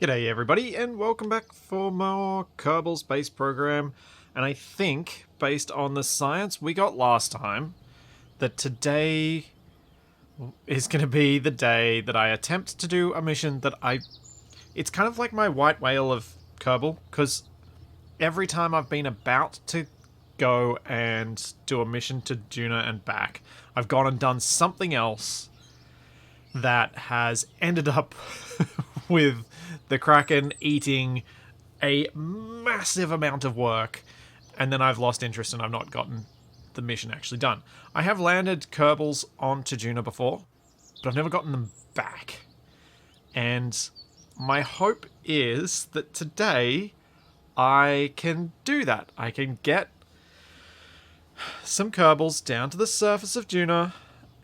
G'day everybody, and welcome back for more Kerbal Space Program. And I think, based on the science we got last time, that today is going to be the day that I attempt to do a mission that It's kind of like my white whale of Kerbal, because every time I've been about to go and do a mission to Duna and back, I've gone and done something else that has ended up with the Kraken eating a massive amount of work, and then I've lost interest and I've not gotten the mission actually done. I have landed Kerbals onto Duna before, but I've never gotten them back. And my hope is that today I can do that. I can get some Kerbals down to the surface of Duna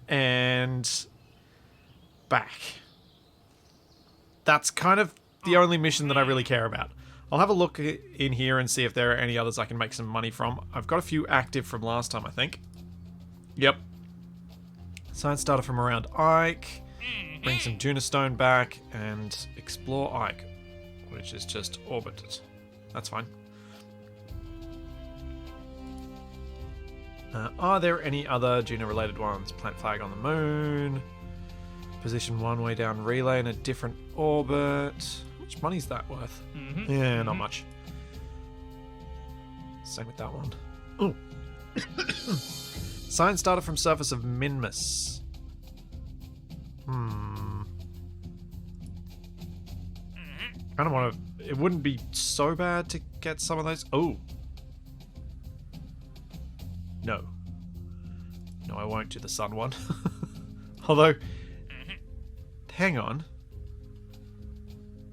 and back. That's kind of the only mission that I really care about. I'll have a look in here and see if there are any others I can make some money from. I've got a few active from last time, I think. Yep. Science data from around Ike. Bring some Duna stone back and explore Ike, which is just orbited. That's fine. Are there any other Duna-related ones? Plant flag on the moon. Position one way down relay in a different orbit. How much money's that worth? Yeah, not much. Same with that one. Ooh. Science data from surface of Minmus. Kind of want to... It wouldn't be so bad to get some of those. Oh. No. No, I won't do the sun one. Although... Hang on.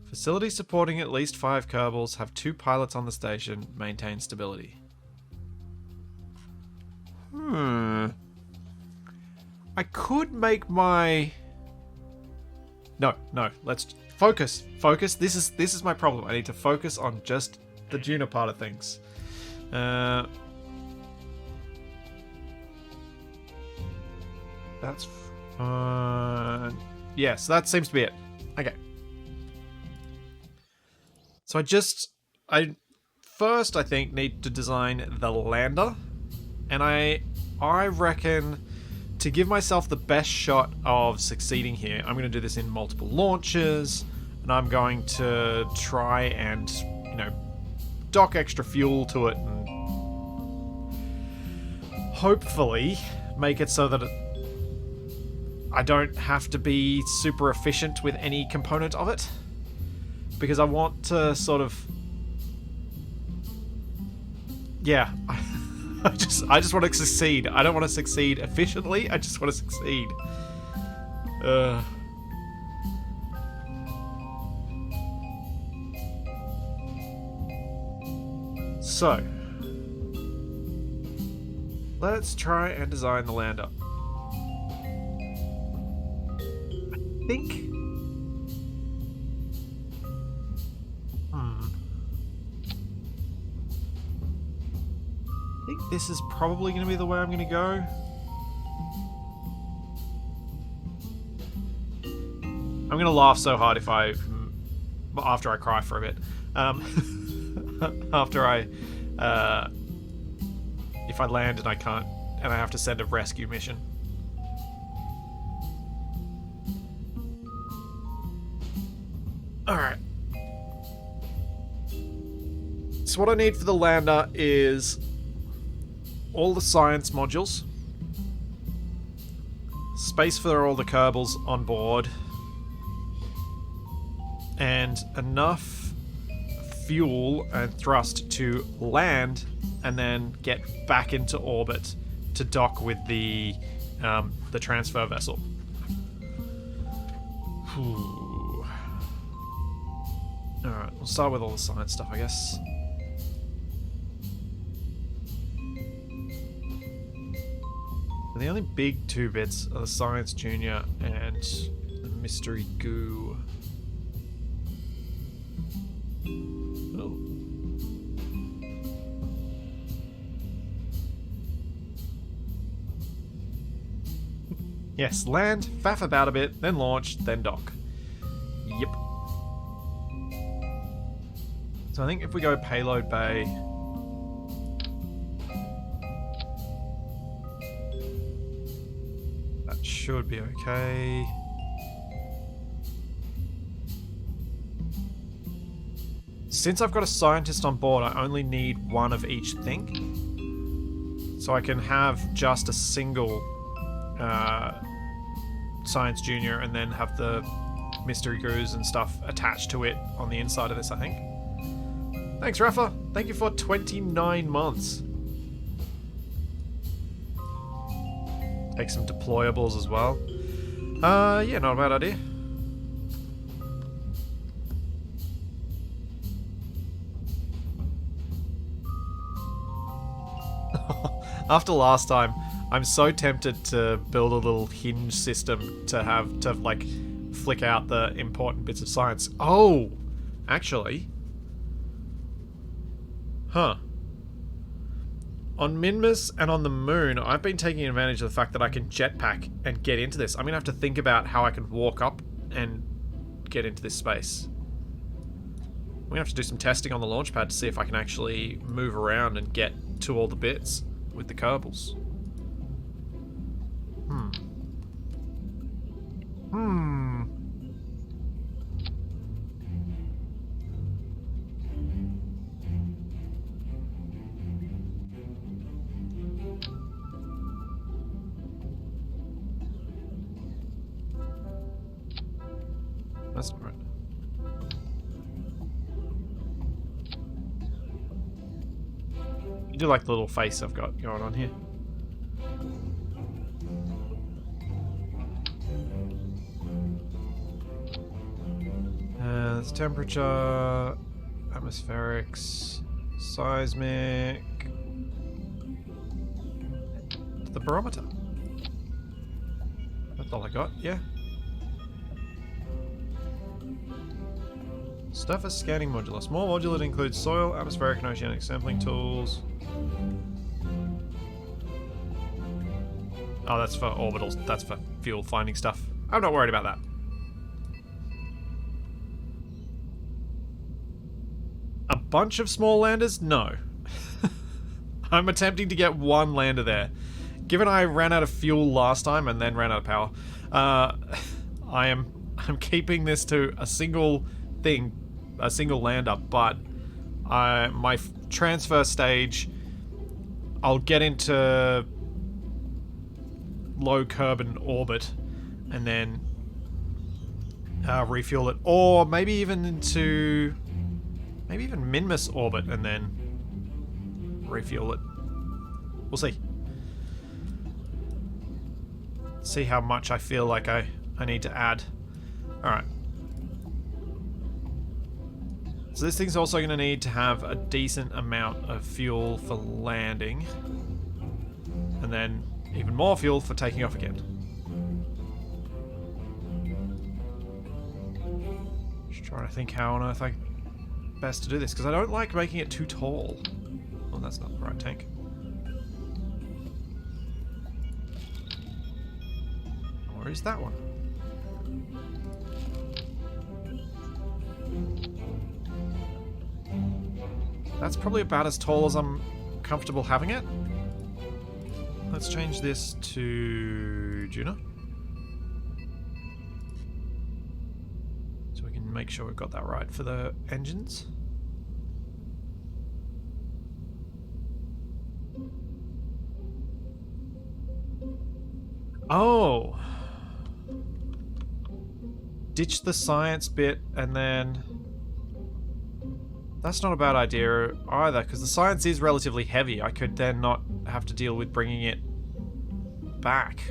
Facilities supporting at least 5 Kerbals, have 2 pilots on the station, maintain stability. I could make my... No, let's focus. Focus. This is my problem. I need to focus on just the Duna part of things. That's fine. Yes, that seems to be it. Okay. So I first I think need to design the lander, and I reckon to give myself the best shot of succeeding here, I'm going to do this in multiple launches, and I'm going to try and, dock extra fuel to it and hopefully make it so that I don't have to be super efficient with any component of it, because I want to sort of... Yeah, I just want to succeed. I don't want to succeed efficiently, I just want to succeed. So, let's try and design the lander. I think this is probably going to be the way I'm going to go. I'm going to laugh so hard after I cry for a bit. If I land and I can't, and I have to send a rescue mission. Alright. So what I need for the lander is all the science modules, space for all the Kerbals on board, and enough fuel and thrust to land and then get back into orbit to dock with the transfer vessel. Alright, we'll start with all the science stuff, I guess. The only big 2 bits are the Science Junior and the Mystery Goo. Oh. Yes, land, faff about a bit, then launch, then dock. Yep. So I think if we go payload bay... that should be okay. Since I've got a scientist on board, I only need one of each thing. So I can have just a single Science Junior and then have the mystery gurus and stuff attached to it on the inside of this, I think. Thanks, Rafa. Thank you for 29 months. Take some deployables as well. Yeah, not a bad idea. After last time, I'm so tempted to build a little hinge system to have to like flick out the important bits of science. Oh, actually. Huh. On Minmus and on the moon, I've been taking advantage of the fact that I can jetpack and get into this. I'm going to have to think about how I can walk up and get into this space. We're going to have to do some testing on the launch pad to see if I can actually move around and get to all the bits with the Kerbals. That's not right. You do like the little face I've got going on here. There's temperature, atmospherics, seismic, the barometer. That's all I got, yeah. Surface scanning module. Small module that includes soil, atmospheric, and oceanic sampling tools. Oh, that's for orbitals. That's for fuel finding stuff. I'm not worried about that. A bunch of small landers? No. I'm attempting to get one lander there. Given I ran out of fuel last time and then ran out of power, I'm keeping this to a single thing, a single lander, but my transfer stage, I'll get into low Kerbin orbit and then refuel it, or maybe even into Minmus orbit and then refuel it. We'll see. See how much I feel like I need to add. Alright. So this thing's also going to need to have a decent amount of fuel for landing. And then even more fuel for taking off again. Just trying to think how on earth I best to do this, because I don't like making it too tall. Oh, that's not the right tank. Where is that one? That's probably about as tall as I'm comfortable having it. Let's change this to Duna. So we can make sure we've got that right for the engines. Oh! Ditch the science bit and then... That's not a bad idea either, because the science is relatively heavy. I could then not have to deal with bringing it back.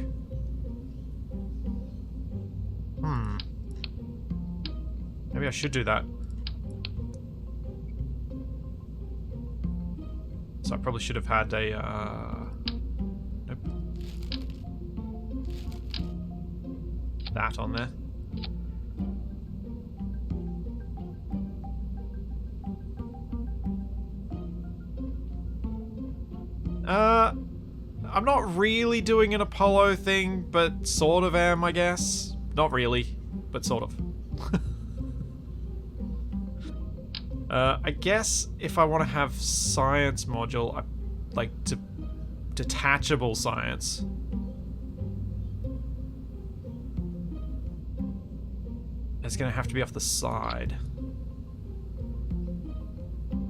Maybe I should do that. So I probably should have had a... Nope. That on there. I'm not really doing an Apollo thing, but sort of am, I guess. Not really, but sort of. I guess if I want to have science module, like detachable science. It's going to have to be off the side.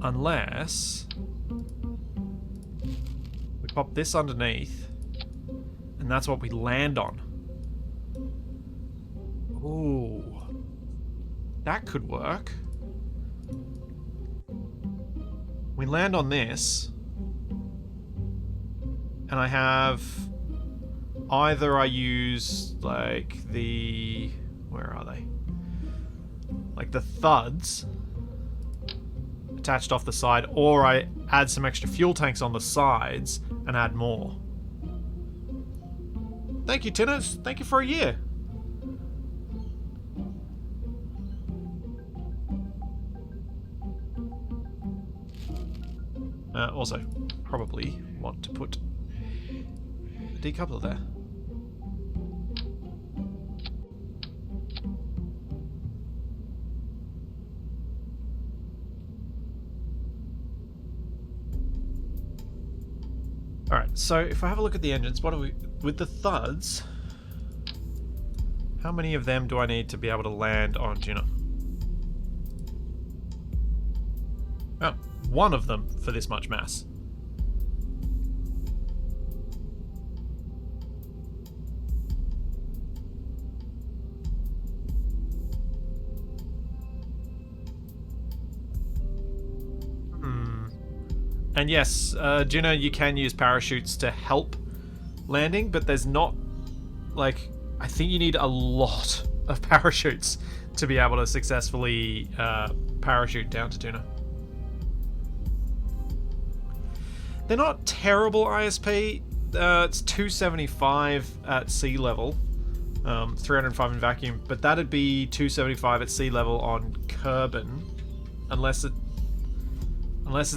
Unless we pop this underneath, and that's what we land on. Ooh. That could work. We land on this, and I have either I use like the, where are they? Like the thuds attached off the side, or I add some extra fuel tanks on the sides and add more. Thank you, Tinners. Thank you for a year. Also, probably want to put a decoupler there. Alright, so if I have a look at the engines, what are we... With the thuds, how many of them do I need to be able to land on Duna? Oh, one of them for this much mass. And yes, Duna, you can use parachutes to help landing, but there's not, like, I think you need a lot of parachutes to be able to successfully parachute down to Duna. They're not terrible ISP. It's 275 at sea level, 305 in vacuum, but that'd be 275 at sea level on Kerbin, unless it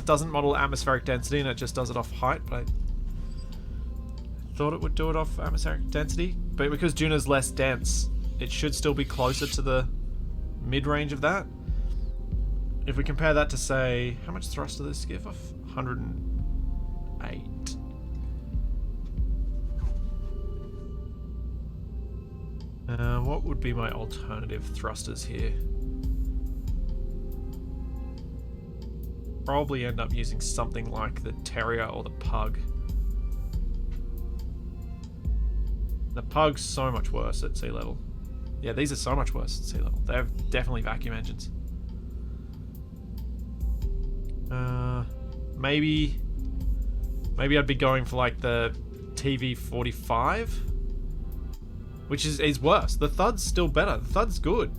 doesn't model atmospheric density and it just does it off height. But I thought it would do it off atmospheric density, but because Duna's less dense, it should still be closer to the mid-range of that. If we compare that to, say, how much thrust does this give off? 108. What would be my alternative thrusters here? Probably end up using something like the Terrier or the Pug. The Pug's so much worse at sea level. Yeah, these are so much worse at sea level. They're definitely vacuum engines. Maybe I'd be going for like the TV45, which is worse. The Thud's still better. The Thud's good.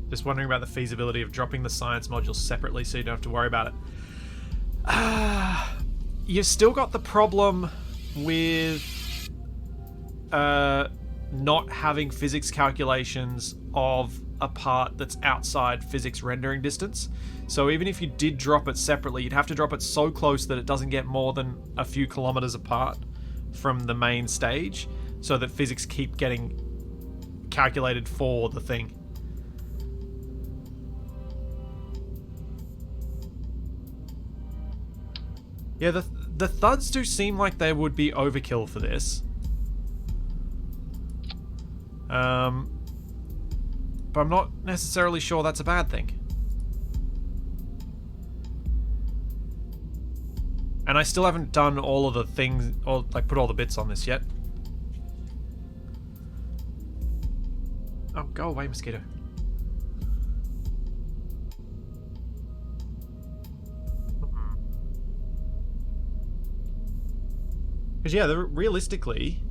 Just wondering about the feasibility of dropping the science module separately so you don't have to worry about it. You've still got the problem with not having physics calculations of a part that's outside physics rendering distance. So even if you did drop it separately, you'd have to drop it so close that it doesn't get more than a few kilometers apart from the main stage, so that physics keep getting calculated for the thing. Yeah, the thuds do seem like they would be overkill for this. But I'm not necessarily sure that's a bad thing. And I still haven't done all of the things, or like put all the bits on this yet. Oh, go away, mosquito. Because yeah, realistically,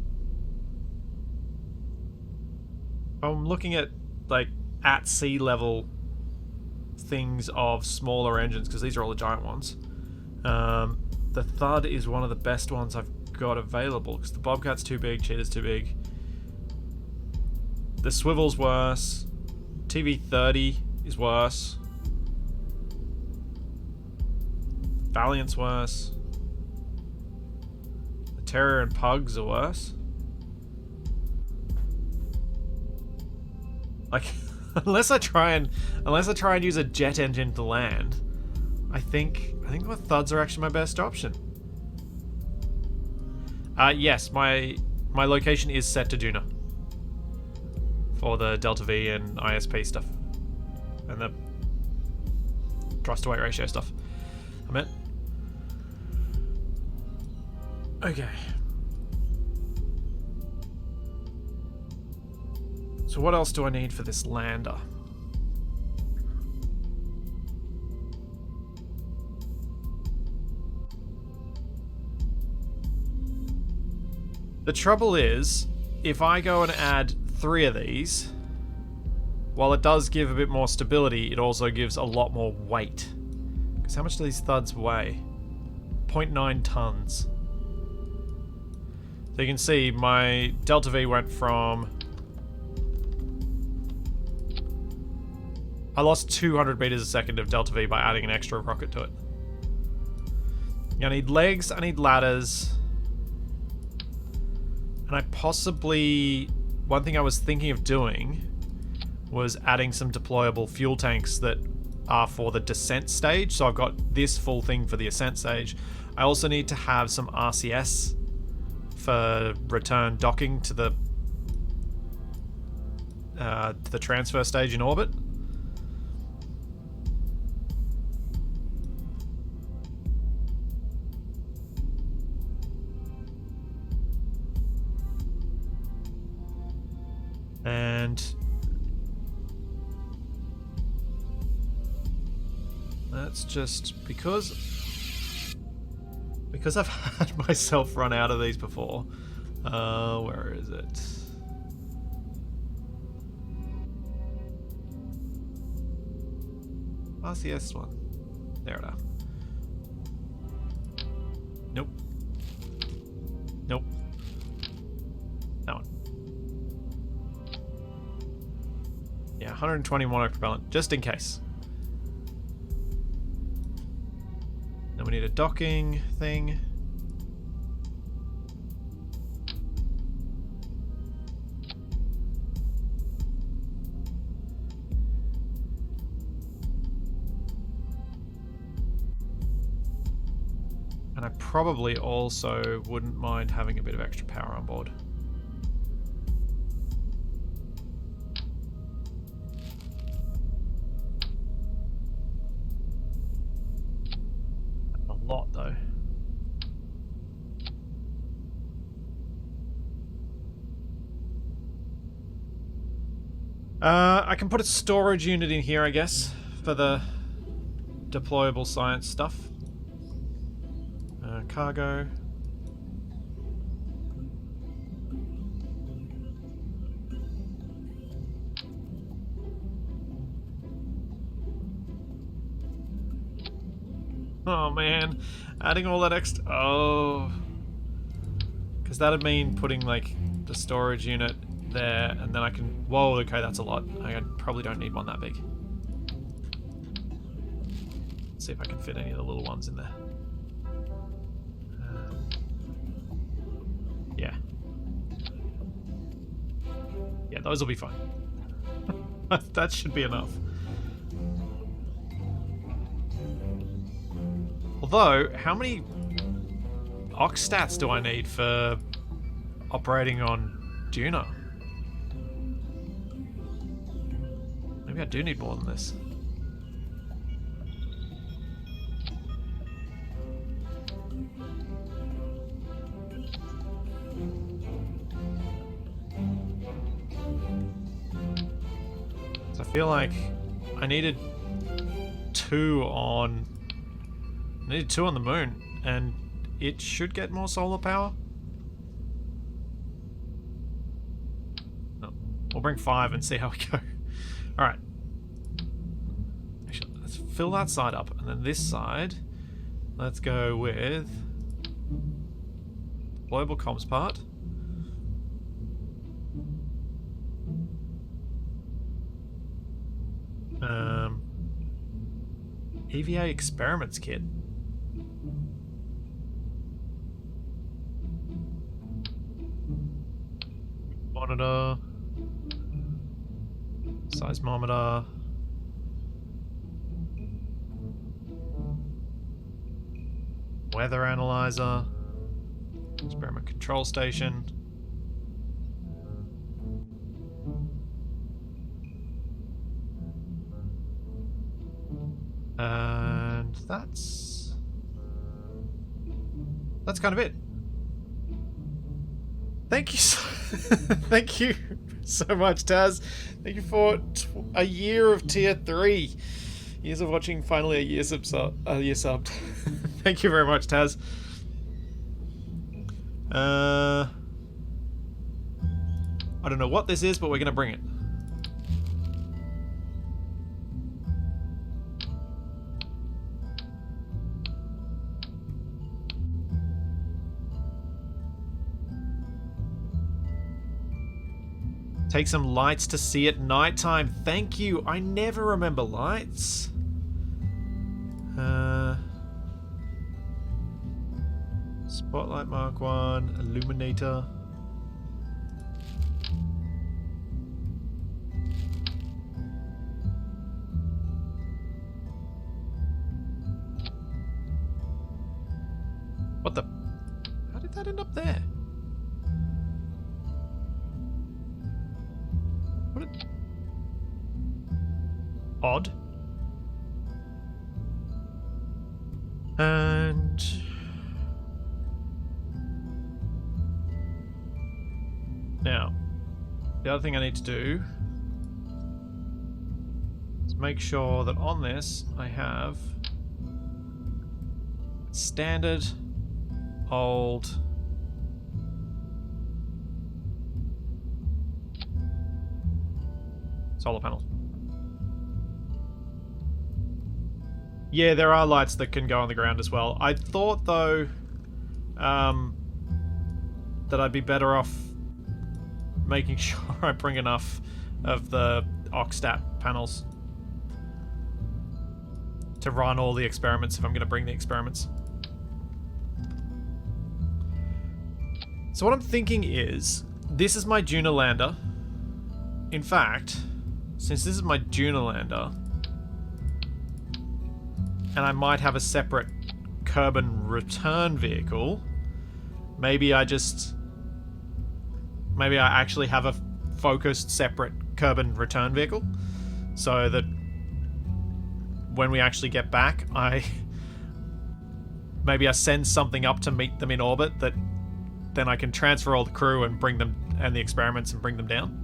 I'm looking at like at sea level things of smaller engines, because these are all the giant ones. The Thud is one of the best ones I've got available, because the Bobcat's too big, Cheetah's too big. The Swivel's worse. TV30 is worse. Valiant's worse. The Terror and Pugs are worse. Like, unless I try and use a jet engine to land, I think the Thuds are actually my best option. Yes, my location is set to Duna for the Delta V and ISP stuff and the thrust to weight ratio stuff. I meant. Okay. So what else do I need for this lander? The trouble is, if I go and add 3 of these, while it does give a bit more stability, it also gives a lot more weight. Because how much do these Thuds weigh? 0.9 tons. So you can see my Delta V went from... I lost 200 meters a second of Delta V by adding an extra rocket to it. I need legs, I need ladders... And I possibly... One thing I was thinking of doing was adding some deployable fuel tanks that are for the descent stage. So I've got this full thing for the ascent stage. I also need to have some RCS for return docking to the transfer stage in orbit. And that's just because I've had myself run out of these before. Where is it? RCS one. There it are. Nope. Nope. That one. Yeah, 120 monopropellant, just in case. Then we need a docking thing. And I probably also wouldn't mind having a bit of extra power on board. Lot though. I can put a storage unit in here, I guess, for the deployable science stuff. Cargo. Oh man, adding all that extra... Oh. Because that'd mean putting, like, the storage unit there, and then I can... Whoa, okay, that's a lot. I probably don't need one that big. Let's see if I can fit any of the little ones in there. Yeah. Yeah, those will be fine. That should be enough. Although, how many ox stats do I need for operating on Duna? Maybe I do need more than this. So I feel like I needed 2 on... I needed 2 on the moon, and it should get more solar power. No, we'll bring 5 and see how we go. Alright. Actually, let's fill that side up, and then this side, let's go with deployable comms part. EVA experiments kit. monitor. Seismometer. Weather analyzer. Experiment control station. And that's kind of it. Thank you so thank you so much, Taz. Thank you for a year of tier 3. Years of watching, finally a year subbed. Thank you very much, Taz. I don't know what this is, but we're gonna bring it. Take some lights to see at nighttime. Thank you. I never remember lights. Spotlight Mark 1, illuminator. What the? How did that end up there? What? Odd. And now, the other thing I need to do is make sure that on this I have standard old solar panels. Yeah, there are lights that can go on the ground as well. I thought, though, that I'd be better off making sure I bring enough of the Ocstat panels to run all the experiments if I'm going to bring the experiments. So what I'm thinking is, this is my Duna lander. In fact, since this is my Duna lander, and I might have a separate Kerbin return vehicle, maybe I actually have a focused separate Kerbin return vehicle, so that when we actually get back, maybe I send something up to meet them in orbit that then I can transfer all the crew and bring them, and the experiments, and bring them down.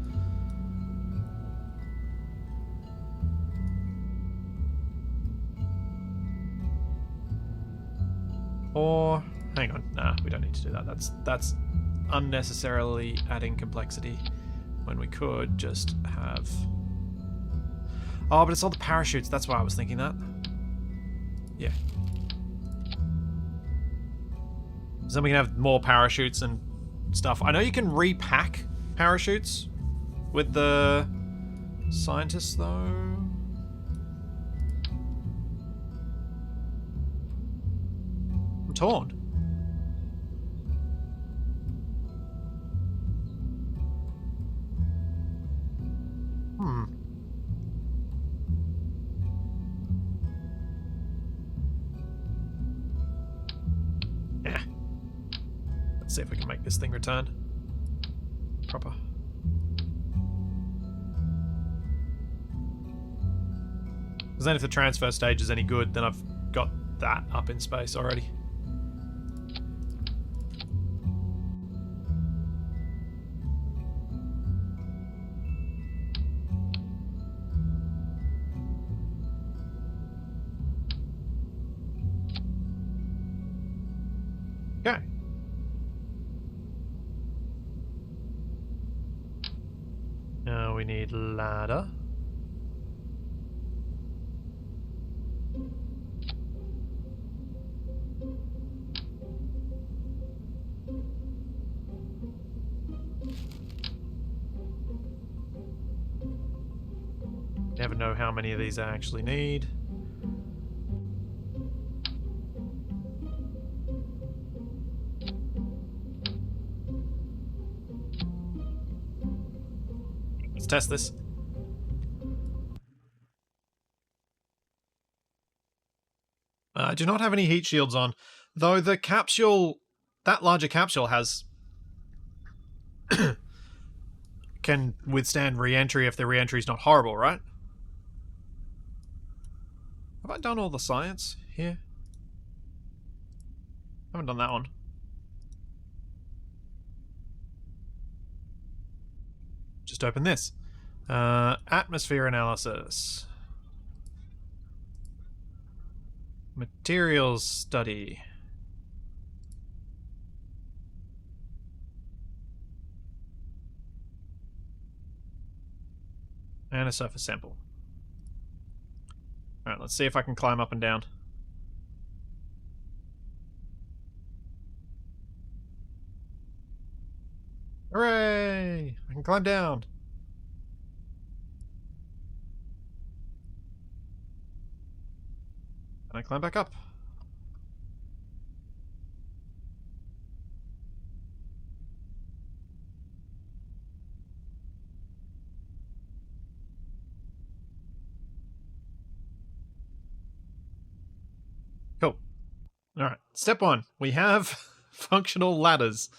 Or, hang on, nah, we don't need to do that. That's unnecessarily adding complexity when we could just have... Oh, but it's all the parachutes, that's why I was thinking that. Yeah. So then we can have more parachutes and stuff. I know you can repack parachutes with the scientists, though. I'm torn. Yeah. Let's see if we can make this thing return proper. Because then if the transfer stage is any good, then I've got that up in space already. Okay. Now we need ladder. Never know how many of these I actually need. test this. I do not have any heat shields on, though the capsule, that larger capsule has can withstand re-entry if the re-entry is not horrible, right? Have I done all the science here? I haven't done that one. Just open this. Atmosphere analysis. Materials study. And a surface sample. Alright, let's see if I can climb up and down. Hooray! I can climb down. And I climb back up. Cool. Alright, step one. We have functional ladders.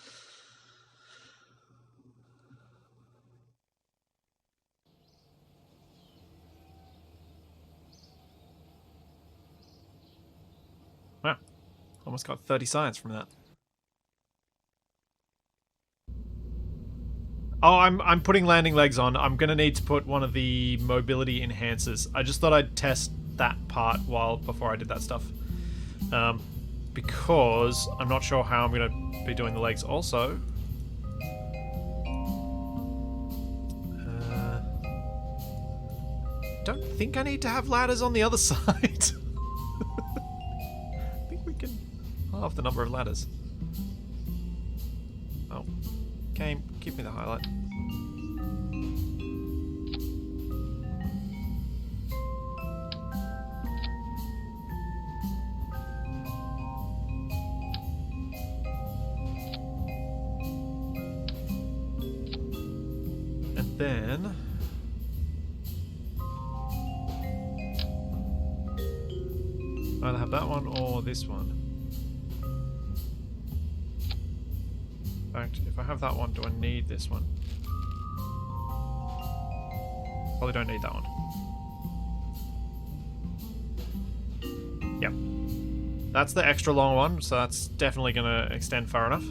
Wow. Almost got 30 science from that. Oh, I'm putting landing legs on. I'm gonna need to put one of the mobility enhancers. I just thought I'd test that part before I did that stuff. Because I'm not sure how I'm gonna be doing the legs also. Don't think I need to have ladders on the other side. I think we can halve the number of ladders. Oh. Game, give me the highlight. And then either have that one or this one. In fact, if I have that one, do I need this one? Probably don't need that one. Yep. That's the extra long one, so that's definitely going to extend far enough.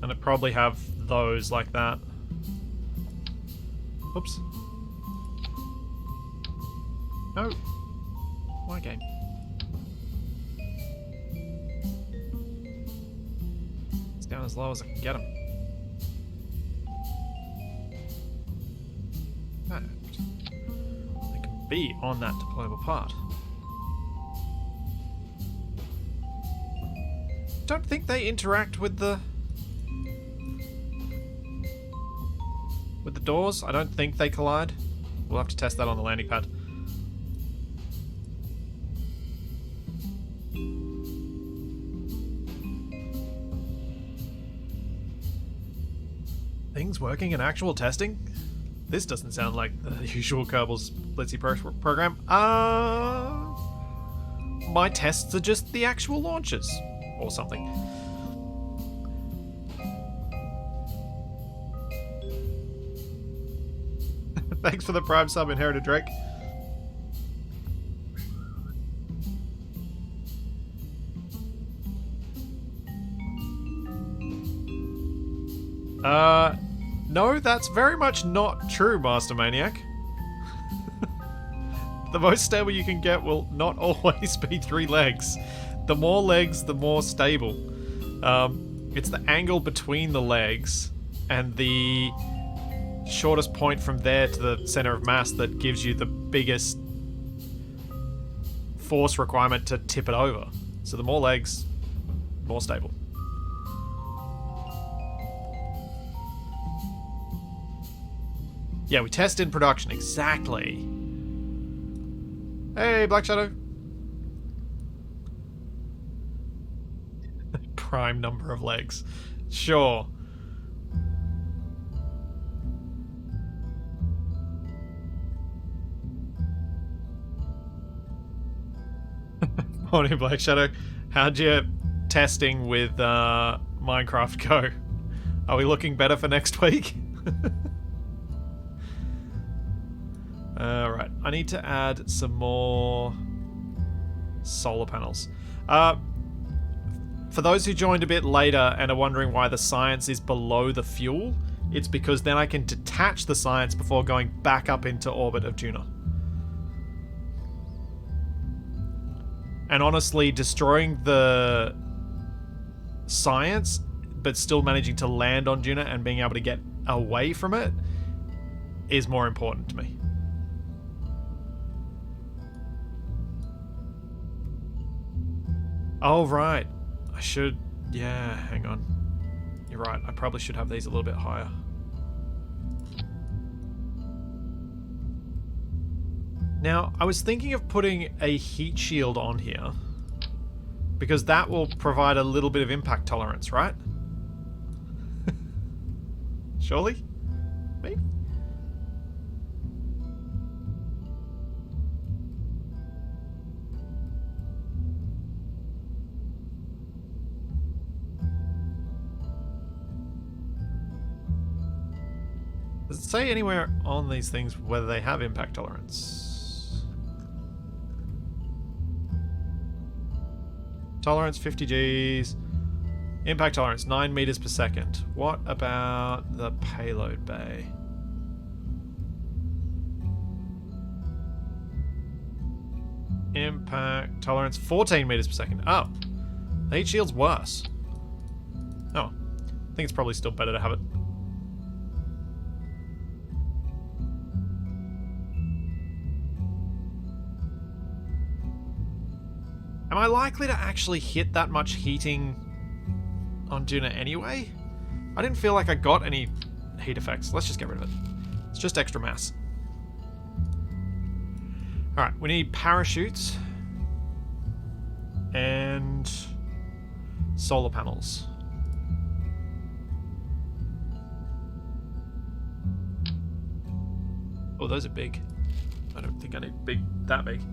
And it probably have those like that. Oops. No. My game. It's down as low as I can get them. Fact. They can be on that deployable part. Don't think they interact with the doors. I don't think they collide. We'll have to test that on the landing pad. Things working in actual testing? This doesn't sound like the usual Kerbal Space Program. My tests are just the actual launches. Or something. Thanks for the Prime sub, Inherited Drake. No, that's very much not true, Master Maniac. The most stable you can get will not always be 3 legs. The more legs, the more stable. It's the angle between the legs and the shortest point from there to the center of mass that gives you the biggest force requirement to tip it over. So the more legs, more stable. Yeah, we test in production. Exactly. Hey, Black Shadow. Prime number of legs. Sure. Morning, Black Shadow. How'd your testing with Minecraft go? Are we looking better for next week? Alright, I need to add some more solar panels. For those who joined a bit later and are wondering why the science is below the fuel, it's because then I can detach the science before going back up into orbit of Duna. And honestly, destroying the science, but still managing to land on Duna and being able to get away from it is more important to me. Oh, right. I should... Yeah, hang on. You're right. I probably should have these a little bit higher. Now, I was thinking of putting a heat shield on here, because that will provide a little bit of impact tolerance, right? Surely? Maybe? Does it say anywhere on these things whether they have impact tolerance? Tolerance 50 Gs. Impact tolerance 9 meters per second. What about the payload bay? Impact tolerance 14 meters per second. Oh, the heat shield's worse. Oh, I think it's probably still better to have it. Am I likely to actually hit that much heating on Duna anyway? I didn't feel like I got any heat effects. Let's just get rid of it. It's just extra mass. Alright, we need parachutes and solar panels. Oh, those are big. I don't think I need that big.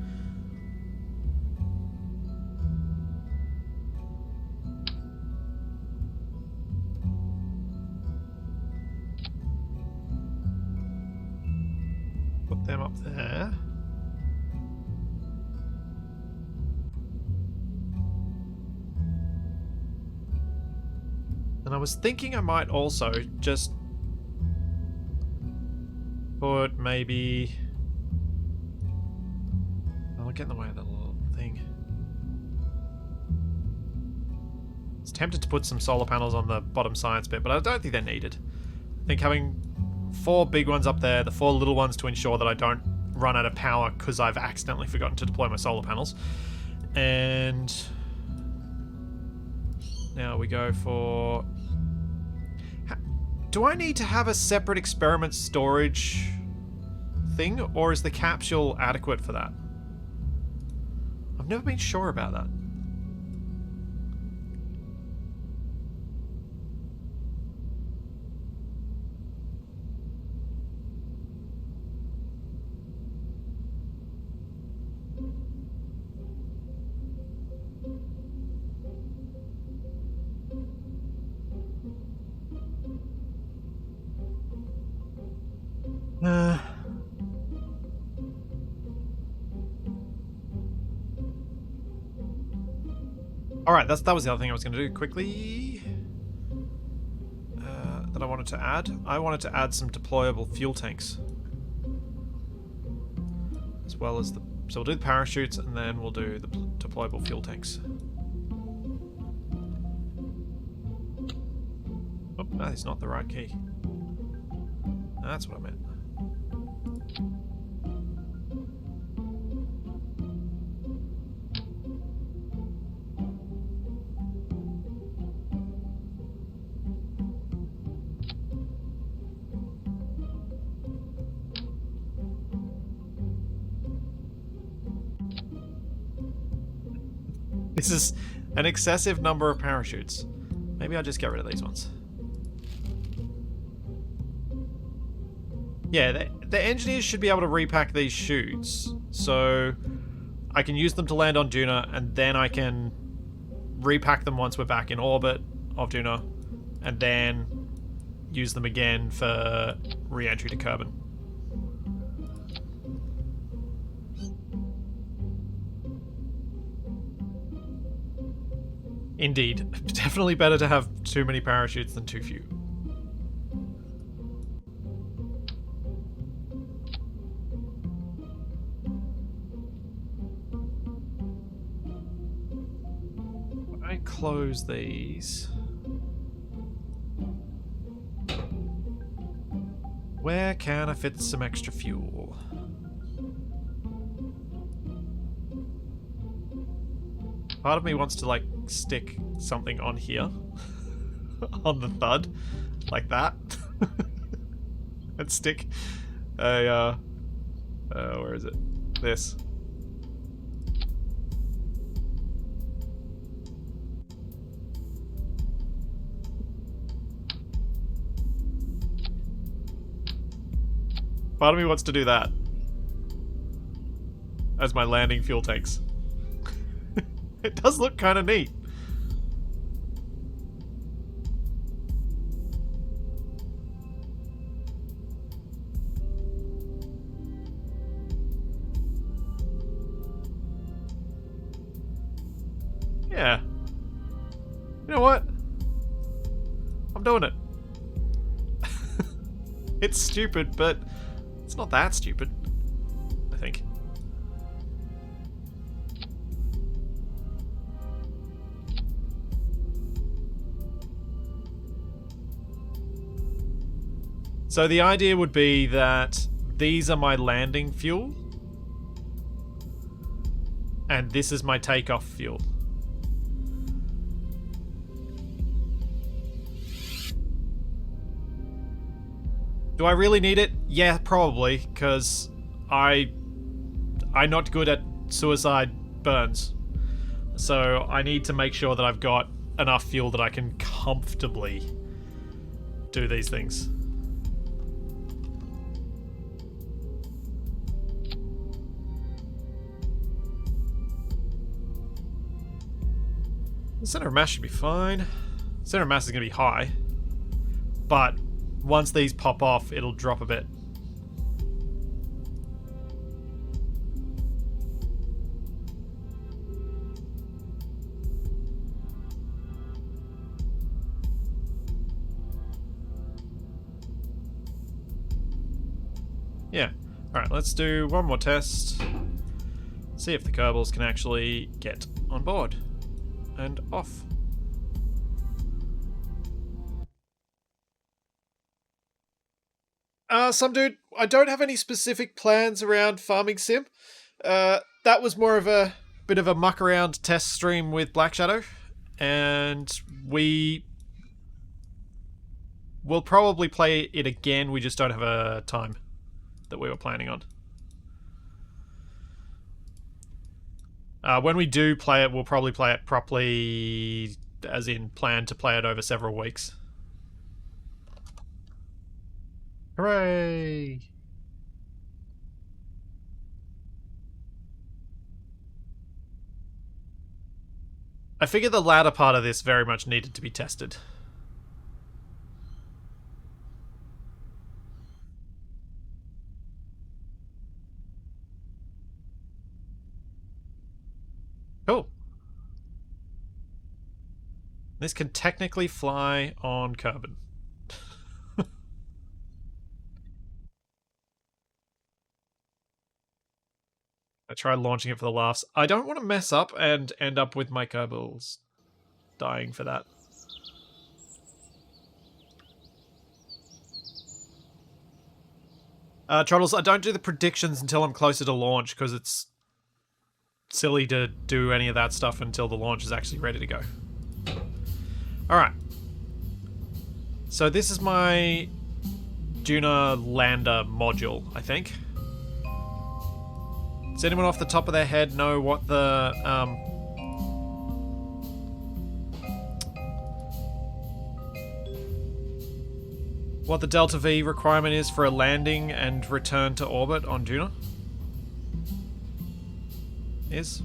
Put them up there. And I was thinking I might also just put maybe... I'll get in the way of the little thing. I was tempted to put some solar panels on the bottom science bit, but I don't think they're needed. I think having 4 big ones up there, the 4 little ones to ensure that I don't run out of power because I've accidentally forgotten to deploy my solar panels. And now we go for... Do I need to have a separate experiment storage thing, or is the capsule adequate for that? I've never been sure about that. Alright, that was the other thing I was going to do quickly. That I wanted to add. I wanted to add some deployable fuel tanks. As well as the... So we'll do the parachutes and then we'll do the deployable fuel tanks. Oh, that is not the right key. That's what I meant. This is an excessive number of parachutes. Maybe I'll just get rid of these ones. Yeah, the engineers should be able to repack these chutes, so I can use them to land on Duna, and then I can repack them once we're back in orbit of Duna, and then use them again for re-entry to Kerbin. Indeed. Definitely better to have too many parachutes than too few. I close these. Where can I fit some extra fuel? Part of me wants to, like, stick something on here. On the thud. Like that. And stick a, where is it? This. Part of me wants to do that. As my landing fuel tanks. It does look kind of neat. Yeah. You know what? I'm doing it. It's stupid, but it's not that stupid, I think. So the idea would be that these are my landing fuel, and this is my takeoff fuel. Do I really need it? Yeah, probably, because I'm not good at suicide burns. So I need to make sure that I've got enough fuel that I can comfortably do these things. The center of mass should be fine. Center of mass is going to be high, but once these pop off, it'll drop a bit. Yeah. Alright, let's do one more test. See if the Kerbals can actually get on board. And off. Some dude, I don't have any specific plans around farming sim. That was more of a bit of a muck around test stream with Black Shadow, and we will probably play it again. We just don't have a time that we were planning on. When we do play it, we'll probably play it properly, as in plan to play it over several weeks. Hooray! I figure the latter part of this very much needed to be tested. Cool. This can technically fly on Kerbin. I tried launching it for the laughs. I don't want to mess up and end up with my Kerbals dying for that. Trottles, I don't do the predictions until I'm closer to launch, because it's silly to do any of that stuff until the launch is actually ready to go. Alright. So this is my Duna lander module, I think. Does anyone off the top of their head know what the what the Delta V requirement is for a landing and return to orbit on Duna? Is?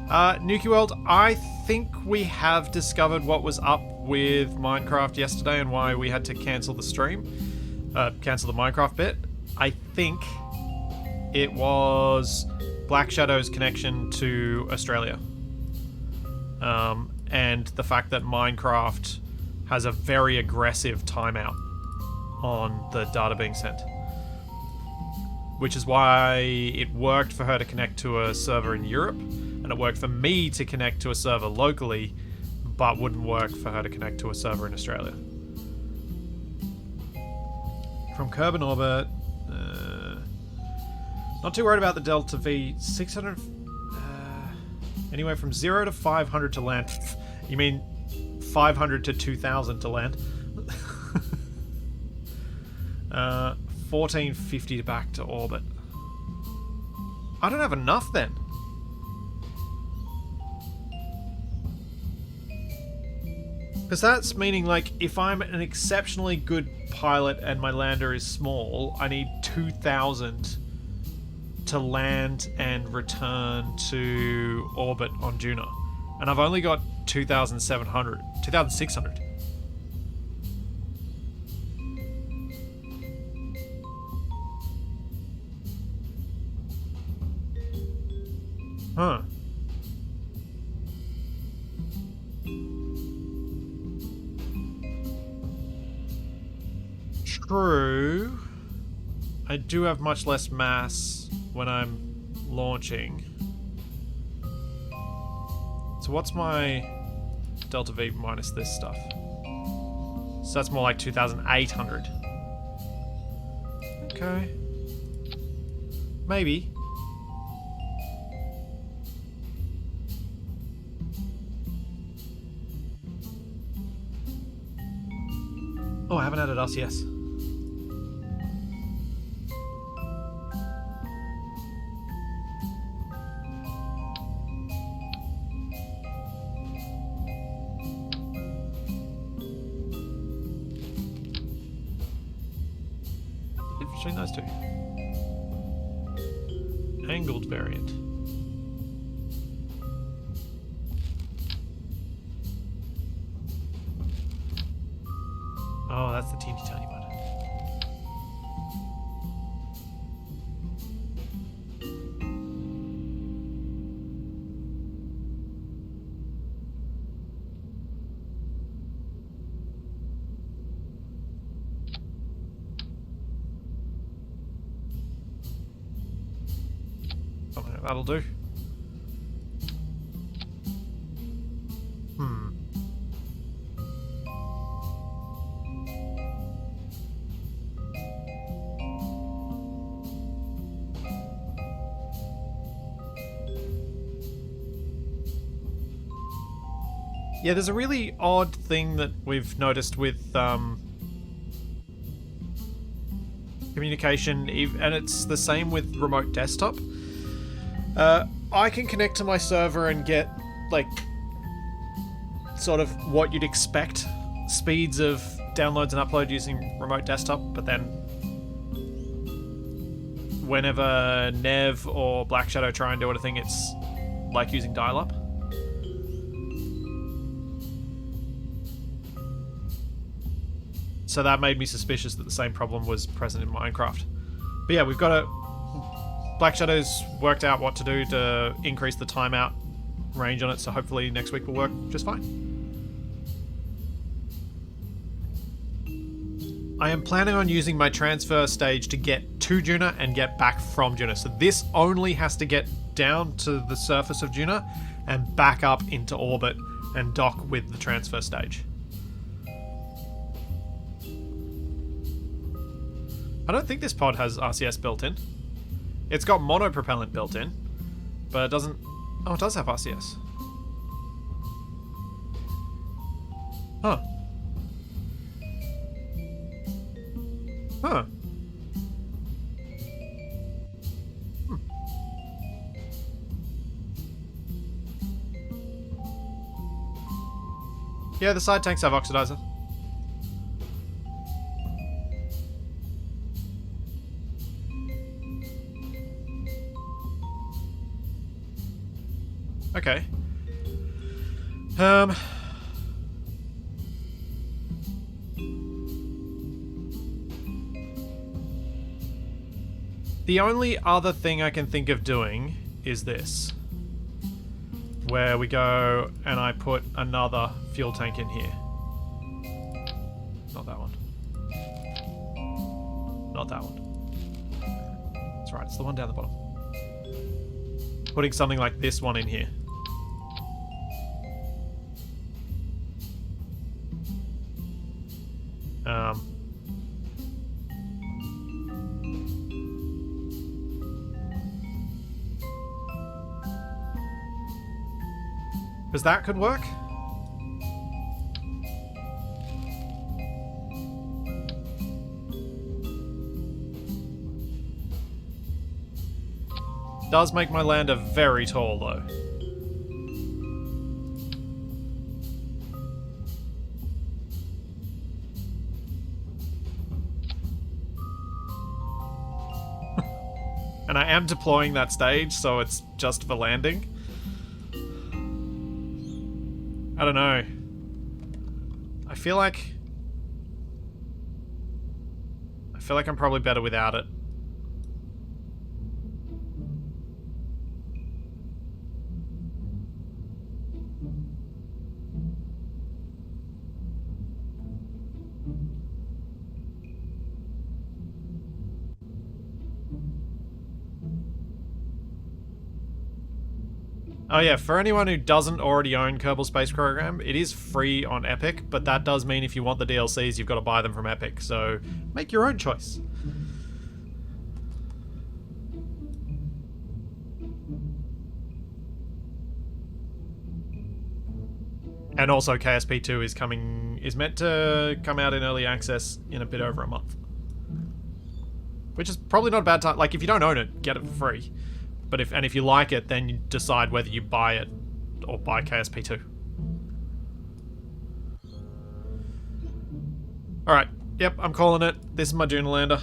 Nuki World, I think we have discovered what was up with Minecraft yesterday and why we had to cancel the stream. Cancel the Minecraft bit. I think it was Black Shadow's connection to Australia. And the fact that Minecraft has a very aggressive timeout on the data being sent. Which is why it worked for her to connect to a server in Europe, and it worked for me to connect to a server locally, but wouldn't work for her to connect to a server in Australia. From Kerbin orbit, not too worried about the Delta V. 600, anywhere from 0 to 500 to land. You mean 500 to 2,000 to land? 1450 to back to orbit. I don't have enough then. Because that's meaning, like, if I'm an exceptionally good pilot and my lander is small, I need 2,000 to land and return to orbit on Duna. And I've only got 2,700. 2,600. Huh. True. I do have much less mass when I'm launching. So what's my Delta V minus this stuff? So that's more like 2,800. Okay. Maybe. Oh, I haven't added RCS. Between those two. Angled variant. Oh, that's the teeny tiny one. That'll do. Yeah, there's a really odd thing that we've noticed with communication, and it's the same with remote desktop. I can connect to my server and get, like, sort of what you'd expect speeds of downloads and upload using remote desktop, but then whenever Nev or Black Shadow try and do anything, it's like using dial-up. So that made me suspicious that the same problem was present in Minecraft. But yeah, we've got a... Black Shadow's worked out what to do to increase the timeout range on it, so hopefully next week will work just fine. I am planning on using my transfer stage to get to Duna and get back from Duna. So this only has to get down to the surface of Duna and back up into orbit and dock with the transfer stage. I don't think this pod has RCS built in. It's got monopropellant built in, but it doesn't... Oh, it does have RCS. Huh. Huh. Yeah, the side tanks have oxidizer. Okay. The only other thing I can think of doing is this. Where we go and I put another fuel tank in here. Not that one. Not that one. That's right, it's the one down the bottom. Putting something like this one in here. Because that could work. Does make my lander very tall, though. And I am deploying that stage, so it's just for landing. I don't know. I feel like I'm probably better without it. Oh yeah, for anyone who doesn't already own Kerbal Space Program, it is free on Epic, but that does mean if you want the DLCs, you've got to buy them from Epic, so make your own choice. And also KSP2 is meant to come out in early access in a bit over a month. Which is probably not a bad time. Like, if you don't own it, get it for free. But if you like it, then you decide whether you buy it or buy KSP2. Alright, yep, I'm calling it. This is my Duna lander.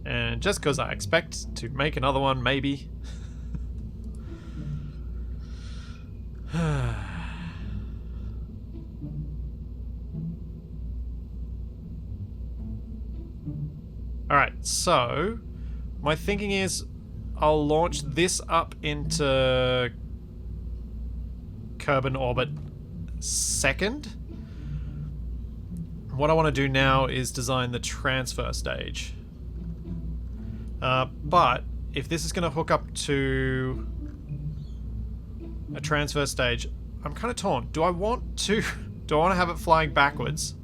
And just because I expect to make another one, maybe. Alright, so my thinking is I'll launch this up into Kerbin orbit second. What I want to do now is design the transfer stage. But if this is going to hook up to a transfer stage, I'm kind of torn. Do I want to have it flying backwards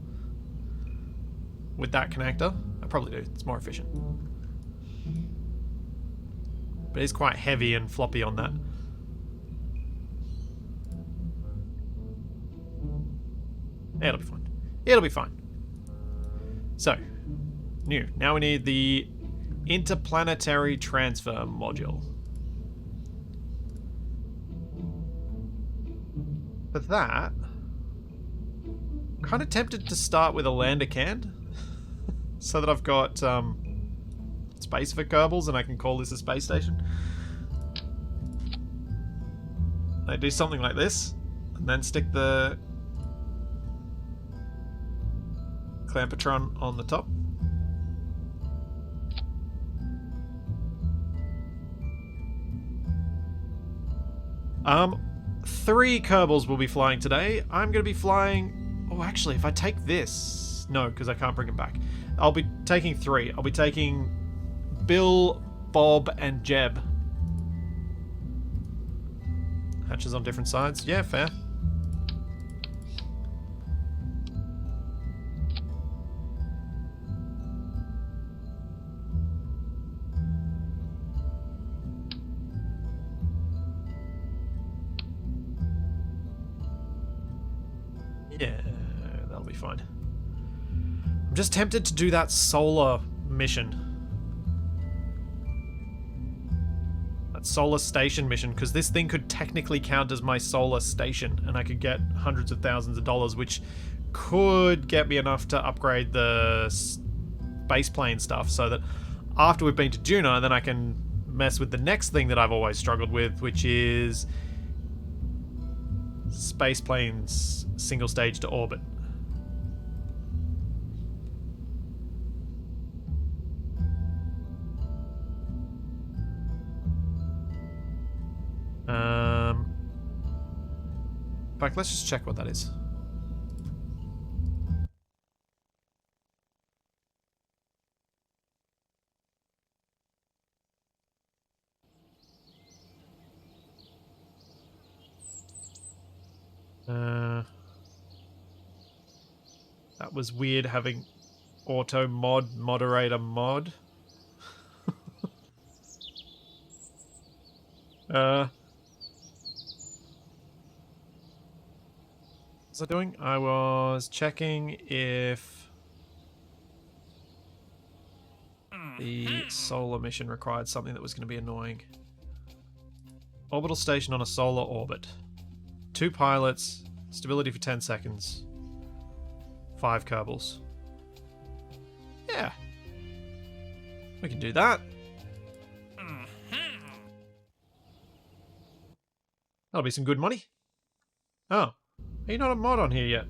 with that connector? I probably do. It's more efficient. But it's quite heavy and floppy on that. Yeah, it'll be fine. It'll be fine. So, new. Now we need the interplanetary transfer module. For that, I'm kind of tempted to start with a lander can, so that I've got space for Kerbals and I can call this a space station. I do something like this, and then stick the Clampertron on the top. 3 Kerbals will be flying today. I'm going to be flying... Oh, actually, if I take this... No, because I can't bring it back. I'll be taking 3. I'll be taking Bill, Bob, and Jeb. Hatches on different sides. Yeah, fair. Yeah, that'll be fine. I'm just tempted to do that solar mission. That solar station mission, because this thing could technically count as my solar station, and I could get hundreds of thousands of dollars, which could get me enough to upgrade the space plane stuff, so that after we've been to Duna, then I can mess with the next thing that I've always struggled with, which is space planes single stage to orbit. In fact, let's just check what that is. That was weird having auto moderator mod. What was I doing? I was checking if the solar mission required something that was going to be annoying. Orbital station on a solar orbit. 2 pilots, stability for 10 seconds. 5 Kerbals. Yeah. We can do that. That'll be some good money. Oh. Are you not a mod on here yet?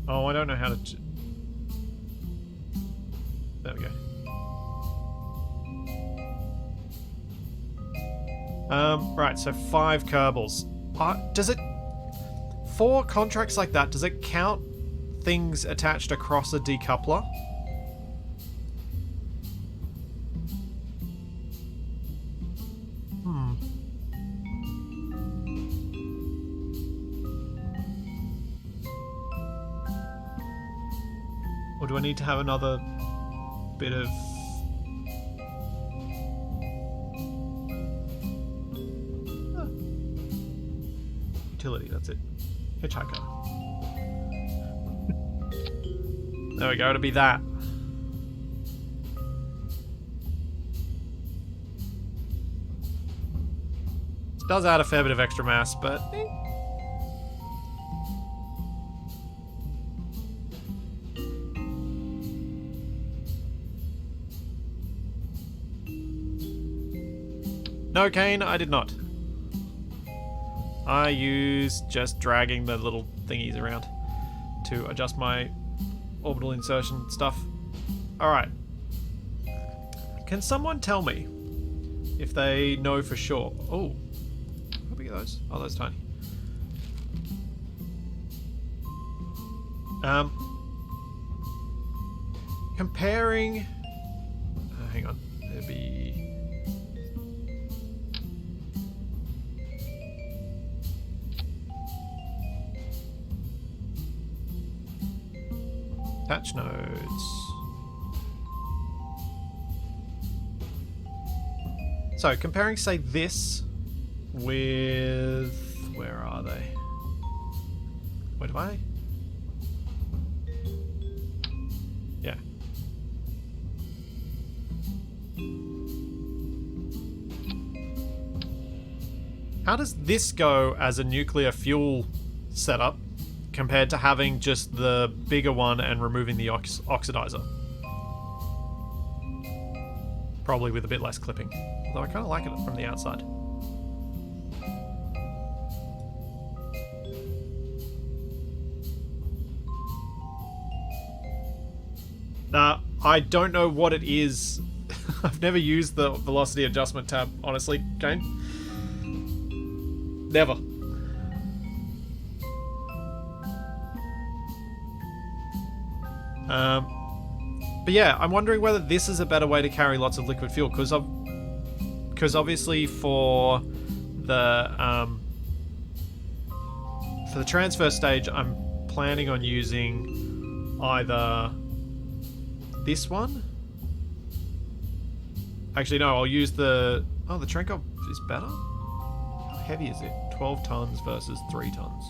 Oh, I don't know how to... There we go. Right, so 5 Kerbals. Does it... For contracts like that, does it count things attached across a decoupler? Or do I need to have another bit of... Utility, that's it. Hitchhiker. There we go, to be that. It does add a fair bit of extra mass, but... No, Kane, I did not. I used just dragging the little thingies around to adjust my orbital insertion stuff. Alright. Can someone tell me if they know for sure? Oh, how big are those? Oh, those tiny. Comparing... hang on. There'd be... Attach nodes. So, comparing, say, this with... Where are they? Where do I? Yeah. How does this go as a nuclear fuel setup compared to having just the bigger one and removing the oxidizer? Probably with a bit less clipping. Although I kind of like it from the outside. I don't know what it is. I've never used the velocity adjustment tab, honestly, Kane. Never. But yeah, I'm wondering whether this is a better way to carry lots of liquid fuel, because obviously for the transfer stage, I'm planning on using either this one. Actually, no, I'll use the... Oh, the Trenkov is better? How heavy is it? 12 tons versus 3 tons.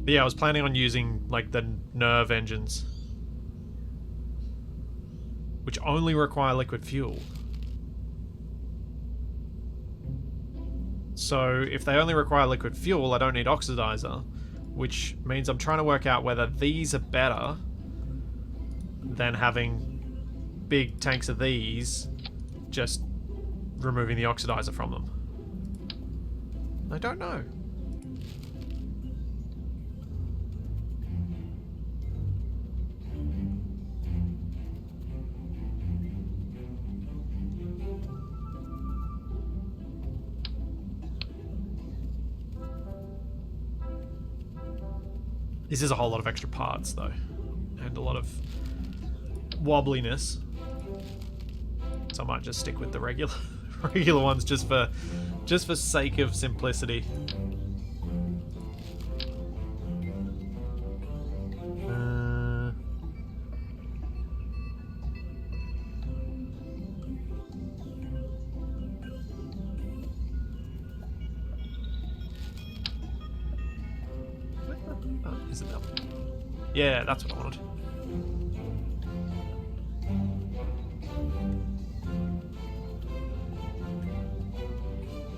But yeah, I was planning on using, like, the nerve engines, which only require liquid fuel. So if they only require liquid fuel, I don't need oxidizer, which means I'm trying to work out whether these are better than having big tanks of these, just removing the oxidizer from them. I don't know. This is a whole lot of extra parts, though, and a lot of wobbliness. So I might just stick with the regular ones just for sake of simplicity. Is it that one? Yeah, that's what I wanted.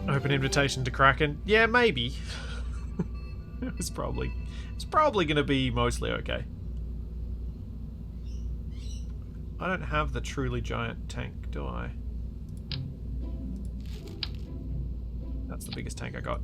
Open invitation to Kraken. Yeah, maybe. it's probably gonna be mostly okay. I don't have the truly giant tank, do I? That's the biggest tank I got.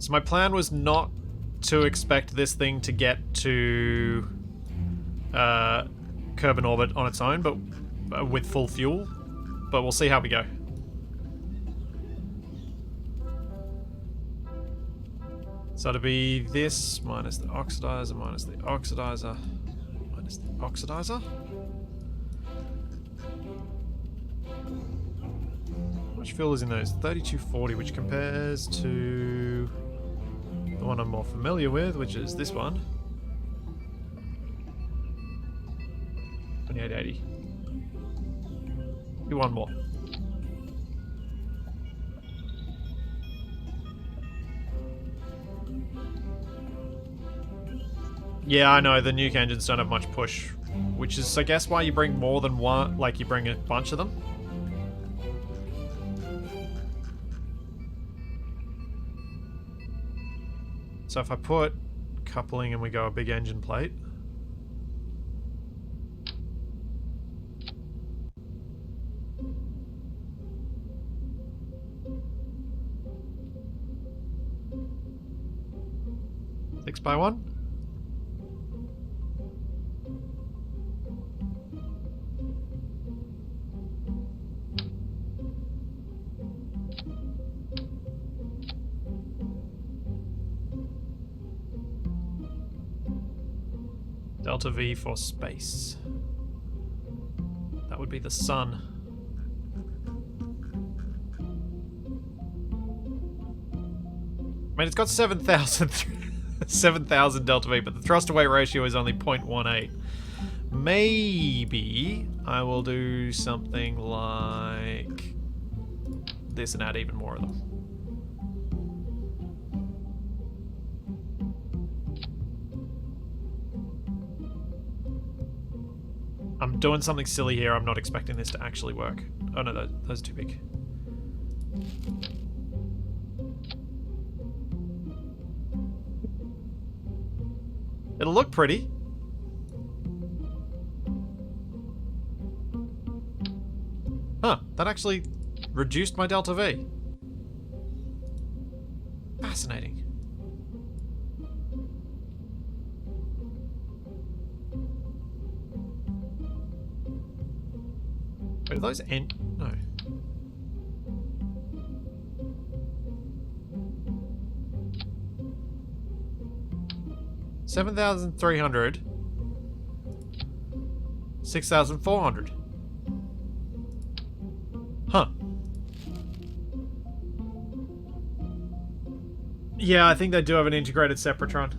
So my plan was not to expect this thing to get to Kerbin orbit on its own, but with full fuel. But we'll see how we go. So to be this minus the oxidizer, minus the oxidizer, minus the oxidizer. How much fuel is in those? 3240, which compares to the one I'm more familiar with, which is this one. 2880. Do one more. Yeah, I know, the nuke engines don't have much push, which is, I guess, why you bring more than one, like you bring a bunch of them. So if I put coupling and we go a big engine plate. Six by one. Delta V for space. That would be the sun. I mean, it's got 7,000 delta V, but the thrust to weight ratio is only 0.18. Maybe I will do something like this and add even more of them. I'm doing something silly here. I'm not expecting this to actually work. Oh no, those are too big. It'll look pretty. Huh, that actually reduced my delta V. Fascinating. Wait, are those no. $7,300. 6,400. Huh. Yeah, I think they do have an integrated Sepratron.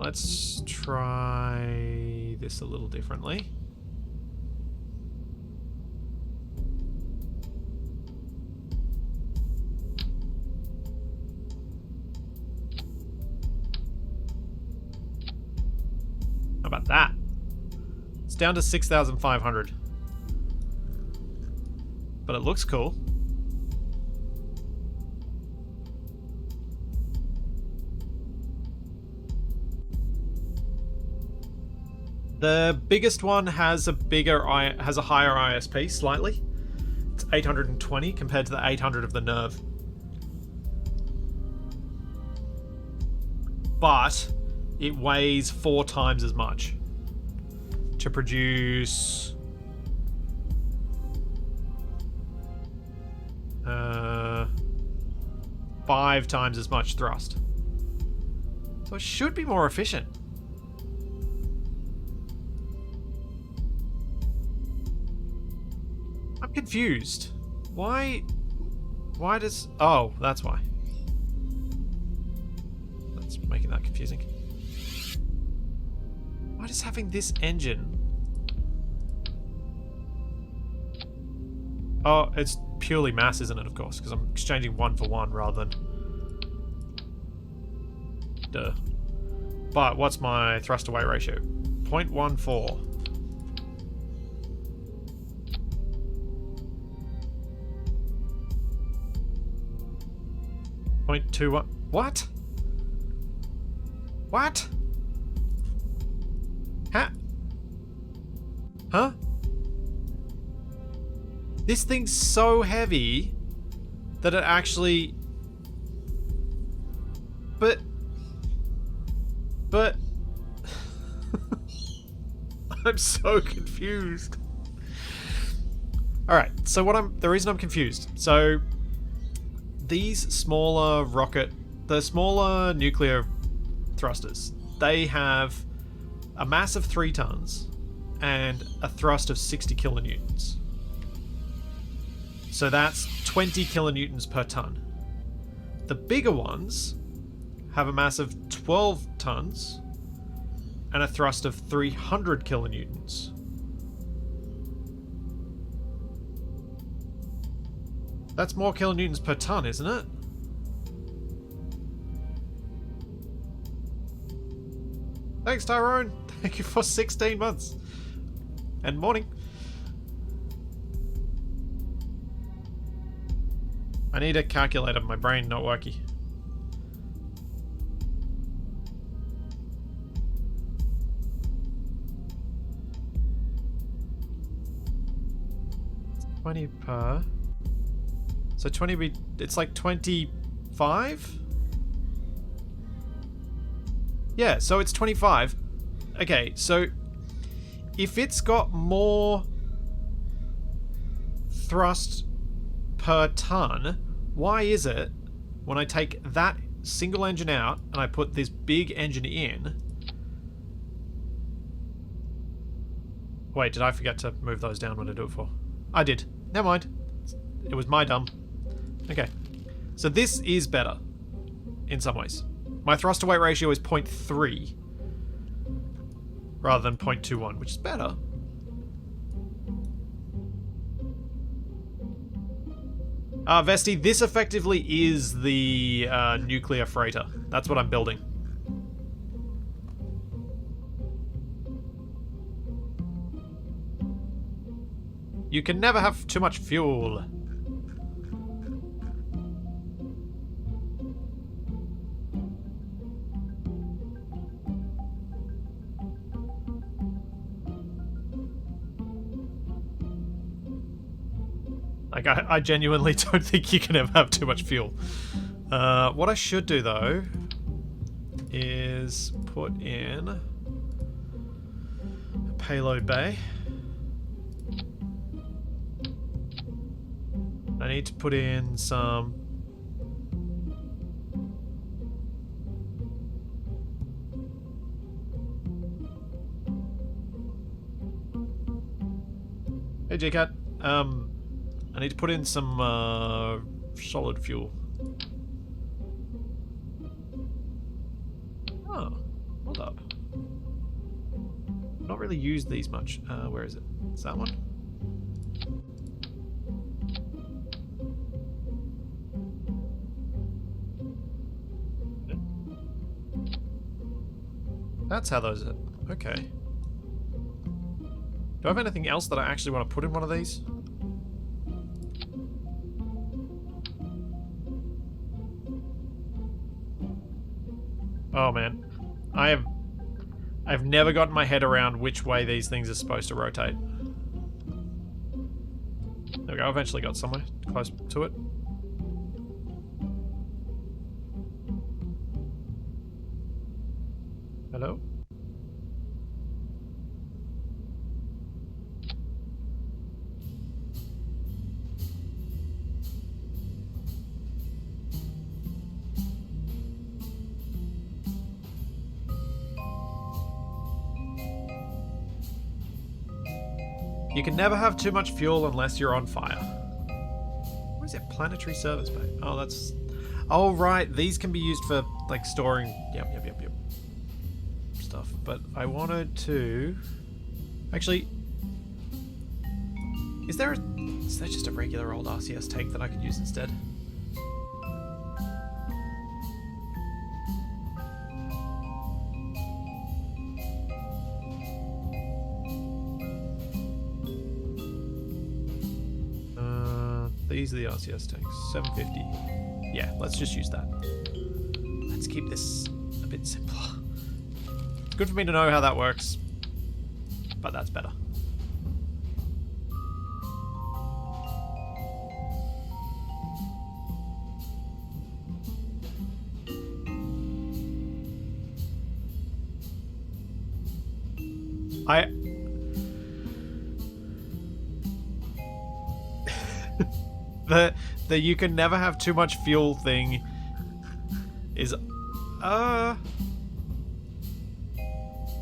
Let's try this a little differently. How about that? It's down to 6,500. But it looks cool. The biggest one has a higher ISP slightly. It's 820 compared to the 800 of the Nerve. But it weighs 4 times as much to produce 5 times as much thrust. So it should be more efficient. I'm confused. Why does... Oh, that's why. That's making that confusing. Why does having this engine... Oh, it's purely mass, isn't it, of course? Because I'm exchanging 1 for 1 rather than... Duh. But what's my thrust-to-weight ratio? 0.14. 0.21. What? What? Huh? This thing's so heavy that it actually... But... I'm so confused. Alright, so the reason I'm confused. So, these smaller the smaller nuclear thrusters, they have a mass of 3 tons and a thrust of 60 kilonewtons. So that's 20 kilonewtons per ton. The bigger ones have a mass of 12 tons and a thrust of 300 kilonewtons. That's more kilonewtons per ton, isn't it? Thanks, Tyrone. Thank you for 16 months. And morning. I need a calculator. My brain not working. $20 per... So 20 it's like 25? Yeah, so it's 25. Okay, so if it's got more thrust per ton, why is it when I take that single engine out and I put this big engine in... Wait, did I forget to move those down when I do it for? I did. Never mind. It was my dumb. Okay. So this is better in some ways. My thrust to weight ratio is 0.3 rather than 0.21, which is better. Vesti, this effectively is the nuclear freighter. That's what I'm building. You can never have too much fuel. Like, I genuinely don't think you can ever have too much fuel. What I should do, though, is put in a payload bay. I need to put in some... Hey, J-Cat. I need to put in some solid fuel. Oh, Hold up. Not really used these much. Where is it? Is that one? That's how those are. Okay. Do I have anything else that I actually want to put in one of these? Oh man. I've never gotten my head around which way these things are supposed to rotate. There we go, I eventually got somewhere close to it. Hello? You can never have too much fuel unless you're on fire. What is it? Planetary service bay. Oh, that's... Oh, right. These can be used for, like, storing... Yep. Stuff. But I wanted to... Actually... Is there just a regular old RCS tank that I could use instead? These are the RCS tanks. 750. Yeah, let's just use that. Let's keep this a bit simpler. It's good for me to know how that works, but that's better. The you can never have too much fuel thing is no,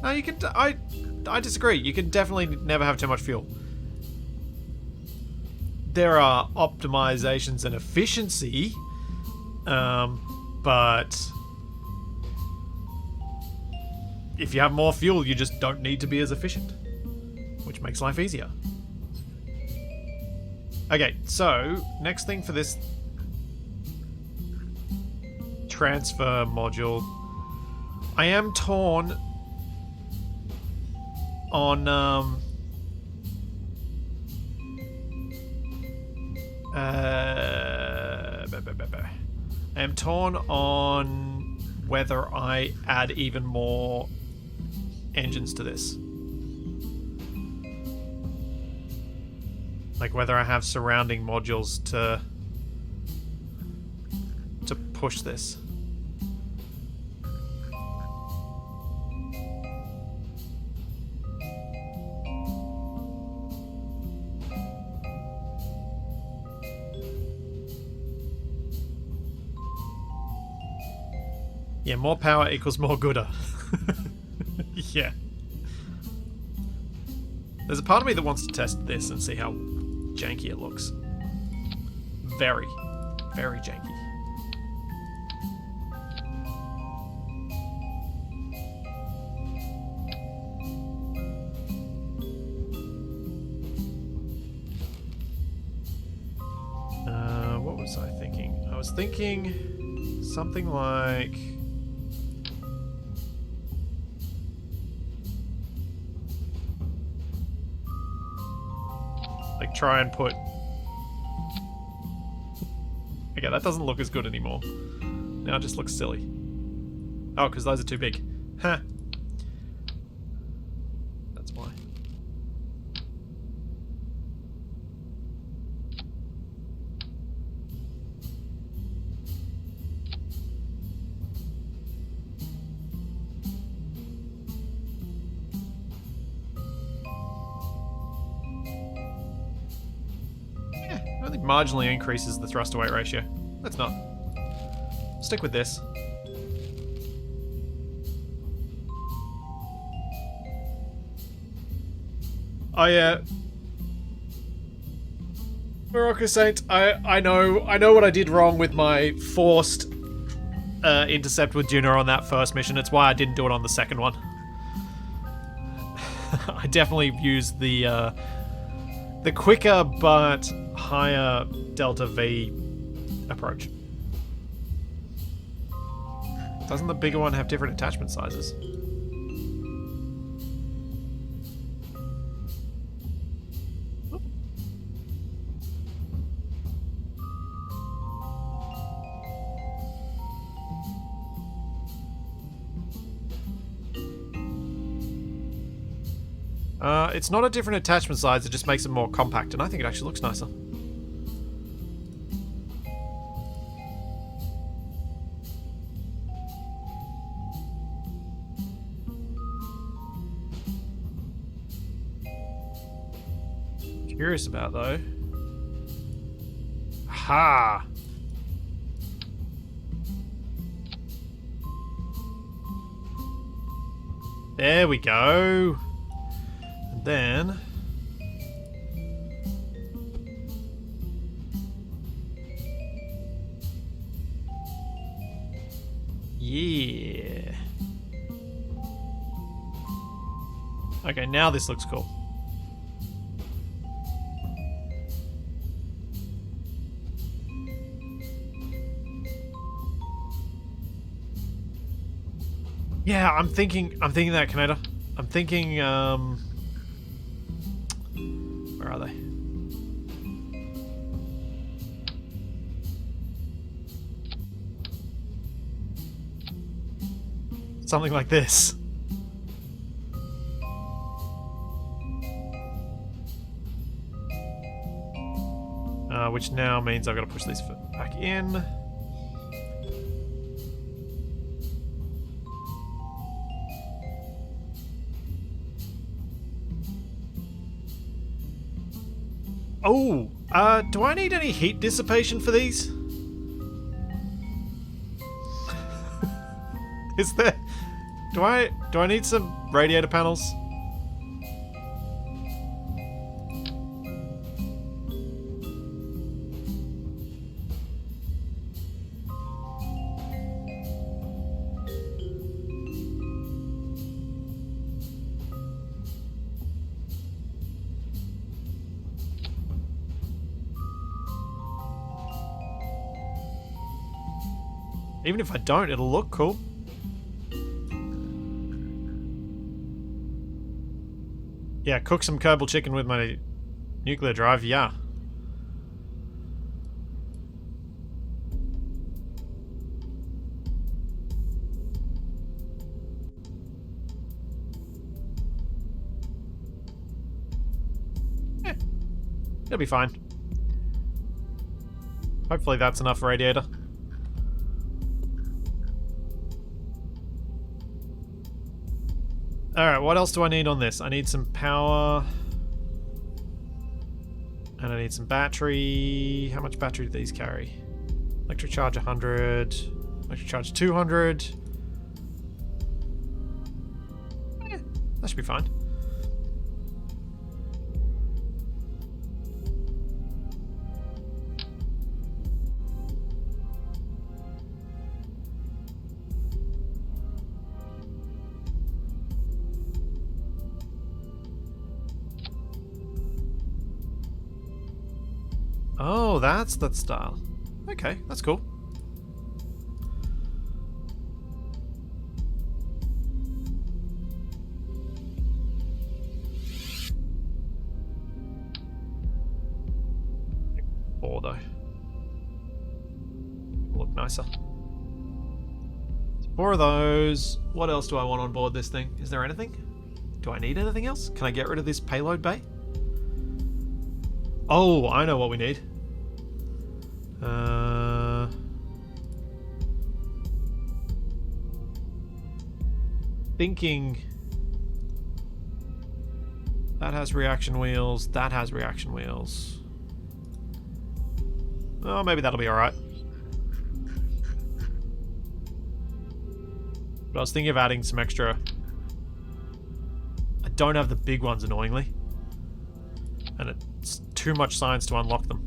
you can I disagree. You can definitely never have too much fuel. There are optimizations and efficiency, but if you have more fuel, you just don't need to be as efficient, which makes life easier. Okay, so next thing for this transfer module, I am torn on I am torn on whether I add even more engines to this. Like whether I have surrounding modules to push this. Yeah, more power equals more gooder. Yeah. There's a part of me that wants to test this and see how janky it looks. Very, very janky. What was I thinking? I was thinking something like... try and put... Okay, that doesn't look as good anymore. Now it just looks silly. Oh, because those are too big. Huh. That's why. I think marginally increases the thrust to weight ratio. Let's not. Stick with this. Oh yeah. Morocco Saint, I know what I did wrong with my forced intercept with Duna on that first mission. It's why I didn't do it on the second one. I definitely used the quicker but higher delta V approach. Doesn't the bigger one have different attachment sizes? It's not a different attachment size, it just makes it more compact, and I think it actually looks nicer. Curious about though. Ha! There we go. And then yeah. Okay, now this looks cool. Yeah, I'm thinking that, Kaneda. I'm thinking, where are they? Something like this. Which now means I've got to push these back in. Oh, do I need any heat dissipation for these? Is there... Do I need some radiator panels? Even if I don't, it'll look cool. Yeah, cook some Kerbal chicken with my nuclear drive, yeah. Yeah, it'll be fine. Hopefully that's enough radiator. Alright, what else do I need on this? I need some power. And I need some battery. How much battery do these carry? Electric charge 100. Electric charge 200. Yeah, that should be fine. Oh, that's that style. Okay, that's cool. Four though. Look nicer. Four of those. What else do I want on board this thing? Is there anything? Do I need anything else? Can I get rid of this payload bay? Oh, I know what we need. Thinking that has reaction wheels, that has reaction wheels. Oh, maybe that'll be alright. But I was thinking of adding some extra. I don't have the big ones, annoyingly. And it's too much science to unlock them.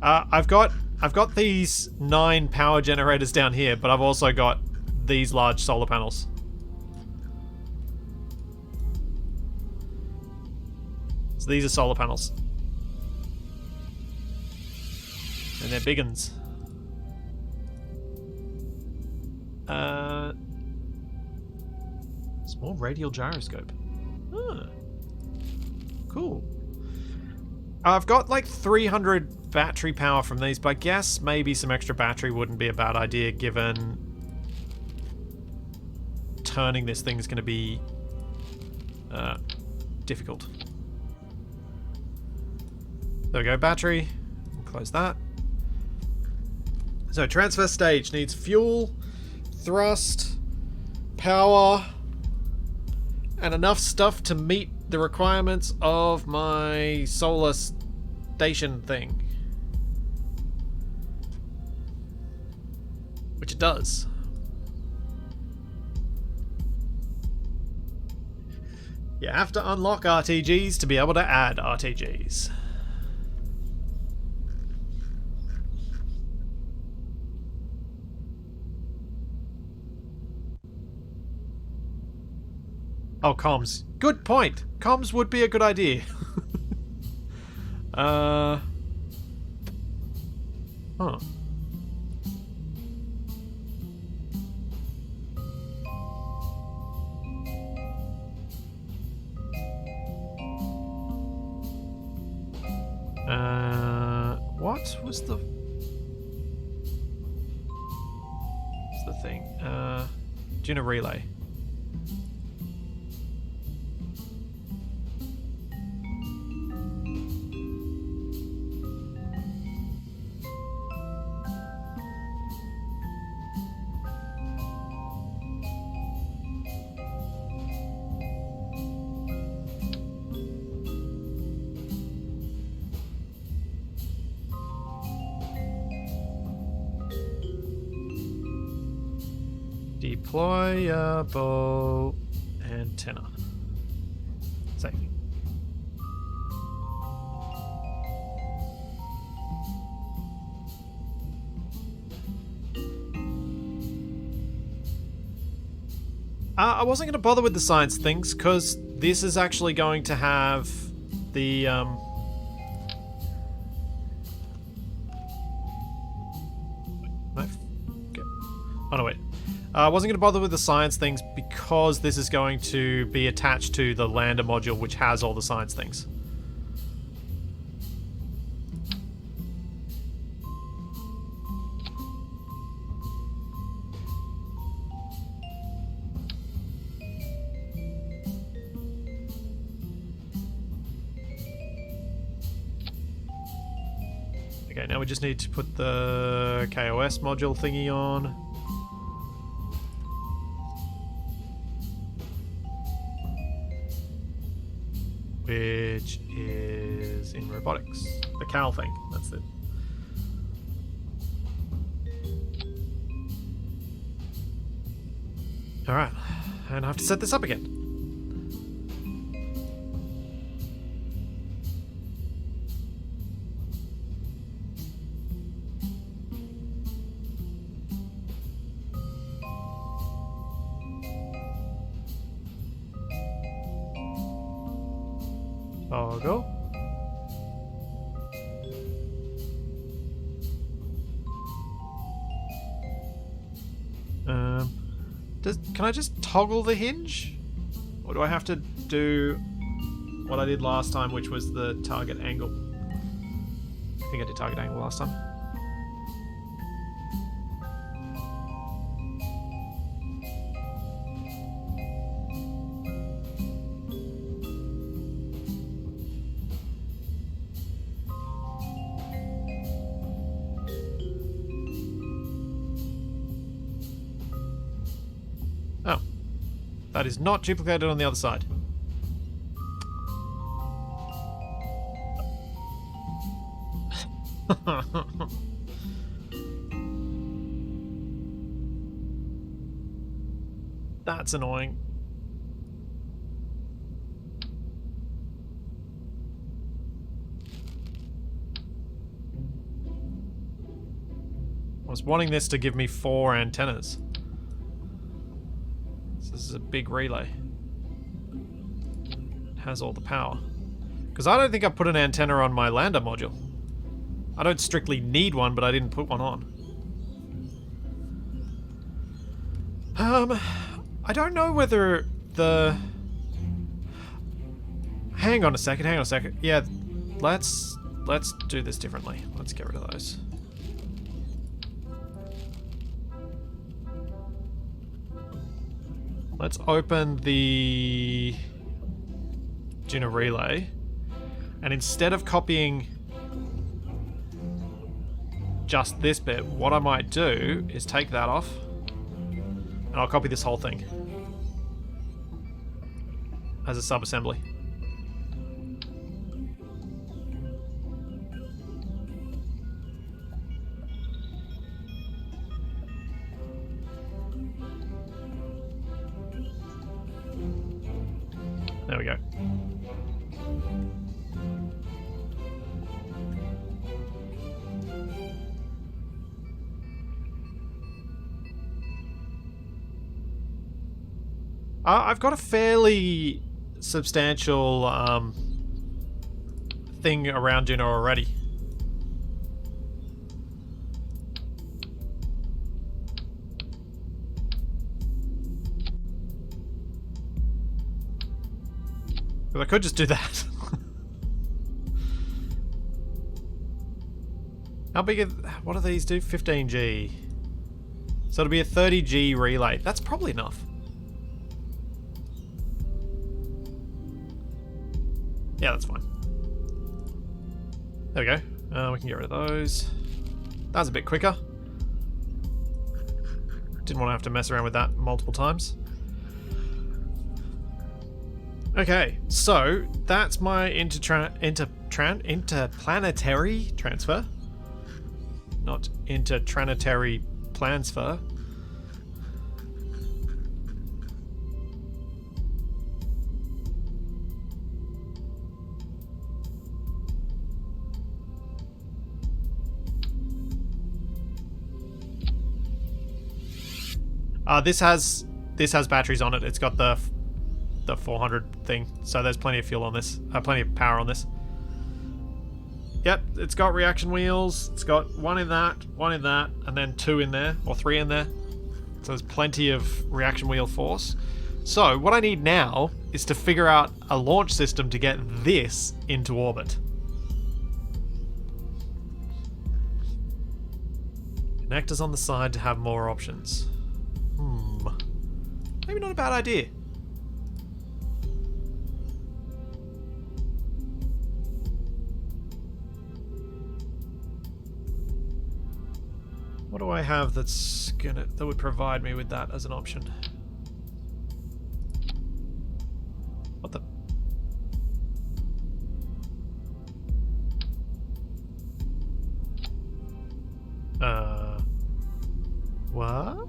I've got I've got these 9 power generators down here, but I've also got these large solar panels. So these are solar panels. And they're big uns. Small radial gyroscope. Huh. Cool. I've got like 300 battery power from these, but I guess maybe some extra battery wouldn't be a bad idea given turning this thing is going to be difficult. There we go, battery. Close that. So transfer stage needs fuel, thrust, power, and enough stuff to meet the requirements of my solar station thing. Which it does. You have to unlock RTGs to be able to add RTGs. Oh, comms. Good point. Comms would be a good idea. Huh. What was the... What's the thing? Duna relay. Deployable antenna. Safe. I wasn't going to bother with the science things because this is actually going to have the Oh no, wait. I wasn't going to bother with the science things because this is going to be attached to the lander module, which has all the science things. Okay, now we just need to put the KOS module thingy on. Which is in robotics. The cowl thing, that's it. Alright, and I have to set this up again. Toggle. Can I just toggle the hinge? Or do I have to do what I did last time, which was the target angle? I think I did target angle last time. Oh. That is not duplicated on the other side. That's annoying. I was wanting this to give me 4 antennas. So this is a big relay. It has all the power. Because I don't think I put an antenna on my lander module. I don't strictly need one, but I didn't put one on. I don't know whether the... Hang on a second. Yeah, let's do this differently. Let's get rid of those. Let's open the Duna relay, and instead of copying just this bit, what I might do is take that off, and I'll copy this whole thing as a sub-assembly. There we go. I've got a fairly substantial thing around Duna already. But I could just do that. How big are... What do these do? 15G. So it'll be a 30G relay. That's probably enough. Yeah, that's fine. There we go. We can get rid of those. That was a bit quicker. Didn't want to have to mess around with that multiple times. Okay, so that's my interplanetary transfer. Not interplanetary transfer. This has batteries on it. It's got the 400 thing, so there's plenty of fuel on this. Plenty of power on this. Yep, it's got reaction wheels. It's got one in that, and then 2 in there, or 3 in there. So there's plenty of reaction wheel force. So what I need now is to figure out a launch system to get this into orbit. Connectors on the side to have more options. Maybe not a bad idea. What do I have that would provide me with that as an option? What the? What?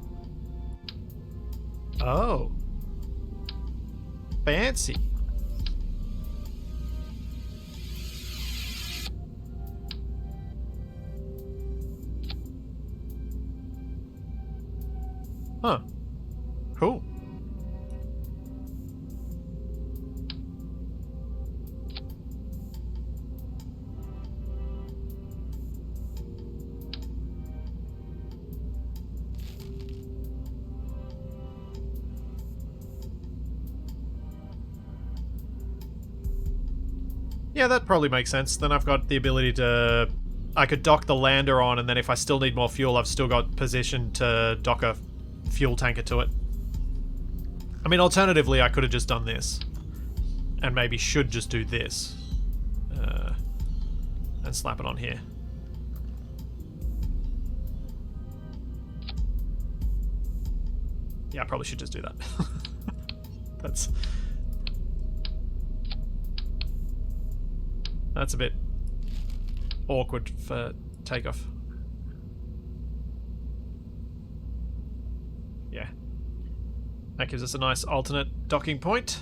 Oh. Fancy. Huh. Cool. Yeah, that probably makes sense. Then I've got the ability to... I could dock the lander on, and then if I still need more fuel, I've still got position to dock a fuel tanker to it. I mean, alternatively, I could have just done this. And maybe should just do this. And slap it on here. Yeah, I probably should just do that. That's a bit awkward for takeoff. Yeah. That gives us a nice alternate docking point.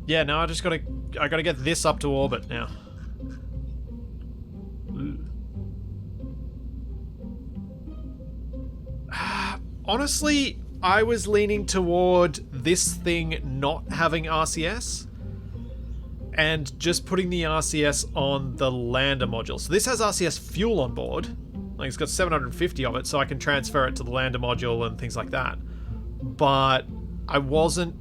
Yeah, now I gotta get this up to orbit now. Honestly, I was leaning toward this thing not having RCS and just putting the RCS on the lander module. So this has RCS fuel on board. Like, it's got 750 of it, so I can transfer it to the lander module and things like that. But I wasn't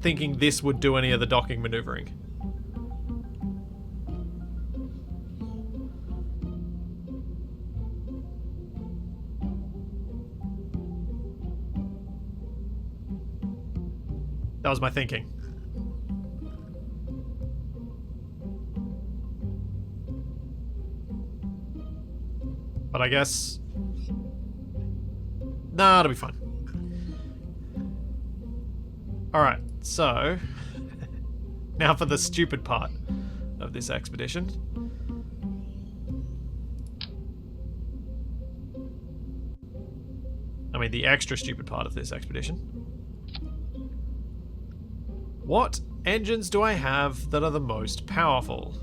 thinking this would do any of the docking maneuvering. That was my thinking. But I guess... Nah, it'll be fine. Alright, so... now for the stupid part of this expedition. I mean, the extra stupid part of this expedition. What engines do I have that are the most powerful?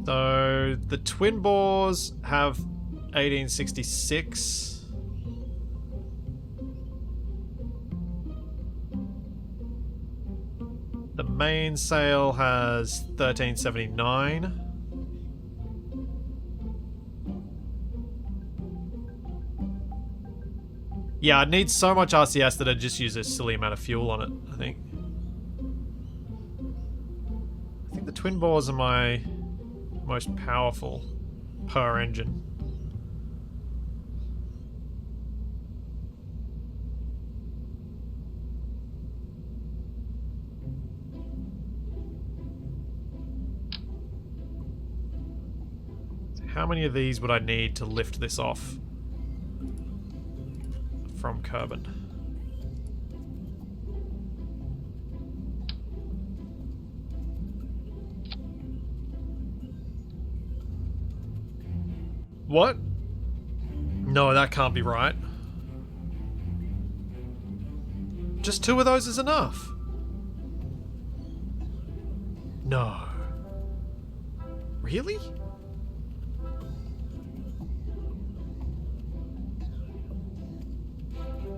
So, the twin bores have 1866. The mainsail has 1379. Yeah, I'd need so much RCS that I'd just use a silly amount of fuel on it, I think. I think the twin bores are my most powerful per engine. So how many of these would I need to lift this off from Kerbin? What? No, that can't be right. Just 2 of those is enough. No. Really?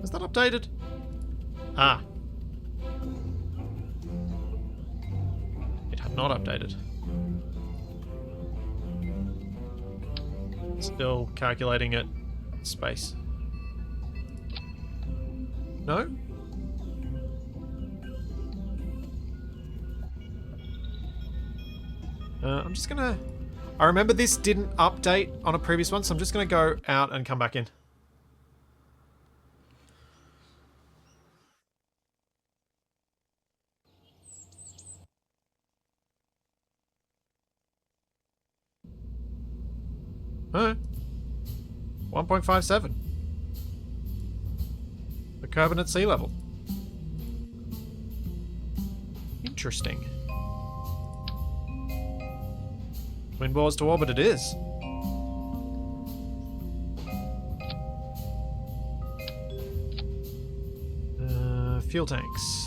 Is that updated? Ah. It had not updated. Still calculating it. Space. No? I'm just gonna... I remember this didn't update on a previous one, so I'm just gonna go out and come back in. Huh? 1.57. The Kerbin at sea level. Interesting. Twin bores to orbit it is. Fuel tanks.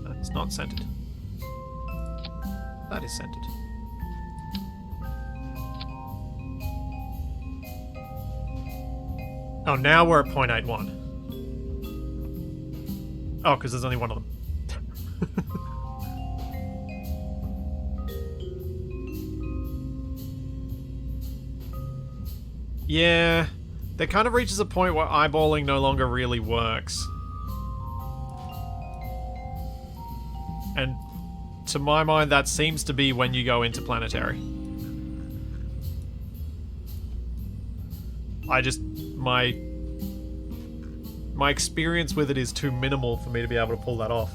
That's not centered. That is centered. Oh, now we're at 0.81. Oh, because there's only one of them. Yeah, there kind of reaches a point where eyeballing no longer really works. And to my mind, that seems to be when you go into planetary. My experience with it is too minimal for me to be able to pull that off.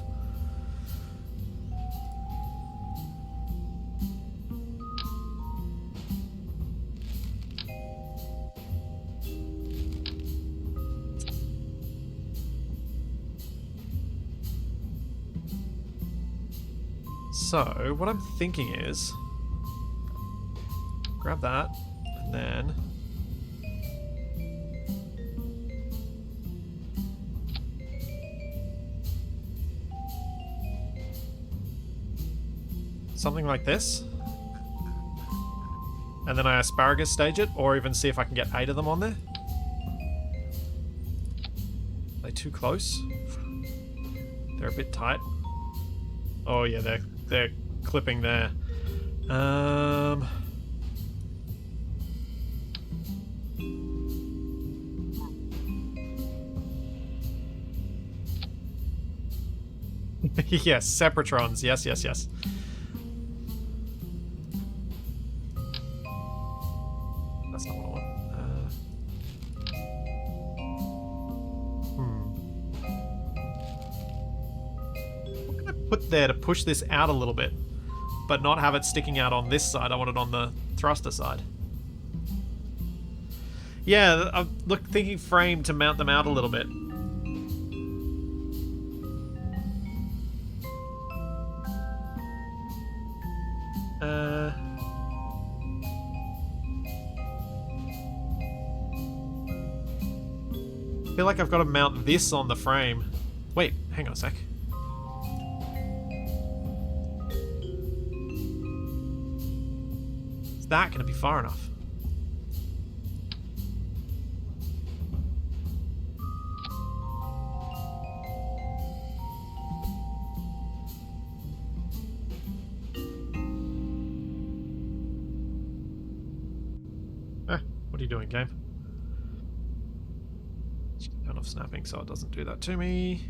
So, what I'm thinking is... grab that, and then... something like this. And then I asparagus stage it, or even see if I can get 8 of them on there. Are they too close? They're a bit tight. Oh yeah, they're clipping there. Yes, Sepratrons. Yes, yes, yes. That's not what I want. What can I put there to push this out a little bit, but not have it sticking out on this side? I want it on the thruster side. Yeah, I'm thinking frame to mount them out a little bit. I feel like I've got to mount this on the frame. Wait, hang on a sec. Is that going to be far enough? What are you doing, game? Turn off snapping so it doesn't do that to me.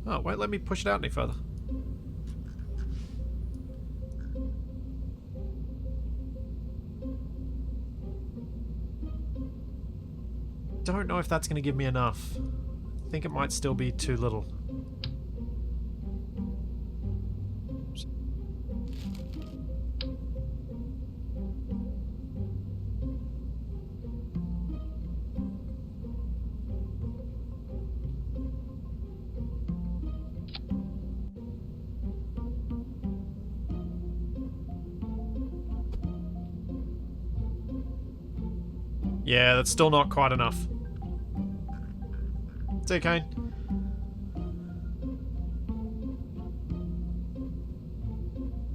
Oh, won't let me push it out any further. Don't know if that's going to give me enough. I think it might still be too little. Yeah, that's still not quite enough. It's okay.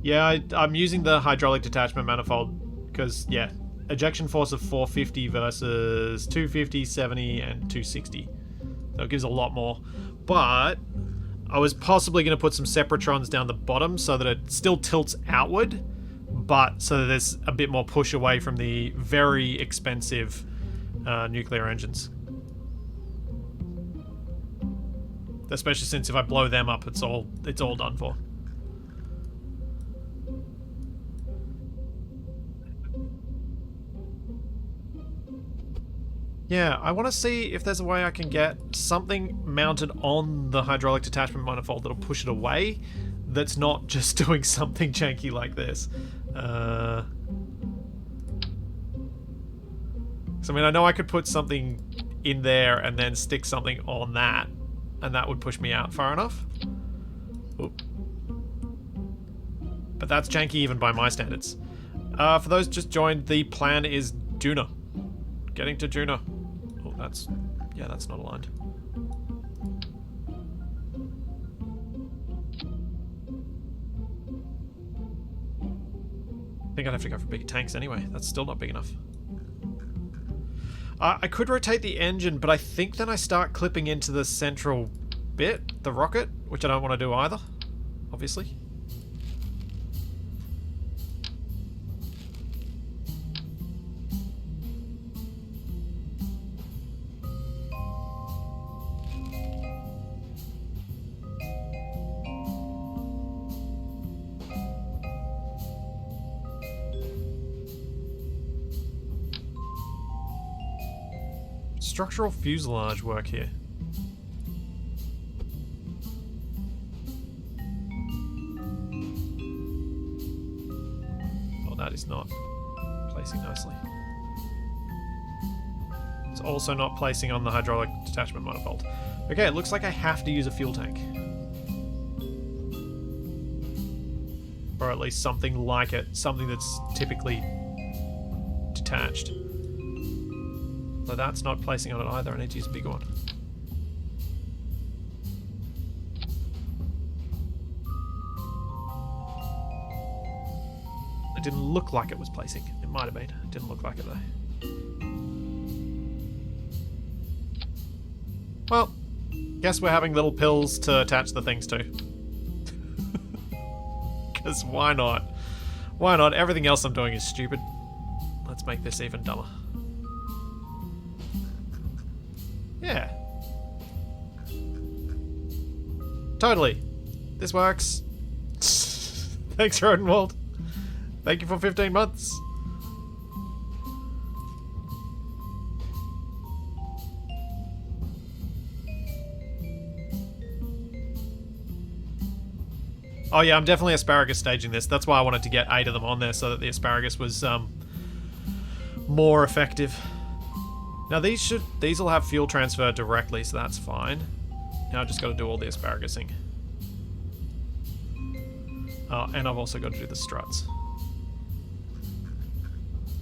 Yeah, I'm using the hydraulic detachment manifold because, yeah, ejection force of 450 versus 250, 70, and 260. So it gives a lot more. But I was possibly going to put some Sepratrons down the bottom so that it still tilts outward, but so that there's a bit more push away from the very expensive nuclear engines. Especially since if I blow them up, it's all done for. Yeah, I want to see if there's a way I can get something mounted on the hydraulic detachment manifold that'll push it away, that's not just doing something janky like this. So, I mean, I know I could put something in there and then stick something on that, and that would push me out far enough. Oop. But that's janky even by my standards. For those just joined, the plan is Duna. Getting to Duna. Oh, that's not aligned. I think I'd have to go for bigger tanks anyway. That's still not big enough. I could rotate the engine, but I think then I start clipping into the central bit, the rocket, which I don't want to do either, obviously. Structural fuselage work here. Oh, that is not placing nicely. It's also not placing on the hydraulic detachment manifold. Okay, it looks like I have to use a fuel tank. Or at least something like it. Something that's typically detached. So that's not placing on it either. I need to use a bigger one. It didn't look like it was placing. It might have been. It didn't look like it though. Well, guess we're having little pills to attach the things to. Because why not? Why not? Everything else I'm doing is stupid. Let's make this even dumber. Yeah. Totally. This works. Thanks, Rodenwald. Thank you for 15 months. Oh yeah, I'm definitely asparagus staging this. That's why I wanted to get 8 of them on there so that the asparagus was more effective. Now these will have fuel transfer directly, so that's fine. Now I've just got to do all the asparagusing. Oh, and I've also got to do the struts.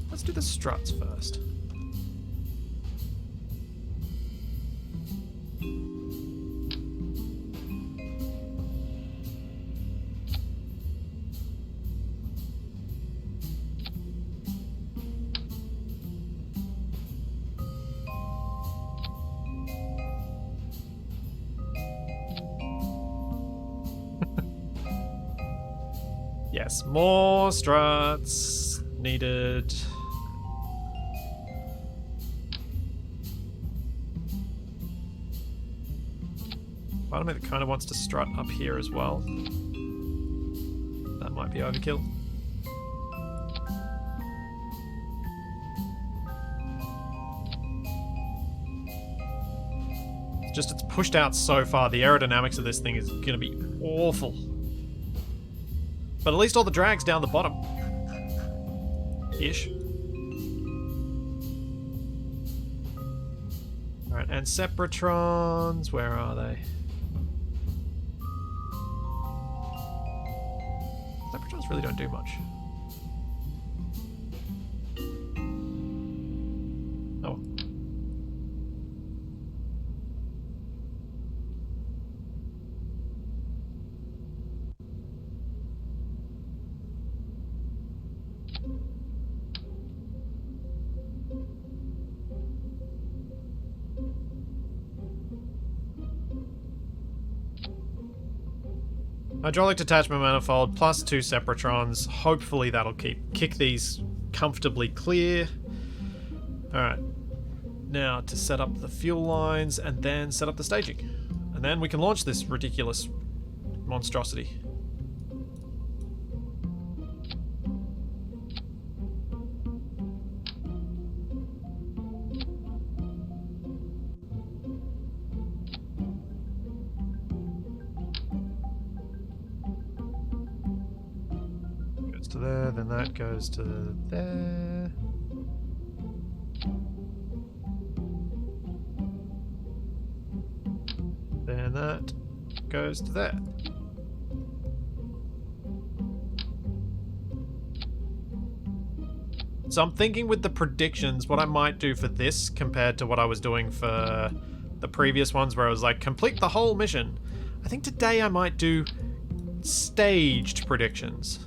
Let's do the struts first. Yes, more struts needed. Part of me that kind of wants to strut up here as well. That might be overkill. It's just it's pushed out so far. The aerodynamics of this thing is going to be awful. But at least all the drag's down the bottom. Ish. Alright, and Separatrons, where are they? Separatrons really don't do much. Oh. Hydraulic detachment manifold plus 2 Separatrons. Hopefully that'll kick these comfortably clear. Alright. Now to set up the fuel lines and then set up the staging. And then we can launch this ridiculous monstrosity. To there, then that goes to there. Then that goes to there. So I'm thinking with the predictions, what I might do for this compared to what I was doing for the previous ones where I was like, complete the whole mission. I think today I might do staged predictions.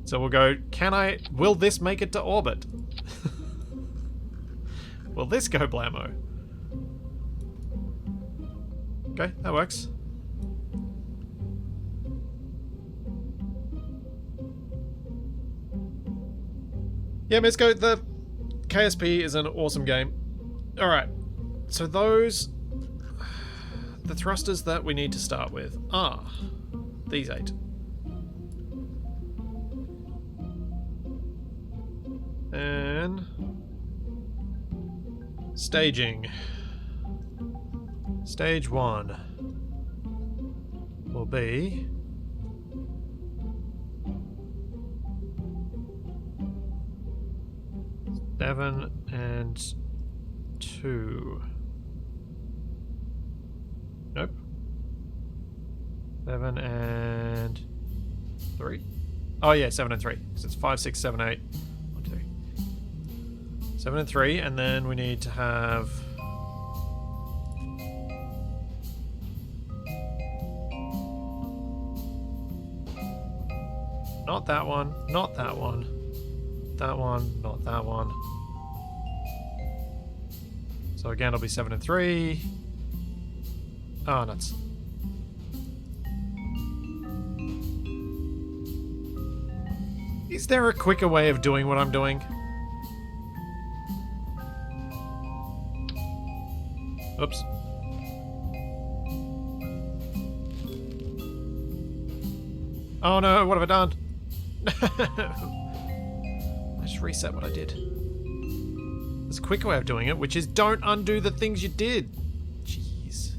So we'll go, will this make it to orbit? Will this go blammo? Okay, that works. Yeah, Misko, the KSP is an awesome game. Alright, so the thrusters that we need to start with are these 8. And staging. Stage 1 will be seven and 2. Nope. 7 and 3. Oh yeah, 7 and 3. Because it's 5, 6, 7, 8. 1, 2. 7 and 3, and then we need to have... Not that one, not that one. That one, not that one. So again, it'll be 7 and 3. Oh, nuts. Is there a quicker way of doing what I'm doing? Oops. Oh no, what have I done? I just reset what I did. There's a quicker way of doing it, which is don't undo the things you did. Jeez.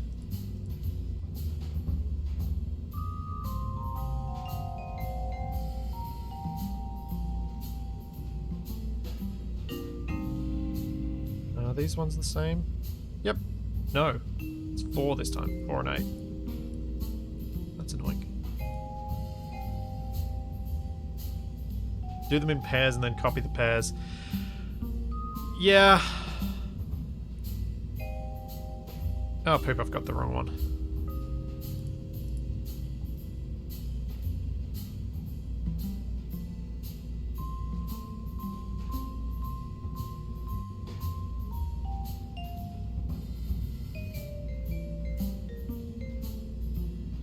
Are these ones the same? Yep. No. It's 4 this time. 4 and 8. That's annoying. Do them in pairs and then copy the pairs. Yeah. Oh, poop, I've got the wrong one.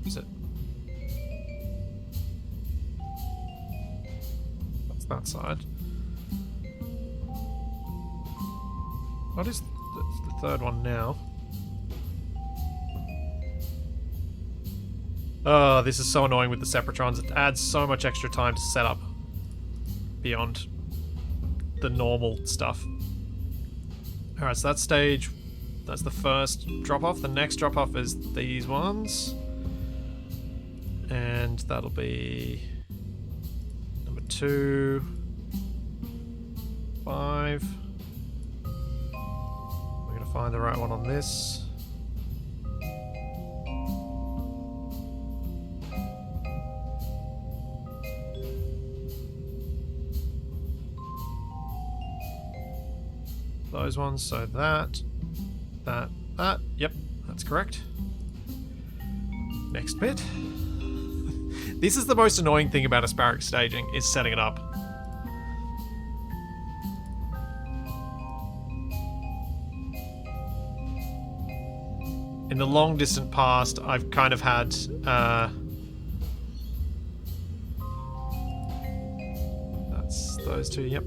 Is it? That's that side. What is the third one now? Oh, this is so annoying with the Separatrons. It adds so much extra time to set up beyond the normal stuff. Alright, so that stage, that's the first drop-off. The next drop-off is these ones. And that'll be number 2, 5. Find the right one on this. Those ones, so that. Yep, that's correct. Next bit. This is the most annoying thing about asparagus staging, is setting it up. In the long distant past, I've kind of had that's those two, yep.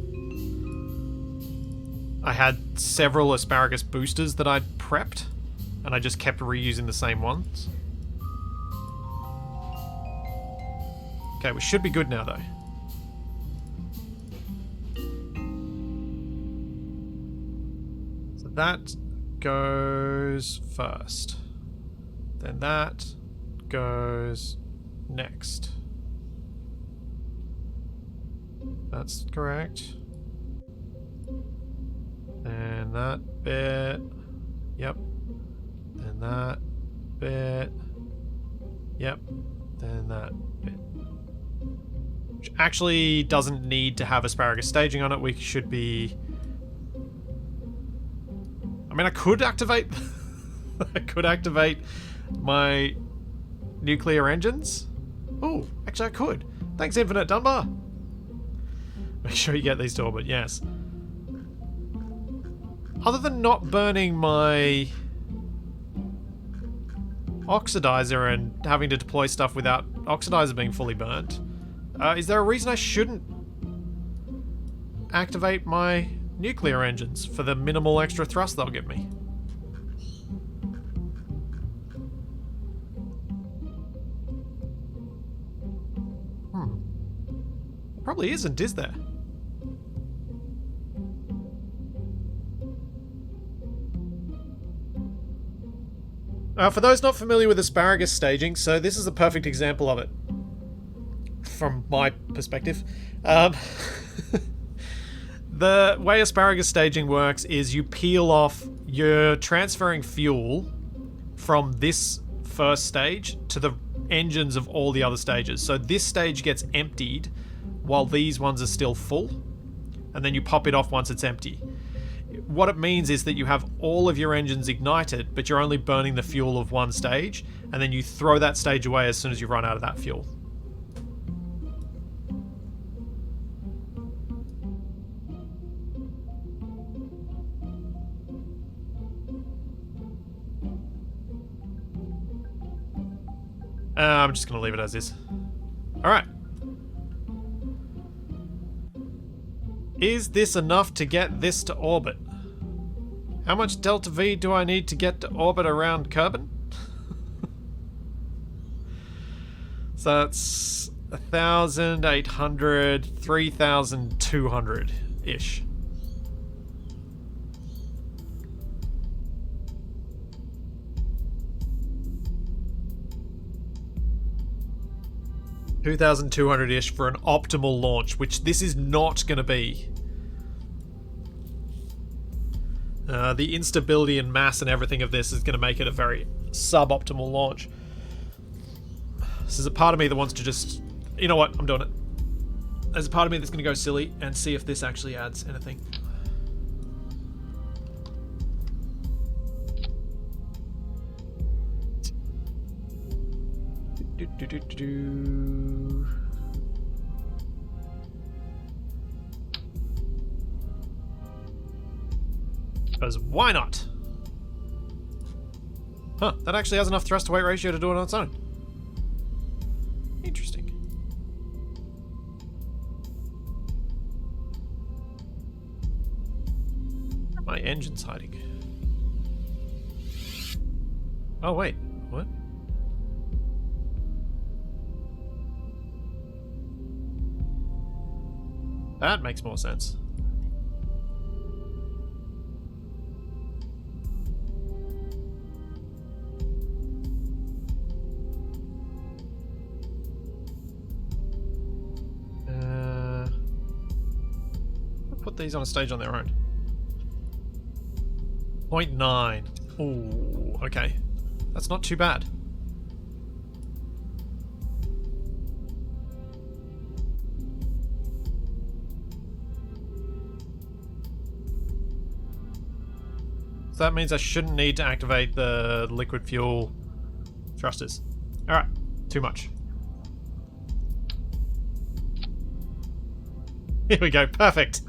I had several asparagus boosters that I'd prepped, and I just kept reusing the same ones. Okay, we should be good now, though. So that goes first. Then that goes next. That's correct. And that bit. Yep. Then that bit. Yep. Then that bit. Which actually doesn't need to have asparagus staging on it. We should be... I mean, I could activate... I could activate my nuclear engines. Oh, actually I could. Thanks, Infinite Dunbar. Make sure you get these to orbit, yes. Other than not burning my oxidizer and having to deploy stuff without oxidizer being fully burnt, is there a reason I shouldn't activate my nuclear engines for the minimal extra thrust they'll give me? Probably isn't, is there? For those not familiar with asparagus staging, so this is a perfect example of it, from my perspective. The way asparagus staging works is you peel off, you're transferring fuel from this first stage to the engines of all the other stages. So this stage gets emptied while these ones are still full, and then you pop it off once it's empty. What it means is that you have all of your engines ignited, but you're only burning the fuel of one stage, and then you throw that stage away as soon as you run out of that fuel. I'm just going to leave it as is. Alright. Is this enough to get this to orbit? How much delta V do I need to get to orbit around Kerbin? So that's 1,800, 3,200-ish. $2,200-ish for an optimal launch, which this is not going to be. The instability and mass and everything of this is going to make it a very suboptimal launch. This is a part of me that wants to just... You know what? I'm doing it. There's a part of me that's going to go silly and see if this actually adds anything. Because why not? Huh, that actually has enough thrust to weight ratio to do it on its own. Interesting. Where are my engines hiding? Oh wait, what? That makes more sense. Put these on a stage on their own. 0.9. Ooh, okay. That's not too bad. So that means I shouldn't need to activate the liquid fuel thrusters. Alright, too much. Here we go, perfect.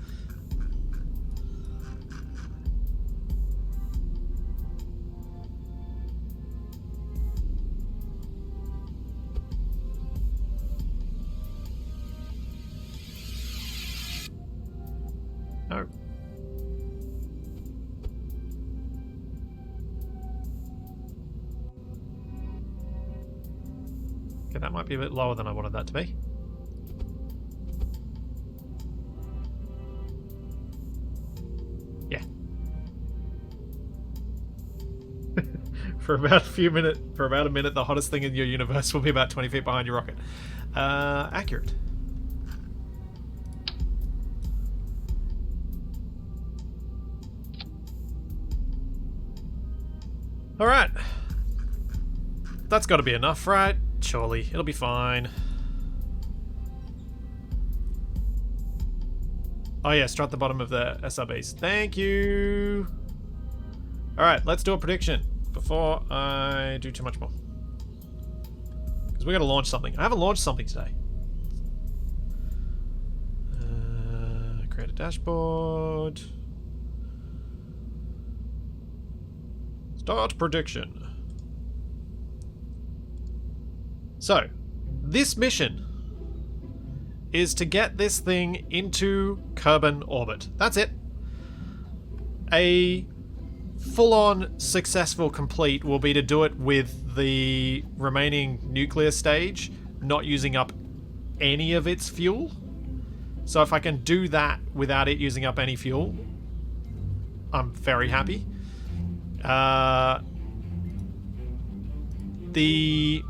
No. Okay, that might be a bit lower than I wanted that to be. Yeah. For about a minute, the hottest thing in your universe will be about 20 feet behind your rocket. Accurate. Alright. That's got to be enough, right? Surely. It'll be fine. Oh yeah, strut the bottom of the SRBs. Thank you! Alright, let's do a prediction before I do too much more. Because we got to launch something. I haven't launched something today. Create a dashboard. Start prediction. So, this mission is to get this thing into Kerbin orbit. That's it. A full-on successful complete will be to do it with the remaining nuclear stage, not using up any of its fuel. So if I can do that without it using up any fuel, I'm very happy. The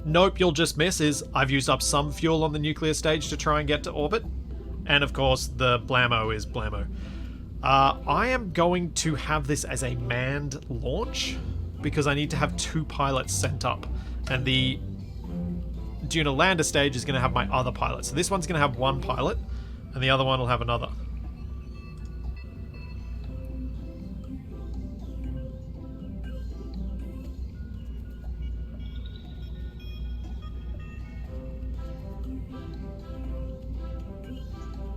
nope you'll just miss is I've used up some fuel on the nuclear stage to try and get to orbit. And of course the blammo is blammo. I am going to have this as a manned launch because I need to have 2 pilots sent up, and the Duna lander stage is going to have my other pilot. So this one's going to have 1 pilot, and the other one will have another.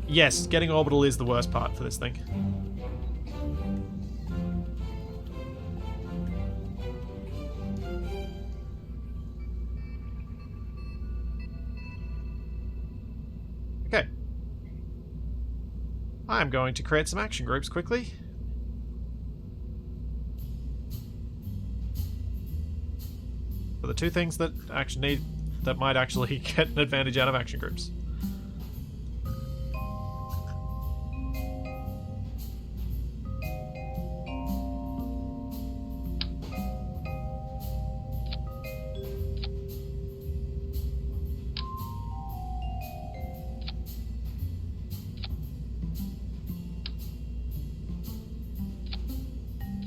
Yes, getting orbital is the worst part for this thing. Okay. I'm going to create some action groups quickly. For the 2 things that might actually get an advantage out of action groups.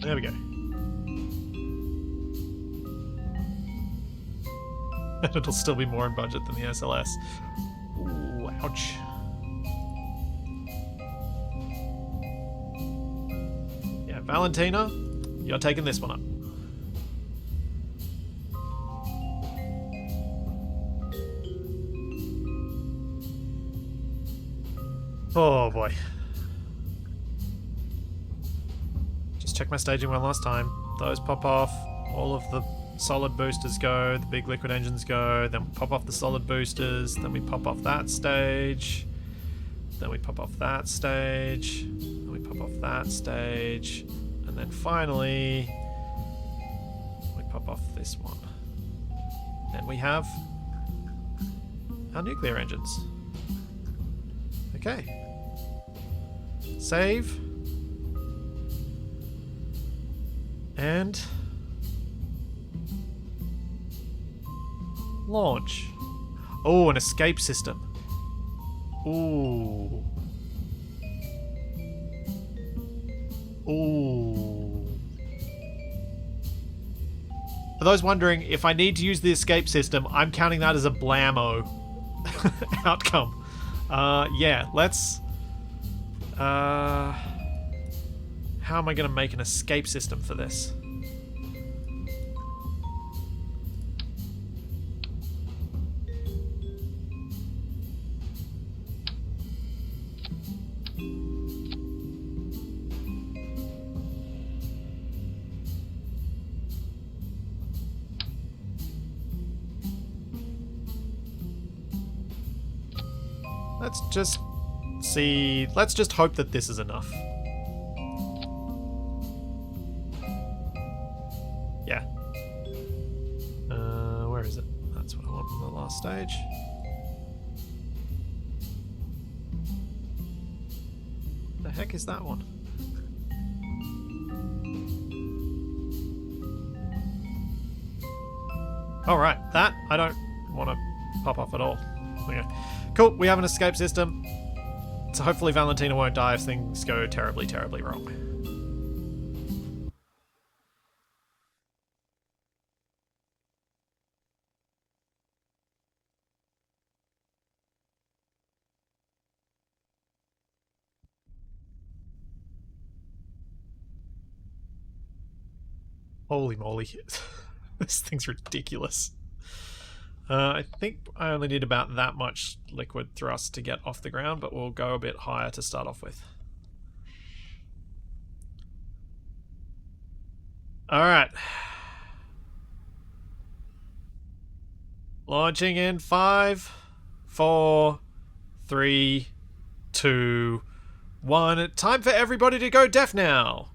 There we go. It'll still be more in budget than the SLS. Ooh, ouch. Yeah, Valentina, you're taking this one up. Oh boy. Check my staging one last time. Those pop off. All of the solid boosters go. The big liquid engines go. Then we pop off the solid boosters. Then we pop off that stage. Then we pop off that stage. Then we pop off that stage. And then finally, we pop off this one. Then we have our nuclear engines. Okay. Save. And launch. Oh, an escape system. Ooh. Ooh. For those wondering, if I need to use the escape system, I'm counting that as a blammo outcome. Yeah, let's... How am I going to make an escape system for this? Let's just see. Let's just hope that this is enough. Yeah. Where is it? That's what I want on the last stage. The heck is that one? Alright, that I don't want to pop off at all. Okay. Cool, we have an escape system. So hopefully Valentina won't die if things go terribly, terribly wrong. Holy moly. This thing's ridiculous. I think I only need about that much liquid thrust to get off the ground, but we'll go a bit higher to start off with. Alright. Launching in 5, 4, 3, 2, 1. Time for everybody to go deaf now.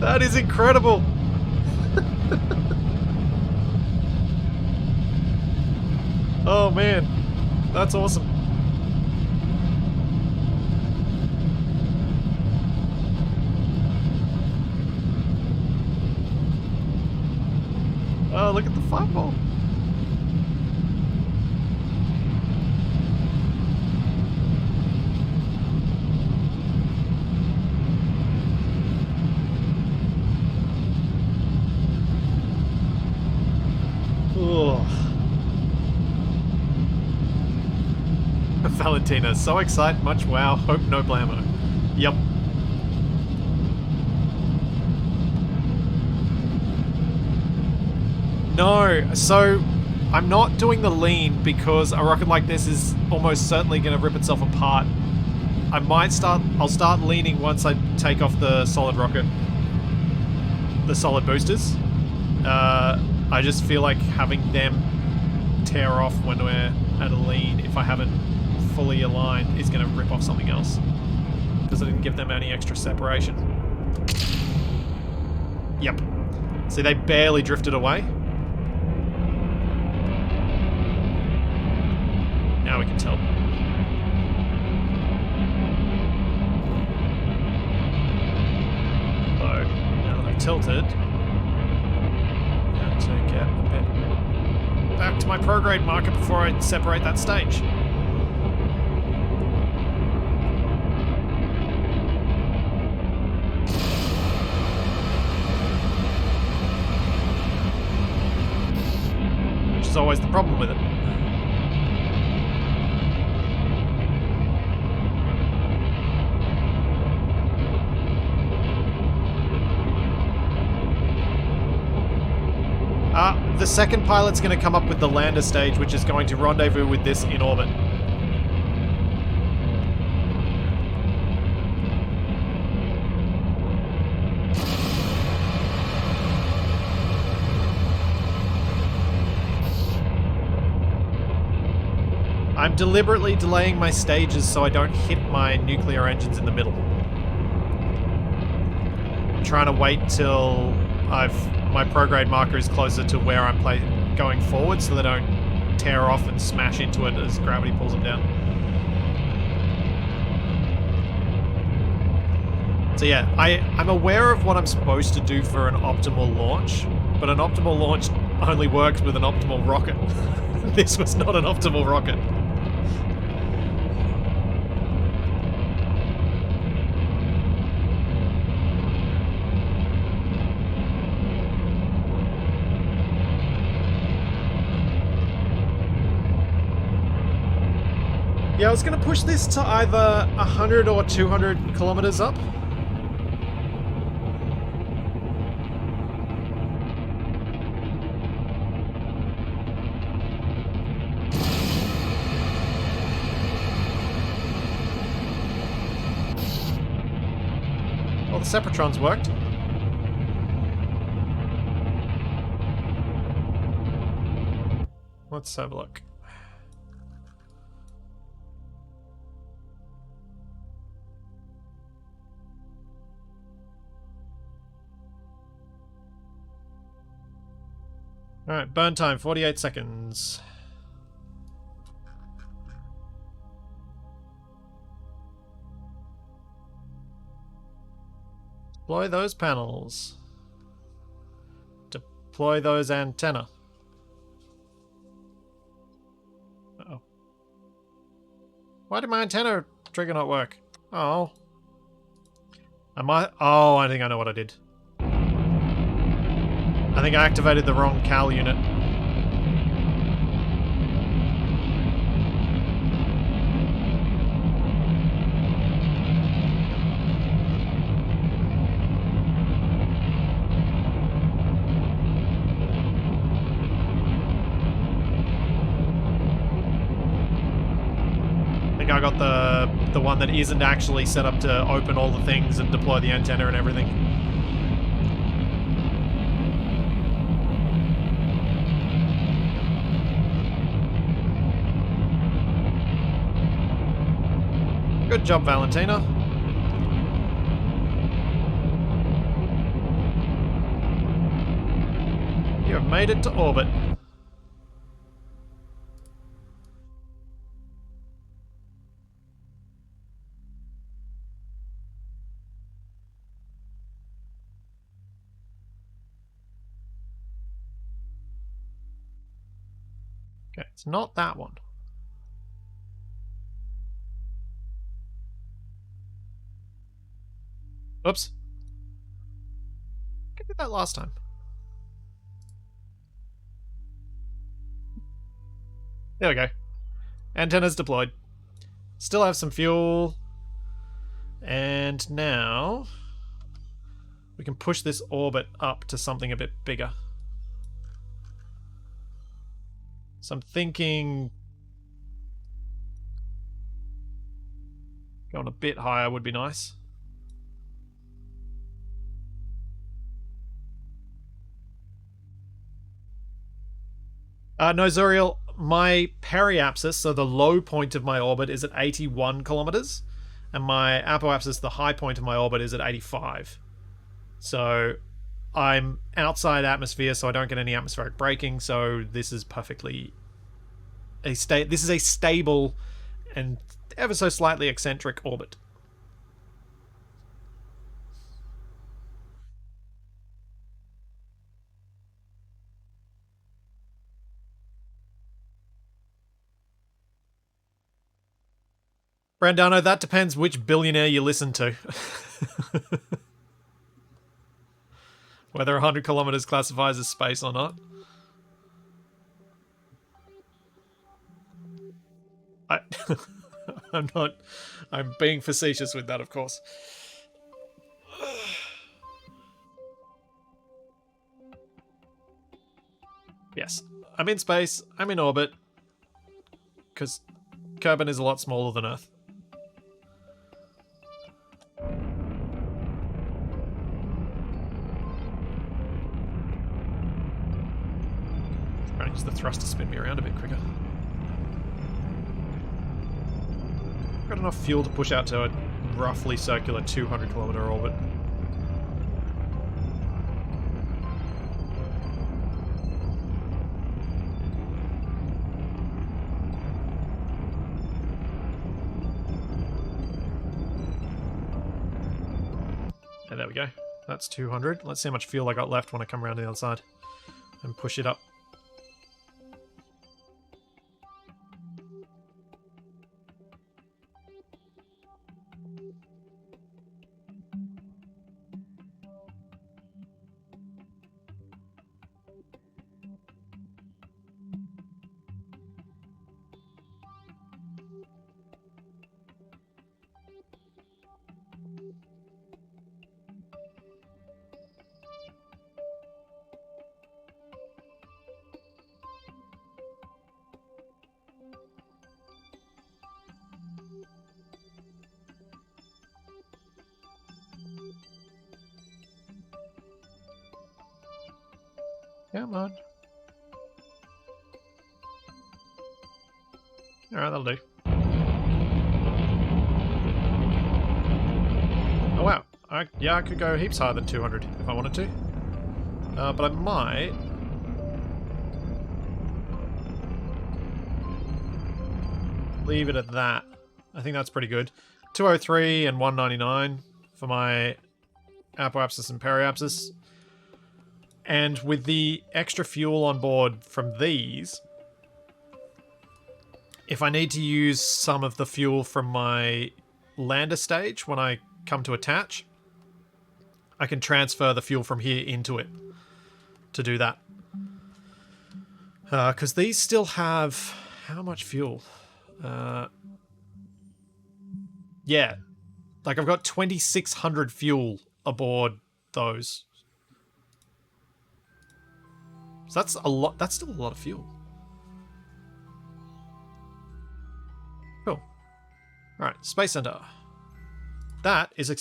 That is incredible. Oh man, that's awesome. Oh, look at the fireball. Oh. Valentina, so excited, much wow, hope no blammo. Yep. No, so I'm not doing the lean because a rocket like this is almost certainly going to rip itself apart. I'll start leaning once I take off the solid rocket, the solid boosters. I just feel like having them tear off when we're at a lean, if I haven't fully aligned, is going to rip off something else. Because I didn't give them any extra separation. Yep. See, they barely drifted away. Now we can tell. So, now that I've tilted, now to get a bit back to my prograde marker before I separate that stage. Which is always the problem with it. The second pilot's going to come up with the lander stage, which is going to rendezvous with this in orbit. I'm deliberately delaying my stages so I don't hit my nuclear engines in the middle. I'm trying to wait till my prograde marker is closer to where I'm going forward so they don't tear off and smash into it as gravity pulls them down. So yeah, I'm aware of what I'm supposed to do for an optimal launch, but an optimal launch only works with an optimal rocket. This was not an optimal rocket. Yeah, I was going to push this to either 100 or 200 kilometers up. Well, the Separatrons worked. Let's have a look. Alright, burn time, 48 seconds. Deploy those panels. Deploy those antenna. Uh-oh. Why did my antenna trigger not work? Oh. Oh, I think I know what I did. I think I activated the wrong CAL unit. I think I got the one that isn't actually set up to open all the things and deploy the antenna and everything. Good job, Valentina. You have made it to orbit. Okay, it's not that one. Oops. I did that last time. There we go. Antennas deployed. Still have some fuel. And now we can push this orbit up to something a bit bigger. So I'm thinking going a bit higher would be nice. No, Zuriel, my periapsis, so the low point of my orbit, is at 81 kilometers, and my apoapsis, the high point of my orbit, is at 85. So I'm outside atmosphere, so I don't get any atmospheric braking. So this is perfectly this is a stable and ever so slightly eccentric orbit. Brandano, that depends which billionaire you listen to. Whether 100 kilometers classifies as space or not. I'm not. I'm being facetious with that, of course. Yes, I'm in space. I'm in orbit. Because Kerbin is a lot smaller than Earth. Trying to use the thrust to spin me around a bit quicker. Got enough fuel to push out to a roughly circular 200 kilometer orbit. And there we go. That's 200. Let's see how much fuel I got left when I come around to the other side and push it up. Come on. Alright, that'll do. Oh wow. Yeah, I could go heaps higher than 200 if I wanted to. But I might... leave it at that. I think that's pretty good. 203 and 199 for my apoapsis and periapsis. And with the extra fuel on board from these, if I need to use some of the fuel from my lander stage when I come to attach, I can transfer the fuel from here into it to do that. Because these still have... how much fuel? Yeah. Like, I've got 2,600 fuel aboard those. So that's a lot. That's still a lot of fuel. Cool. Alright, Space Center. That is a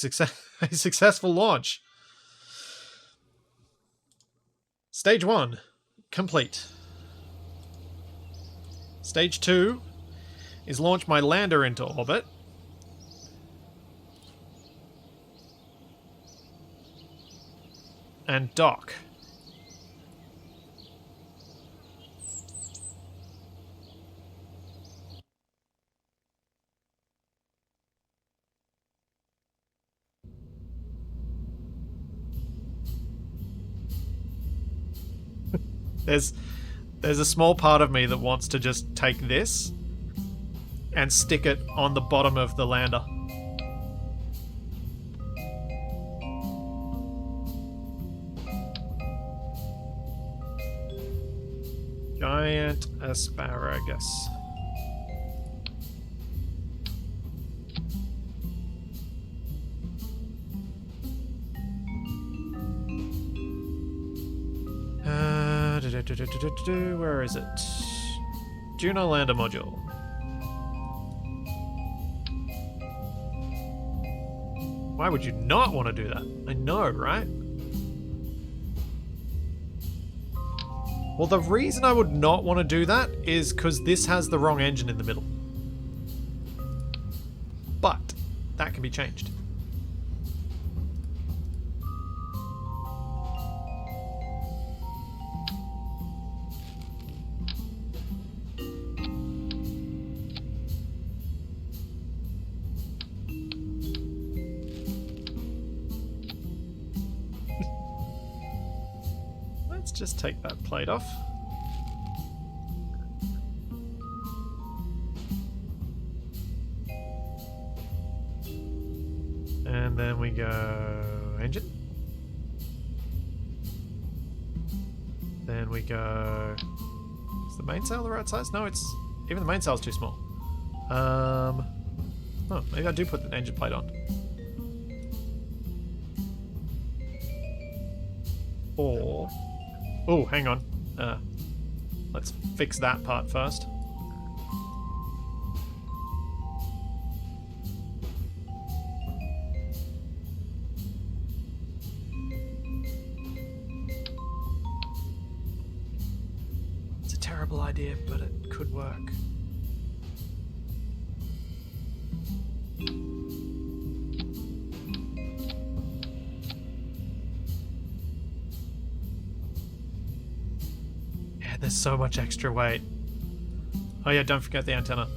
successful launch. Stage 1, complete. Stage 2 is launch my lander into orbit. And dock. There's There's a small part of me that wants to just take this and stick it on the bottom of the lander. Giant asparagus. Where is it? Duna lander module. Why would you not want to do that? I know, right? Well, the reason I would not want to do that is because this has the wrong engine in the middle. But that can be changed. Just take that plate off. And then we go engine. Then we go... Is the mainsail the right size? No, it's... Even the mainsail's too small. Oh, maybe I do put the engine plate on. Or... Oh, hang on. Let's fix that part first. It's a terrible idea, but it could work. There's so much extra weight. Oh yeah, don't forget the antenna.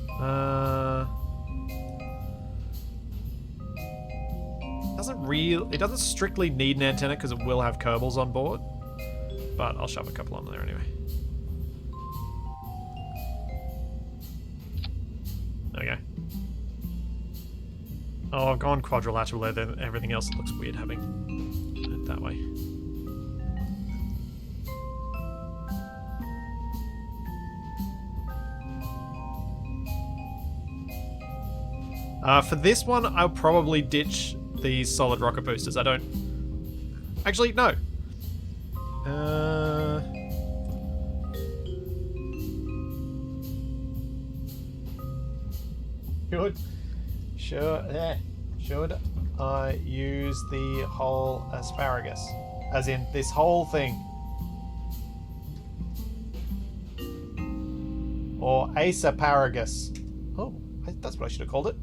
It doesn't strictly need an antenna because it will have Kerbals on board, but I'll shove a couple on there anyway. There we go. Oh, I've gone quadrilateral there, then everything else looks weird having it that way. For this one, I'll probably ditch these solid rocket boosters. I don't... Actually, no. Should I use the whole asparagus? As in, this whole thing? Or asparagus? Oh, that's what I should have called it.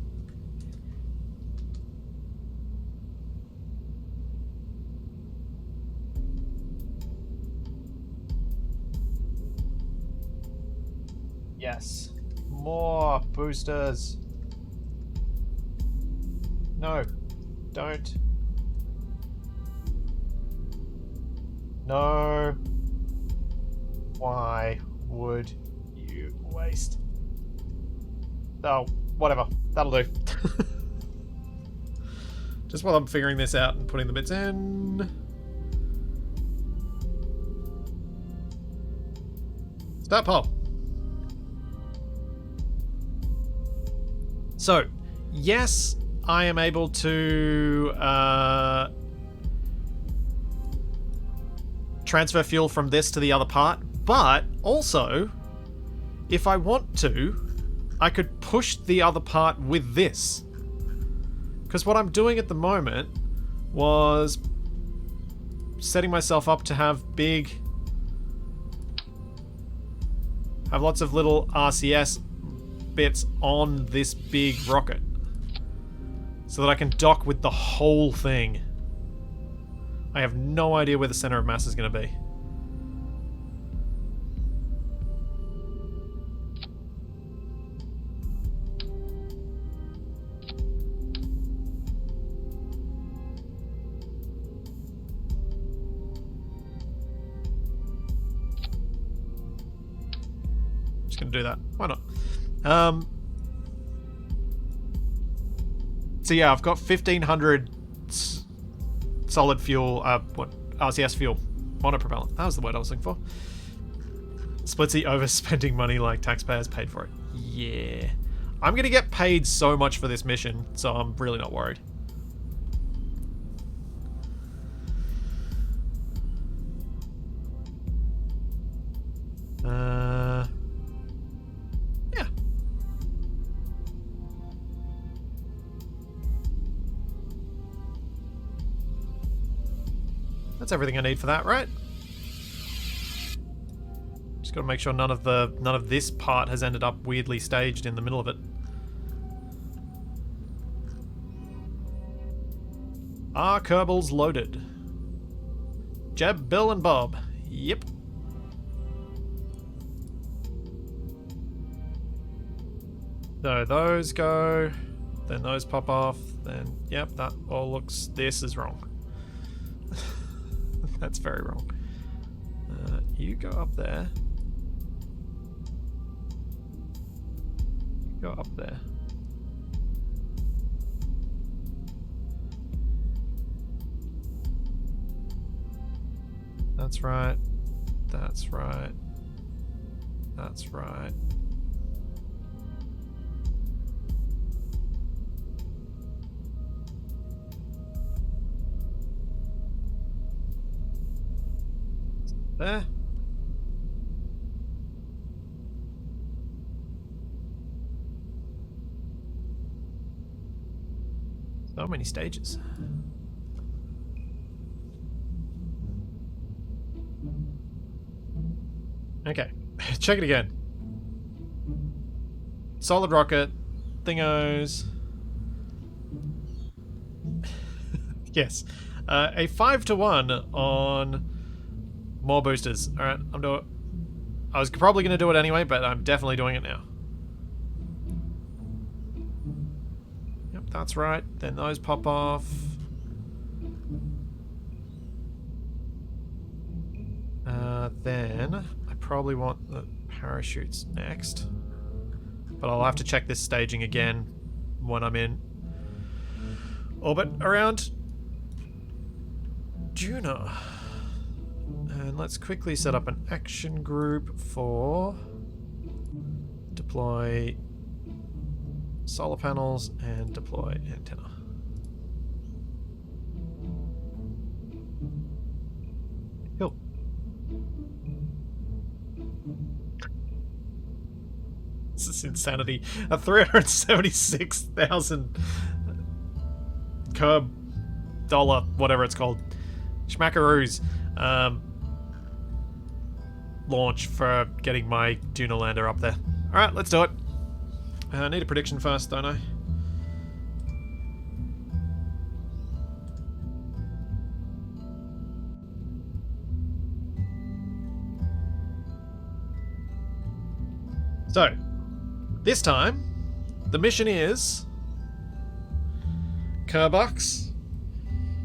Yes. More boosters. No. Don't. No. Why would you waste? Oh, whatever. That'll do. Just while I'm figuring this out and putting the bits in. Start poll. So, yes, I am able to transfer fuel from this to the other part, but also, if I want to, I could push the other part with this. Because what I'm doing at the moment was setting myself up to have lots of little RCS bits on this big rocket so that I can dock with the whole thing. I have no idea where the center of mass is going to be. Just gonna do that. Why not? So yeah, I've got 1,500 solid fuel. RCS fuel, monopropellant. That was the word I was looking for. Splitsy overspending money like taxpayers paid for it. Yeah, I'm gonna get paid so much for this mission, so I'm really not worried. Yeah. That's everything I need for that, right? Just gotta make sure none of this part has ended up weirdly staged in the middle of it. Are Kerbals loaded? Jeb, Bill, and Bob. Yep. So those go, then those pop off, then yep, that all looks. This is wrong. That's very wrong. You go up there. You go up there. That's right. That's right. That's right. There. So many stages. Okay, check it again. Solid rocket, thingos. Yes, a 5-to-1 on more boosters. All right, I'm doing. I was probably going to do it anyway, but I'm definitely doing it now. Yep, that's right. Then those pop off. Then I probably want the parachutes next, but I'll have to check this staging again when I'm in orbit around Duna. And let's quickly set up an action group for deploy solar panels and deploy antenna. Cool. This is insanity. A 376,000 Kerb dollar, whatever it's called, schmackaroos, launch for getting my Duna lander up there. Alright, let's do it. I need a prediction first, don't I? So, this time, the mission is Kerbucks,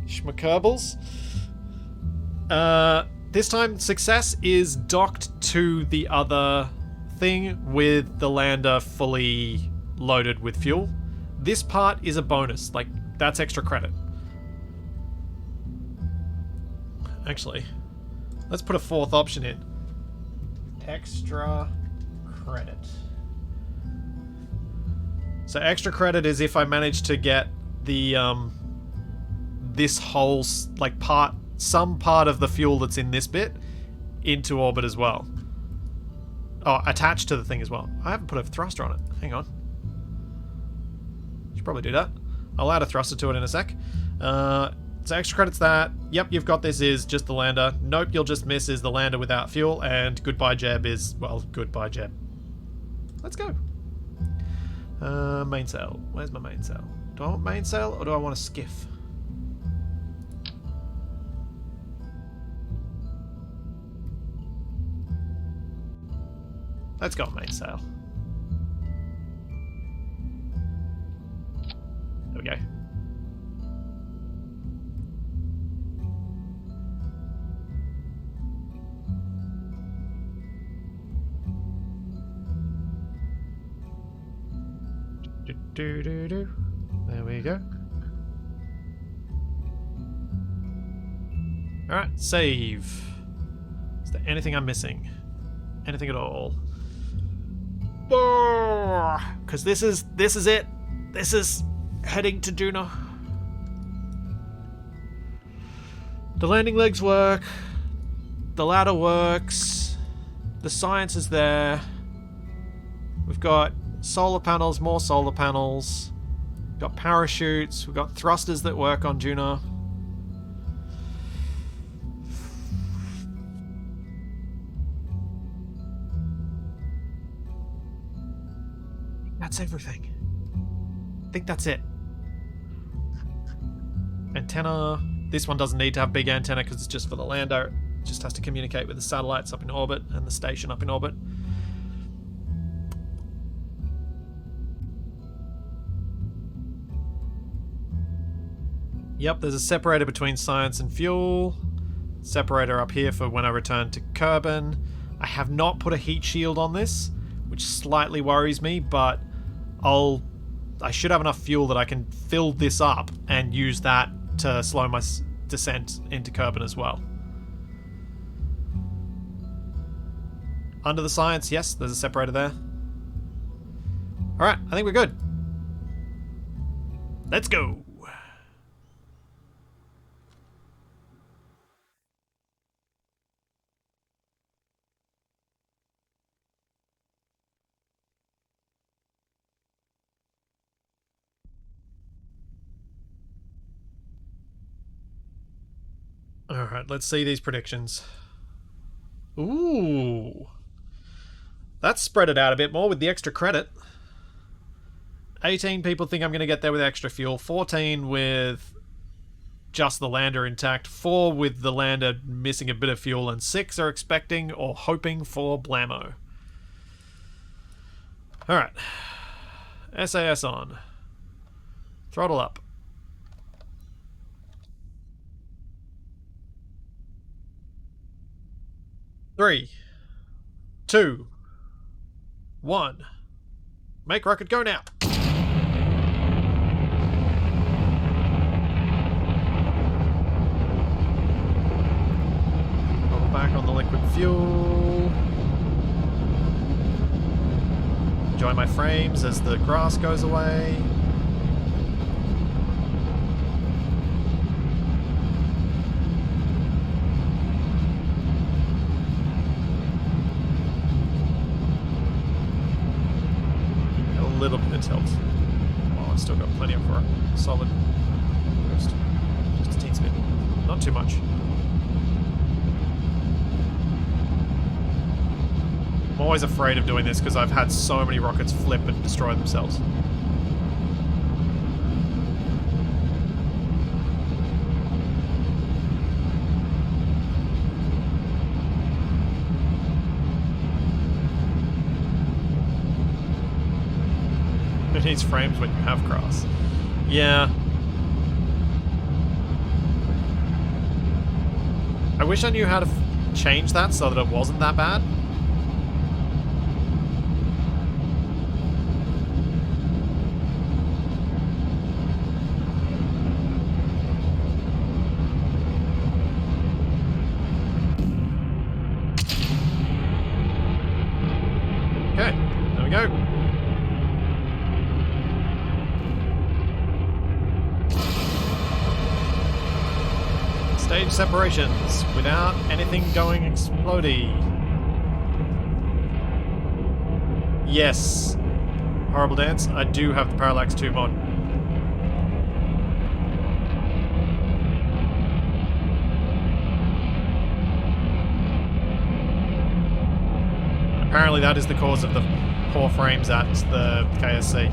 Schmakerbals. This time, success is docked to the other thing with the lander fully loaded with fuel. This part is a bonus, like, that's extra credit. Actually, let's put a fourth option in. Extra credit. So extra credit is if I manage to get the this whole like some part of the fuel that's in this bit into orbit as well. Oh, attached to the thing as well. I haven't put a thruster on it. Hang on. Should probably do that. I'll add a thruster to it in a sec. So extra credit's that. Yep, you've got this is just the lander. Nope, you'll just miss is the lander without fuel. And goodbye Jeb is, well, goodbye Jeb. Let's go. Mainsail. Where's my mainsail? Do I want mainsail or do I want a skiff? Let's go mainsail. There we go. There we go. Alright, save. Is there anything I'm missing? Anything at all? Because this is it. This is heading to Duna. The landing legs work. The ladder works. The science is there. We've got solar panels, more solar panels. We've got parachutes. We've got thrusters that work on Duna. That's everything. I think that's it. Antenna. This one doesn't need to have big antenna because it's just for the lander. It just has to communicate with the satellites up in orbit and the station up in orbit. Yep, there's a separator between science and fuel. Separator up here for when I return to Kerbin. I have not put a heat shield on this, which slightly worries me, but I should have enough fuel that I can fill this up and use that to slow my descent into Kerbin as well. Under the science, yes, there's a separator there. Alright, I think we're good. Let's go! Alright, let's see these predictions. Ooh. That's spread it out a bit more with the extra credit. 18 people think I'm going to get there with extra fuel. 14 with just the lander intact. 4 with the lander missing a bit of fuel. And 6 are expecting or hoping for blammo. Alright. SAS on. Throttle up. 3, 2, 1. Make rocket go now. Roll back on the liquid fuel. Enjoy my frames as the grass goes away. Little bit of tilt. Oh, I've still got plenty of solid boost. Just a teensy bit. Not too much. I'm always afraid of doing this because I've had so many rockets flip and destroy themselves. It needs frames when you have grass. Yeah. I wish I knew how to change that so that it wasn't that bad. Okay, there we go. Stage separations without anything going explodey. Yes. Horrible dance. I do have the Parallax 2 mod. Apparently that is the cause of the poor frames at the KSC.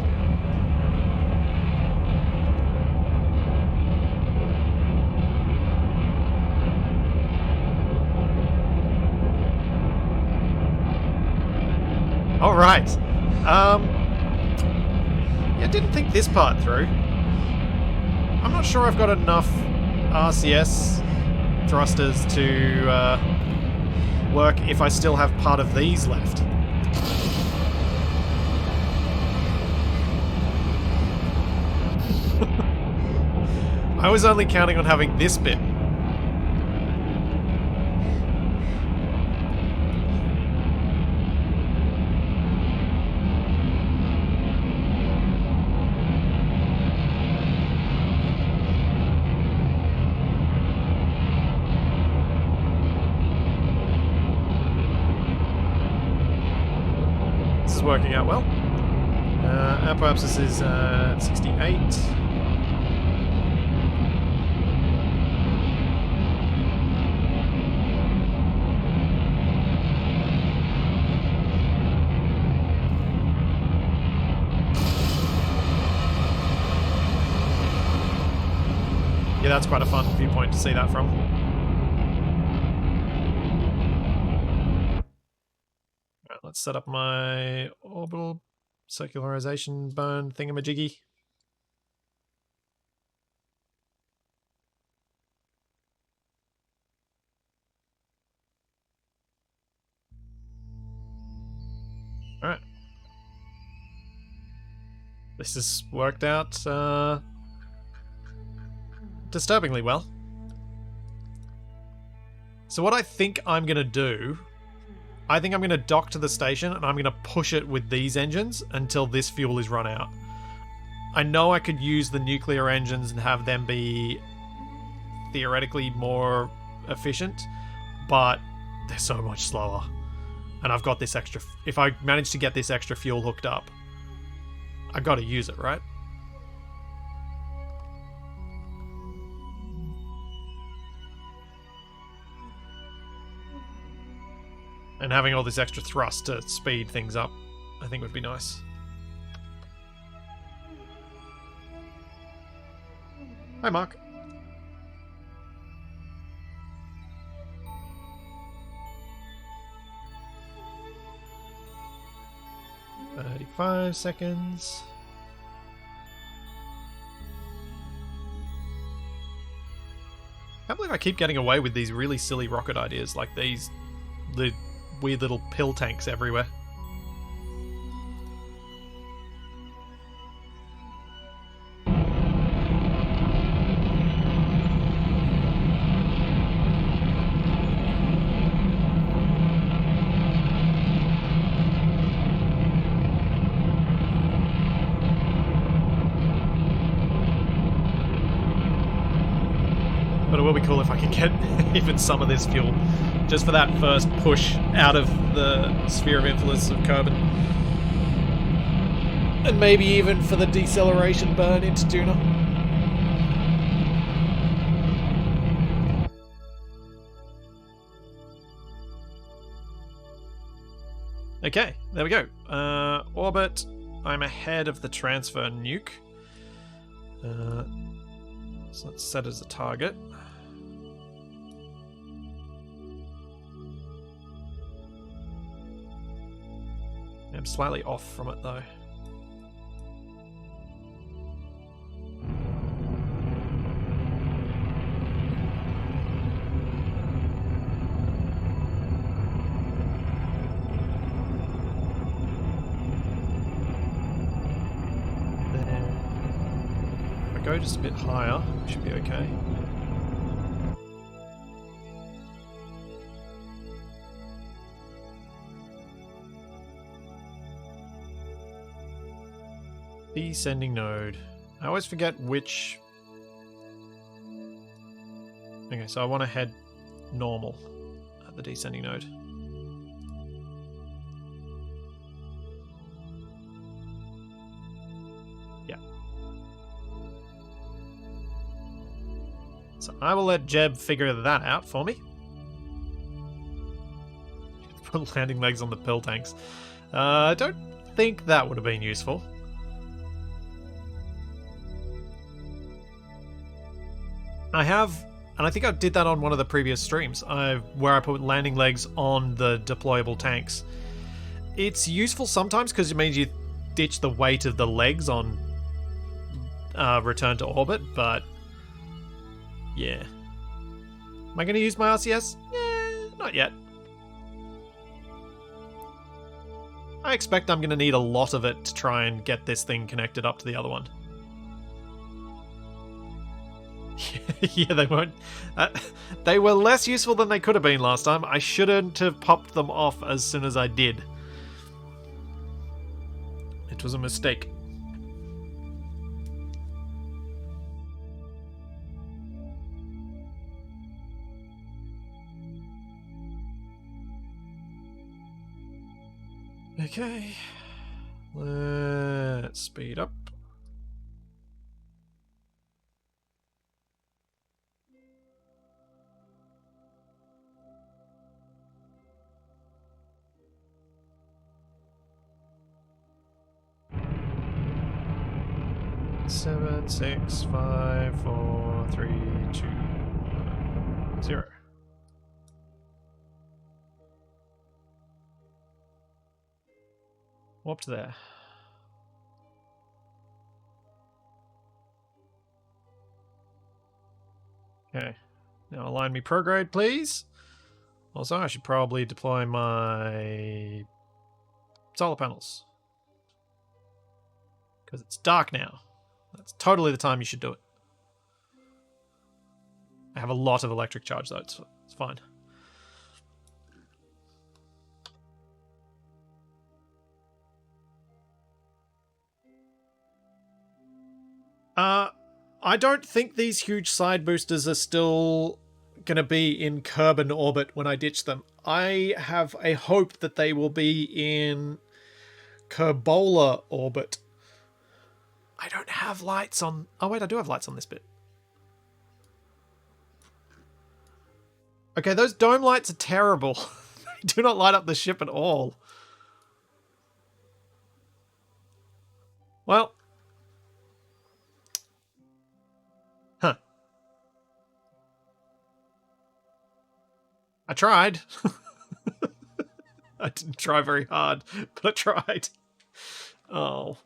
All right. Yeah, didn't think this part through. I'm not sure I've got enough RCS thrusters to work if I still have part of these left. I was only counting on having this bit. This is working out well. Perhaps this is 68. Yeah, that's quite a fun viewpoint to see that from. Alright, let's set up my orbital circularization burn thingamajiggy. Alright. This has worked out disturbingly well. So what I think I'm going to do, I think I'm going to dock to the station and I'm going to push it with these engines until this fuel is run out. I know I could use the nuclear engines and have them be theoretically more efficient, but they're so much slower. And I've got this extra... If I manage to get this extra fuel hooked up, I've got to use it, right? And having all this extra thrust to speed things up, I think would be nice. Hi, Mark. $35 I can't believe I keep getting away with these really silly rocket ideas like these. The weird little pill tanks everywhere. But it will be cool if I can get even some of this fuel, just for that first push out of the sphere of influence of Kerbin. And maybe even for the deceleration burn into Duna. Okay, there we go. Orbit, I'm ahead of the transfer nuke. So let's set as a target. I'm slightly off from it though. If I go just a bit higher, we should be okay. Descending node. I always forget which... Okay, so I want to head normal at the descending node. Yeah. So I will let Jeb figure that out for me. Put landing legs on the pill tanks. I don't think that would have been useful. I have, and I think I did that on one of the previous streams, where I put landing legs on the deployable tanks. It's useful sometimes because it means you ditch the weight of the legs on return to orbit, but yeah. Am I going to use my RCS? Not yet. I expect I'm going to need a lot of it to try and get this thing connected up to the other one. Yeah, they weren't. They were less useful than they could have been last time. I shouldn't have popped them off as soon as I did. It was a mistake. Okay. Let's speed up. Seven, 6, 5, 4, 3, 2, 0. Warp to there. Okay. Now align me prograde, please. Also, I should probably deploy my solar panels. Because it's dark now. That's totally the time you should do it. I have a lot of electric charge, though. It's fine. I don't think these huge side boosters are still going to be in Kerbin orbit when I ditch them. I have a hope that they will be in Kerbal orbit. I don't have lights on... Oh, wait, I do have lights on this bit. Okay, those dome lights are terrible. They do not light up the ship at all. Well... Huh. I tried. I didn't try very hard, but I tried. Oh.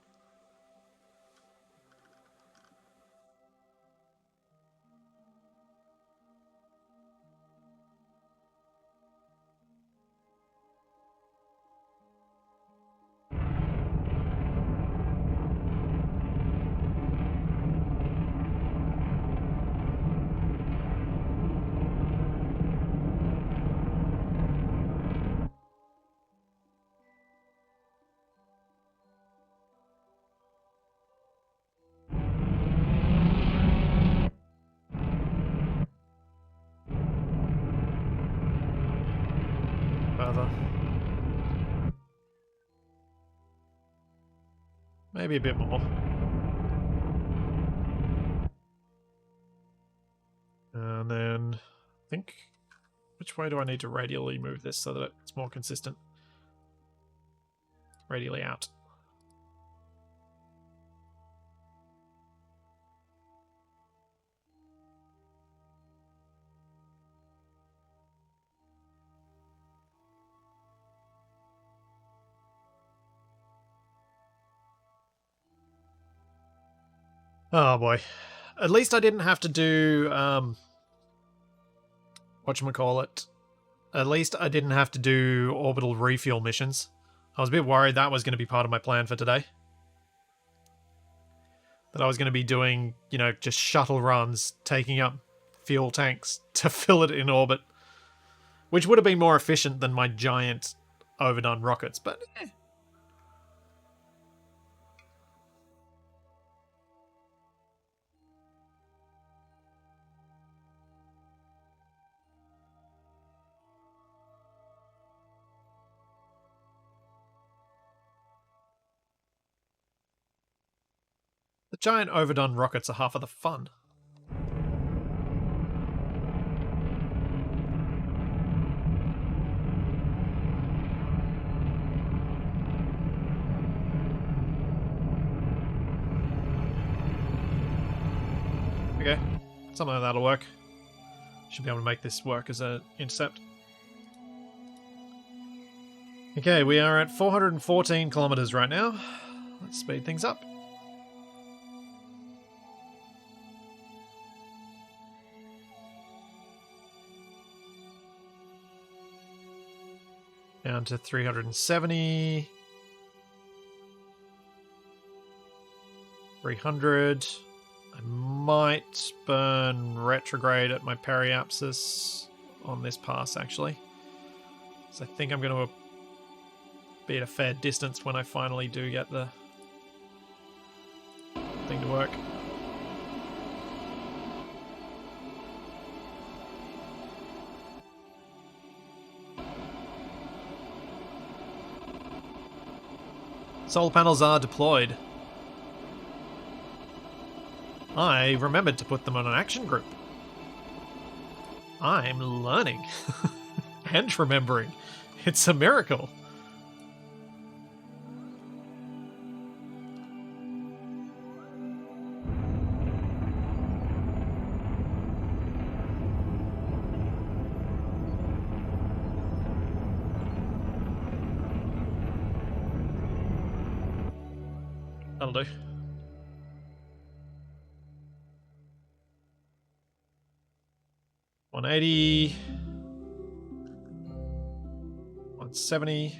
Further. Maybe a bit more. And then I think, which way do I need to radially move this so that it's more consistent? Radially out. Oh boy. At least I didn't have to do, whatchamacallit. At least I didn't have to do orbital refuel missions. I was a bit worried that was going to be part of my plan for today. That I was going to be doing, you know, just shuttle runs, taking up fuel tanks to fill it in orbit. Which would have been more efficient than my giant overdone rockets, but eh. The giant overdone rockets are half of the fun. Okay, something like that'll work. Should be able to make this work as an intercept. Okay, we are at 414 kilometers right now. Let's speed things up. Down to 370. 300. I might burn retrograde at my periapsis on this pass, actually. So I think I'm going to be at a fair distance when I finally do get the thing to work. Solar panels are deployed. I remembered to put them on an action group. I'm learning. And remembering. It's a miracle. That'll do. $180, $170.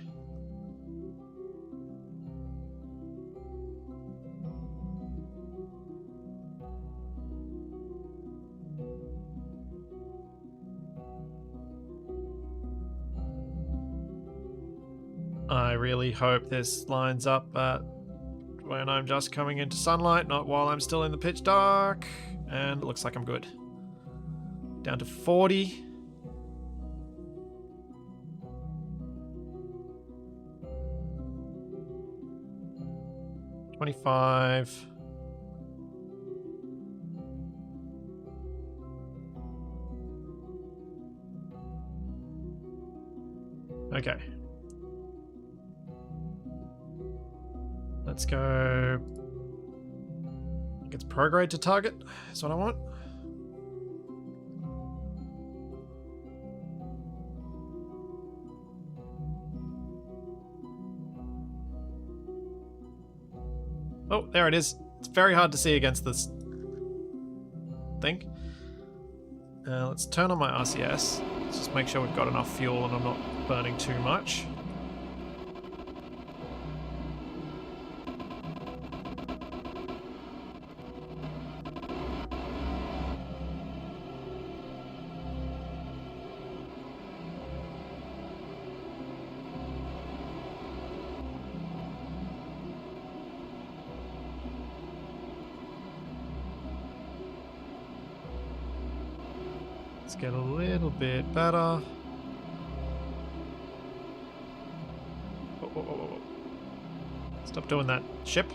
I really hope this lines up when I'm just coming into sunlight, not while I'm still in the pitch dark. And it looks like I'm good. Down to 40. $25. Okay. Let's go. I think it's prograde to target. That's what I want. Oh, there it is. It's very hard to see against this thing. Let's turn on my RCS. Let's just make sure we've got enough fuel and I'm not burning too much. Let's get a little bit better. Oh. Stop doing that, ship.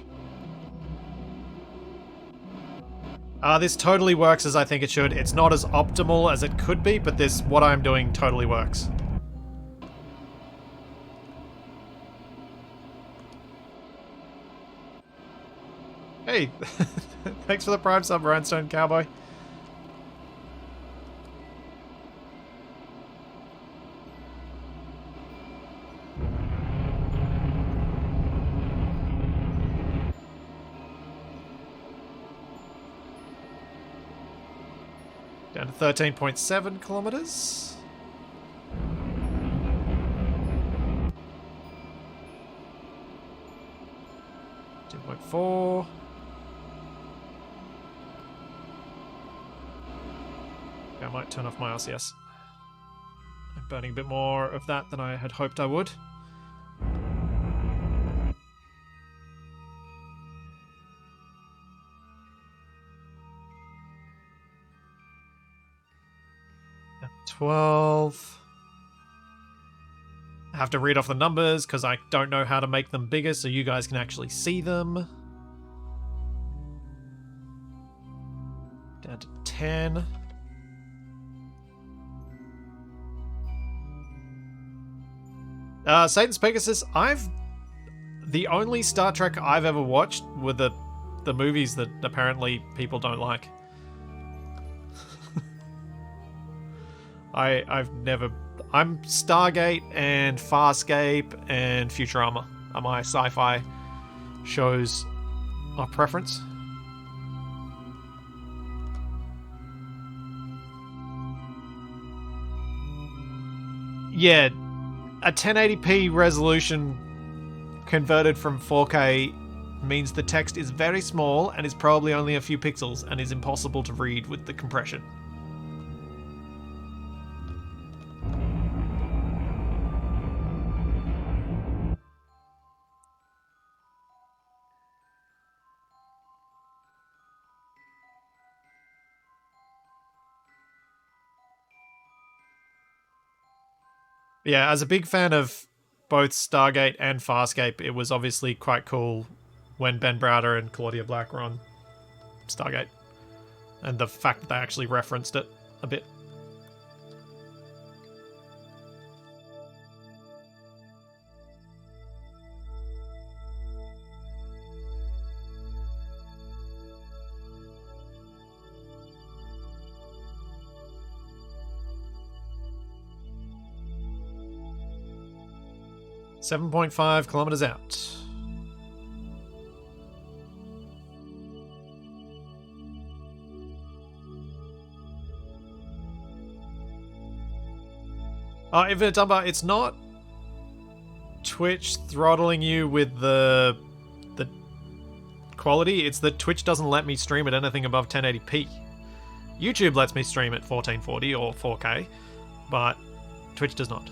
This totally works as I think it should. It's not as optimal as it could be, but what I'm doing totally works. Hey, thanks for the Prime sub, Rhinestone Cowboy. Down to 13.7 kilometers. $2.4. I might turn off my RCS. I'm burning a bit more of that than I had hoped I would. At 12. I have to read off the numbers because I don't know how to make them bigger so you guys can actually see them. Down to 10. Satan's Pegasus, the only Star Trek I've ever watched were the movies that apparently people don't like. I'm Stargate and Farscape and Futurama are my sci-fi shows of preference. Yeah, a 1080p resolution converted from 4K means the text is very small and is probably only a few pixels and is impossible to read with the compression. Yeah, as a big fan of both Stargate and Farscape, it was obviously quite cool when Ben Browder and Claudia Black were on Stargate. And the fact that they actually referenced it a bit. .5 kilometers out. Infinite Dumper, it's not Twitch throttling you with the quality. It's that Twitch doesn't let me stream at anything above 1080p. YouTube lets me stream at 1440 or 4K, but Twitch does not.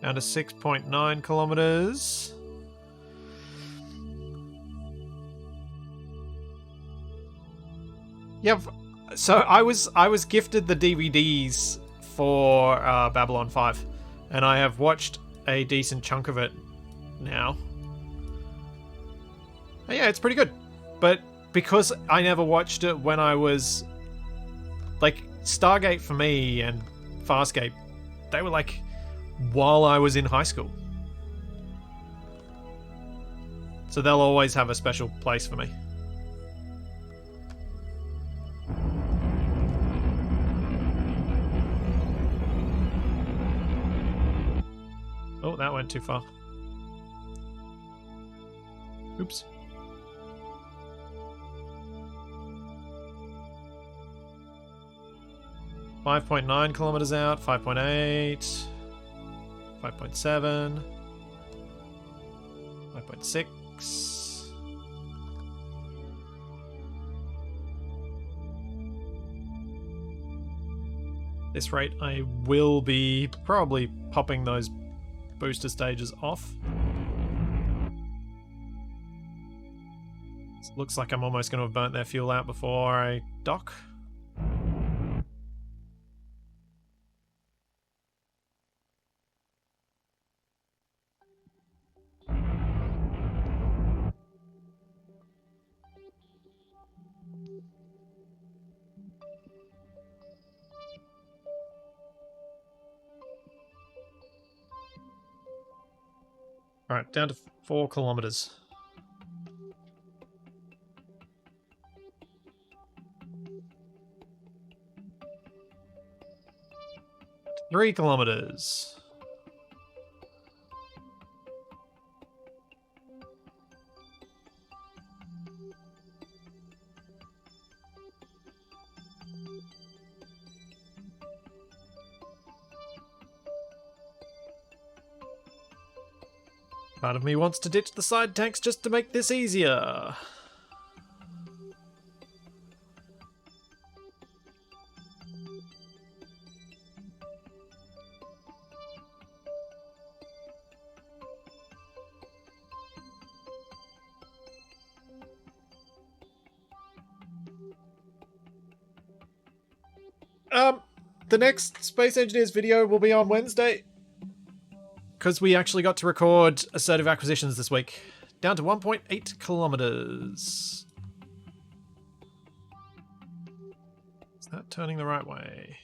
Down to 6.9 kilometers. Yeah, so I was gifted the DVDs for Babylon 5, and I have watched a decent chunk of it now. And yeah, it's pretty good. But because I never watched it when I was like Stargate for me and Farscape, they were like while I was in high school. So they'll always have a special place for me. Oh, that went too far. Oops. .9 kilometers out, 5.8, 5.7, 5.6. This rate, I will be probably popping those booster stages off. It looks like I'm almost going to have burnt their fuel out before I dock. Alright, down to 4 kilometers. Three kilometers. Part of me wants to ditch the side tanks just to make this easier. The next Space Engineers video will be on Wednesday, because we actually got to record assertive acquisitions this week. Down to 1.8 kilometers. Is that turning the right way?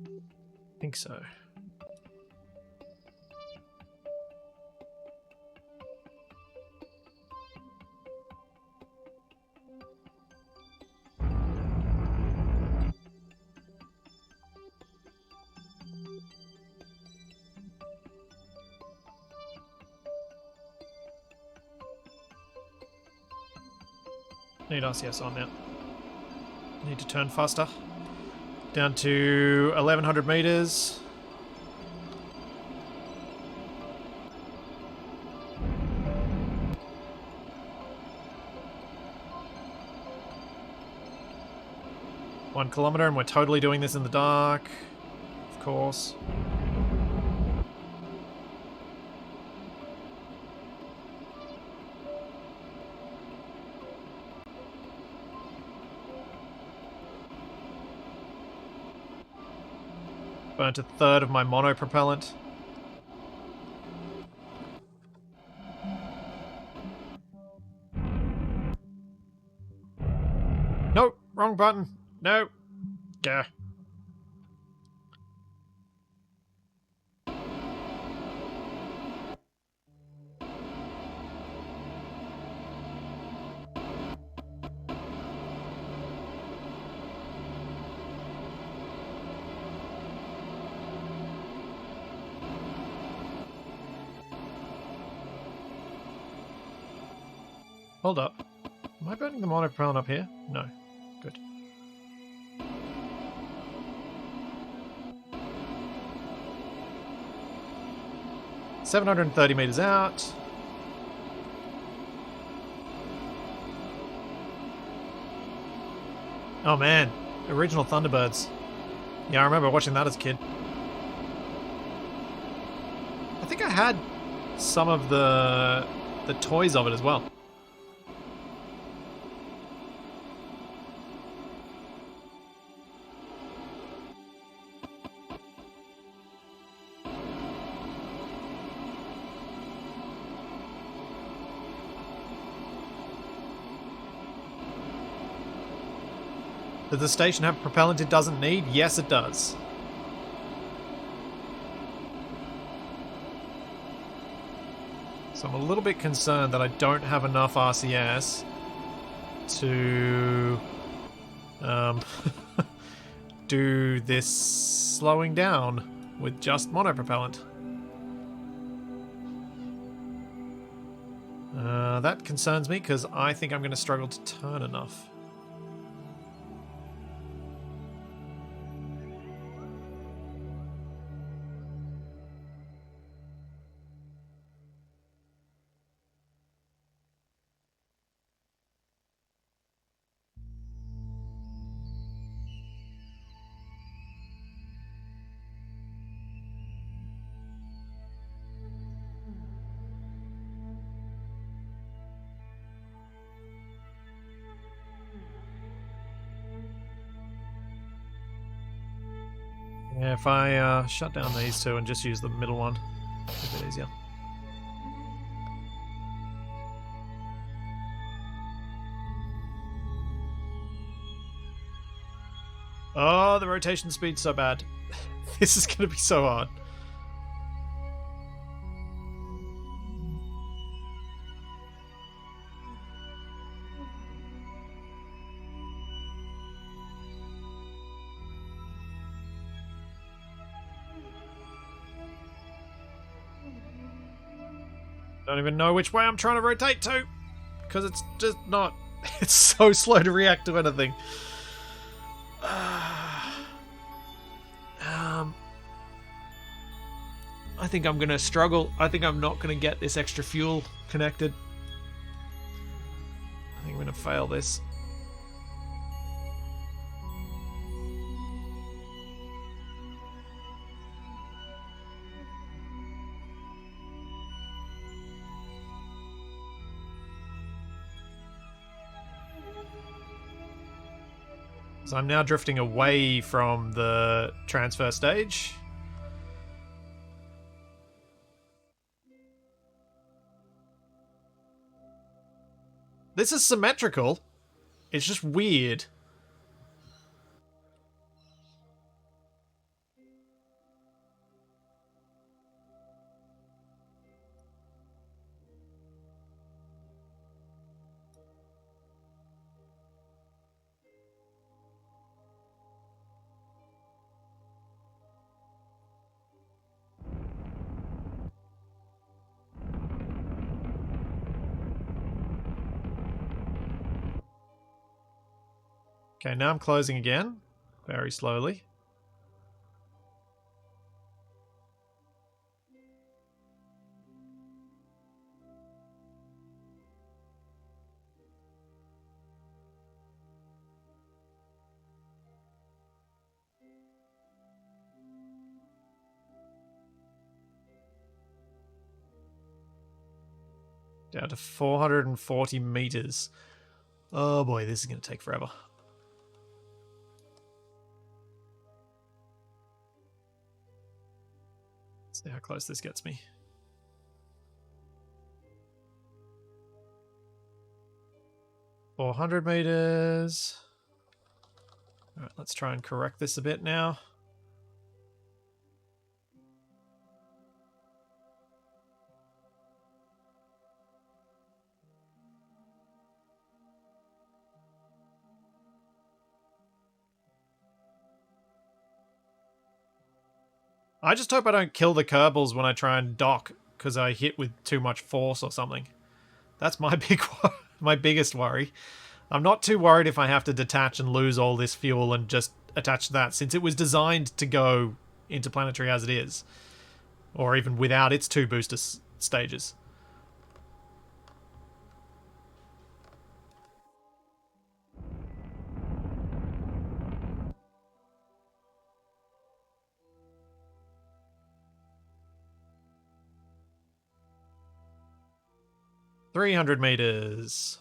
I think so. need RCS on now. Need to turn faster. Down to 1100 meters. One kilometer, and we're totally doing this in the dark. Of course. Burnt a third of my monopropellant. Nope, wrong button. No. Gah. Hold up. Am I burning the monopropellant up here? No. Good. $730 meters out. Oh man, original Thunderbirds. Yeah, I remember watching that as a kid. I think I had some of the toys of it as well. Does the station have propellant it doesn't need? Yes, it does. So I'm a little bit concerned that I don't have enough RCS to do this slowing down with just monopropellant. That concerns me because I think I'm going to struggle to turn enough. Yeah, if I shut down these two and just use the middle one, it's a bit easier. Oh, the rotation speed's so bad. This is going to be so hard. Don't even know which way I'm trying to rotate to, because it's just not. It's so slow to react to anything. I think I'm gonna struggle. I think I'm not gonna get this extra fuel connected. I think I'm gonna fail this. So I'm now drifting away from the transfer stage. This is symmetrical. It's just weird. Okay, now I'm closing again. Very slowly. Down to 440 meters. Oh boy, this is going to take forever. Let's see how close this gets me. $400 All right, let's try and correct this a bit now. I just hope I don't kill the Kerbals when I try and dock because I hit with too much force or something. That's my my biggest worry. I'm not too worried if I have to detach and lose all this fuel and just attach to that, since it was designed to go interplanetary as it is, or even without its 2 booster stages. $300.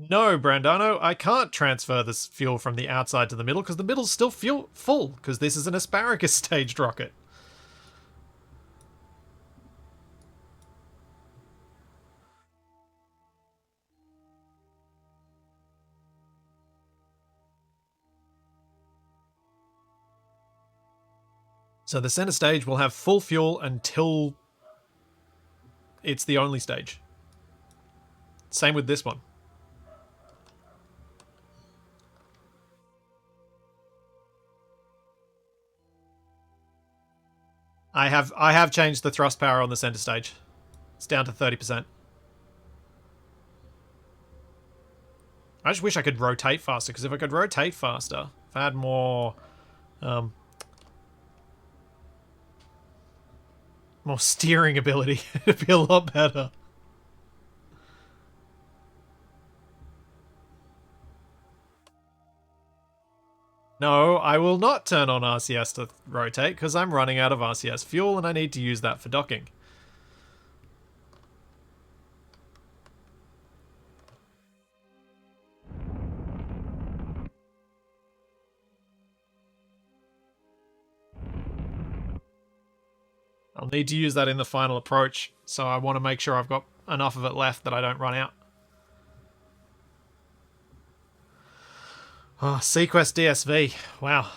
No, Brandano, I can't transfer this fuel from the outside to the middle because the middle's still full because this is an asparagus staged rocket. So the center stage will have full fuel until it's the only stage. Same with this one. I have changed the thrust power on the center stage. It's down to 30%. I just wish I could rotate faster, because if I could rotate faster, if I had more more steering ability, it'd be a lot better. No, I will not turn on RCS to rotate, because I'm running out of RCS fuel and I need to use that for docking. I'll need to use that in the final approach, so I want to make sure I've got enough of it left that I don't run out. Oh, Sequest DSV. Wow.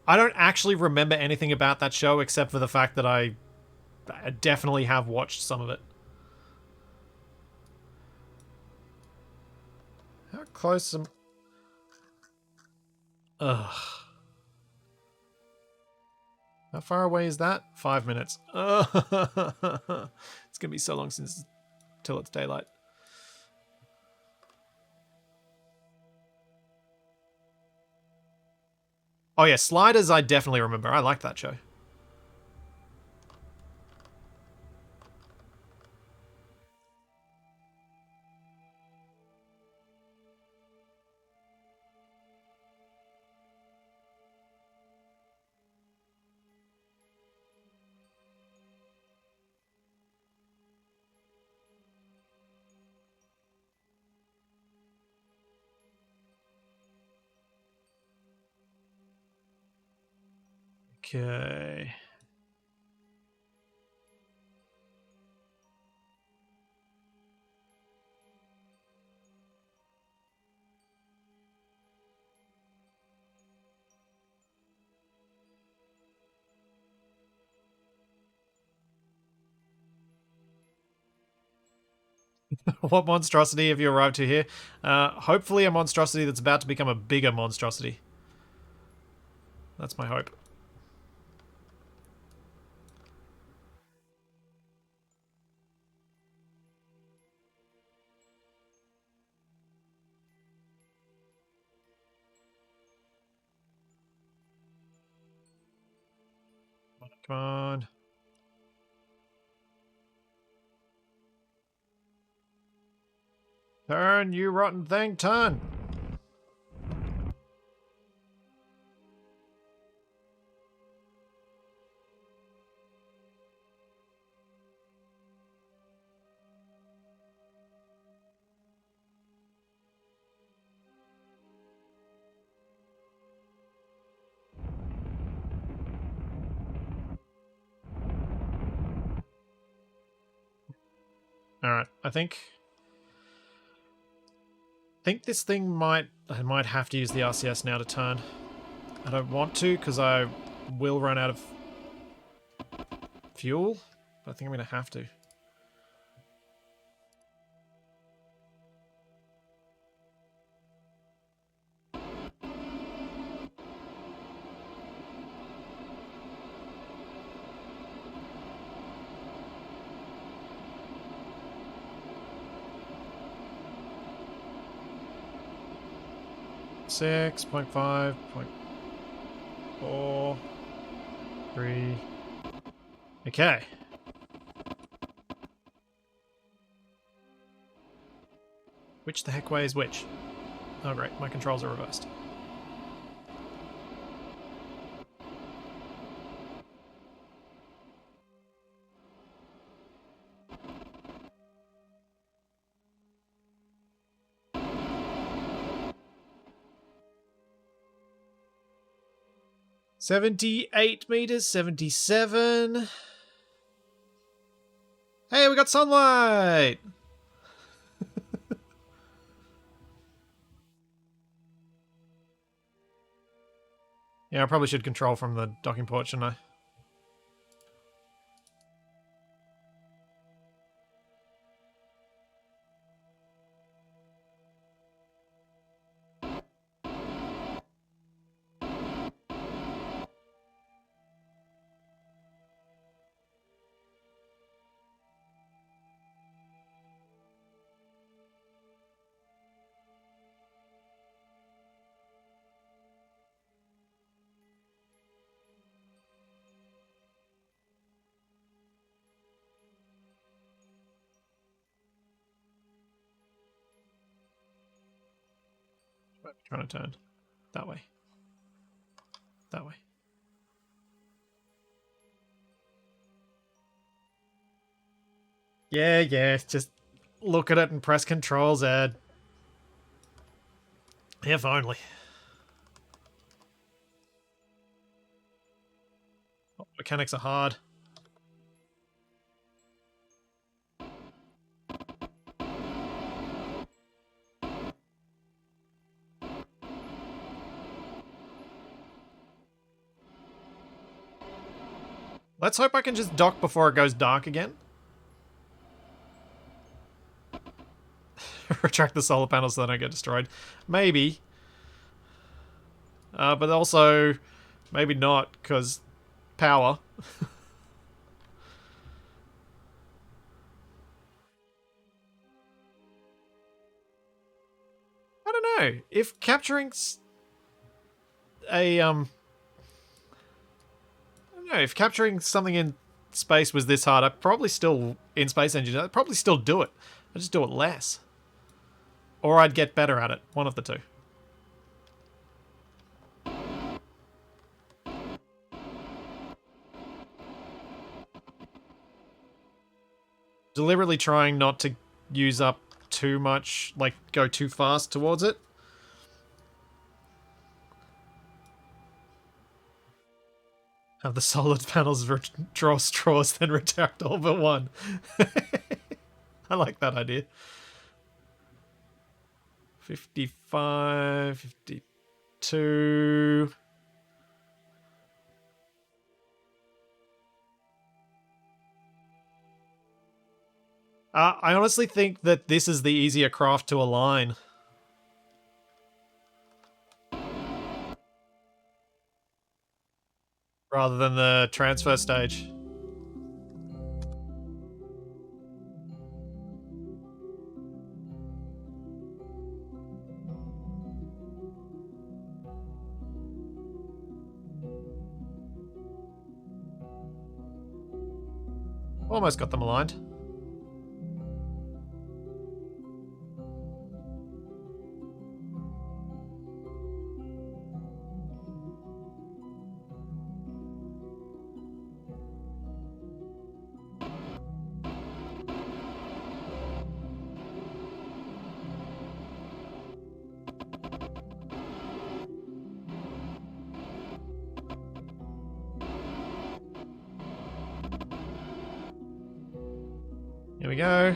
I don't actually remember anything about that show except for the fact that I definitely have watched some of it. How close am... Ugh. How far away is that? 5 minutes. It's gonna be so long till it's daylight. Oh yeah, Sliders I definitely remember. I liked that show. Okay. What monstrosity have you arrived to here? Hopefully a monstrosity that's about to become a bigger monstrosity. That's my hope. Come on. Turn, you rotten thing, turn! Alright, I think this thing I might have to use the RCS now to turn. I don't want to, because I will run out of fuel, but I think I'm going to have to. Six, 0.5, 0.4, 3. Okay. Which the heck way is which? Oh great, my controls are reversed. $78 meters, 77. Hey, we got sunlight! Yeah, I probably should control from the docking port, shouldn't I? Trying to turn. That way. That way. Yeah, just look at it and press Control Z. If only. Oh, mechanics are hard. Let's hope I can just dock before it goes dark again. Retract the solar panels so they don't get destroyed. Maybe. But also, maybe not, because power. I don't know. If capturing a, I don't know, if capturing something in space was this hard, I'd probably still, in Space Engine, I'd probably still do it. I'd just do it less. Or I'd get better at it. One of the two. Deliberately trying not to use up too much, like go too fast towards it. Have the solid panels draw straws, then retract all but one. I like that idea. 55, 52. I honestly think that this is the easier craft to align. Rather than the transfer stage. Almost got them aligned. Here we go.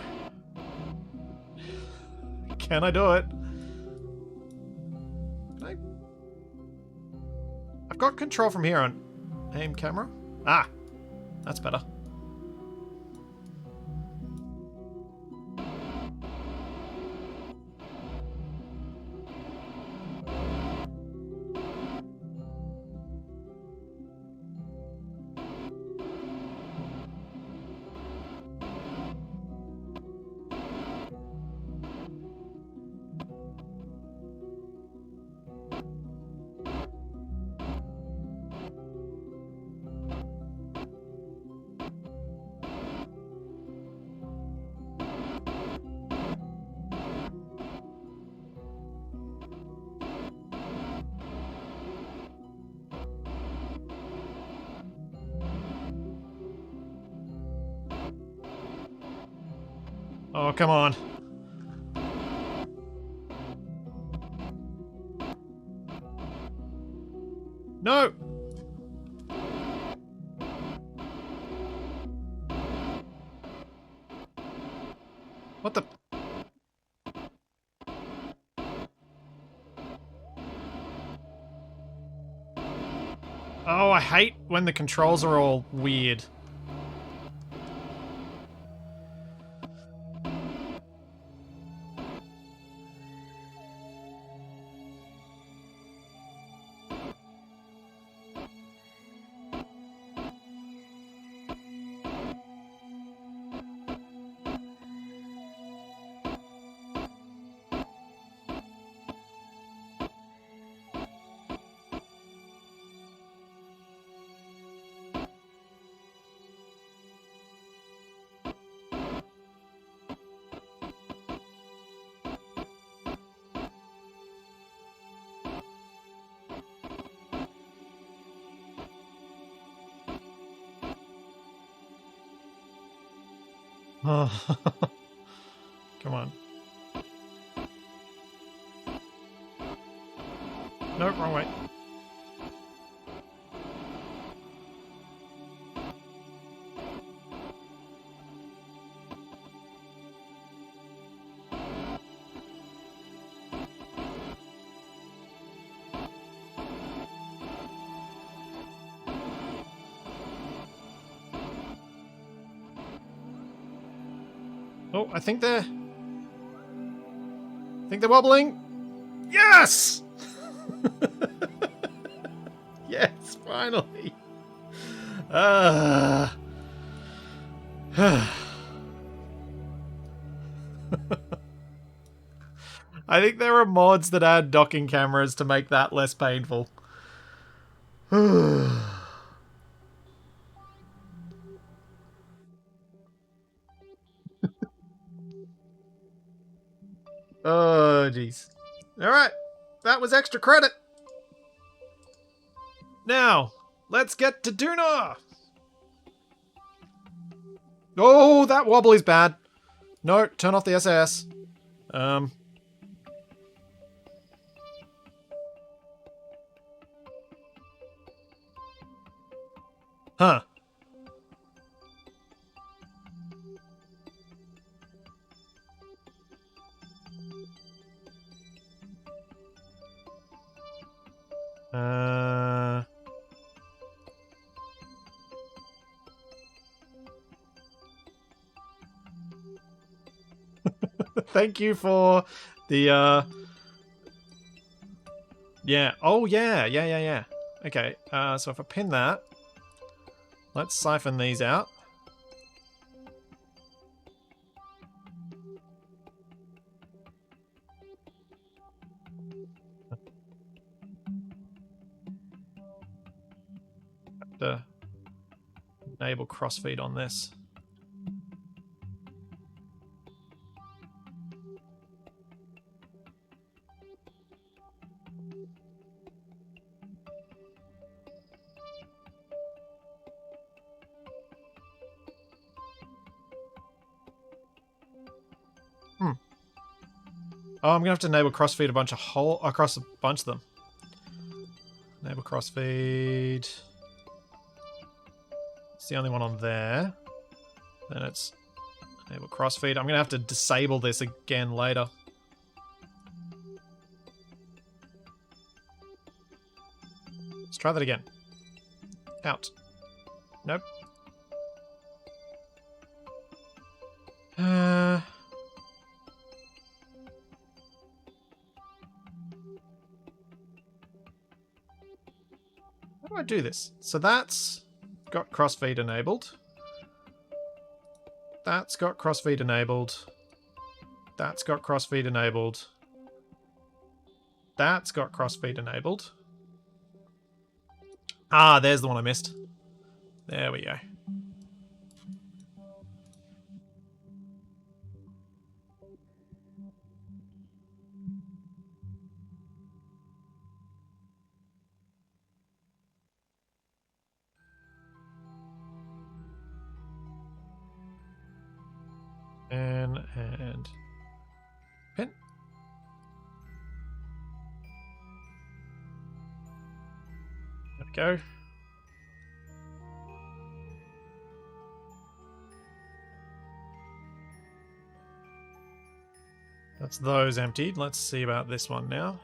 Can I do it? I've got control from here on aim camera. Ah, that's better. Oh, come on. No! What the... Oh, I hate when the controls are all weird. Oh. Come on. Nope, wrong way. Oh, I think they're wobbling. Yes! Yes, finally. I think there are mods that add docking cameras to make that less painful. Oh, jeez. Alright, that was extra credit. Now, let's get to Duna. Oh, that wobble is bad. No, turn off the SAS. Huh. Thank you for the, yeah. Oh, yeah. Okay, so if I pin that, let's siphon these out. Have to enable crossfeed on this. Oh, I'm gonna have to enable crossfeed across a bunch of them. Enable crossfeed. It's the only one on there. Then it's enable crossfeed. I'm gonna have to disable this again later. Let's try that again. Out. Nope. How do I do this? So that's got crossfeed enabled. That's got crossfeed enabled. That's got crossfeed enabled. That's got crossfeed enabled. Ah, there's the one I missed. There we go. And pin. There we go. That's those emptied. Let's see about this one now.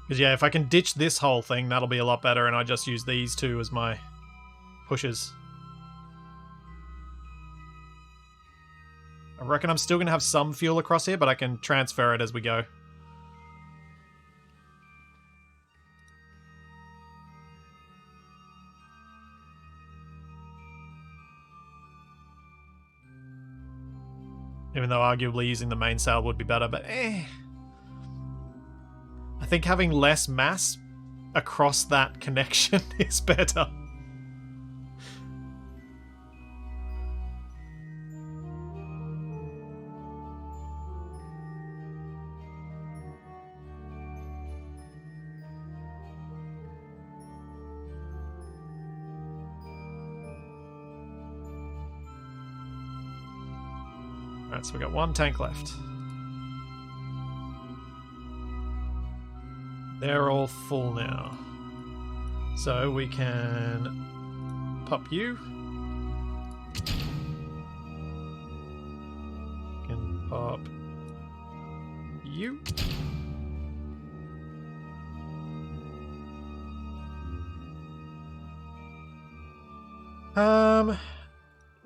Because yeah, if I can ditch this whole thing, that'll be a lot better, and I just use these two as my pushes. I reckon I'm still going to have some fuel across here, but I can transfer it as we go. Even though arguably using the main sail would be better, but I think having less mass across that connection is better. Alright, so we got one tank left. They're all full now. So we can pop you. Can pop you.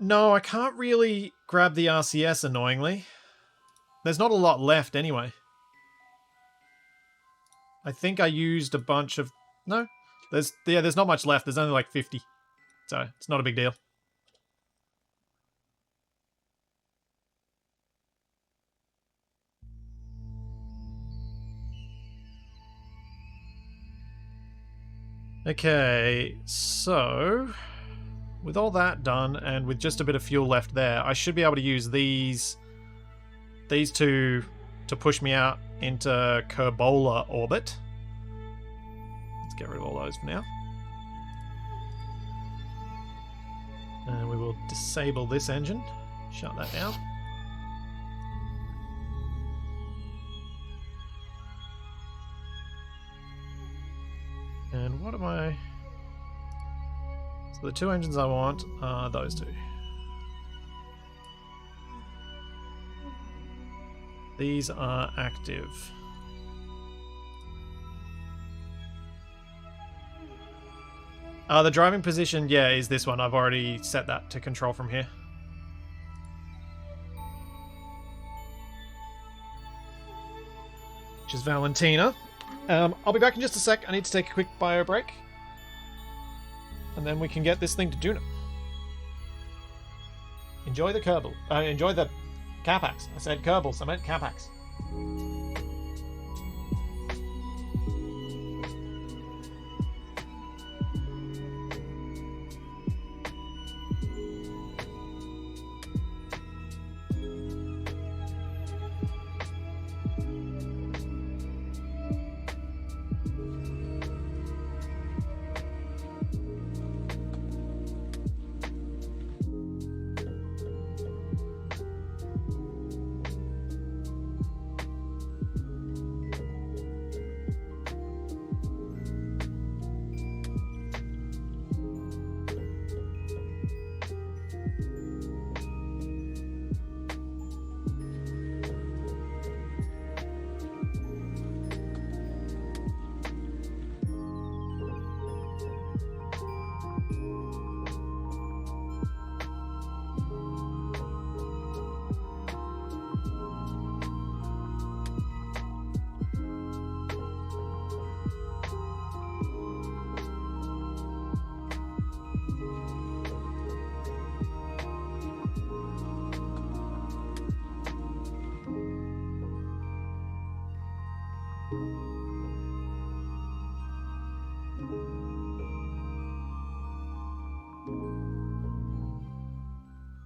No, I can't really grab the RCS, annoyingly. There's not a lot left anyway. I think I used a bunch of... No? There's not much left. There's only like 50. So, it's not a big deal. Okay, so... with all that done, and with just a bit of fuel left there, I should be able to use these two to push me out into Kerbal orbit. Let's get rid of all those for now. And we will disable this engine. Shut that down. And what am I... So the two engines I want are those two. These are active. The driving position, yeah, is this one. I've already set that to control from here. Which is Valentina. I'll be back in just a sec. I need to take a quick bio break. And then we can get this thing to Duna. Enjoy the Kerbal. Enjoy the Capax. I said Kerbals, I meant Capax.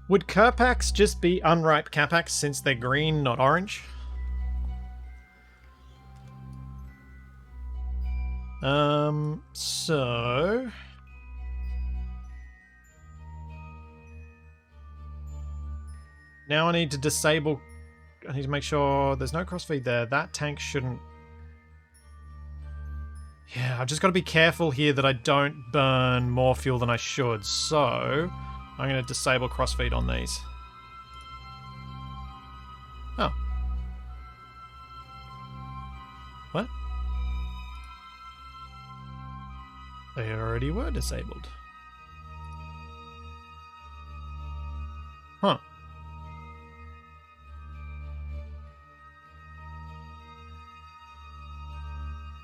Would Kerpax just be unripe Capax since they're green, not orange? So... Now I need to disable... I need to make sure there's no crossfeed there. That tank shouldn't... Yeah, I've just got to be careful here that I don't burn more fuel than I should. So, I'm going to disable crossfeed on these. Oh. What? They already were disabled. Huh.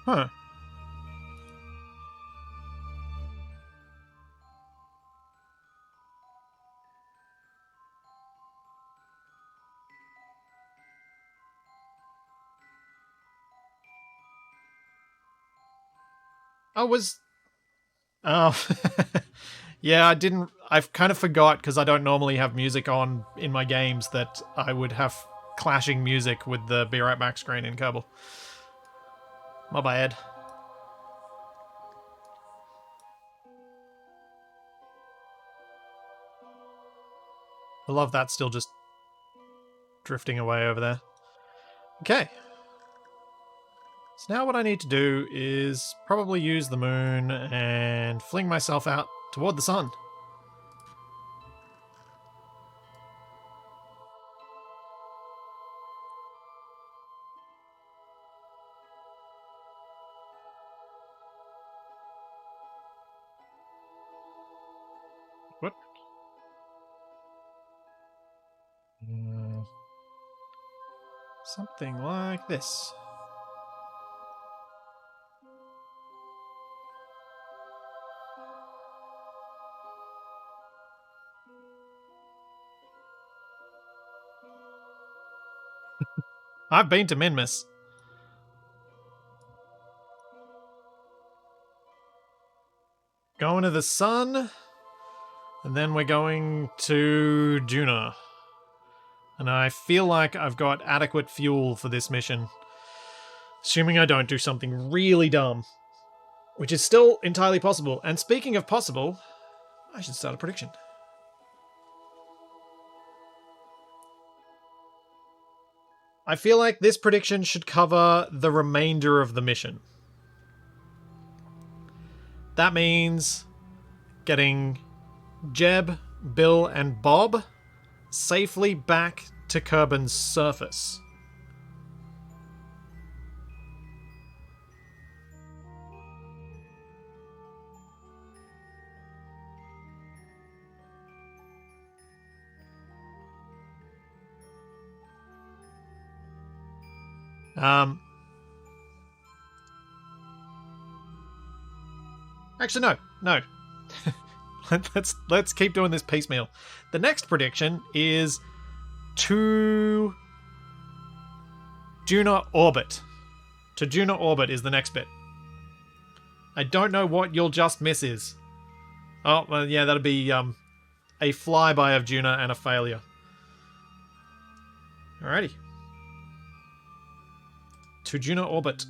Huh. I was... Oh. Yeah, I didn't... I've kind of forgot, because I don't normally have music on in my games, that I would have clashing music with the Be Right Back screen in Kerbal. My bad. I love that still just drifting away over there. Okay. So now what I need to do is probably use the moon and fling myself out toward the sun. What? Something like this. I've been to Minmus. Going to the sun, and then we're going to Duna. And I feel like I've got adequate fuel for this mission. Assuming I don't do something really dumb. Which is still entirely possible. And speaking of possible, I should start a prediction. I feel like this prediction should cover the remainder of the mission. That means getting Jeb, Bill, and Bob safely back to Kerbin's surface. Actually, no. Let's keep doing this piecemeal. The next prediction is to Duna orbit. To Duna orbit is the next bit. I don't know what You'll Just Miss is. Oh, well, yeah, that'll be a flyby of Duna and a failure. Alrighty. To Duna orbit.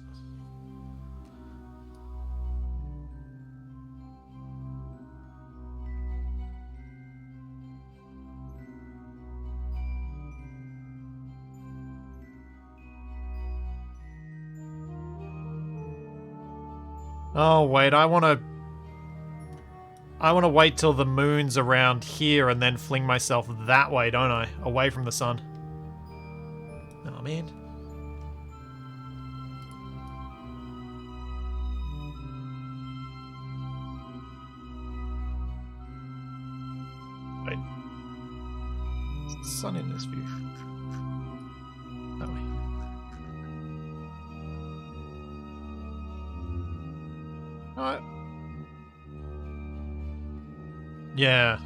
Oh, wait, I want to wait till the moon's around here and then fling myself that way, don't I? Away from the sun. Oh, man. Wait. Is the sun in this view? That way. Yeah.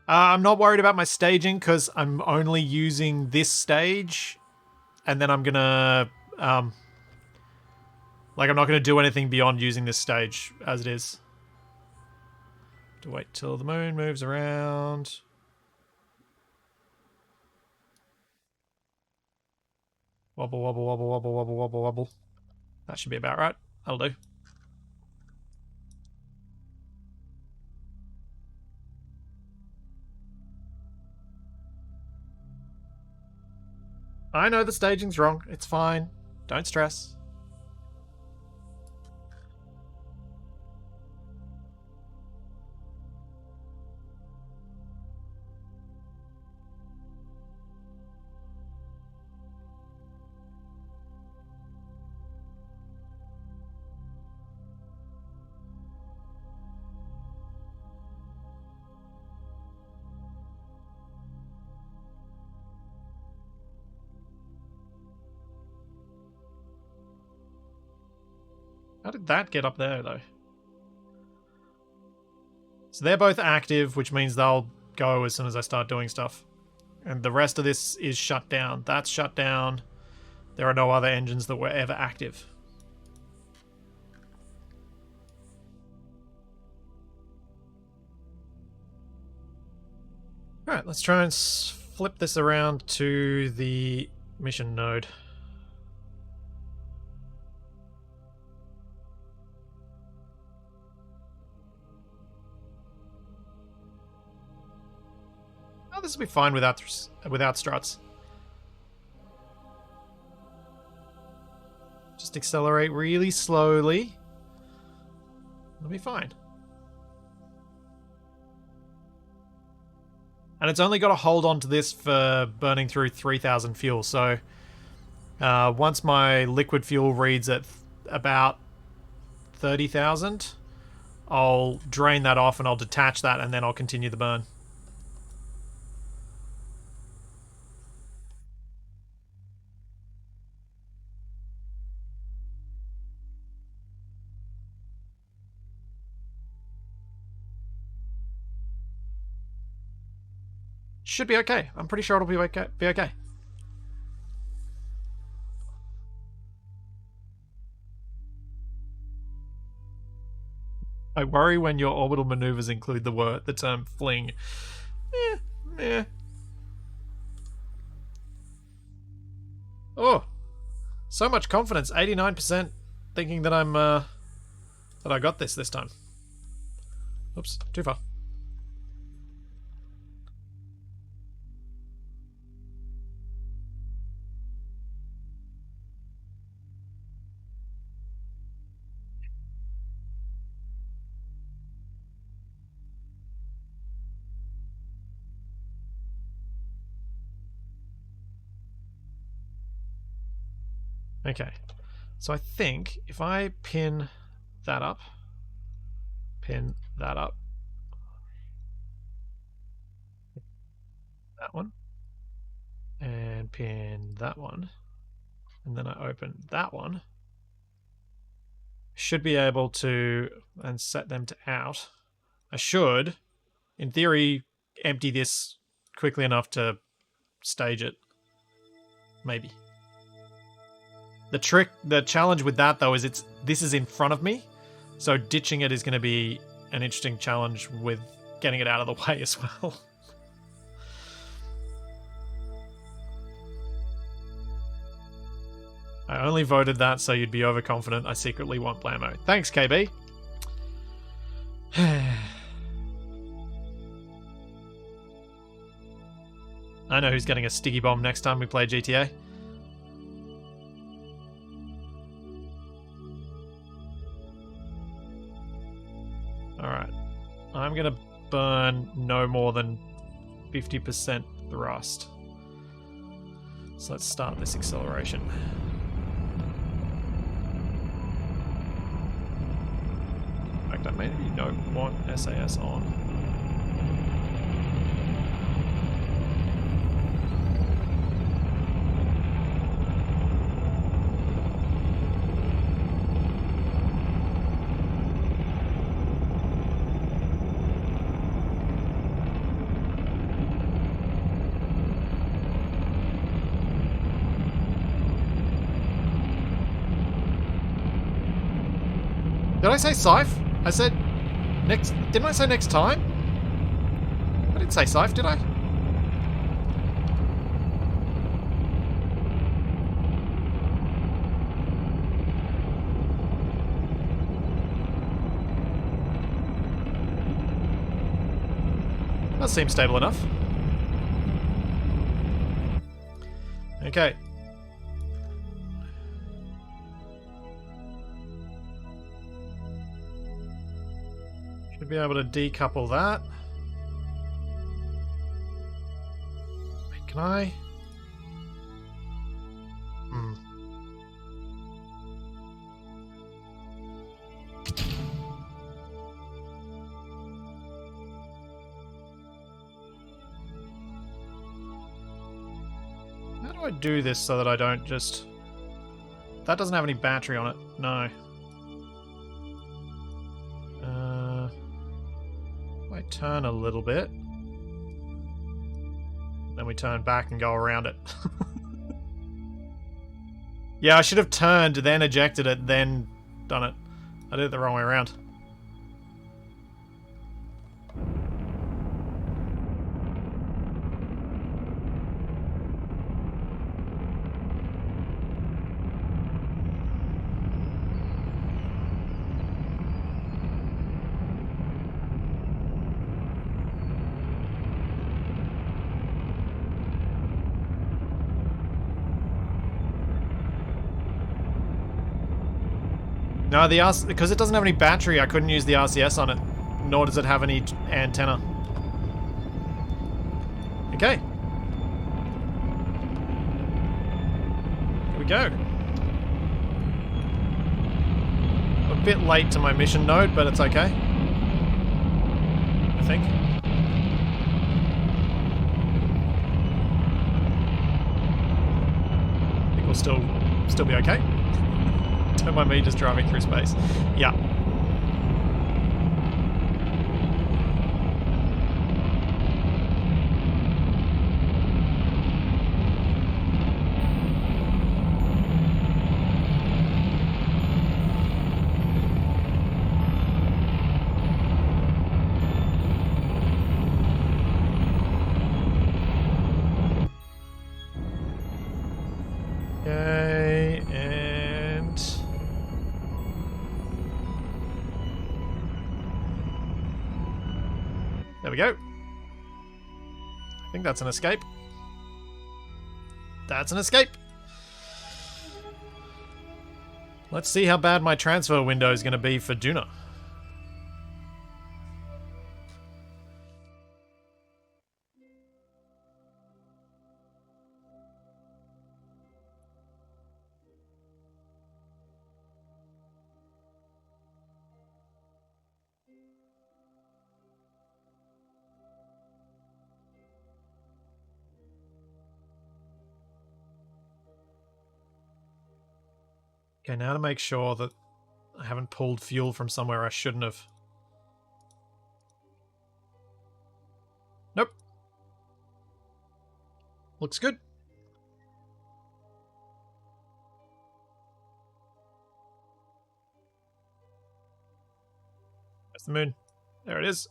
I'm not worried about my staging because I'm only using this stage, and then I'm gonna I'm not gonna do anything beyond using this stage as it is. To wait till the moon moves around. Wobble, wobble, wobble, wobble, wobble, wobble, wobble. That should be about right. That'll do. I know the staging's wrong. It's fine. Don't stress. How did that get up there, though? So they're both active, which means they'll go as soon as I start doing stuff. And the rest of this is shut down. That's shut down. There are no other engines that were ever active. Alright, let's try and flip this around to the mission node. Oh, this will be fine without struts. Just accelerate really slowly. It'll be fine. And it's only got to hold on to this for burning through 3,000 fuel. So once my liquid fuel reads at about 30,000, I'll drain that off and I'll detach that and then I'll continue the burn. Should be okay. I'm pretty sure it'll be okay. I worry when your orbital maneuvers include the term fling. Oh, so much confidence. 89% thinking that I'm that I got this time. Oops, too far. Okay, so I think if I pin that up, that one, and pin that one, and then I open that one, should be able to, and set them to out. I should, in theory, empty this quickly enough to stage it. Maybe. The challenge with that though is this is in front of me, so ditching it is going to be an interesting challenge with getting it out of the way as well. I only voted that so you'd be overconfident. I secretly want blammo. Thanks, KB. I know who's getting a sticky bomb next time we play GTA. Alright. I'm going to burn no more than 50% thrust. So let's start this acceleration. In fact, I maybe don't want SAS on. I say Scythe? I said next... Didn't I say next time? I didn't say Scythe, did I? That seems stable enough. Okay. Should be able to decouple that. Wait, can I? How do I do this so that I don't just... That doesn't have any battery on it. No. I turn a little bit. Then we turn back and go around it. Yeah, I should have turned, then ejected it, then done it. I did it the wrong way around. No, the RC, because it doesn't have any battery, I couldn't use the RCS on it. Nor does it have any antenna. Okay. Here we go. A bit late to my mission node, but it's okay. I think. I think we'll still be okay. Don't mind me just driving through space. Yeah. Okay, and... There we go. I think that's an escape. That's an escape. Let's see how bad my transfer window is going to be for Duna. Okay, now to make sure that I haven't pulled fuel from somewhere I shouldn't have. Nope. Looks good. There's the moon. There it is.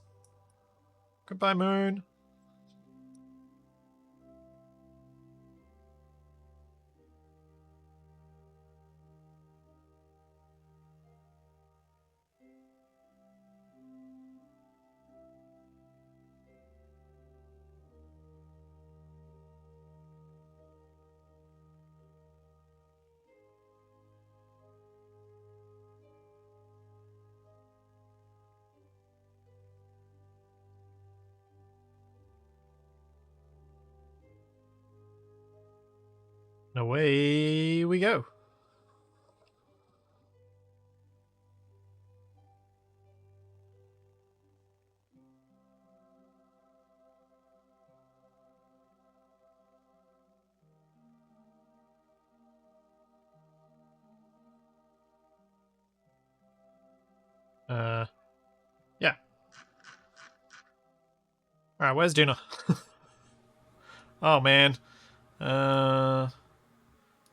Goodbye, moon. And away we go. Yeah. Alright, where's Duna? Oh, man.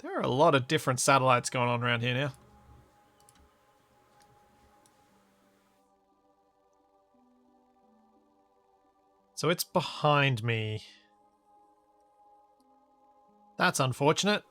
There are a lot of different satellites going on around here now. So it's behind me. That's unfortunate.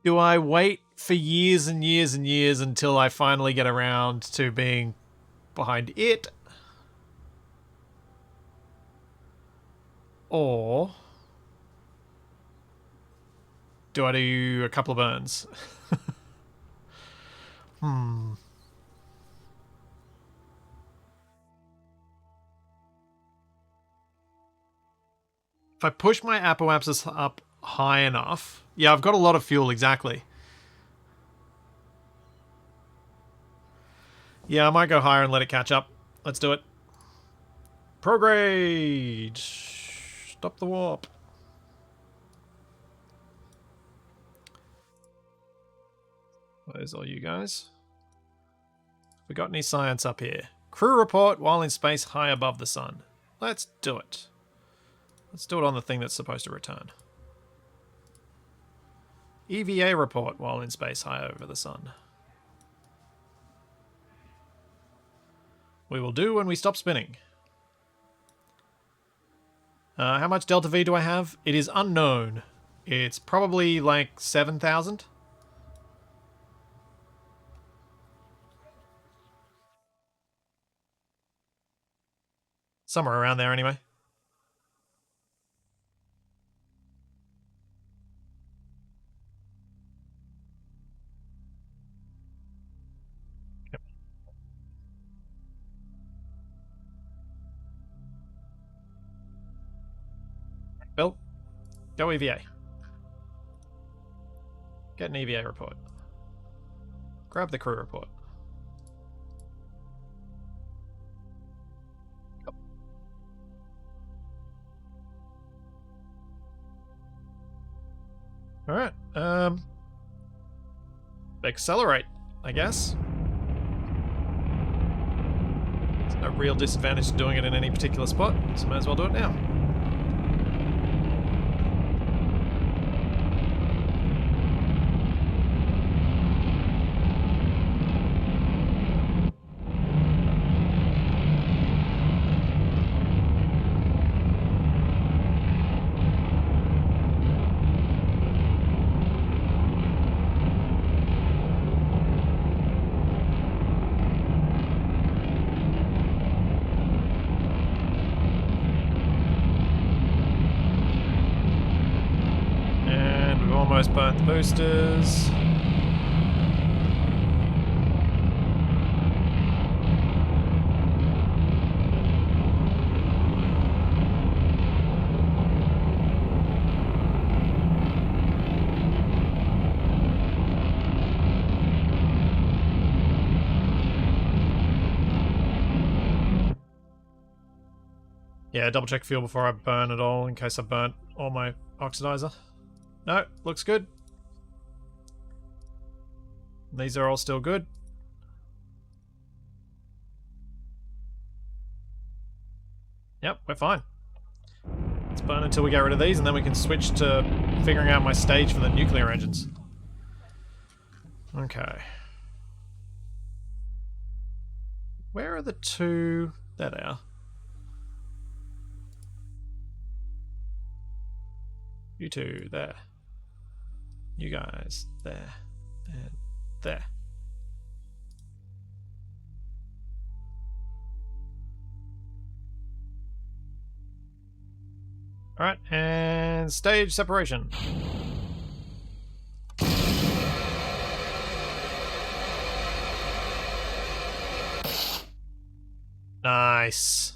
Do I wait for years and years and years until I finally get around to being behind it? Or do I do a couple of burns? If I push my apoapsis up high enough... Yeah, I've got a lot of fuel, exactly. Yeah, I might go higher and let it catch up. Let's do it. Prograde! Stop the warp. Where's all you guys? We got any science up here? Crew report while in space high above the sun. Let's do it. Let's do it on the thing that's supposed to return. EVA report while in space high over the sun. We will do when we stop spinning. How much delta V do I have? It is unknown. It's probably like 7,000. Somewhere around there anyway. Yep. Bill, go EVA. Get an EVA report. Grab the crew report. Yep. Alright, accelerate, I guess. There's no real disadvantage to doing it in any particular spot, so might as well do it now. Almost burnt the boosters. Yeah, double check fuel before I burn it all in case I burnt all my oxidizer. No, looks good. These are all still good. Yep, we're fine. Let's burn until we get rid of these and then we can switch to figuring out my stage for the nuclear engines. Okay. Where are the two? There they are. You two, there. You guys, there. And there. Alright, and stage separation. Nice.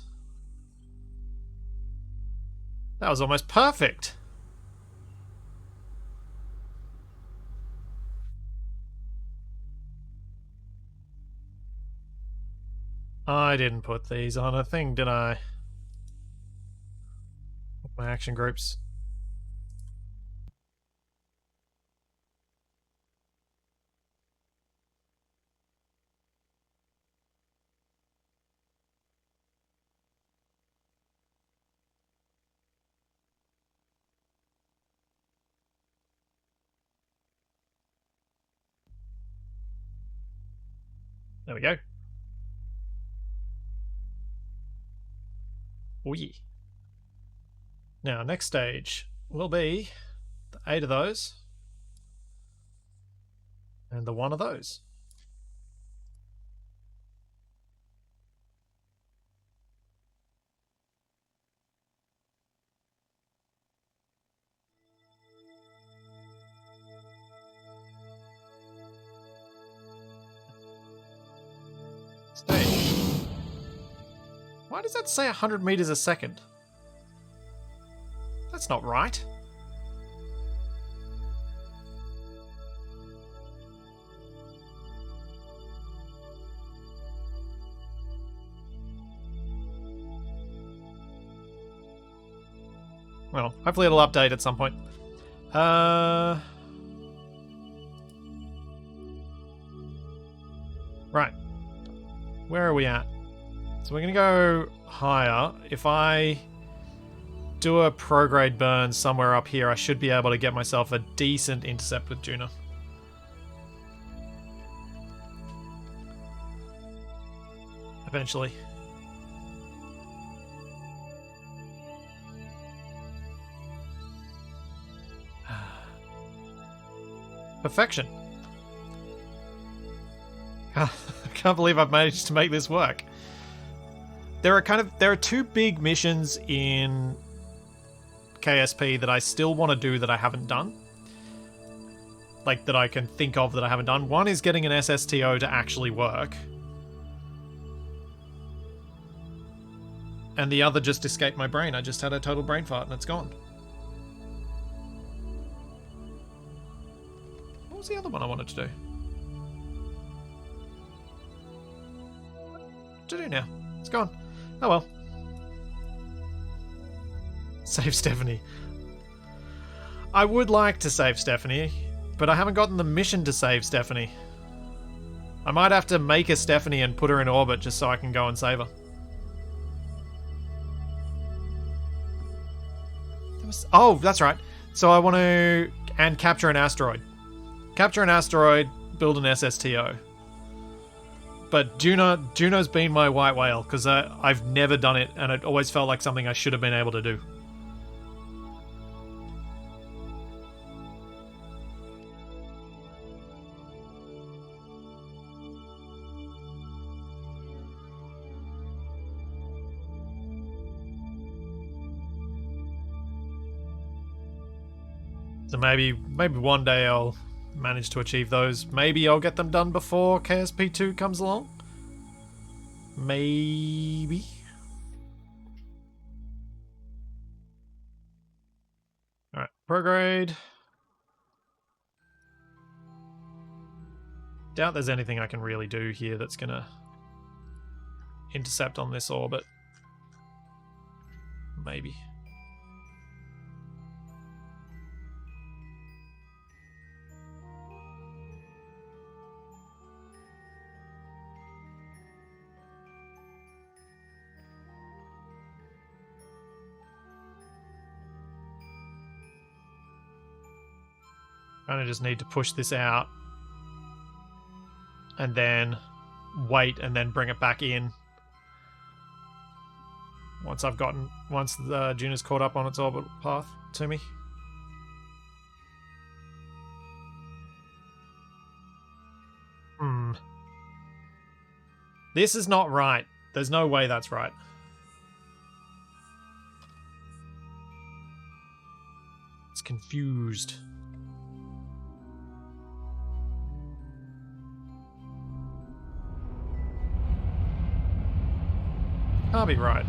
That was almost perfect. I didn't put these on a thing, did I? My action groups. There we go. Oh yeah. Now, next stage will be the 8 of those and the 1 of those. Stage. Why does that say 100 meters a second? That's not right. Well, hopefully it'll update at some point. Right. Where are we at? So we're going to go higher. If I do a prograde burn somewhere up here, I should be able to get myself a decent intercept with Duna. Eventually. Perfection. I can't believe I've managed to make this work. There are 2 big missions in KSP that I still want to do that I haven't done. Like, that I can think of that I haven't done. One is getting an SSTO to actually work. And the other just escaped my brain. I just had a total brain fart and it's gone. What was the other one I wanted to do? What to do now? It's gone. Oh well. Save Stephanie. I would like to save Stephanie, but I haven't gotten the mission to save Stephanie. I might have to make a Stephanie and put her in orbit just so I can go and save her. Oh, that's right. So I want to... and capture an asteroid. Capture an asteroid, build an SSTO. But Juno's been my white whale, because I've never done it, and it always felt like something I should have been able to do. So maybe one day I'll manage to achieve those. Maybe I'll get them done before KSP2 comes along. Maybe. Alright, prograde. Doubt there's anything I can really do here that's gonna intercept on this orbit. Maybe. Kind of just need to push this out and then wait and then bring it back in once the Duna's caught up on its orbit path to me. This is not right. There's no way that's right. It's confused. Can't be right.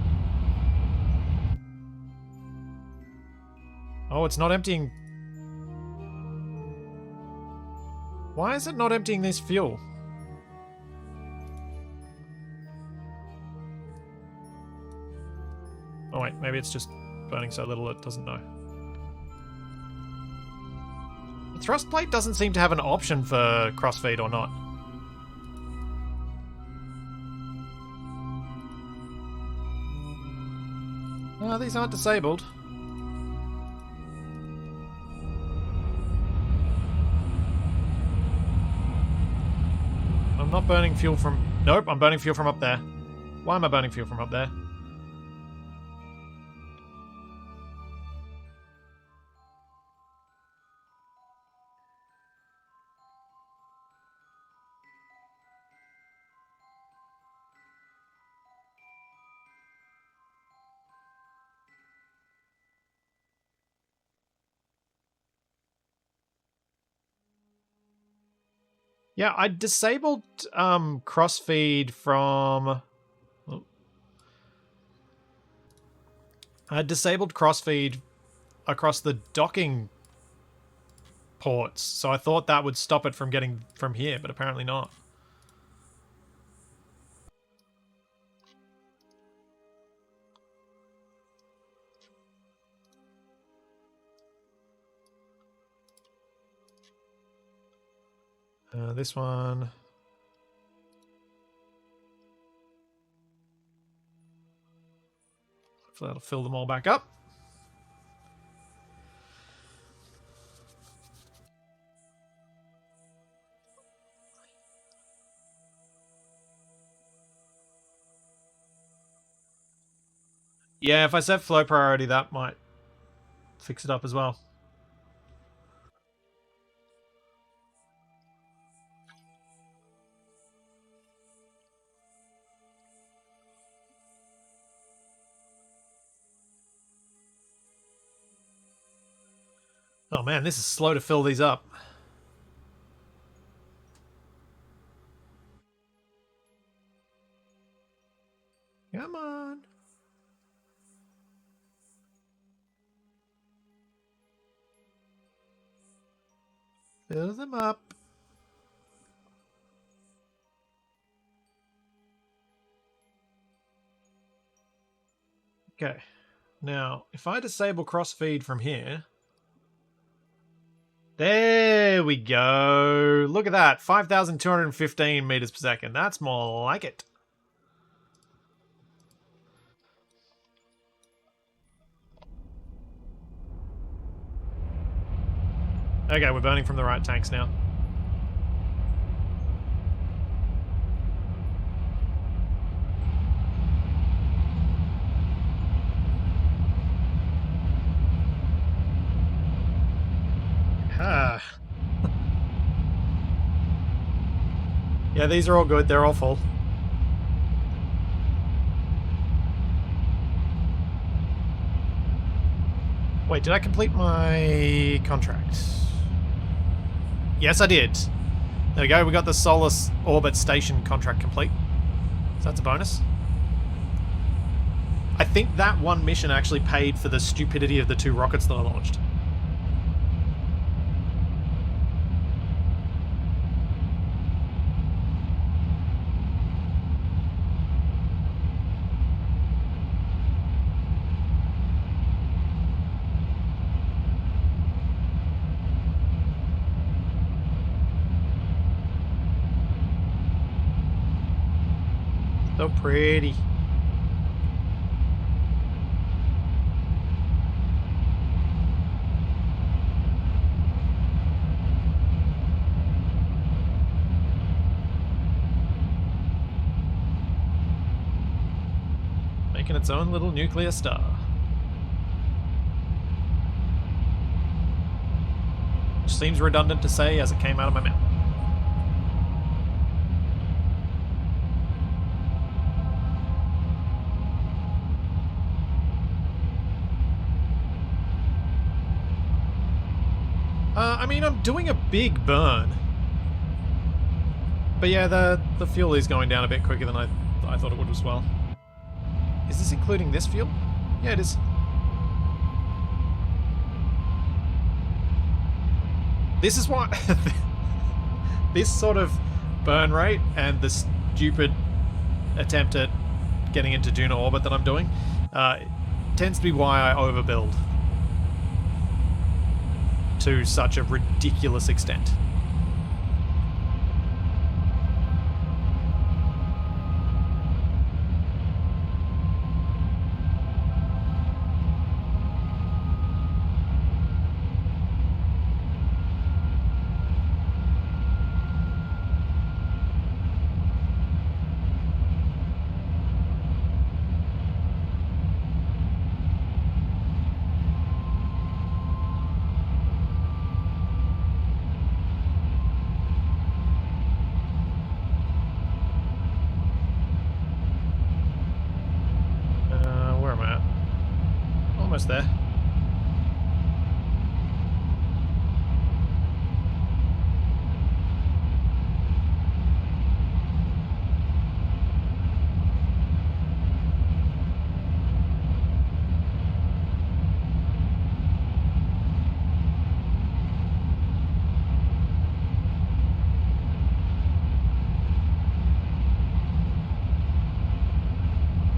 Oh, it's not emptying. Why is it not emptying this fuel? Oh wait, maybe it's just burning so little it doesn't know. The thrust plate doesn't seem to have an option for crossfeed or not. No, these aren't disabled. I'm not burning fuel from... Nope, I'm burning fuel from up there. Why am I burning fuel from up there? Yeah, I disabled crossfeed from... Oh. I disabled crossfeed across the docking ports, so I thought that would stop it from getting from here, but apparently not. This one... Hopefully that'll fill them all back up. Yeah, if I set flow priority, that might fix it up as well. Oh man, this is slow to fill these up. Come on. Fill them up. Okay. Now, if I disable crossfeed from here... There we go. Look at that. 5,215 meters per second. That's more like it. Okay, we're burning from the right tanks now. Yeah, these are all good. They're all full. Wait, did I complete my contract? Yes, I did. There we go. We got the Solar Orbit Station contract complete. So that's a bonus. I think that one mission actually paid for the stupidity of the 2 rockets that I launched. So pretty. Making its own little nuclear star. Which seems redundant to say as it came out of my mouth. I mean, I'm doing a big burn. But yeah, the fuel is going down a bit quicker than I thought it would as well. Is this including this fuel? Yeah, it is. This is what... this sort of burn rate and the stupid attempt at getting into Duna orbit that I'm doing tends to be why I overbuild to such a ridiculous extent. almost there.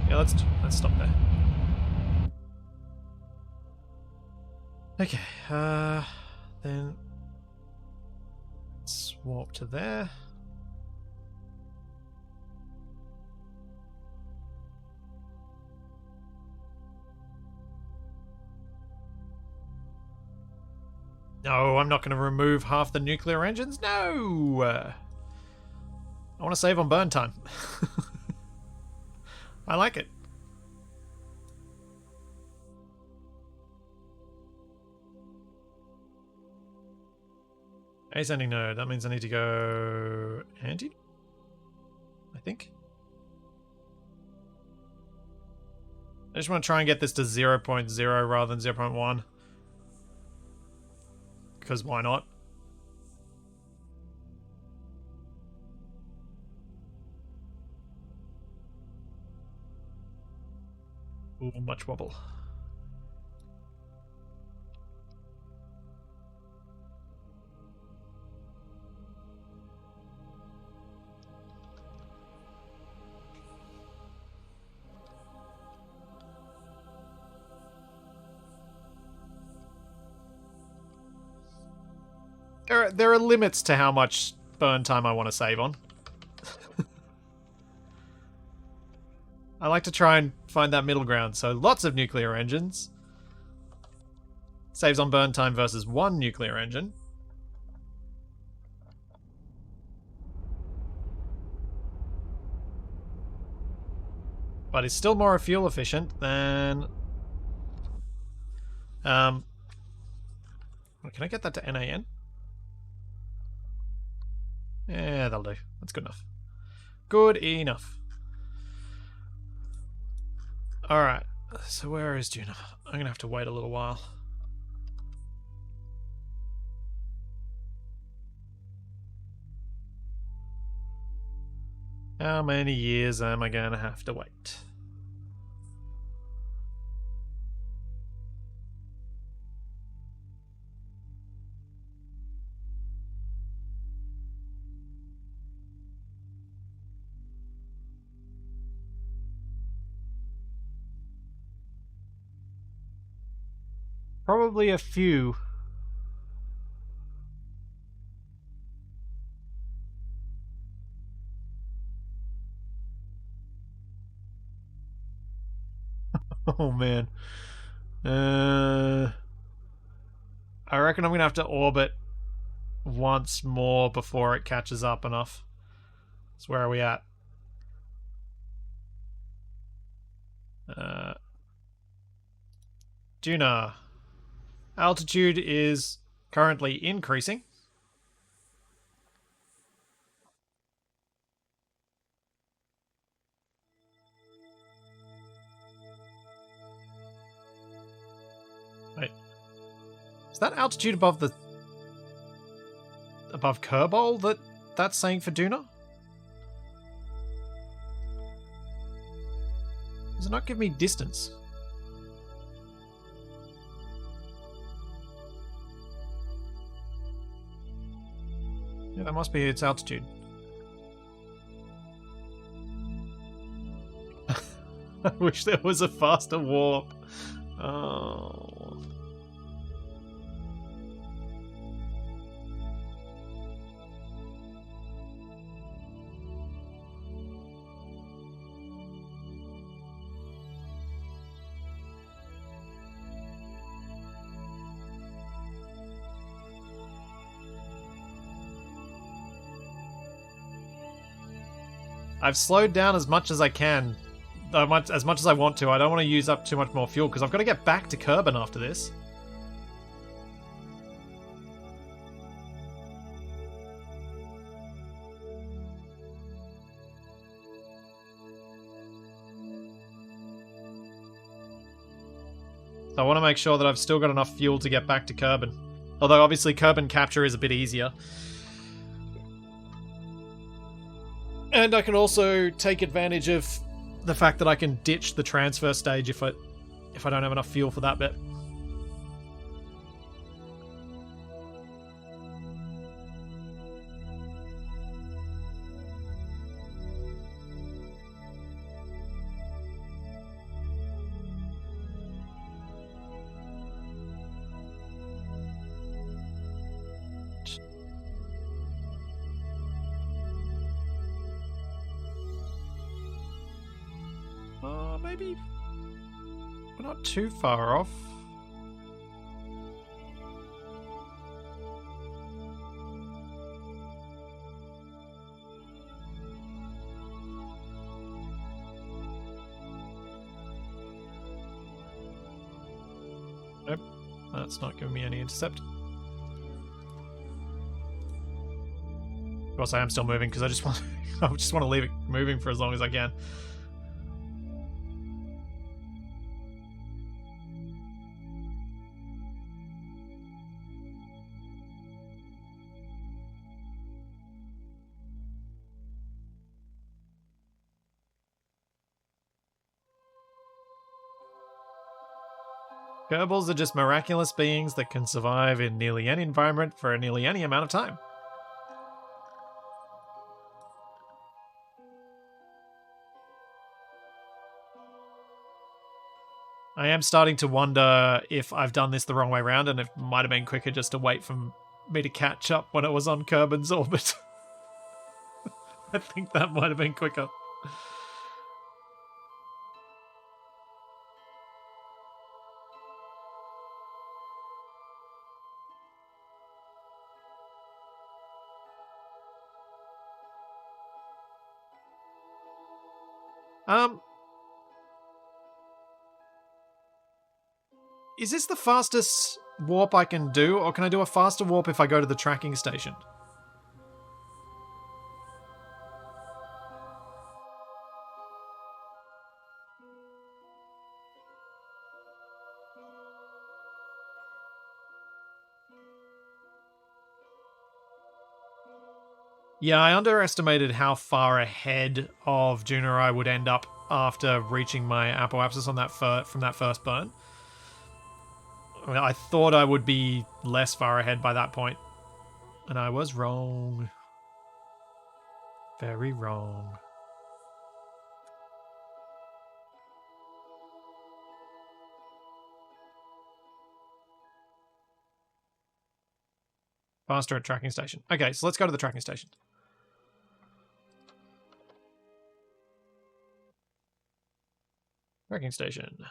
Yeah, let's stop there. Okay, then swap to there. No, I'm not going to remove half the nuclear engines. No! I want to save on burn time. I like it. Ascending node. That means I need to go anti, I think. I just want to try and get this to 0.0 rather than 0.1. Because why not? Ooh, much wobble. There are limits to how much burn time I want to save on. I like to try and find that middle ground, so lots of nuclear engines. Saves on burn time versus one nuclear engine. But it's still more fuel efficient than... can I get that to NAN? Yeah, that'll do. That's good enough. Good enough. Alright, so where is Duna? I'm going to have to wait a little while. How many years am I going to have to wait? Probably a few. Oh man. I reckon I'm going to have to orbit once more before it catches up enough. So where are we at? Duna. Altitude is currently increasing. Wait. Is that altitude above the... above Kerbal that's saying for Duna? Does it not give me distance? Yeah, that must be its altitude. I wish there was a faster warp. Oh. I've slowed down as much as I can. As much as I want to. I don't want to use up too much more fuel because I've got to get back to Kerbin after this. So I want to make sure that I've still got enough fuel to get back to Kerbin. Although obviously Kerbin capture is a bit easier. And I can also take advantage of the fact that I can ditch the transfer stage if I don't have enough fuel for that bit. Maybe we're not too far off. Nope, that's not giving me any intercept. Of course, I am still moving because I just want to leave it moving for as long as I can. Kerbals are just miraculous beings that can survive in nearly any environment for nearly any amount of time. I am starting to wonder if I've done this the wrong way around and it might have been quicker just to wait for me to catch up when it was on Kerbin's orbit. I think that might have been quicker. Is this the fastest warp I can do, or can I do a faster warp if I go to the tracking station? Yeah, I underestimated how far ahead of Duna I would end up after reaching my apoapsis on that from that first burn. I mean, I thought I would be less far ahead by that point, and I was wrong. Very wrong. Faster at tracking station. Okay, so let's go to the tracking station. Tracking station.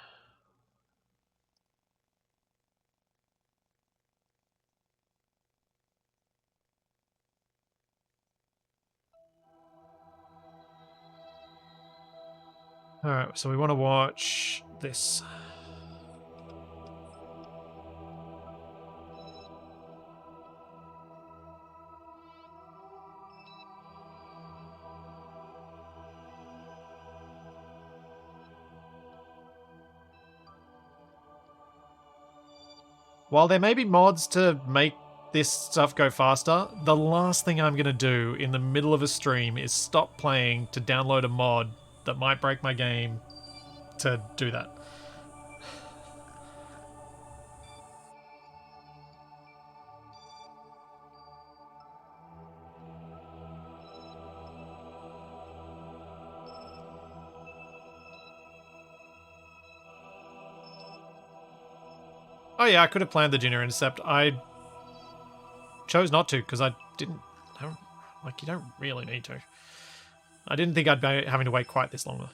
Alright, so we want to watch this. While there may be mods to make this stuff go faster, the last thing I'm going to do in the middle of a stream is stop playing to download a mod that might break my game to do that. Oh yeah, I could have planned the Junior Intercept. I chose not to because I didn't... Like, you don't really need to. I didn't think I'd be having to wait quite this long.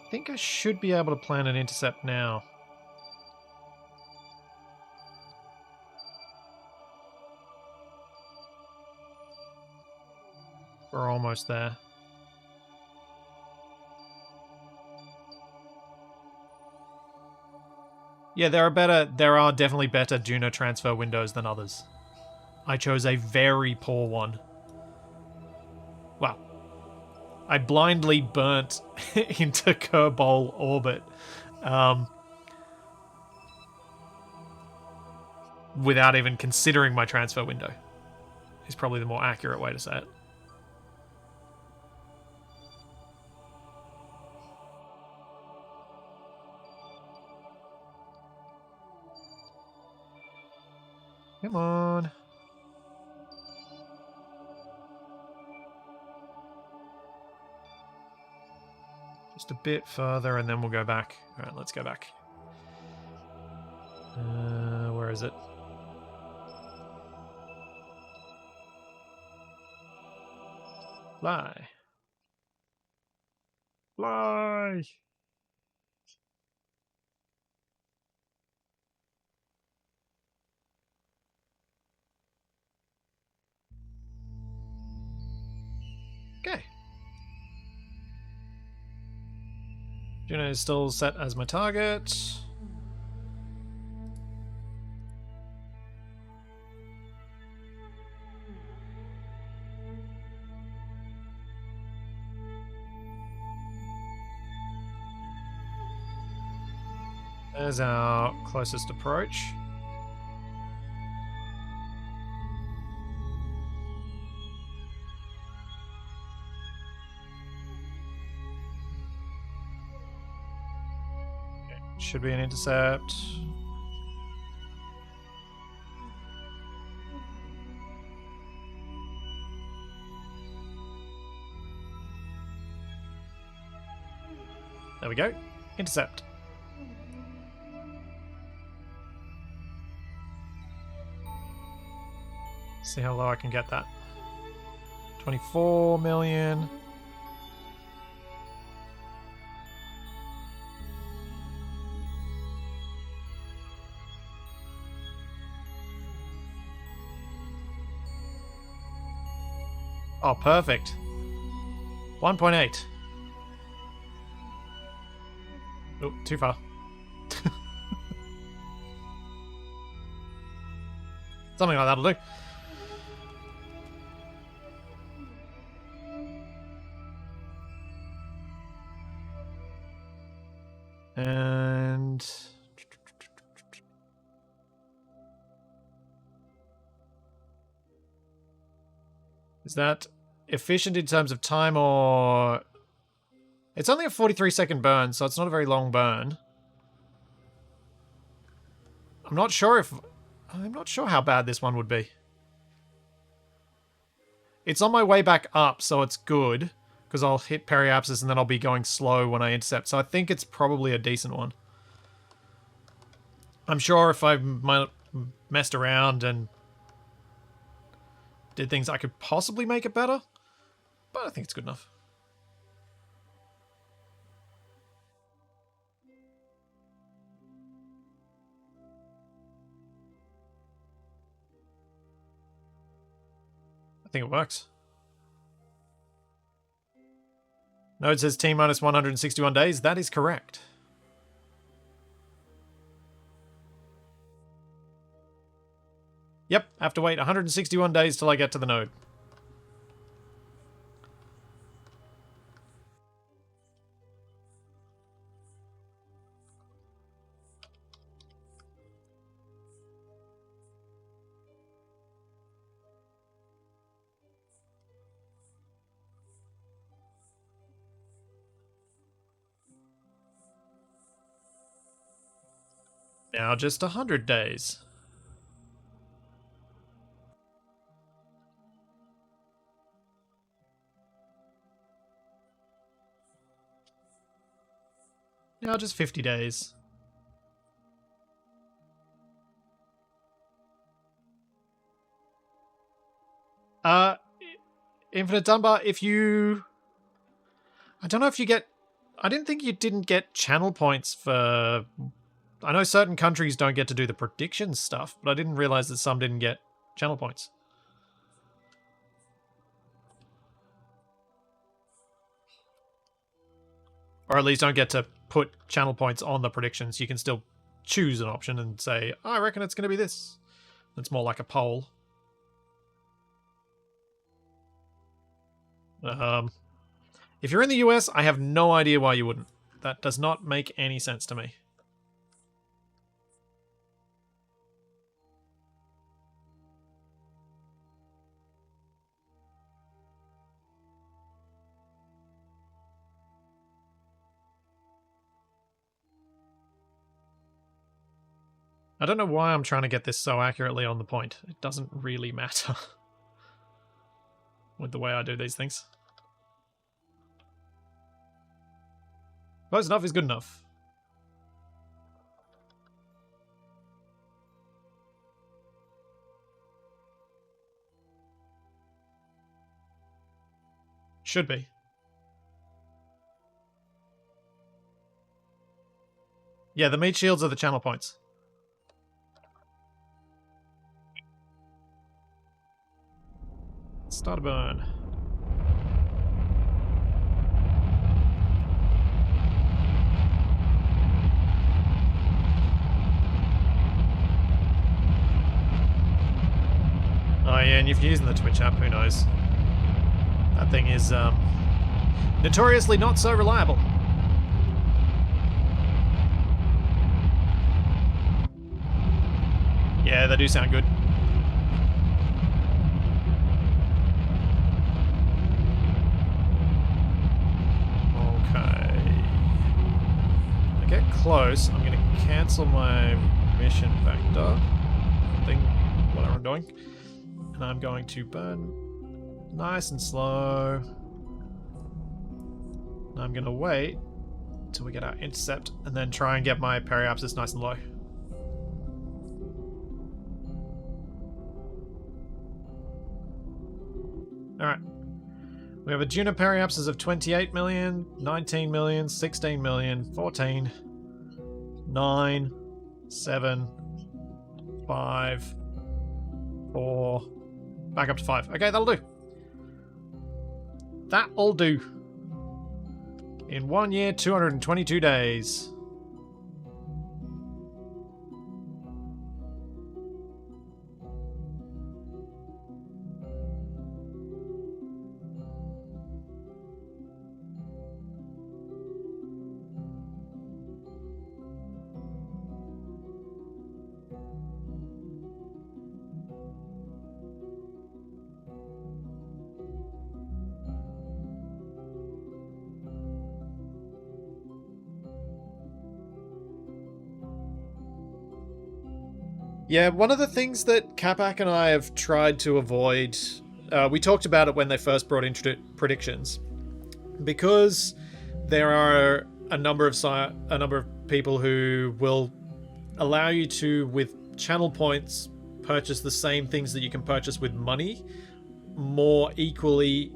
I think I should be able to plan an intercept now. We're almost there. Yeah, there are definitely better Duna transfer windows than others. I chose a very poor one. Well, I blindly burnt into Kerbal orbit without even considering my transfer window. Is probably the more accurate way to say it. Come on. Just a bit further and then we'll go back. Alright, let's go back. Where is it? Fly. Fly! Okay. Duna is still set as my target. There's our closest approach. Should be an intercept. There we go. Intercept. See how low I can get that. 24 million. Oh, perfect. 1.8. Oh, too far. Something like that'll do. And is that efficient in terms of time, or it's only a 43-second burn, so it's not a very long burn. I'm not sure how bad this one would be. It's on my way back up, so it's good, because I'll hit periapsis and then I'll be going slow when I intercept. So I think it's probably a decent one. I'm sure if I messed around and did things, I could possibly make it better, but I think it's good enough. I think it works. Node says T minus 161 days. That is correct. Yep, I have to wait 161 days till I get to the node. Now just 100 days. Now just 50 days. Infinite Dunbar, if you... I don't know if you get... I didn't think you didn't get channel points for... I know certain countries don't get to do the predictions stuff, but I didn't realize that some didn't get channel points. Or at least don't get to put channel points on the predictions. You can still choose an option and say, oh, I reckon it's going to be this. It's more like a poll. If you're in the US, I have no idea why you wouldn't. That does not make any sense to me. I don't know why I'm trying to get this so accurately on the point. It doesn't really matter with the way I do these things. Close enough is good enough. Should be. Yeah, the meat shields are the channel points. Start a burn. Oh yeah, and if you're using the Twitch app, who knows? That thing is notoriously not so reliable. Yeah, they do sound good. Get close, I'm going to cancel my mission vector thing, whatever I'm doing, and I'm going to burn nice and slow. And I'm going to wait till we get our intercept and then try and get my periapsis nice and low. Alright. We have a Duna periapsis of 28 million, 19 million, 16 million, 14, 9, 7, 5, 4, back up to 5. Okay, that'll do. That'll do. In 1 year, 222 days. Yeah, one of the things that Capac and I have tried to avoid, we talked about it when they first brought in predictions, because there are a number of people who will allow you to, with channel points, purchase the same things that you can purchase with money, more equally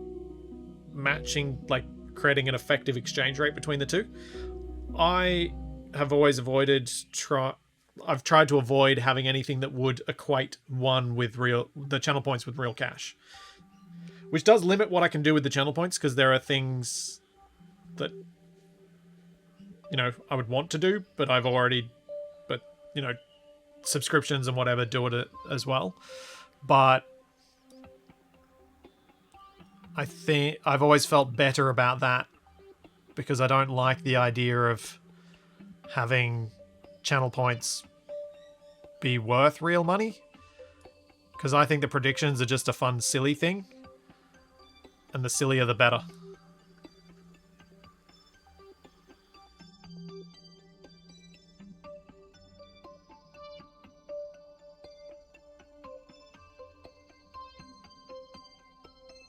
matching, like creating an effective exchange rate between the two. I have always avoided I've tried to avoid having anything that would equate the channel points with real cash. Which does limit what I can do with the channel points, because there are things that, you know, I would want to do, but you know, subscriptions and whatever do it as well. But I think I've always felt better about that, because I don't like the idea of having channel points be worth real money, because I think the predictions are just a fun, silly thing, and the sillier the better.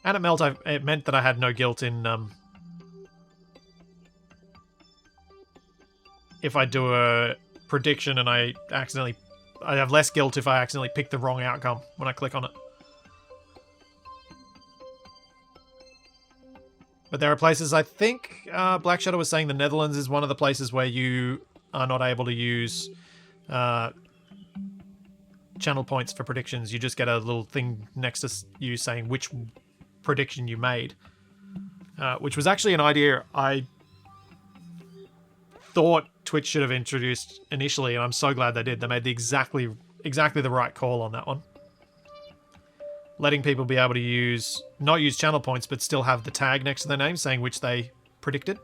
And it meant that I had no guilt in if I do a prediction and I have less guilt if I accidentally pick the wrong outcome when I click on it. But there are places, I think Black Shadow was saying the Netherlands is one of the places where you are not able to use channel points for predictions. You just get a little thing next to you saying which prediction you made, which was actually an idea I thought Twitch should have introduced initially, and I'm so glad they did. They made exactly the right call on that one. letting people be able to not use channel points, but still have the tag next to their name saying which they predicted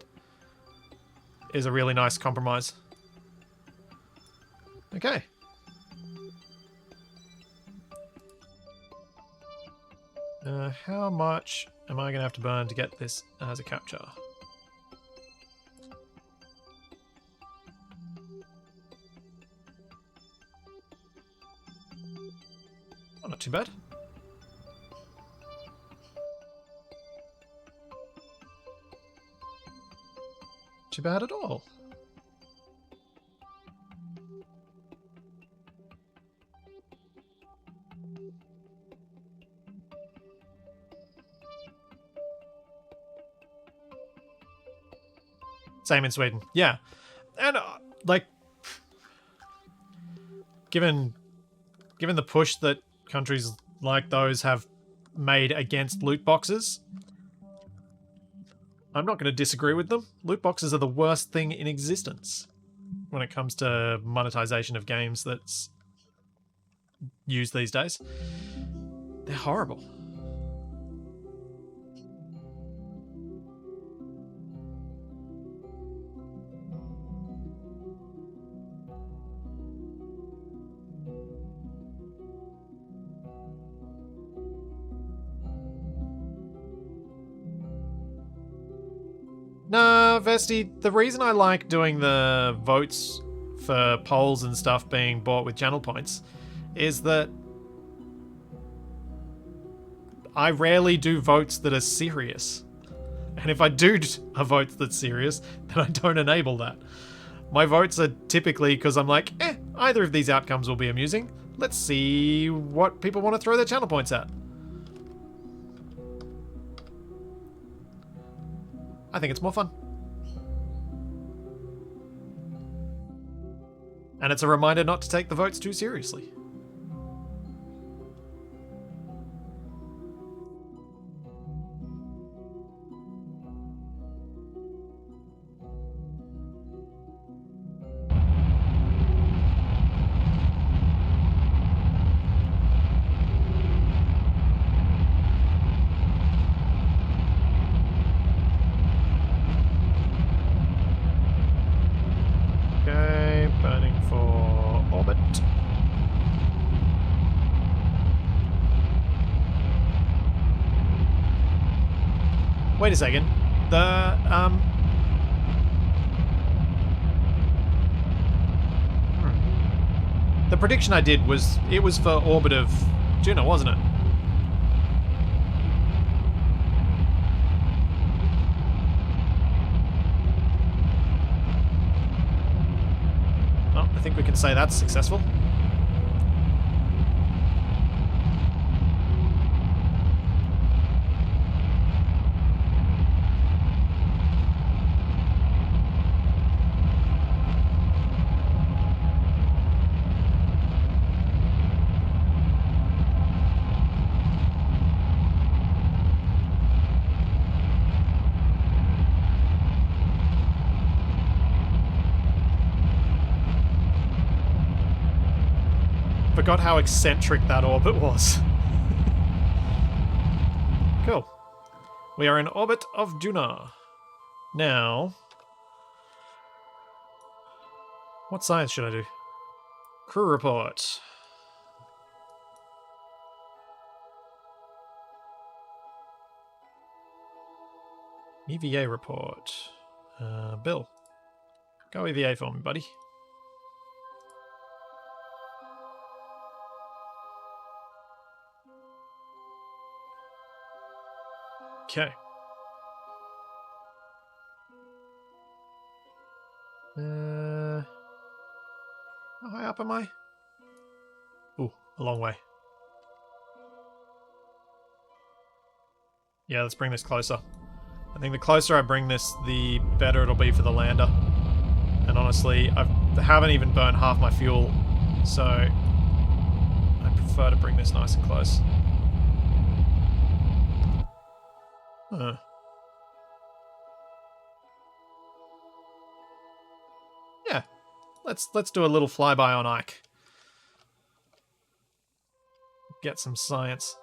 is a really nice compromise. Okay. How much am I going to have to burn to get this as a capture? Oh, not too bad. Too bad at all. Same in Sweden. Yeah. And, like, given the push that countries like those have made against loot boxes, I'm not going to disagree with them. Loot boxes are the worst thing in existence when it comes to monetization of games that's used these days. They're horrible. No, Vesti, the reason I like doing the votes for polls and stuff being bought with channel points is that I rarely do votes that are serious. And if I do a vote that's serious, then I don't enable that. My votes are typically because I'm like, either of these outcomes will be amusing. Let's see what people want to throw their channel points at. I think it's more fun. And it's a reminder not to take the votes too seriously. Okay, burning for orbit. Wait a second. The prediction I did was for orbit of Duna, wasn't it? Well, I think we can say that's successful. Forgot how eccentric that orbit was. Cool. We are in orbit of Duna. Now, what science should I do? Crew report. EVA report. Bill. Go EVA for me, buddy. Okay. How high up am I? Ooh, a long way. Yeah, let's bring this closer. I think the closer I bring this, the better it'll be for the lander. And honestly, I haven't even burned half my fuel, so I prefer to bring this nice and close. Yeah, let's do a little flyby on Ike. Get some science.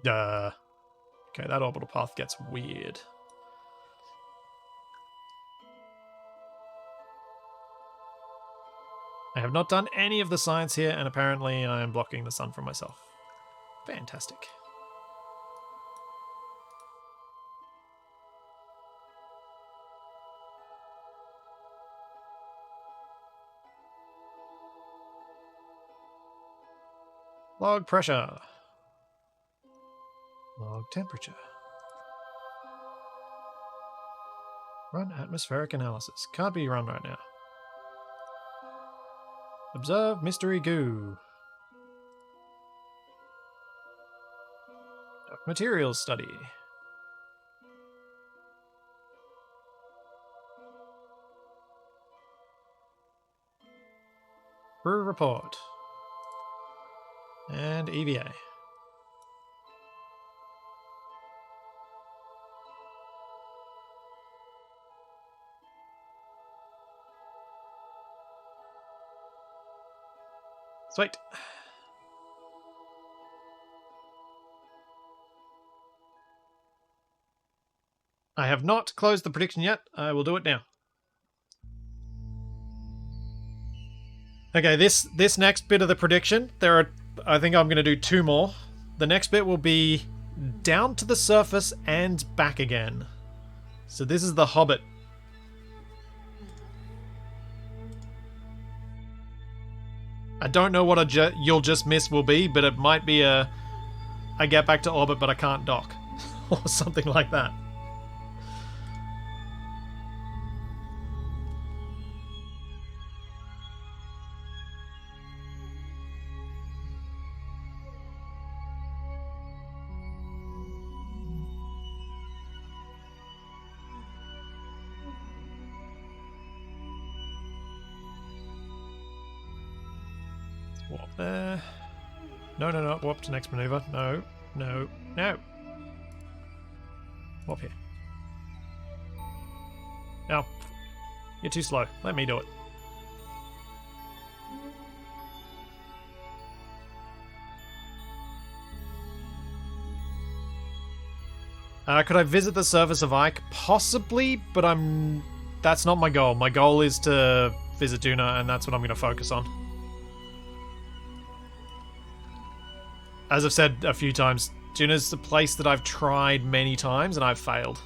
Okay, that orbital path gets weird. I have not done any of the science here, and apparently I am blocking the sun from myself. Fantastic. Log pressure. Log temperature. Run atmospheric analysis. Can't be run right now. Observe mystery goo. Dark materials study. Brew report. And EVA. Sweet. I have not closed the prediction yet. I will do it now. Okay, this next bit of the prediction, I think I'm going to do 2 more. The next bit will be down to the surface and back again. So this is the Hobbit. I don't know what you'll just miss will be, but it might be I get back to orbit but I can't dock. Or something like that. Warp there. No. Warp to next maneuver. No. Warp here. No. You're too slow. Let me do it. Could I visit the surface of Ike? Possibly, but that's not my goal. My goal is to visit Duna, and that's what I'm going to focus on. As I've said a few times, Duna's a place that I've tried many times and I've failed.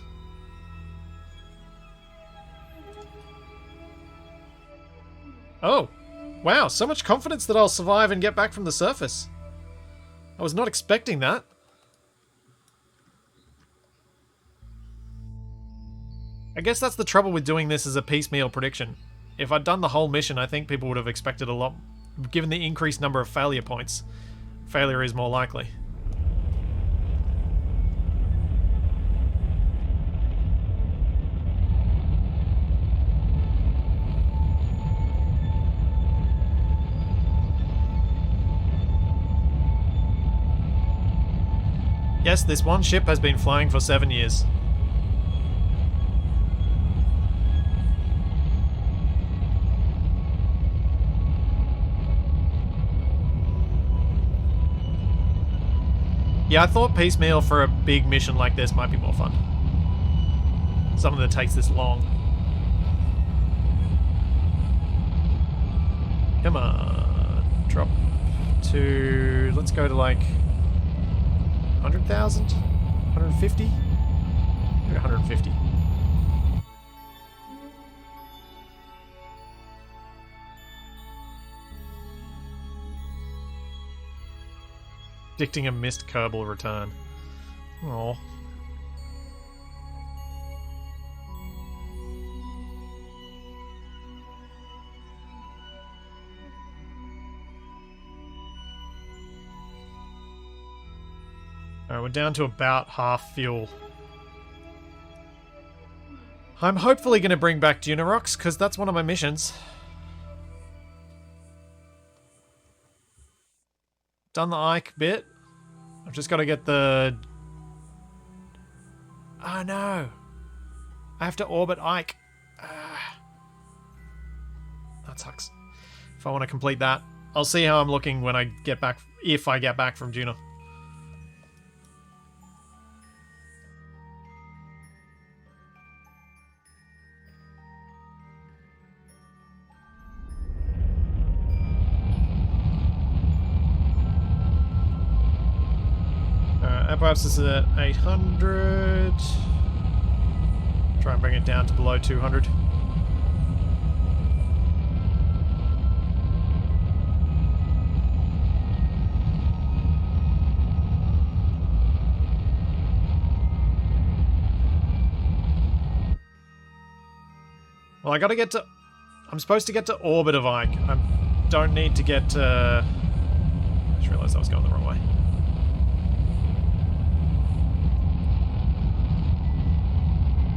Oh, wow, so much confidence that I'll survive and get back from the surface. I was not expecting that. I guess that's the trouble with doing this as a piecemeal prediction. If I'd done the whole mission, I think people would have expected a lot, given the increased number of failure points. Failure is more likely. Yes, this one ship has been flying for 7 years. Yeah, I thought piecemeal for a big mission like this might be more fun. Something that takes this long. Come on. Drop to... Let's go to like... 100,000? 150? 150. Predicting a missed Kerbal return. Oh. Alright, we're down to about half fuel. I'm hopefully going to bring back Duna Rocks, because that's one of my missions. Done the Ike bit. I've just got to get the... Oh no! I have to orbit Ike. That sucks. If I want to complete that. I'll see how I'm looking when I get back, if I get back from Duna. Perhaps this is at 800. Try and bring it down to below 200. Well, I gotta get to... I'm supposed to get to orbit of Ike. I don't need to get to... I just realised I was going the wrong way.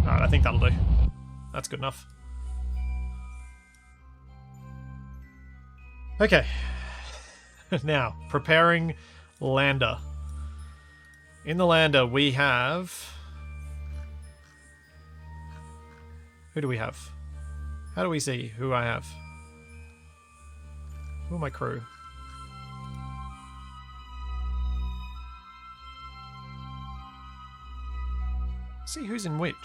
Alright, I think that'll do. That's good enough. Okay. Now, preparing lander. In the lander, we have... Who do we have? How do we see who I have? Who are my crew? See who's in which.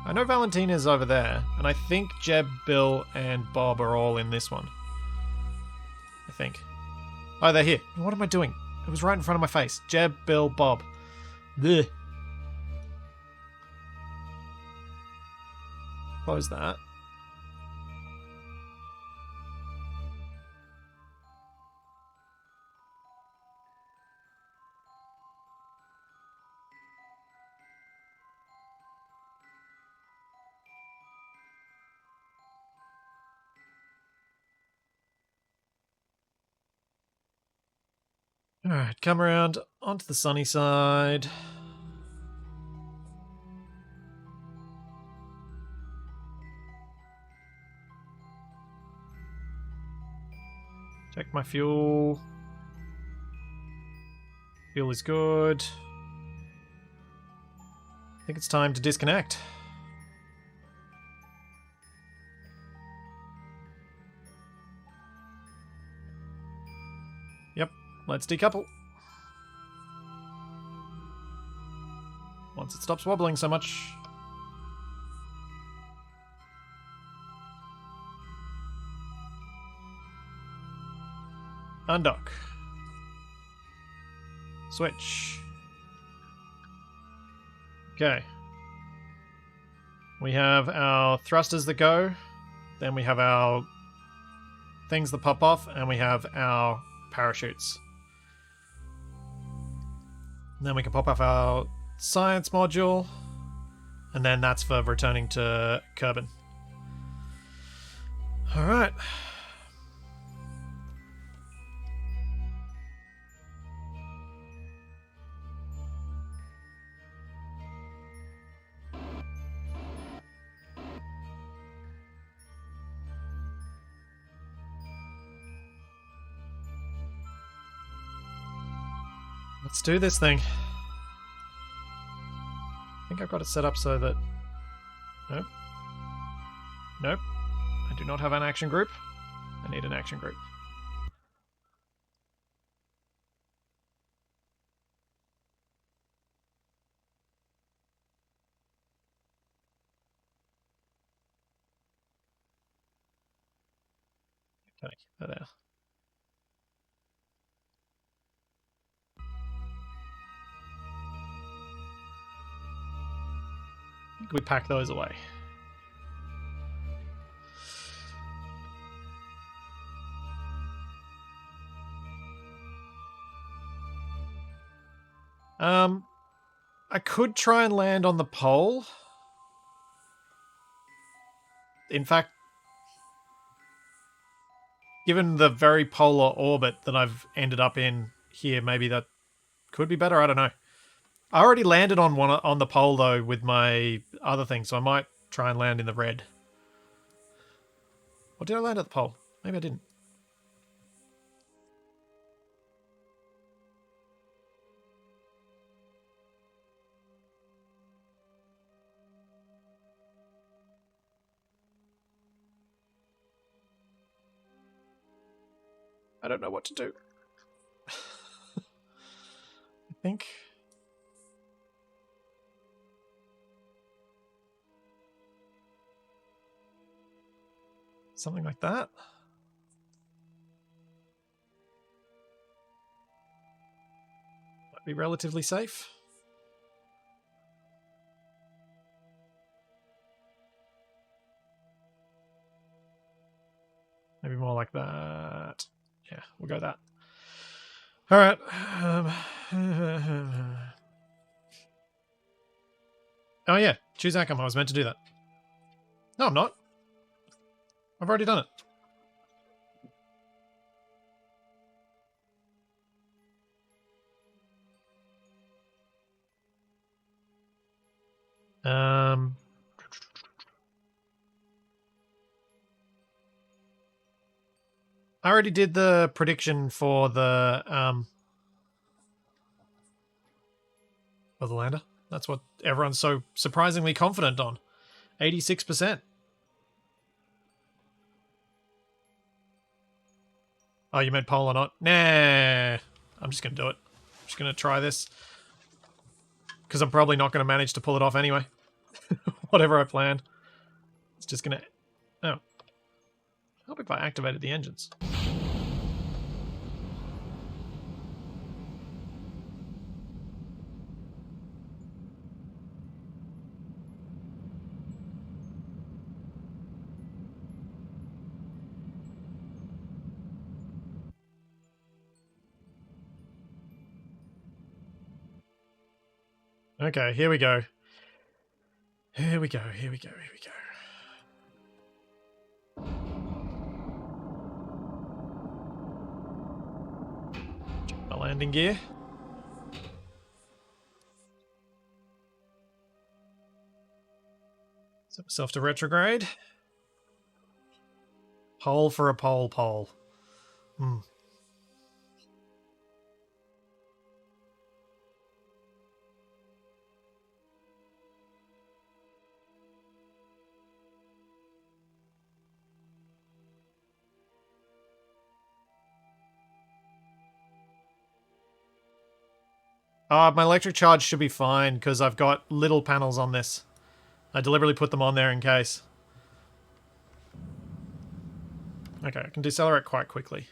I know Valentina's over there, and I think Jeb, Bill, and Bob are all in this one. I think. Oh, they're here. What am I doing? It was right in front of my face. Jeb, Bill, Bob. Blech. Close that. Alright, come around onto the sunny side. Check my fuel. Fuel is good. I think it's time to disconnect. Yep, let's decouple. Once it stops wobbling so much. Undock. Switch. Okay. We have our thrusters that go, then we have our things that pop off, and we have our parachutes. And then we can pop off our science module, and then that's for returning to Kerbin. Alright. Let's do this thing. I think I've got it set up so that... Nope. Nope. I do not have an action group. I need an action group. Okay, there. We pack those away. I could try and land on the pole. In fact, given the very polar orbit that I've ended up in here, maybe that could be better. I don't know. I already landed on one on the pole though with my other thing, so I might try and land in the red. Or did I land at the pole? Maybe I didn't. I don't know what to do. I think... something like that. Might be relatively safe. We'll go that. All right. Oh yeah, choose outcome. I was meant to do that. No, I'm not. I've already done it. I already did the prediction for the lander. That's what everyone's so surprisingly confident on. 86%. Oh, you meant pole or not? Nah. I'm just going to do it. I'm just going to try this. Because I'm probably not going to manage to pull it off anyway. Whatever I plan. It's just going to... Oh. Help if I activated the engines. Okay, here we go. Here we go, here we go, here we go. Check my landing gear. Set myself to retrograde. Pole for a pole. Hmm. My electric charge should be fine because I've got little panels on this. I deliberately put them on there in case. Okay, I can decelerate quite quickly.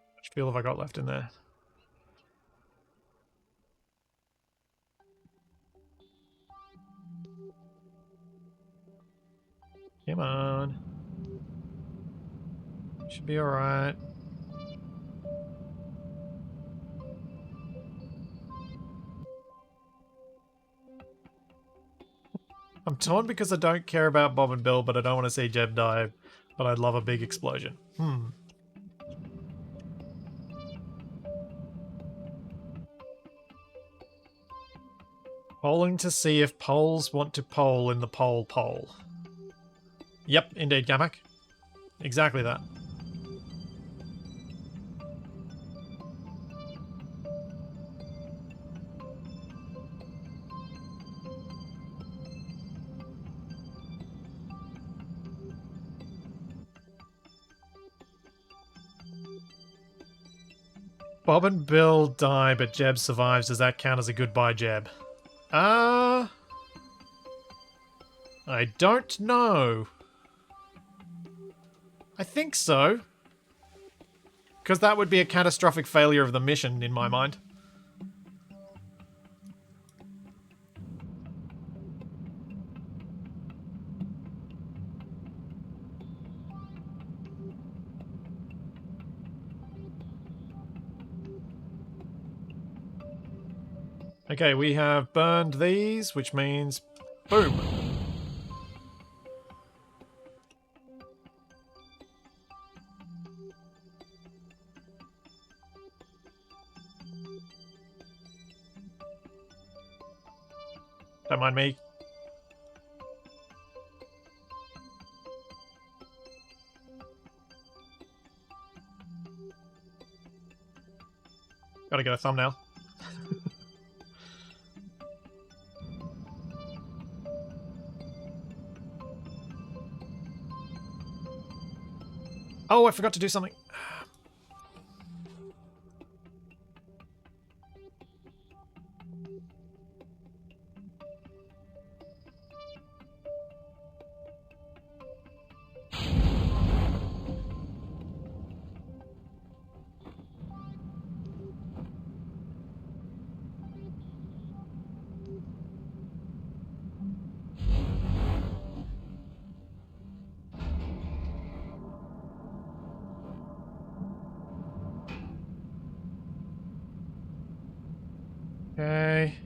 How much fuel have I got left in there? Come on. Should be alright. I'm torn because I don't care about Bob and Bill, but I don't want to see Jeb die. But I'd love a big explosion. Polling to see if poles want to pole in the pole. Yep, indeed, Gamak. Exactly that. Bob and Bill die, but Jeb survives. Does that count as a goodbye, Jeb? I don't know. I think so. Because that would be a catastrophic failure of the mission, in my mind. Okay, we have burned these, which means... boom! Don't mind me. Gotta get a thumbnail. Oh, I forgot to do something. Okay.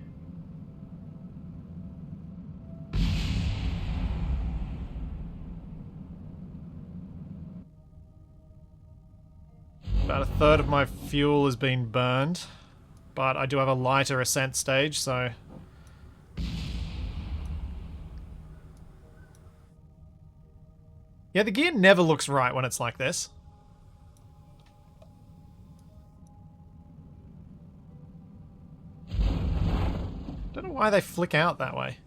About a third of my fuel has been burned, but I do have a lighter ascent stage, so... Yeah, the gear never looks right when it's like this. Don't know why they flick out that way.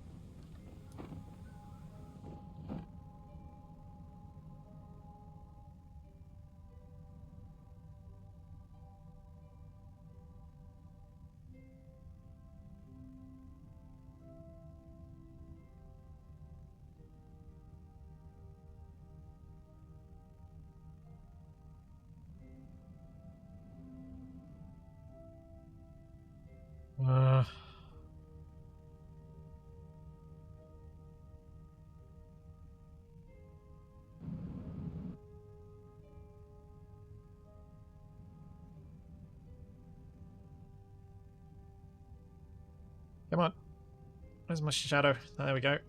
Uh... Come on. Where's my shadow? There we go.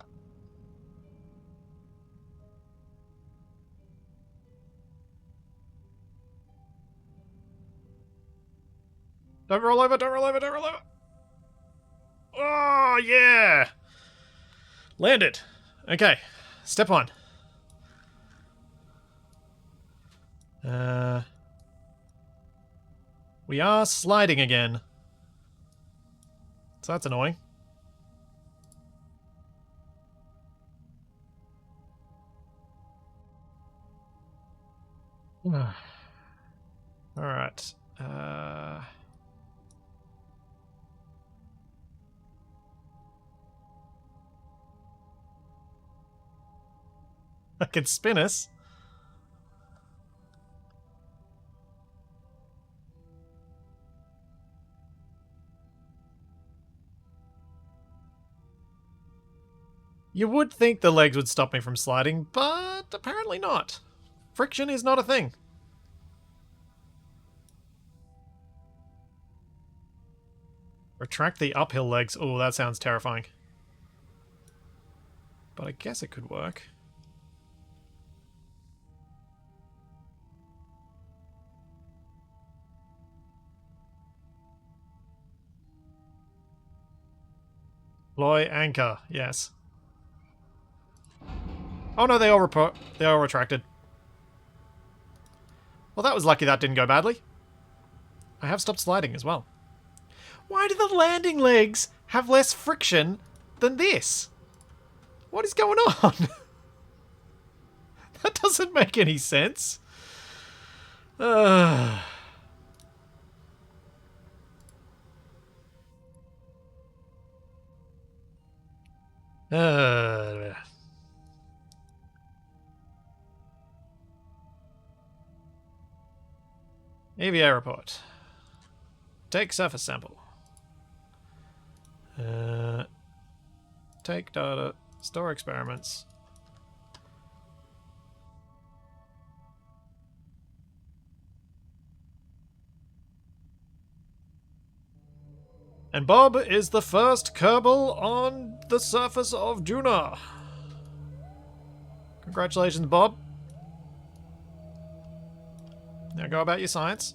Don't roll over, don't roll over, don't roll over! Oh, yeah! Landed. Okay, step one. We are sliding again. So that's annoying. Alright. I can spin us. You would think the legs would stop me from sliding, but apparently not. Friction is not a thing. Retract the uphill legs. Oh, that sounds terrifying. But I guess it could work. Deploy anchor, yes. Oh no, they all retracted. Well, that was lucky that didn't go badly. I have stopped sliding as well. Why do the landing legs have less friction than this? What is going on? That doesn't make any sense. EVA report. Take surface sample. Take data. Store experiments. And Bob is the first Kerbal on the surface of Duna. Congratulations, Bob. Now go about your science.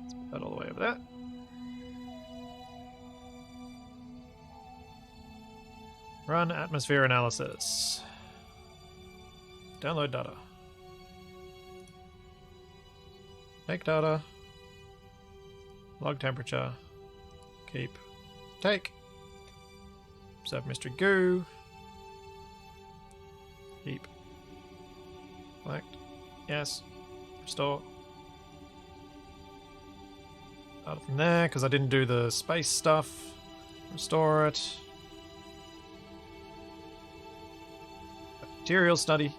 Let's put that all the way over there. Run atmosphere analysis. Download data. Take data. Log temperature. Keep. Take. Observe mystery goo. Keep. Select. Yes. Restore. Data from there, because I didn't do the space stuff. Restore it. Material study.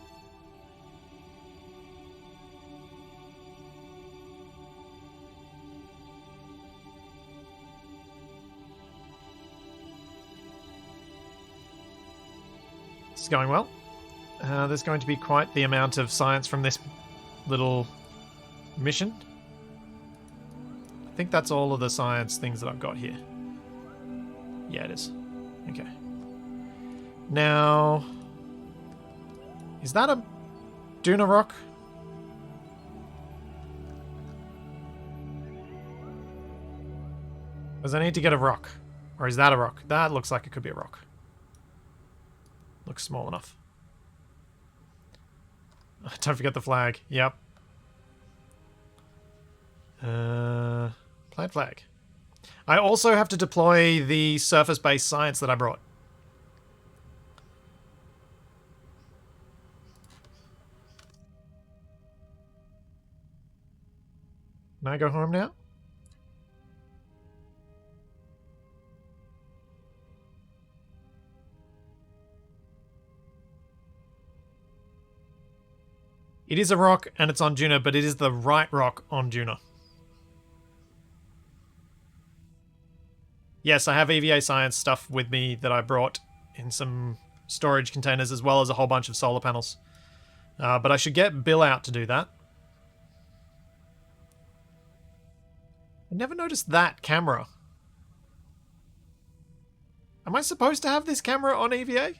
This is going well. There's going to be quite the amount of science from this little mission. I think that's all of the science things that I've got here. Yeah, it is. Okay. Now, is that a Duna rock? Does I need to get a rock? Or is that a rock? That looks like it could be a rock. Looks small enough. Don't forget the flag. Yep. Plant flag. I also have to deploy the surface-based science that I brought. Can I go home now? It is a rock and it's on Duna, but it is the right rock on Duna. Yes, I have EVA science stuff with me that I brought in some storage containers as well as a whole bunch of solar panels. But I should get Bill out to do that. I never noticed that camera. Am I supposed to have this camera on EVA?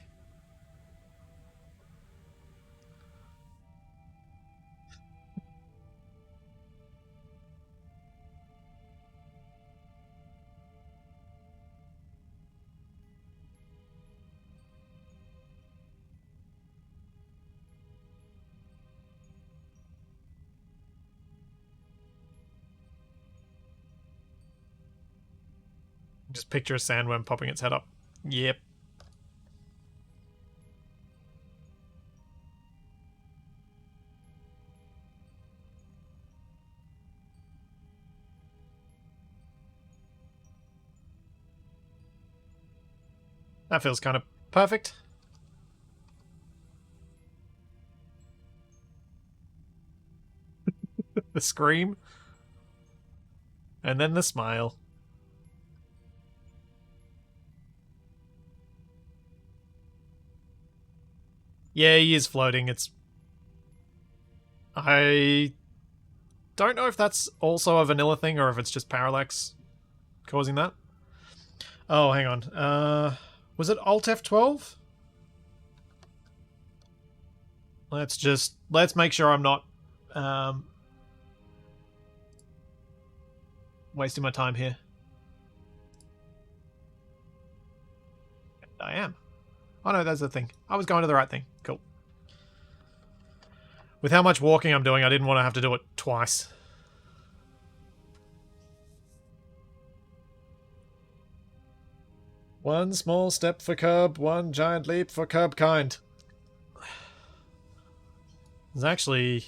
Just picture a sandworm popping its head up. Yep. That feels kind of perfect. The scream. And then the smile. Yeah, he is floating. I don't know if that's also a vanilla thing or if it's just parallax causing that. Oh, hang on. Was it Alt F12? Let's make sure I'm not wasting my time here. I am. Oh no, that's the thing. I was going to the right thing. Cool. With how much walking I'm doing, I didn't want to have to do it twice. One small step for Kerb, one giant leap for Kerb kind. There's actually...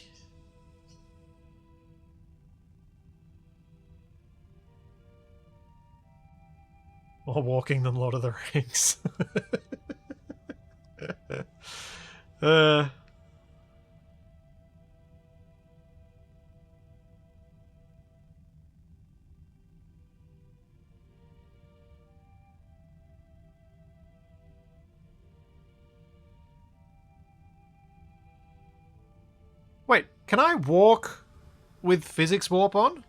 more walking than Lord of the Rings. Wait, can I walk with physics warp on?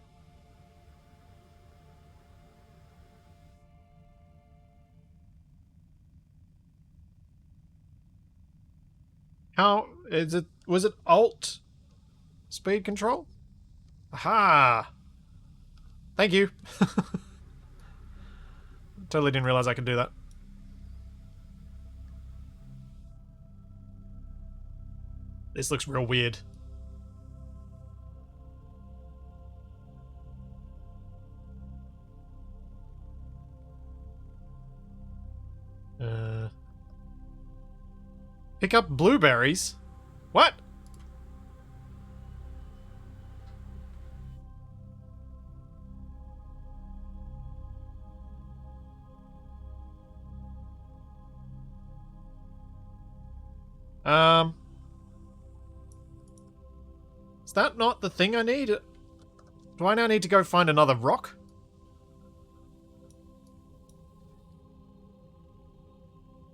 How is it? Was it Alt speed control? Aha! Thank you. Totally didn't realize I could do that. This looks real weird. Pick up blueberries? What? Is that not the thing I need? Do I now need to go find another rock?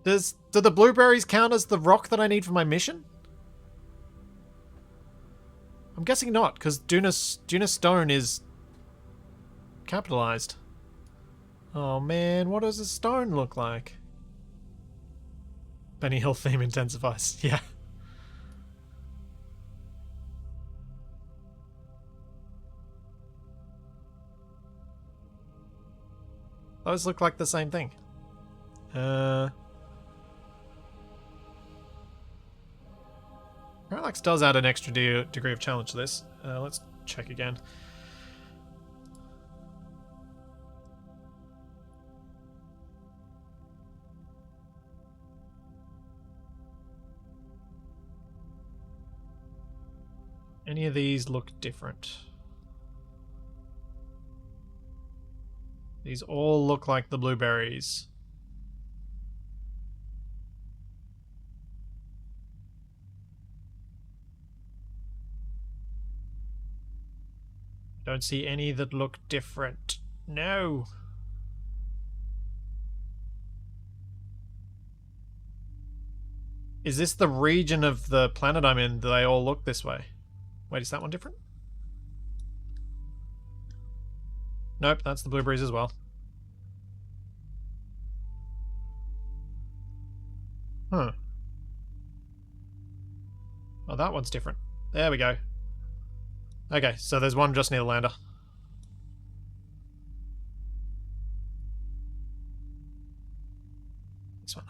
Do the blueberries count as the rock that I need for my mission? I'm guessing not, because Duna stone is capitalized. Oh man, what does a stone look like? Benny Hill theme intensifies. Yeah. Those look like the same thing. Parallax does add an extra degree of challenge to this. Let's check again. Any of these look different? These all look like the blueberries. Don't see any that look different. No. Is this the region of the planet I'm in? Do they all look this way? Wait, is that one different? Nope, that's the blueberries as well. Huh. Oh, that one's different. There we go. Okay, so there's one just near the lander. This one.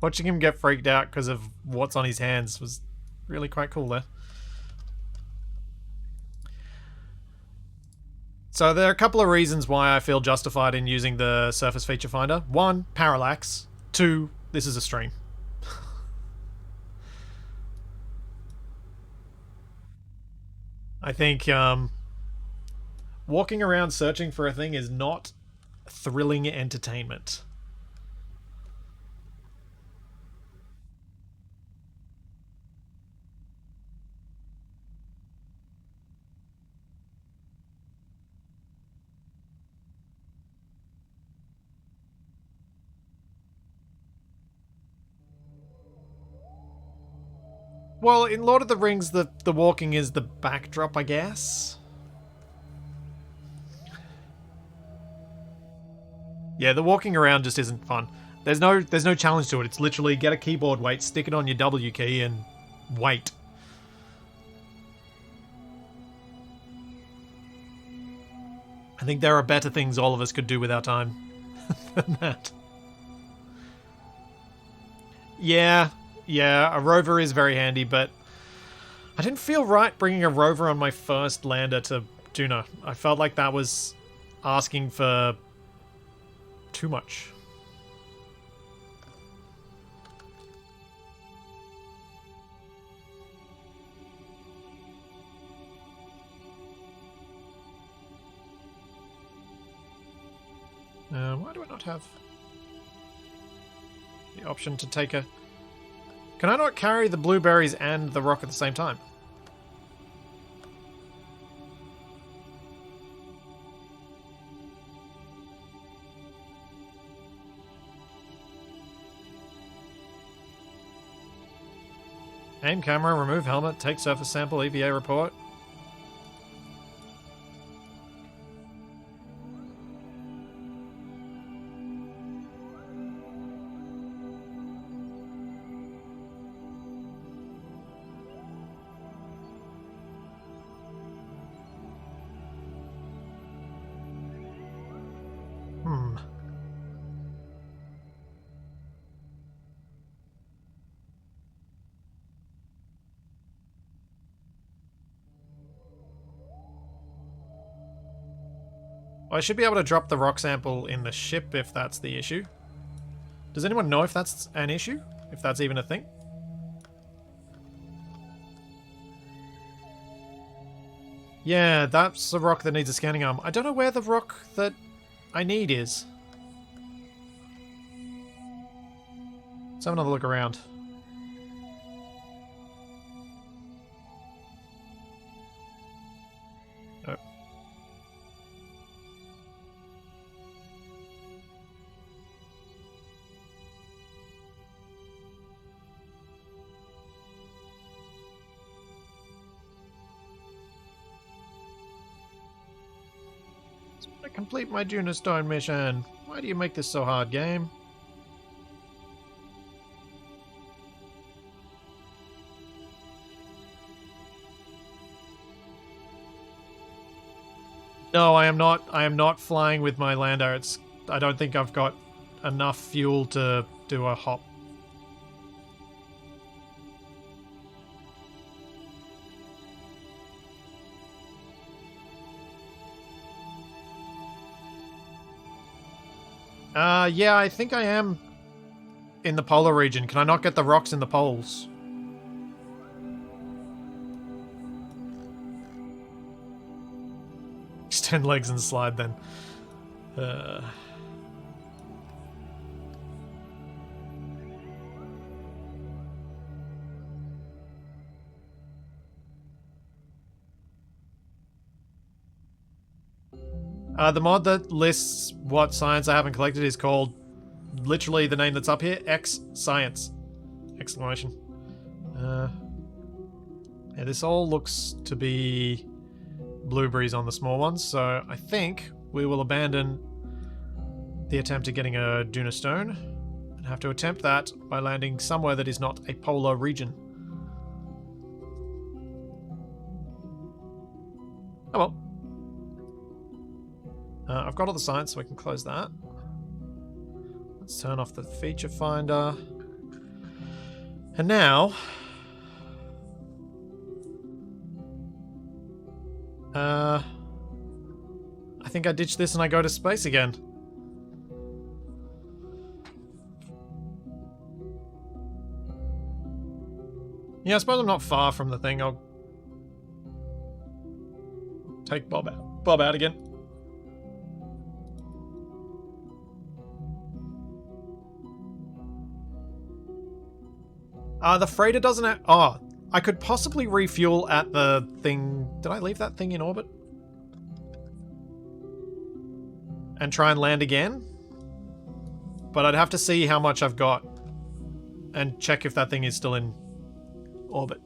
Watching him get freaked out because of what's on his hands was really quite cool there. So there are a couple of reasons why I feel justified in using the Surface Feature Finder. One, parallax. Two, this is a stream. I think walking around searching for a thing is not thrilling entertainment. Well, in Lord of the Rings, the walking is the backdrop, I guess. Yeah, the walking around just isn't fun. There's no challenge to it. It's literally get a keyboard weight, stick it on your W key, and wait. I think there are better things all of us could do with our time than that. Yeah, a rover is very handy, but I didn't feel right bringing a rover on my first lander to Duna. I felt like that was asking for too much. Why do I not have the option to take a... Can I not carry the blueberries and the rock at the same time? Aim camera, remove helmet, take surface sample, EVA report. I should be able to drop the rock sample in the ship if that's the issue. Does anyone know if that's an issue? If that's even a thing? Yeah, that's the rock that needs a scanning arm. I don't know where the rock that I need is. Let's have another look around. Just want to complete my Duna Stone mission. Why do you make this so hard, game? No, I am not. I am not flying with my lander. I don't think I've got enough fuel to do a hop. Yeah, I think I am in the polar region. Can I not get the rocks in the poles? Extend legs and slide then. The mod that lists what science I haven't collected is called literally the name that's up here, X Science! Exclamation. Yeah, this all looks to be blueberries on the small ones, so I think we will abandon the attempt at getting a Duna Stone and have to attempt that by landing somewhere that is not a polar region. Oh well. I've got all the science, so we can close that. Let's turn off the feature finder. And now... I think I ditch this and I go to space again. Yeah, I suppose I'm not far from the thing. I'll take Bob out. Bob out again. The freighter doesn't have... Oh, I could possibly refuel at the thing... Did I leave that thing in orbit? And try and land again? But I'd have to see how much I've got and check if that thing is still in orbit.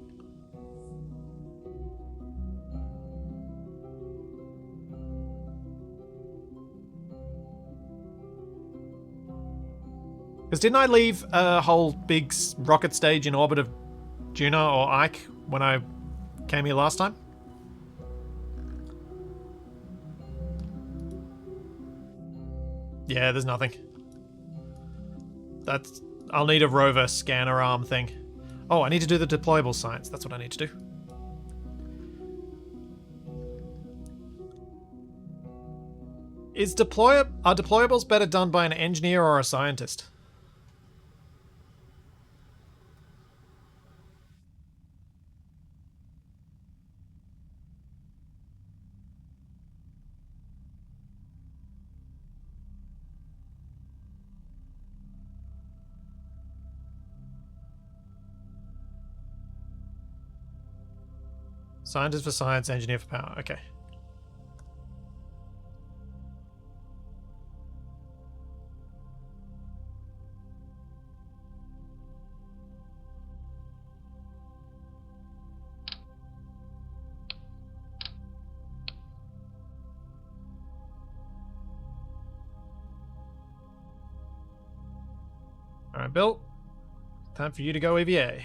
Because didn't I leave a whole big rocket stage in orbit of Duna or Ike when I came here last time? Yeah, there's nothing. I'll need a rover scanner arm thing. Oh, I need to do the deployable science. That's what I need to do. Are deployables better done by an engineer or a scientist? Scientist for science, engineer for power. Okay. Alright, Bill. Time for you to go EVA.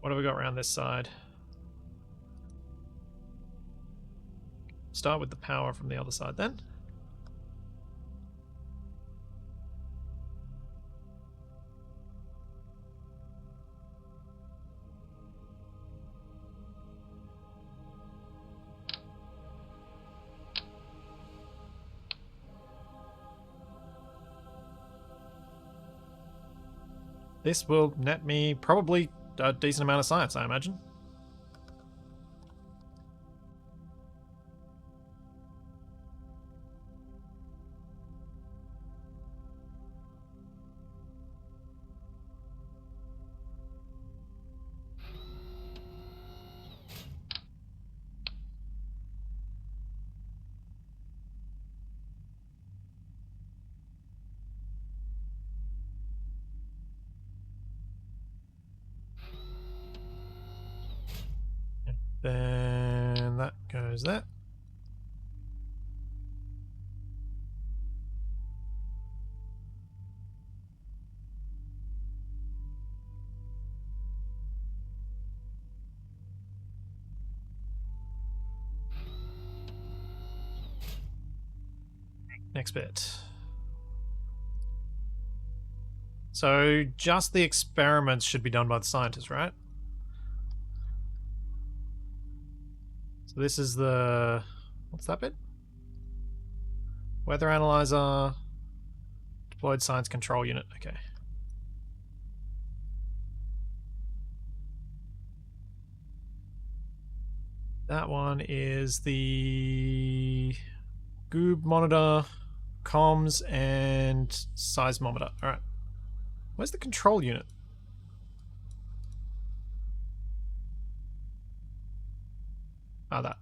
What have we got around this side? Start with the power from the other side then. This will net me probably a decent amount of science, I imagine. Then that goes there. Next bit. So just the experiments should be done by the scientists, right? So this is the... what's that bit? Weather analyzer. Deployed science control unit. Okay. That one is the goob monitor, comms, and seismometer. Alright. Where's the control unit? Ah, that.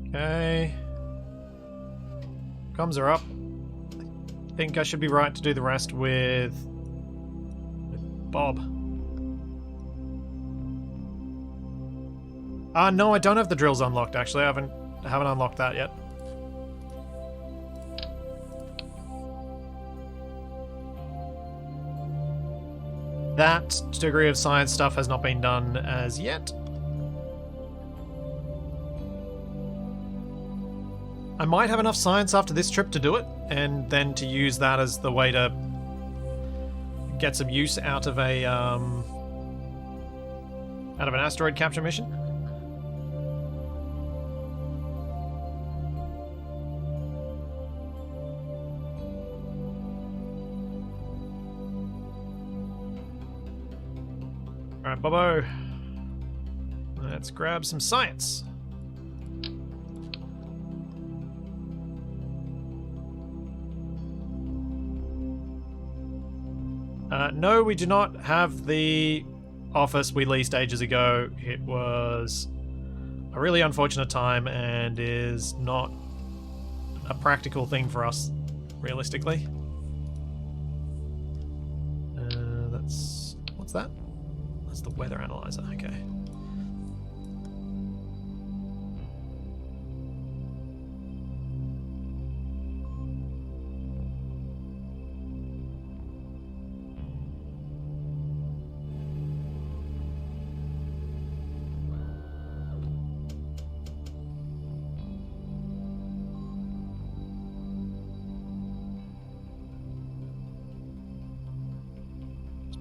Okay. Comms are up. I think I should be right to do the rest with Bob. No, I don't have the drills unlocked, actually. I haven't unlocked that yet. That degree of science stuff has not been done as yet. I might have enough science after this trip to do it, and then to use that as the way to get some use out of an asteroid capture mission. Alright, Bobo. Let's grab some science. No, we do not have the office we leased ages ago. It was a really unfortunate time and is not a practical thing for us, realistically. That's... what's that? That's the weather analyzer, okay.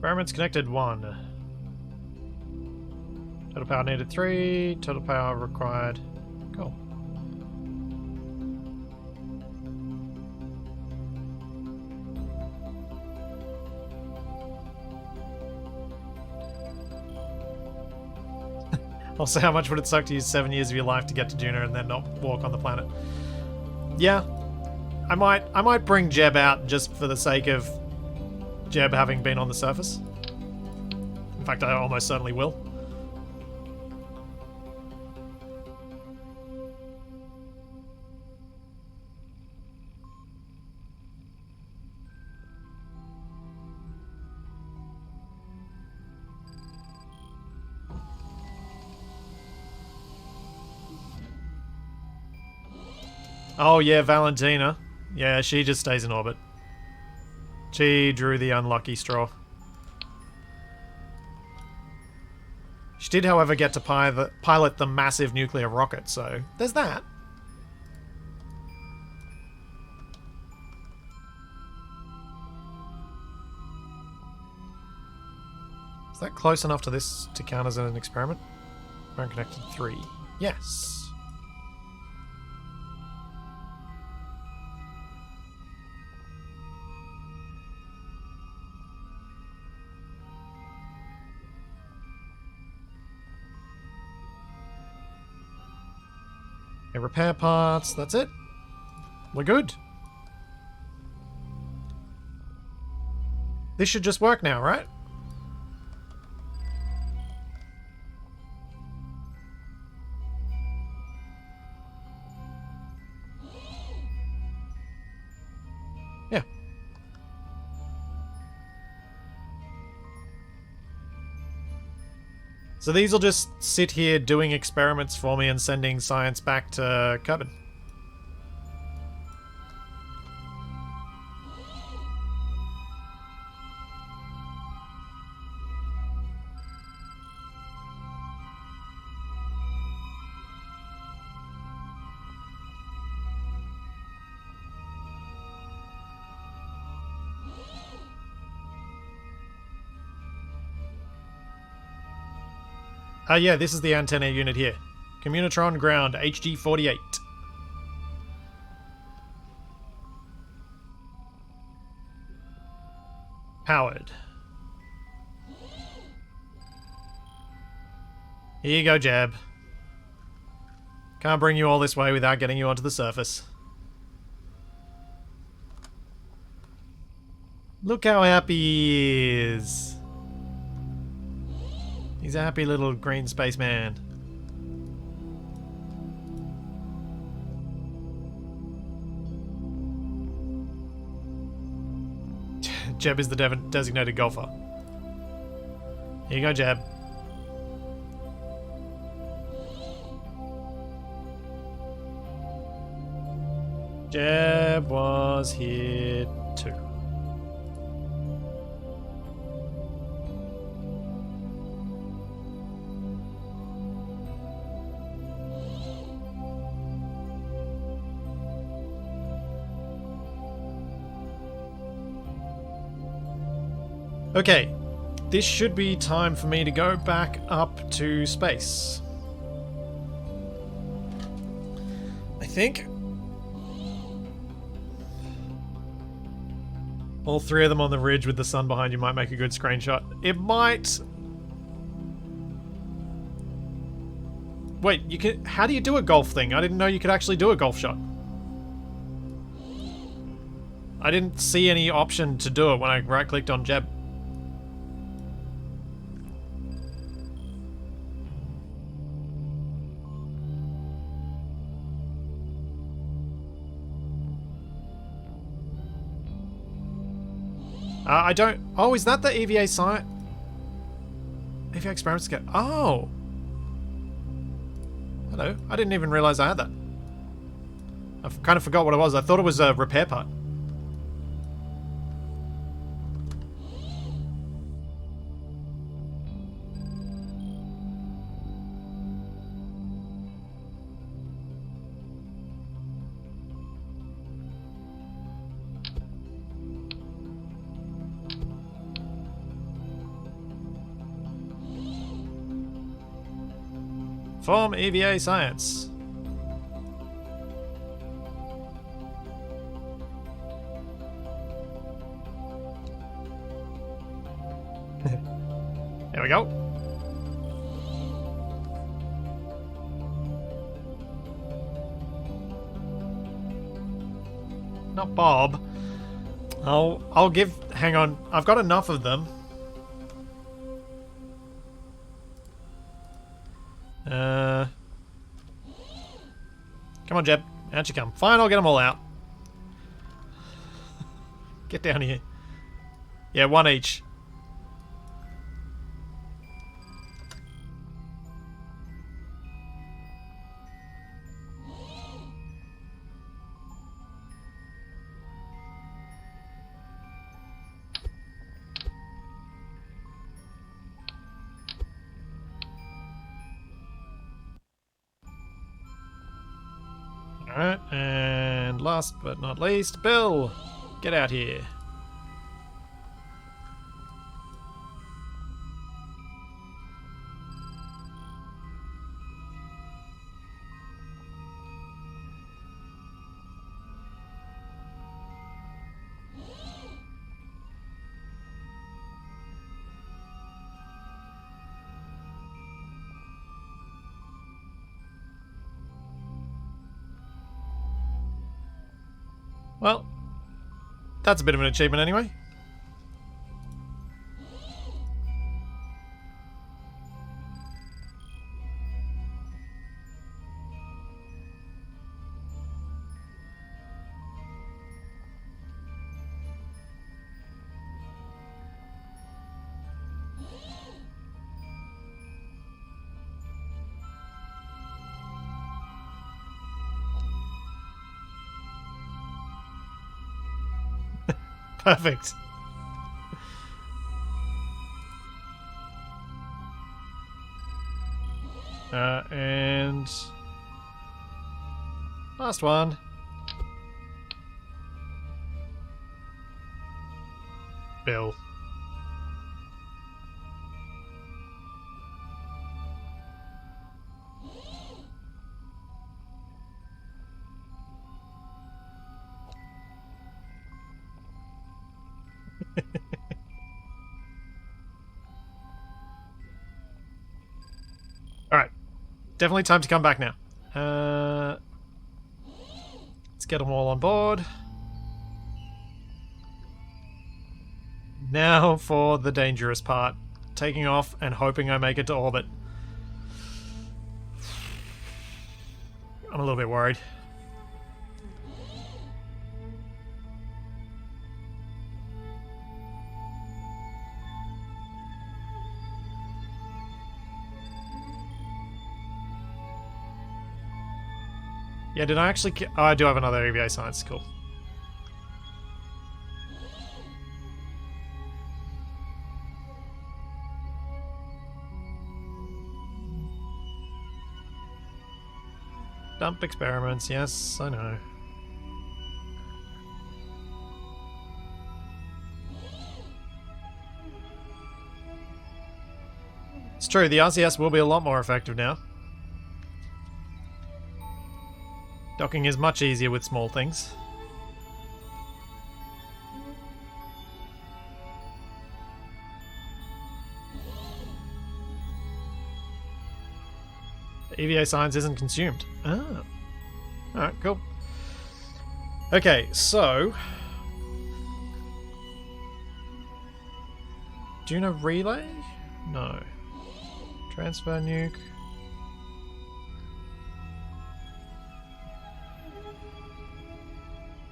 Experiments connected 1. Total power needed 3. Total power required. Cool. Also, how much would it suck to use 7 years of your life to get to Duna and then not walk on the planet? Yeah, I might bring Jeb out just for the sake of Jeb having been on the surface. In fact, I almost certainly will. Oh yeah, Valentina. Yeah, she just stays in orbit. She drew the unlucky straw. She did, however, get to pilot the massive nuclear rocket, so there's that. Is that close enough to this to count as an experiment? Ground connected 3. Yes. Okay, repair parts, that's it. We're good. This should just work now, right? Yeah. So these will just sit here doing experiments for me and sending science back to Kerbin. Yeah, this is the antenna unit here. Communitron ground, HG48. Powered. Here you go, Jeb. Can't bring you all this way without getting you onto the surface. Look how happy he is. He's a happy little green spaceman. Jeb is the designated golfer. Here you go, Jeb. Jeb was here too. Okay, this should be time for me to go back up to space. I think. All three of them on the ridge with the sun behind you might make a good screenshot. It might... Wait, you can... How do you do a golf thing? I didn't know you could actually do a golf shot. I didn't see any option to do it when I right-clicked on Jeb. I don't... Oh, is that the EVA site? EVA experiments get... Oh! Hello. I didn't even realize I had that. I kind of forgot what it was. I thought it was a repair part. Form EVA science. There we go. Not Bob. I'll give... Hang on. I've got enough of them. Come on, Jeb. Out you come. Fine, I'll get them all out. Get down here. Yeah, one each. Alright, and last but not least, Bill! Get out here. Well, that's a bit of an achievement anyway. Perfect. And last one. Bill. Alright. Definitely time to come back now. Let's get them all on board. Now for the dangerous part. Taking off and hoping I make it to orbit. I'm a little bit worried. Yeah, did I actually... Oh, I do have another EVA science. Cool. Dump experiments. Yes, I know. It's true, the RCS will be a lot more effective now. Docking is much easier with small things. The EVA science isn't consumed. Oh. Alright, cool. Okay, so... Duna relay? No. Transfer nuke.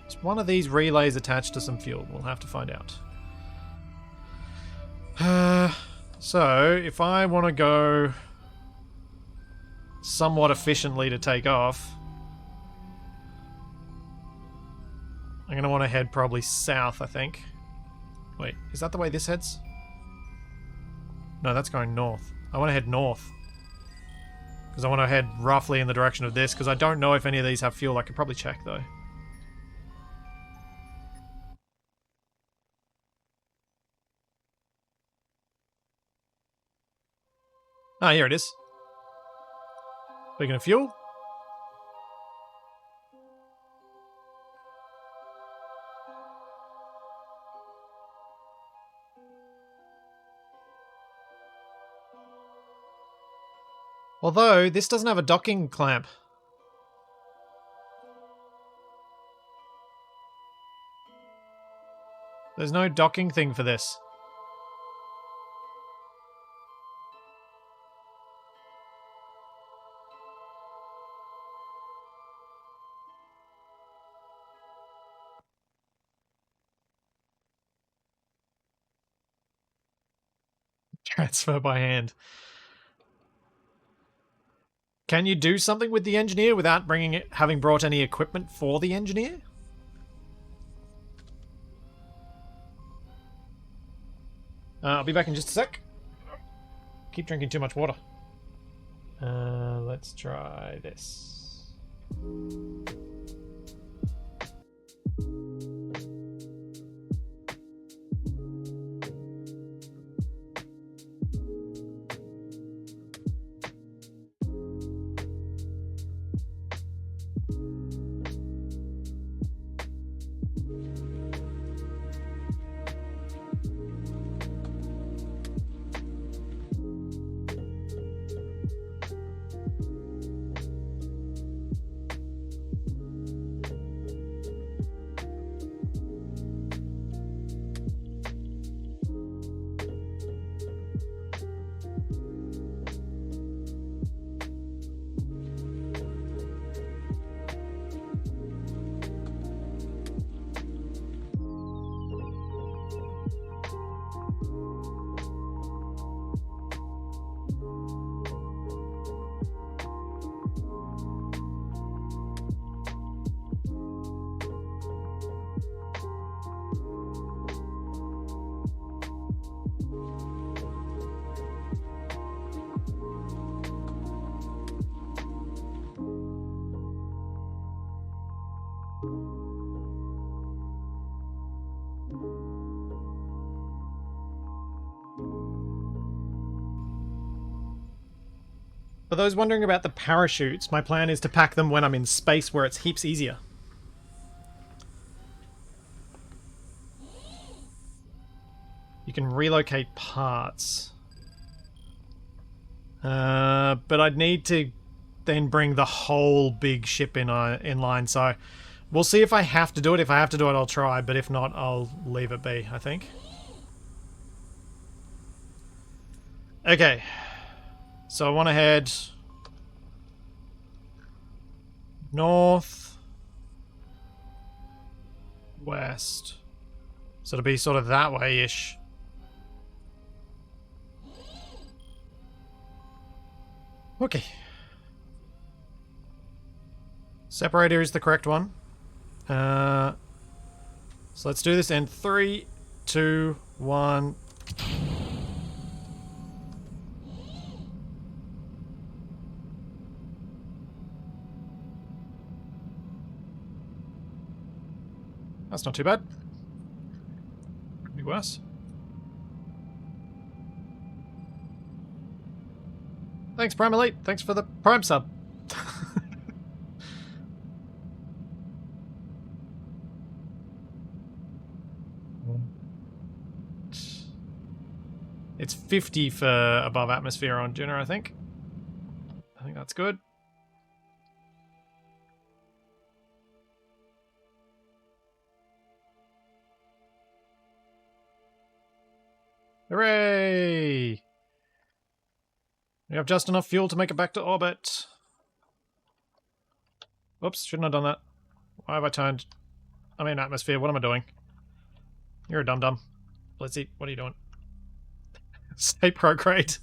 Is one of these relays attached to some fuel? We'll have to find out. So, if I want to go somewhat efficiently to take off, I'm going to want to head probably south, I think. Wait, is that the way this heads? No, that's going north. I want to head north. Because I want to head roughly in the direction of this, because I don't know if any of these have fuel. I could probably check, though. Ah, here it is. Speaking of fuel. Although, this doesn't have a docking clamp. There's no docking thing for this. Transfer by hand. Can you do something with the engineer without having brought any equipment for the engineer? I'll be back in just a sec. Keep drinking too much water. Let's try this. For those wondering about the parachutes, my plan is to pack them when I'm in space where it's heaps easier. You can relocate parts. But I'd need to then bring the whole big ship in line, so we'll see if I have to do it. If I have to do it, I'll try, but if not, I'll leave it be, I think. Okay. So I want to head north, west. So to be sort of that way-ish. Okay. Separator is the correct one. So let's do this in 3, 2, 1. That's not too bad. Could be worse. Thanks, Prime Elite. Thanks for the Prime sub. It's 50 for above atmosphere on Duna, I think. I think that's good. Hooray! We have just enough fuel to make it back to orbit. Oops, shouldn't have done that. Why have I turned... I'm in atmosphere, what am I doing? You're a dum-dum. Blitzy, what are you doing? Stay prograde.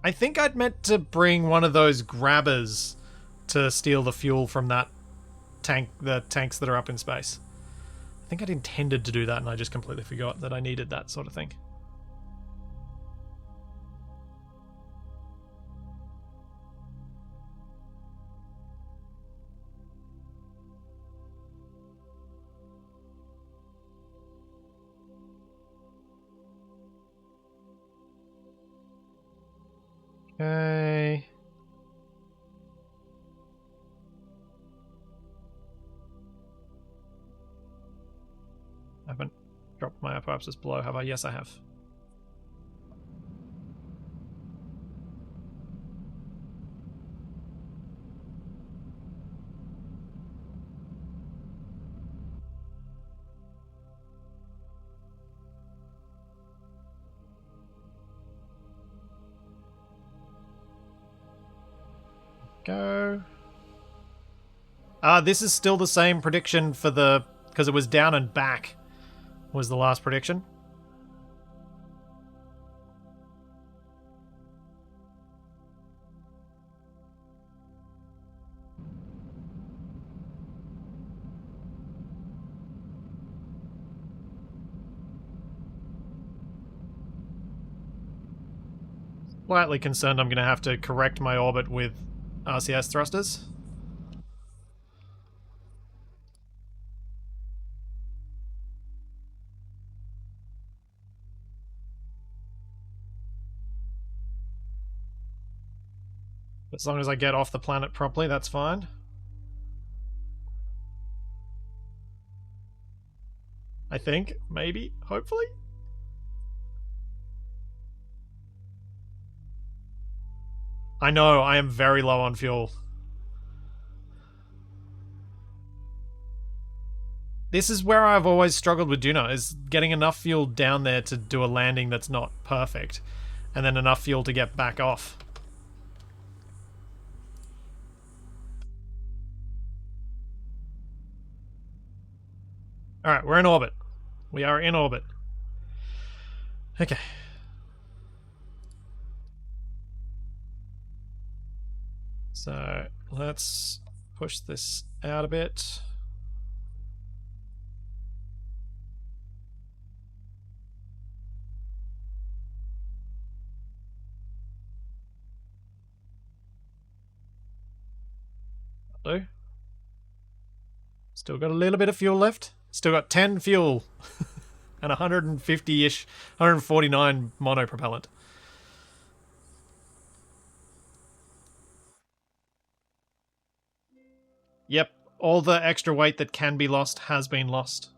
I think I'd meant to bring one of those grabbers to steal the fuel from that tank, the tanks that are up in space. I think I'd intended to do that and I just completely forgot that I needed that sort of thing. Okay. I haven't dropped my apoapsis below, have I? Yes, I have. Go. This is still the same prediction for the... because it was down and back was the last prediction. Slightly concerned I'm going to have to correct my orbit with RCS thrusters. As long as I get off the planet properly, that's fine. I think, maybe, hopefully. I know, I am very low on fuel. This is where I've always struggled with Duna, is getting enough fuel down there to do a landing that's not perfect, and then enough fuel to get back off. Alright, we're in orbit. We are in orbit. Okay. So, let's push this out a bit. do. Still got a little bit of fuel left. Still got 10 fuel and 150-ish, 149 monopropellant. Yep, all the extra weight that can be lost has been lost.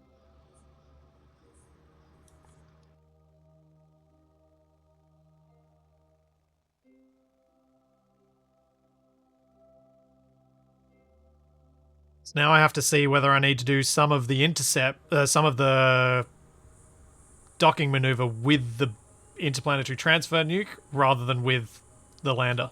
So now I have to see whether I need to do some of the some of the docking maneuver with the interplanetary transfer nuke rather than with the lander.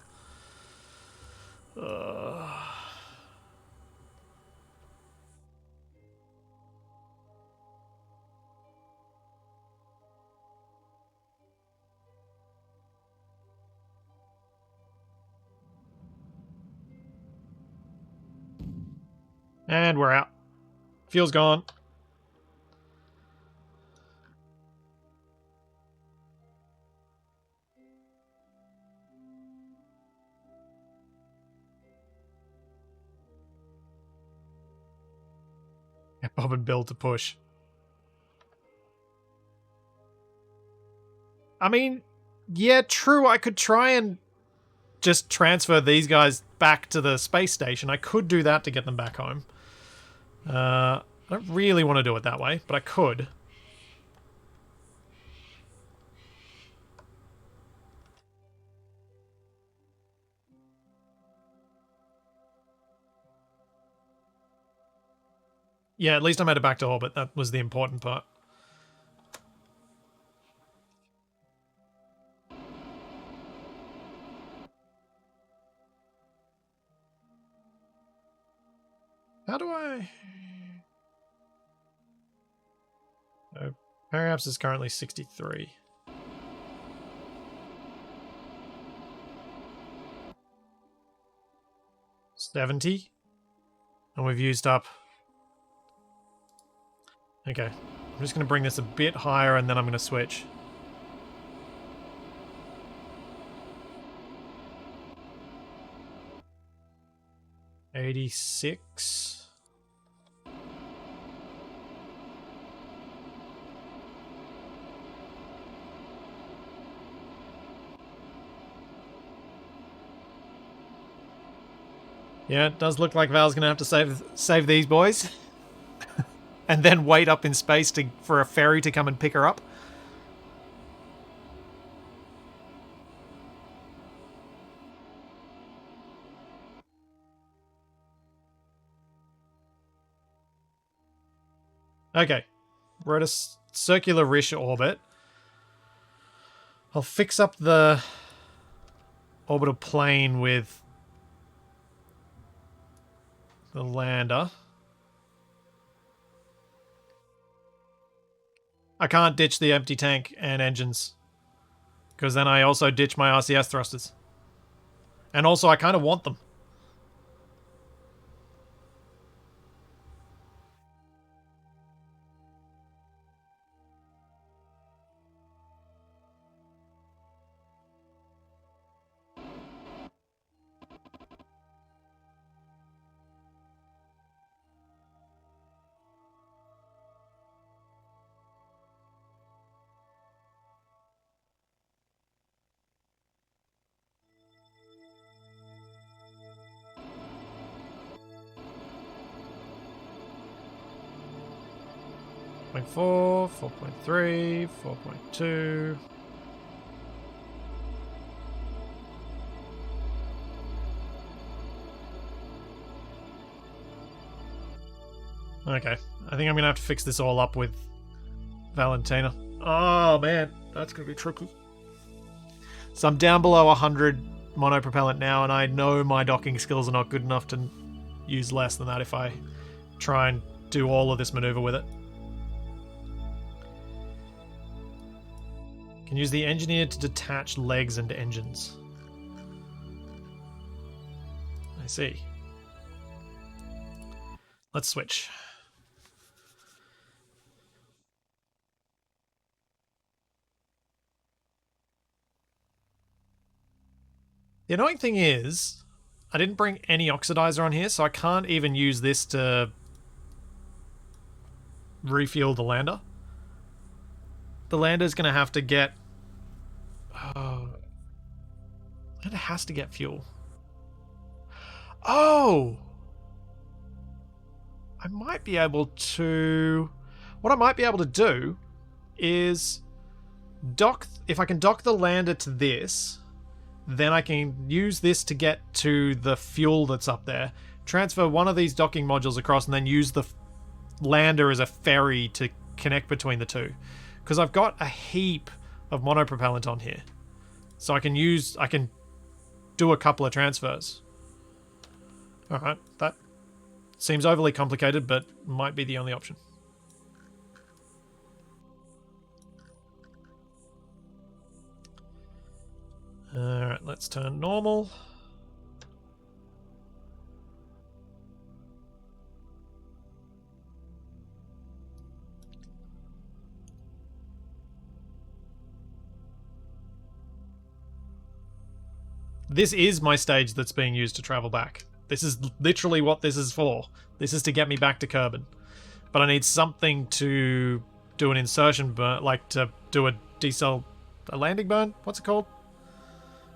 And we're out. Fuel's gone. Get Bob and Bill to push. I mean, yeah, true. I could try and just transfer these guys back to the space station. I could do that to get them back home. I don't really want to do it that way, but I could. Yeah, at least I made it back to orbit. That was the important part. How do I... Oh, Periapse is currently 63. $70. And we've used up... Okay. I'm just going to bring this a bit higher and then I'm going to switch. $86. Yeah, it does look like Val's going to have to save these boys. And then wait up in space for a ferry to come and pick her up. Okay. We're at a circular-ish orbit. I'll fix up the orbital plane with the lander. I can't ditch the empty tank and engines, because then I also ditch my RCS thrusters. And also, I kind of want them. .4, 4.3, 4.2. Okay, I think I'm gonna have to fix this all up with Valentina. Oh man, that's gonna be tricky. So I'm down below 100 monopropellant now, and I know my docking skills are not good enough to use less than that if I try and do all of this maneuver with it. Can use the engineer to detach legs and engines. I see. Let's switch. The annoying thing is, I didn't bring any oxidizer on here, so I can't even use this to refuel the lander. The lander's going to have to get... Oh. The lander has to get fuel. Oh! I might be able to... What I might be able to do is dock... If I can dock the lander to this, then I can use this to get to the fuel that's up there, transfer one of these docking modules across, and then use the lander as a ferry to connect between the two. Because I've got a heap of monopropellant on here. So I can do a couple of transfers. Alright, that seems overly complicated, but might be the only option. Alright, let's turn normal. This is my stage that's being used to travel back. This is literally what this is for. This is to get me back to Kerbin. But I need something to do an insertion burn, like to do a landing burn? What's it called?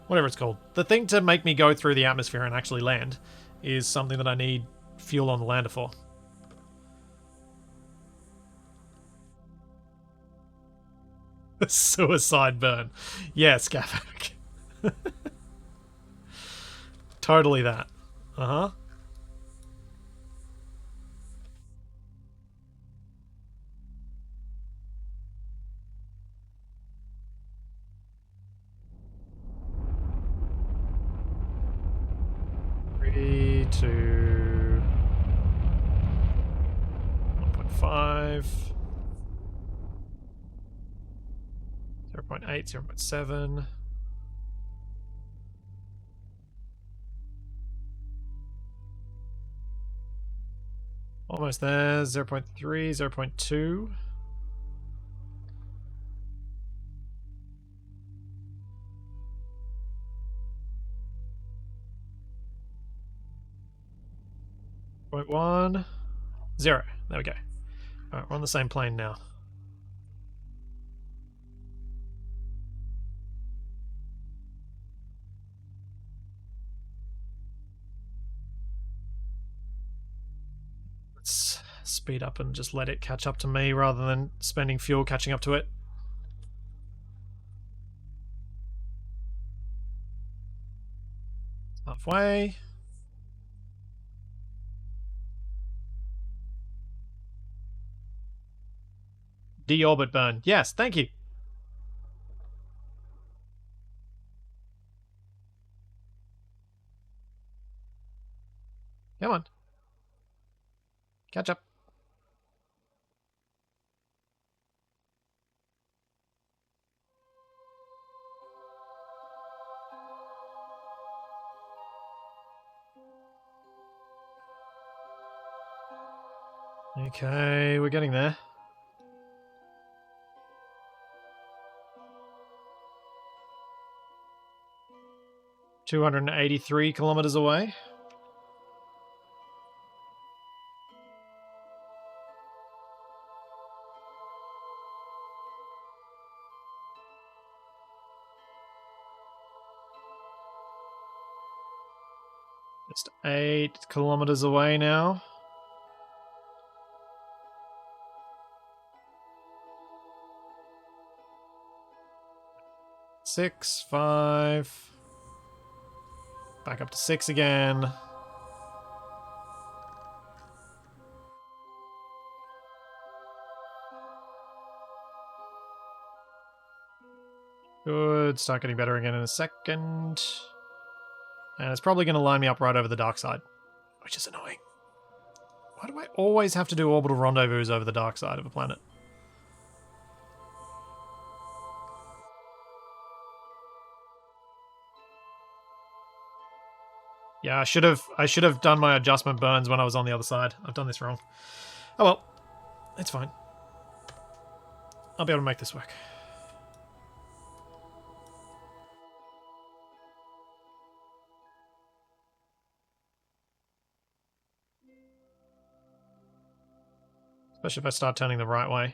Whatever it's called. The thing to make me go through the atmosphere and actually land is something that I need fuel on the lander for. Suicide burn. Yes, Gafak. Totally that. Uh-huh. Three, 2, 1.5, 0.8, 0.7. Almost there. 0.3, 0.2. Point 1. 0. There we go. Alright, we're on the same plane now. Let's speed up and just let it catch up to me rather than spending fuel catching up to it. Halfway. Deorbit burn. Yes, thank you. Come on. Catch up. Okay, we're getting there. $283 kilometers away. Just 8 kilometers away now. Six, 5. Back up to 6 again. Good. Start getting better again in a second. And it's probably going to line me up right over the dark side, which is annoying. Why do I always have to do orbital rendezvous over the dark side of a planet? Yeah, I should have done my adjustment burns when I was on the other side. I've done this wrong. Oh well, it's fine. I'll be able to make this work. Especially if I start turning the right way.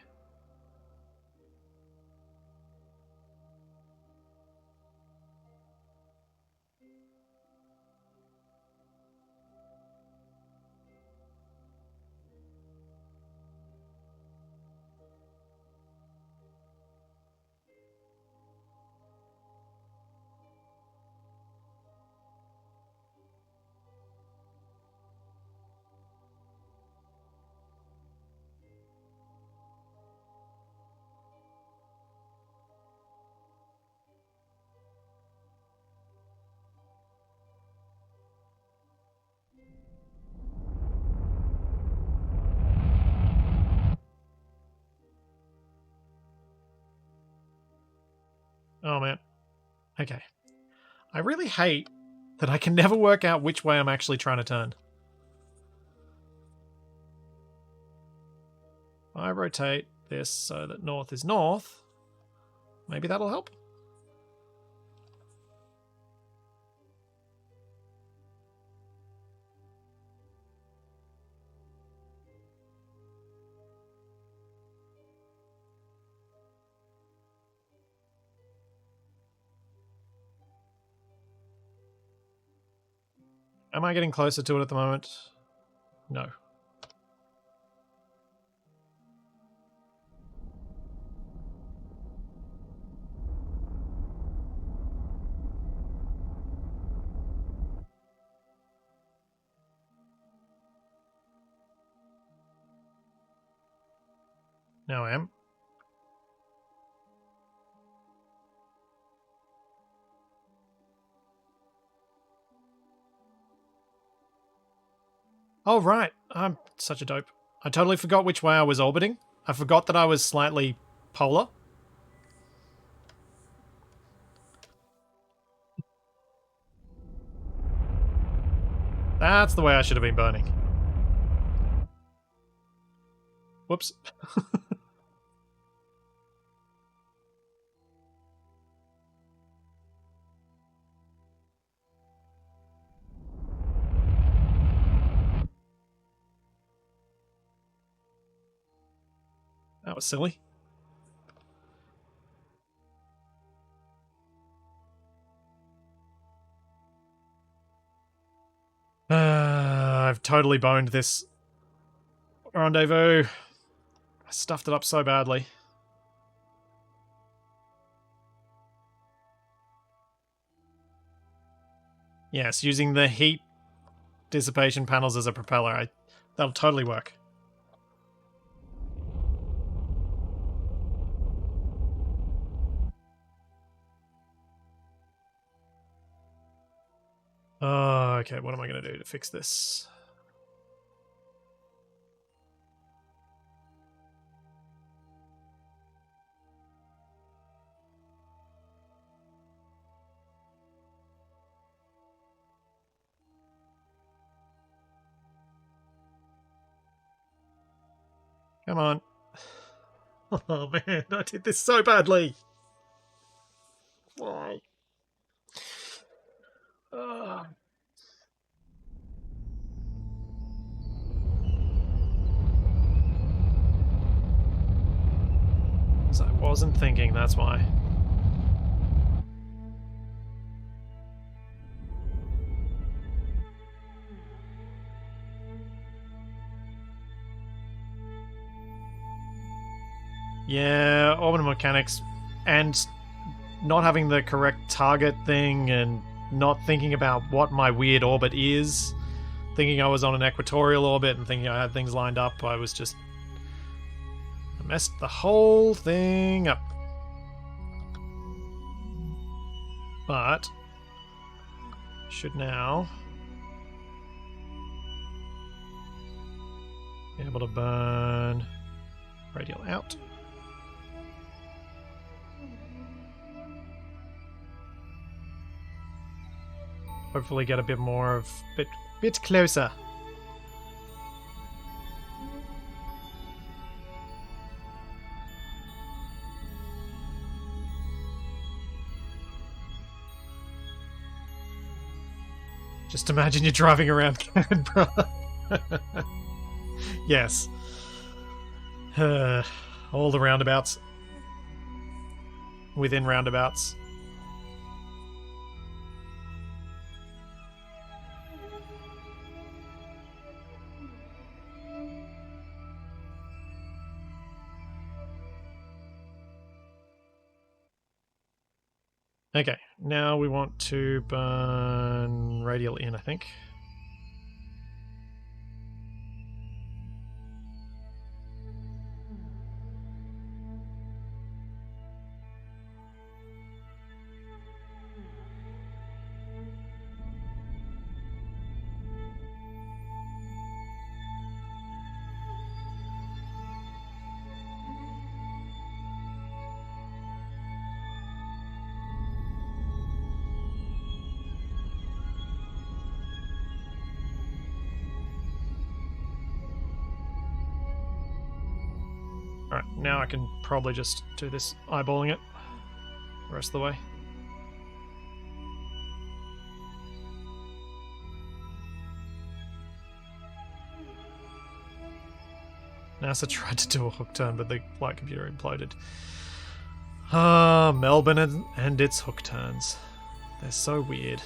Oh man. Okay. I really hate that I can never work out which way I'm actually trying to turn. I rotate this so that north is north. Maybe that'll help. Am I getting closer to it at the moment? No. Now I am. Oh, right. I'm such a dope. I totally forgot which way I was orbiting. I forgot that I was slightly polar. That's the way I should have been burning. Whoops. That was silly. I've totally boned this rendezvous. I stuffed it up so badly. Yes, using the heat dissipation panels as a propeller, that'll totally work. Okay, what am I going to do to fix this? Come on. Oh man, I did this so badly. Why? So I wasn't thinking, that's why. Yeah, orbital mechanics and not having the correct target thing and not thinking about what my weird orbit is. Thinking I was on an equatorial orbit and thinking I had things lined up. I messed the whole thing up. But should now be able to burn radial out. Hopefully get a bit more of bit closer. Just imagine you're driving around Canberra. Yes. All the roundabouts. Within roundabouts. Okay, now we want to burn radial in, I think. Alright, now I can probably just do this eyeballing it the rest of the way. NASA tried to do a hook turn, but the flight computer imploded. Ah, Melbourne and its hook turns. They're so weird.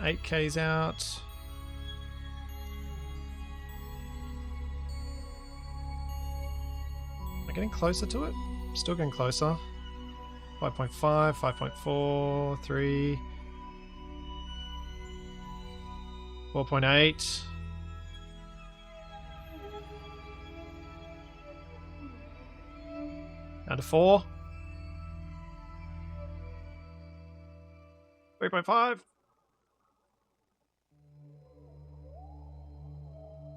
.8K's out. Am I getting closer to it? Still getting closer. 5.5, 5.4, 3, 4.8. Down to 4. 3.5.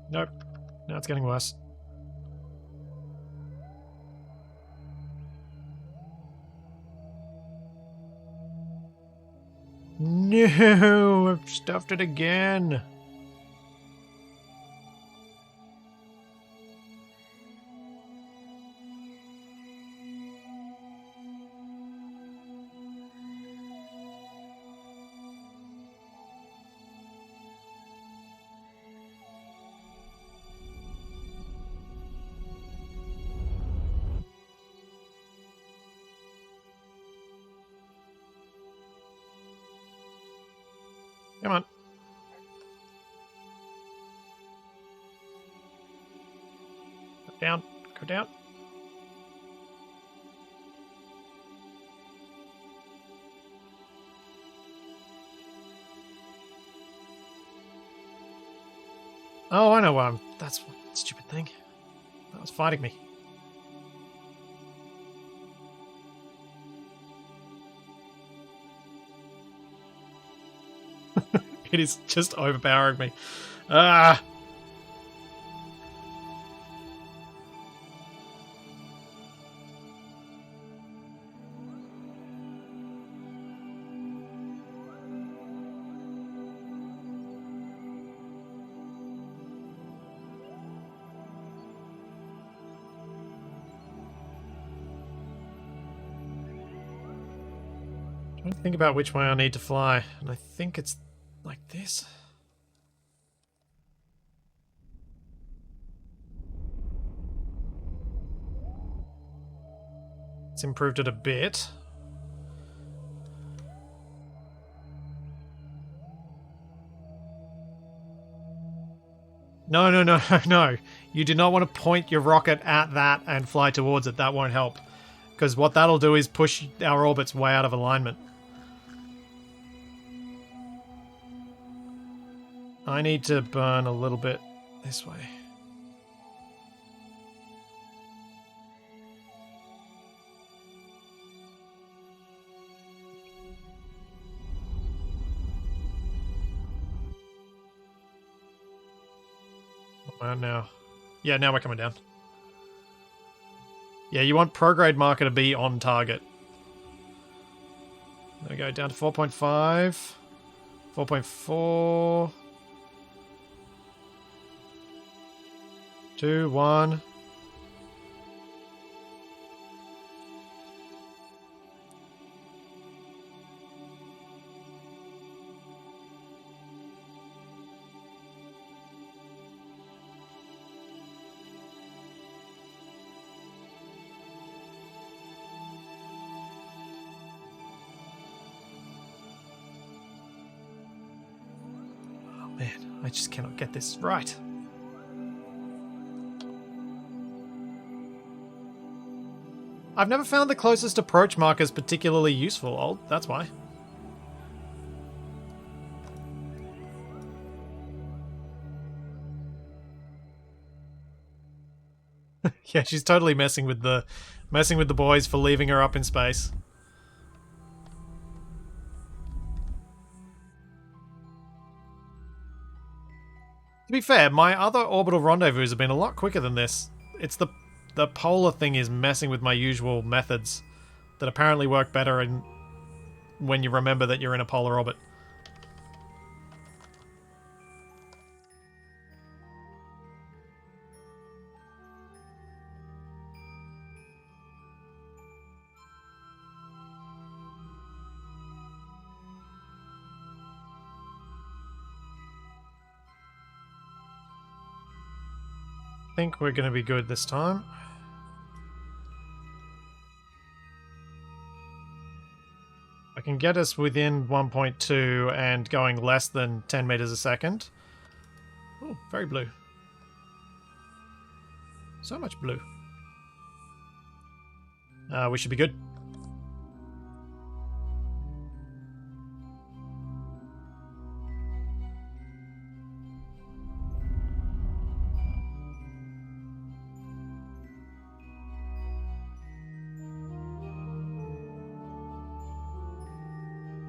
Nope. Now it's getting worse. No, I've stuffed it again. Come on. Go down. Go down. Oh, I know why I'm... That's what stupid thing. That was fighting me. It is just overpowering me. Ah! Trying to think about which way I need to fly, and I think it's like this. It's improved it a bit. No, no, no, no. You do not want to point your rocket at that and fly towards it. That won't help. Because what that'll do is push our orbits way out of alignment. I need to burn a little bit this way. Now. Yeah, now we're coming down. Yeah, you want prograde marker to be on target. There we go, down to 4.5. 4.4. 2, 1. Man, I just cannot get this right. I've never found the closest approach markers particularly useful, old. That's why. Yeah, she's totally messing with the boys for leaving her up in space. To be fair, my other orbital rendezvous have been a lot quicker than this. It's the polar thing is messing with my usual methods that apparently work better when you remember that you're in a polar orbit. I think we're going to be good this time. I can get us within 1.2 and going less than 10 meters a second. Oh, very blue. So much blue. We should be good.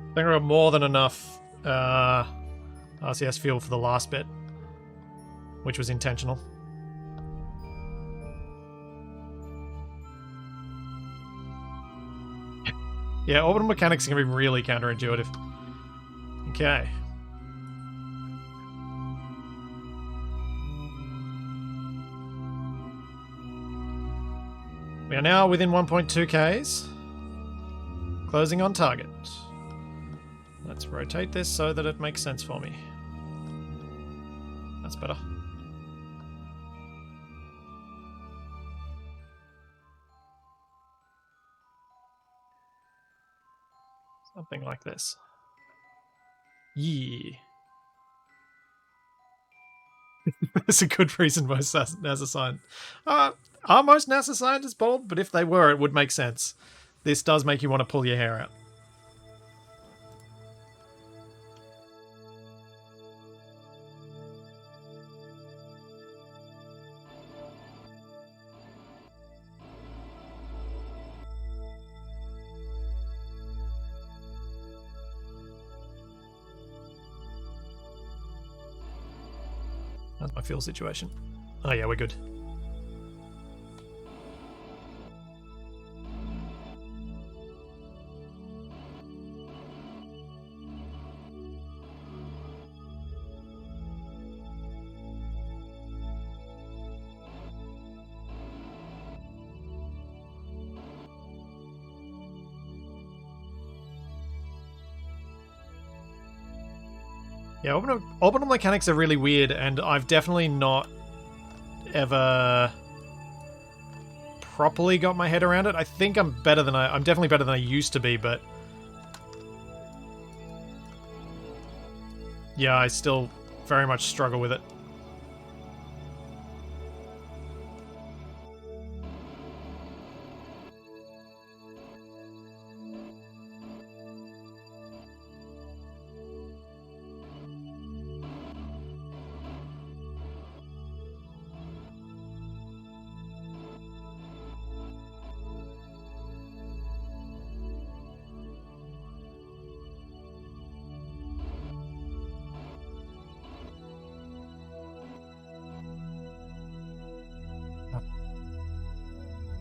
I think we've got more than enough RCS fuel for the last bit, which was intentional. Yeah, orbital mechanics can be really counterintuitive. Okay. We are now within 1.2 Ks. Closing on target. Let's rotate this so that it makes sense for me. That's better. Something like this. Yeah. That's a good reason most NASA scientists... are most NASA scientists bald? But if they were, it would make sense. This does make you want to pull your hair out. That's my fuel situation. Oh yeah, we're good. Yeah, orbital mechanics are really weird, and I've definitely not ever properly got my head around it. I think I'm definitely better than I used to be, but yeah, I still very much struggle with it.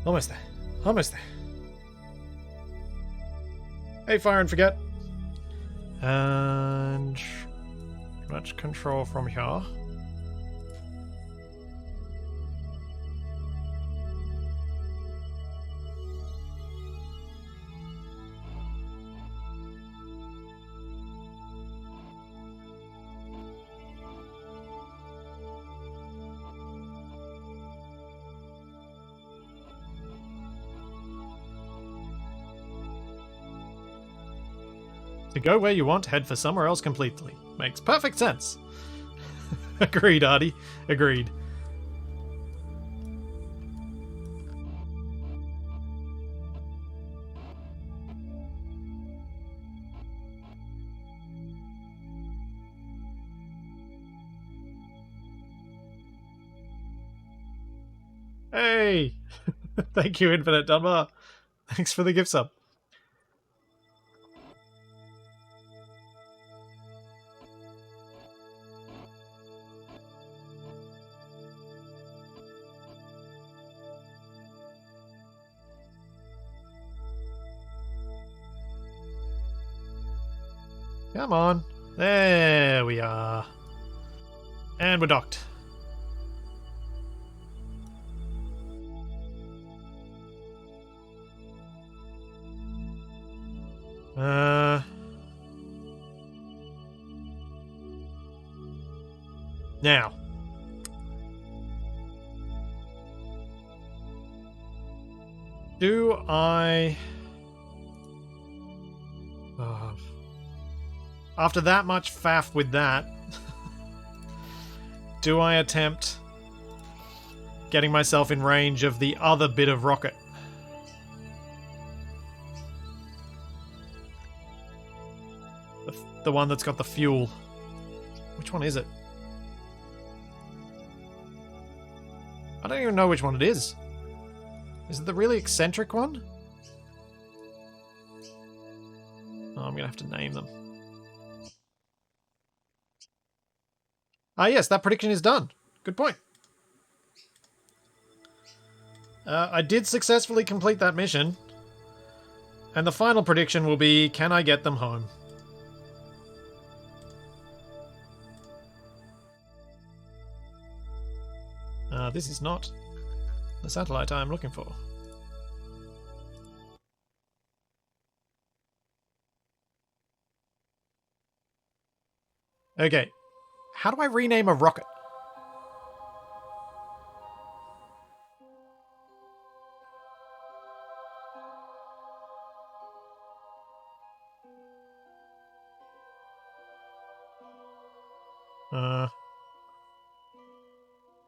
Almost there. Almost there. Hey, fire and forget. And let's control from here. To go where you want, head for somewhere else completely. Makes perfect sense. Agreed, Artie. Agreed. Hey! Thank you, Infinite Dunbar. Thanks for the gift sub. Come on. There we are. And we're docked. Now. Do I... after that much faff with that, do I attempt getting myself in range of the other bit of rocket? The one that's got the fuel. Which one is it? I don't even know which one it is. Is it the really eccentric one? Oh, I'm gonna have to name them. Ah, yes, that prediction is done. Good point. I did successfully complete that mission. And the final prediction will be, can I get them home? This is not the satellite I am looking for. Okay. How do I rename a rocket?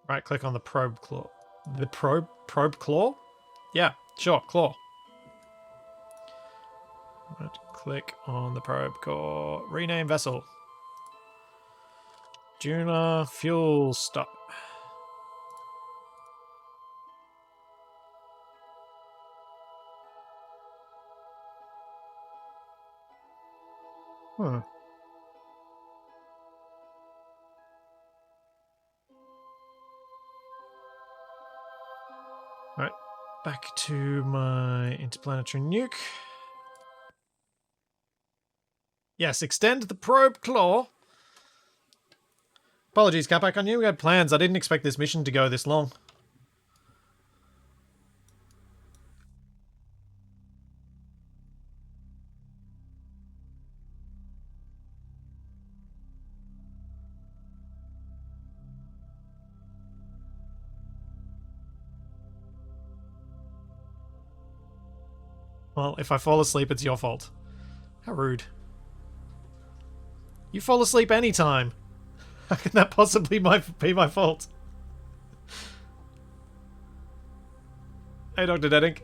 Right click on the probe claw. The probe claw? Yeah, sure, claw. Right click on the probe core. Rename vessel. Duna fuel stop. Right, back to my interplanetary nuke. Yes, extend the probe claw. Apologies, Capac. I knew we had plans. I didn't expect this mission to go this long. Well, if I fall asleep, it's your fault. How rude. You fall asleep anytime. How can that possibly be my fault? Hey, Dr. Deddink.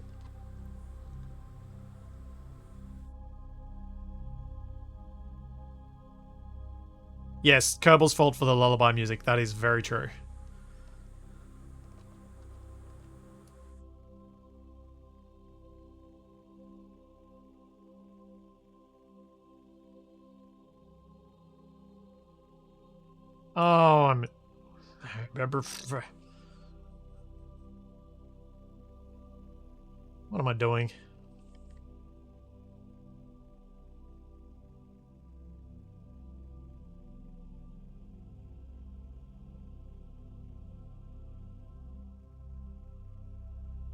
Yes, Kerbal's fault for the lullaby music. That is very true. Oh, I'm... What am I doing?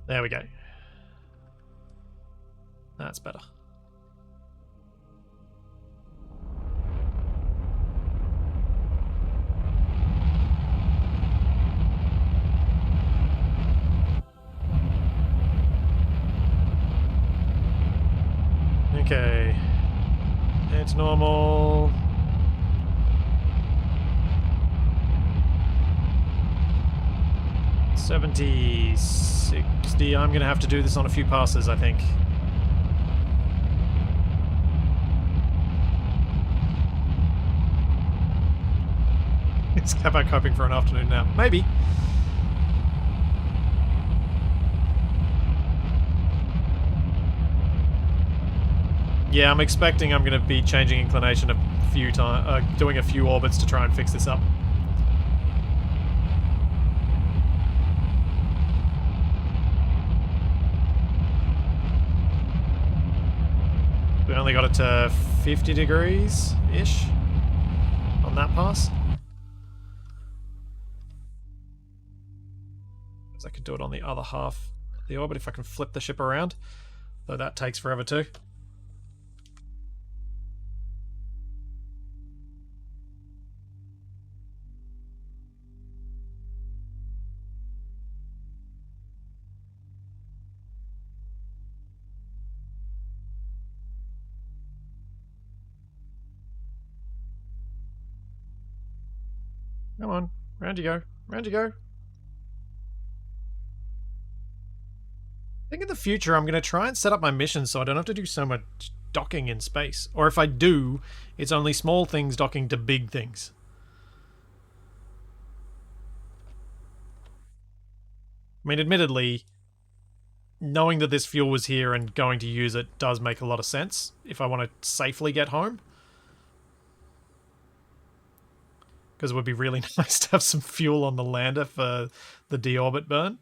There we go. That's better. Okay. It's normal. 70, 60. I'm going to have to do this on a few passes, I think. Is Kabak hoping for an afternoon nap? Maybe. Yeah, I'm expecting I'm going to be changing inclination a few times, doing a few orbits to try and fix this up. We only got it to 50 degrees-ish on that pass. So I could do it on the other half of the orbit if I can flip the ship around, though that takes forever too. Come on, round you go, round you go. I think in the future I'm going to try and set up my missions so I don't have to do so much docking in space. Or if I do, it's only small things docking to big things. I mean, admittedly, knowing that this fuel was here and going to use it does make a lot of sense if I want to safely get home. Because it would be really nice to have some fuel on the lander for the deorbit burn.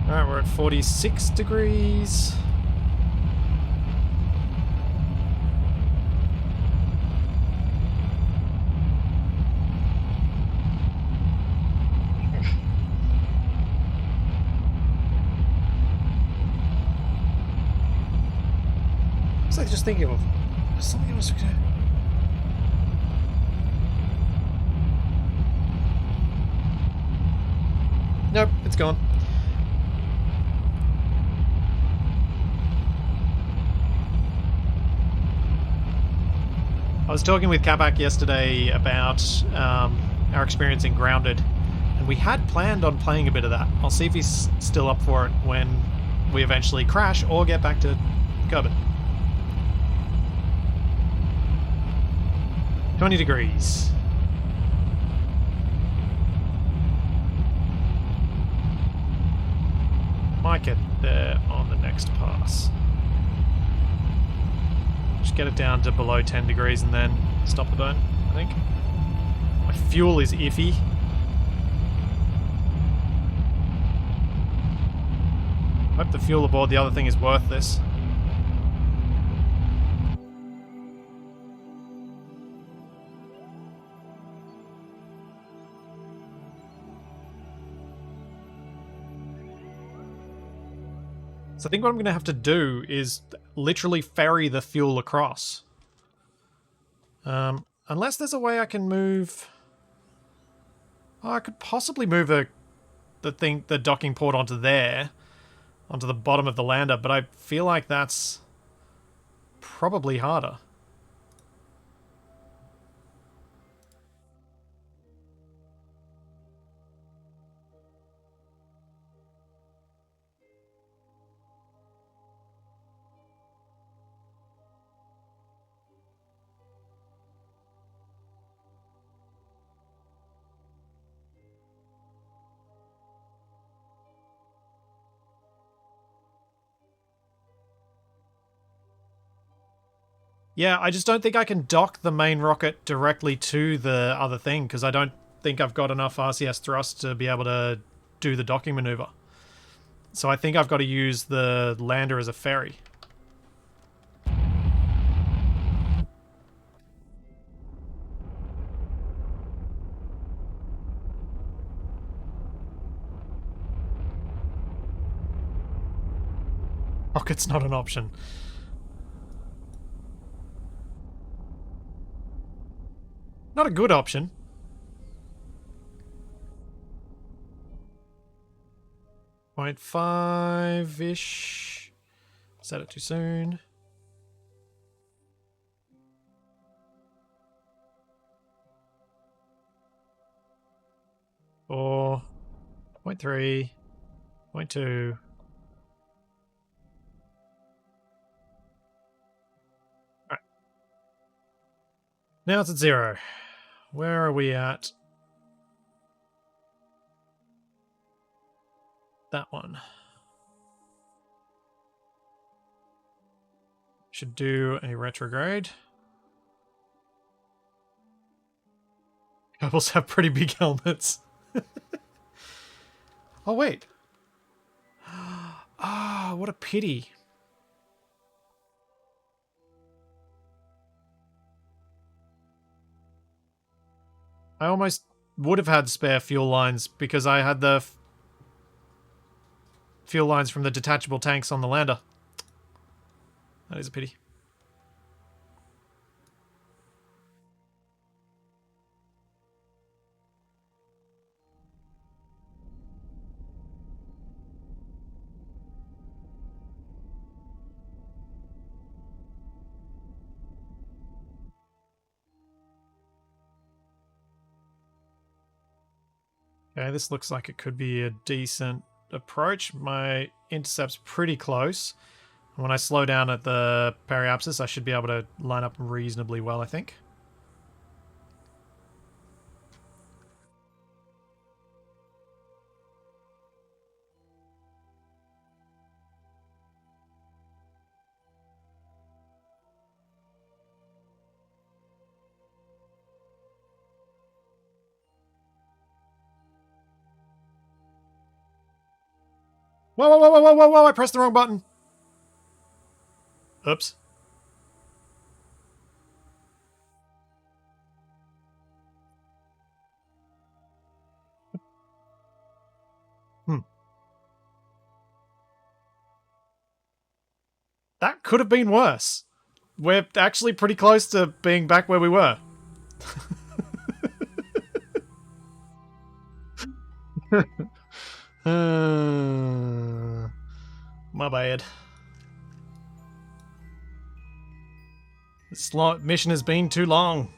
Alright, we're at 46 degrees. I was like just thinking of something else we could do. Nope, it's gone. I was talking with Kabak yesterday about our experience in Grounded, and we had planned on playing a bit of that. I'll see if he's still up for it when we eventually crash or get back to Kerbin. 20 degrees. Might get there on the next pass. Just get it down to below 10 degrees and then stop the burn, I think. My fuel is iffy. Hope the fuel aboard the other thing is worth this. So I think what I'm going to have to do is literally ferry the fuel across. Unless there's a way I can move... Oh, I could possibly move the docking port onto there, onto the bottom of the lander, but I feel like that's probably harder. Yeah, I just don't think I can dock the main rocket directly to the other thing, because I don't think I've got enough RCS thrust to be able to do the docking maneuver. So I think I've got to use the lander as a ferry. Rocket's not an option. Not a good option. Point 5-ish. Set it too soon. 4, 0.3, 0.2. Alright. Now it's at 0. Where are we at? That one. Should do a retrograde. Kerbals have pretty big helmets. Oh, wait. Ah, what a pity. I almost would have had spare fuel lines because I had the fuel lines from the detachable tanks on the lander. That is a pity. Okay, this looks like it could be a decent approach. My intercept's pretty close. When I slow down at the periapsis, I should be able to line up reasonably well, I think. Whoa, whoa, whoa, whoa, whoa, whoa, whoa, I pressed the wrong button. Oops. That could have been worse. We're actually pretty close to being back where we were. My bad. This mission has been too long.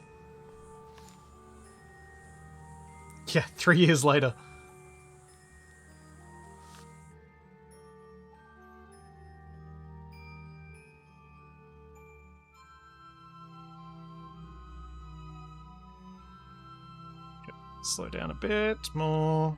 Yeah, 3 years later. Slow down a bit more.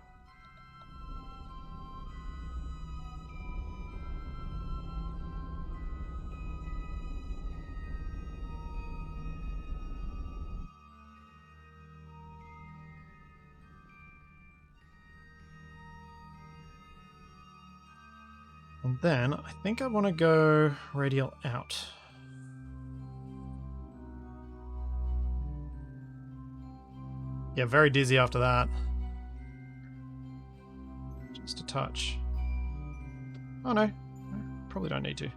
And then I think I want to go radial out. Yeah, very dizzy after that. Just a touch. Oh no, probably don't need to.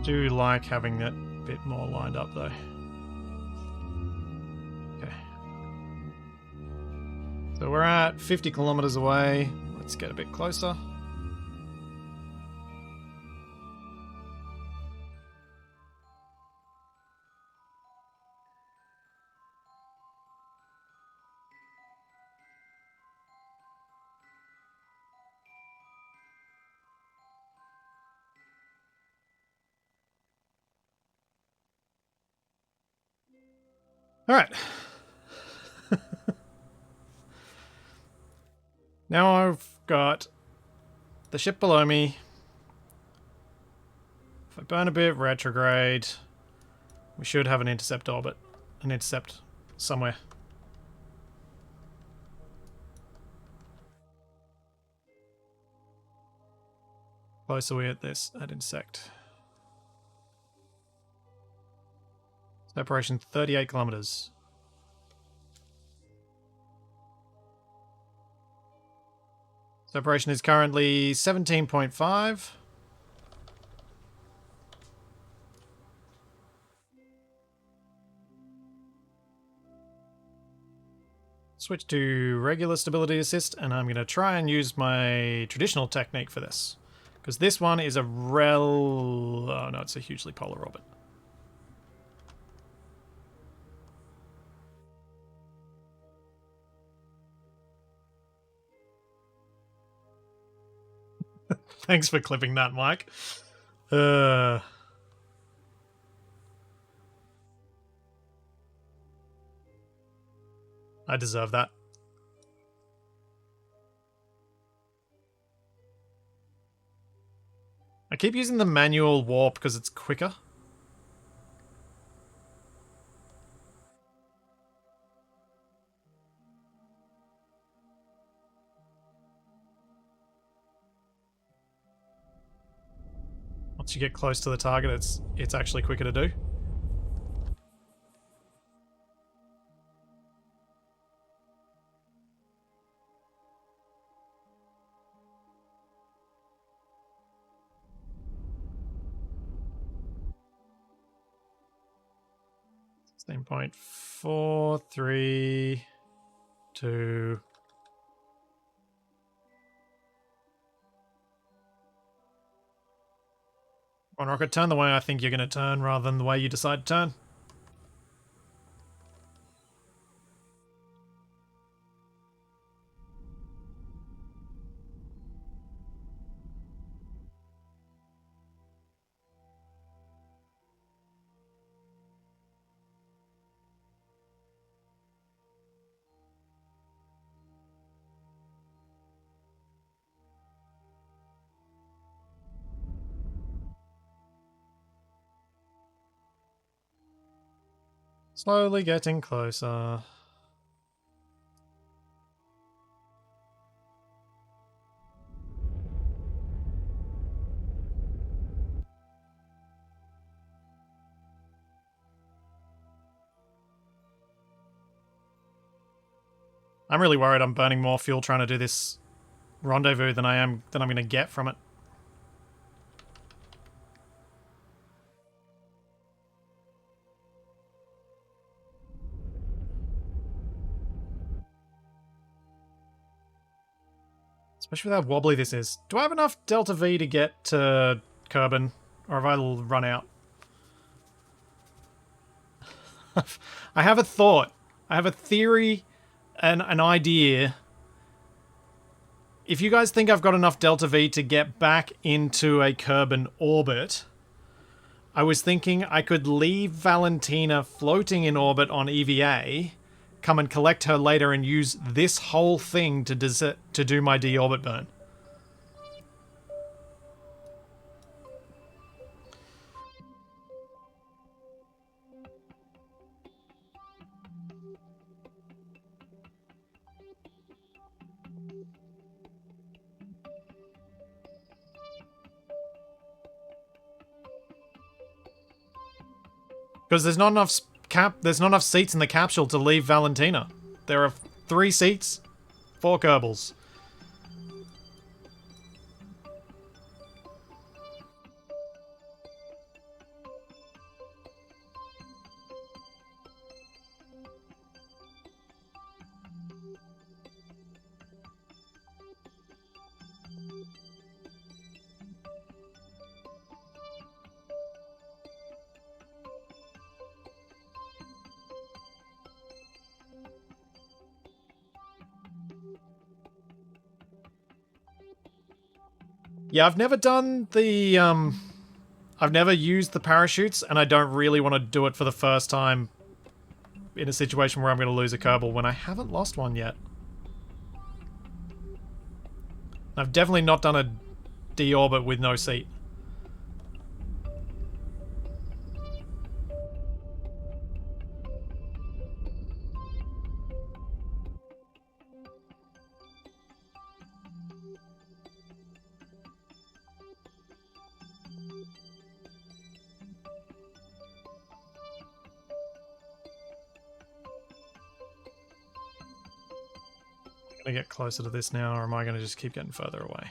Do like having that bit more lined up though. Okay. So we're at 50 kilometers away. Let's get a bit closer. All right. Now I've got the ship below me. If I burn a bit, retrograde, we should have an intercept orbit. An intercept somewhere. Close are we at this? At intersect. Separation 38 kilometers. Separation is currently 17.5. Switch to regular stability assist, and I'm going to try and use my traditional technique for this. Because this one is a oh no, it's a hugely polar orbit. Thanks for clipping that, Mike. I deserve that. I keep using the manual warp because it's quicker. Once you get close to the target, it's actually quicker to do. Same point. 4, 3, 2. One rocket, turn the way I think you're going to turn rather than the way you decide to turn. Slowly getting closer. I'm really worried I'm burning more fuel trying to do this rendezvous than I'm going to get from it. Especially with how wobbly this is. Do I have enough Delta V to get to Kerbin? Or have I run out? I have a thought. I have a theory and an idea. If you guys think I've got enough Delta V to get back into a Kerbin orbit, I was thinking I could leave Valentina floating in orbit on EVA, come and collect her later and use this whole thing to do my deorbit burn. Because there's not enough seats in the capsule to leave Valentina. There are 3 seats, 4 Kerbals. Yeah, I've never done the, I've never used the parachutes, and I don't really want to do it for the first time in a situation where I'm going to lose a Kerbal when I haven't lost one yet. I've definitely not done a deorbit with no seat. going to get closer to this now, or am I going to just keep getting further away?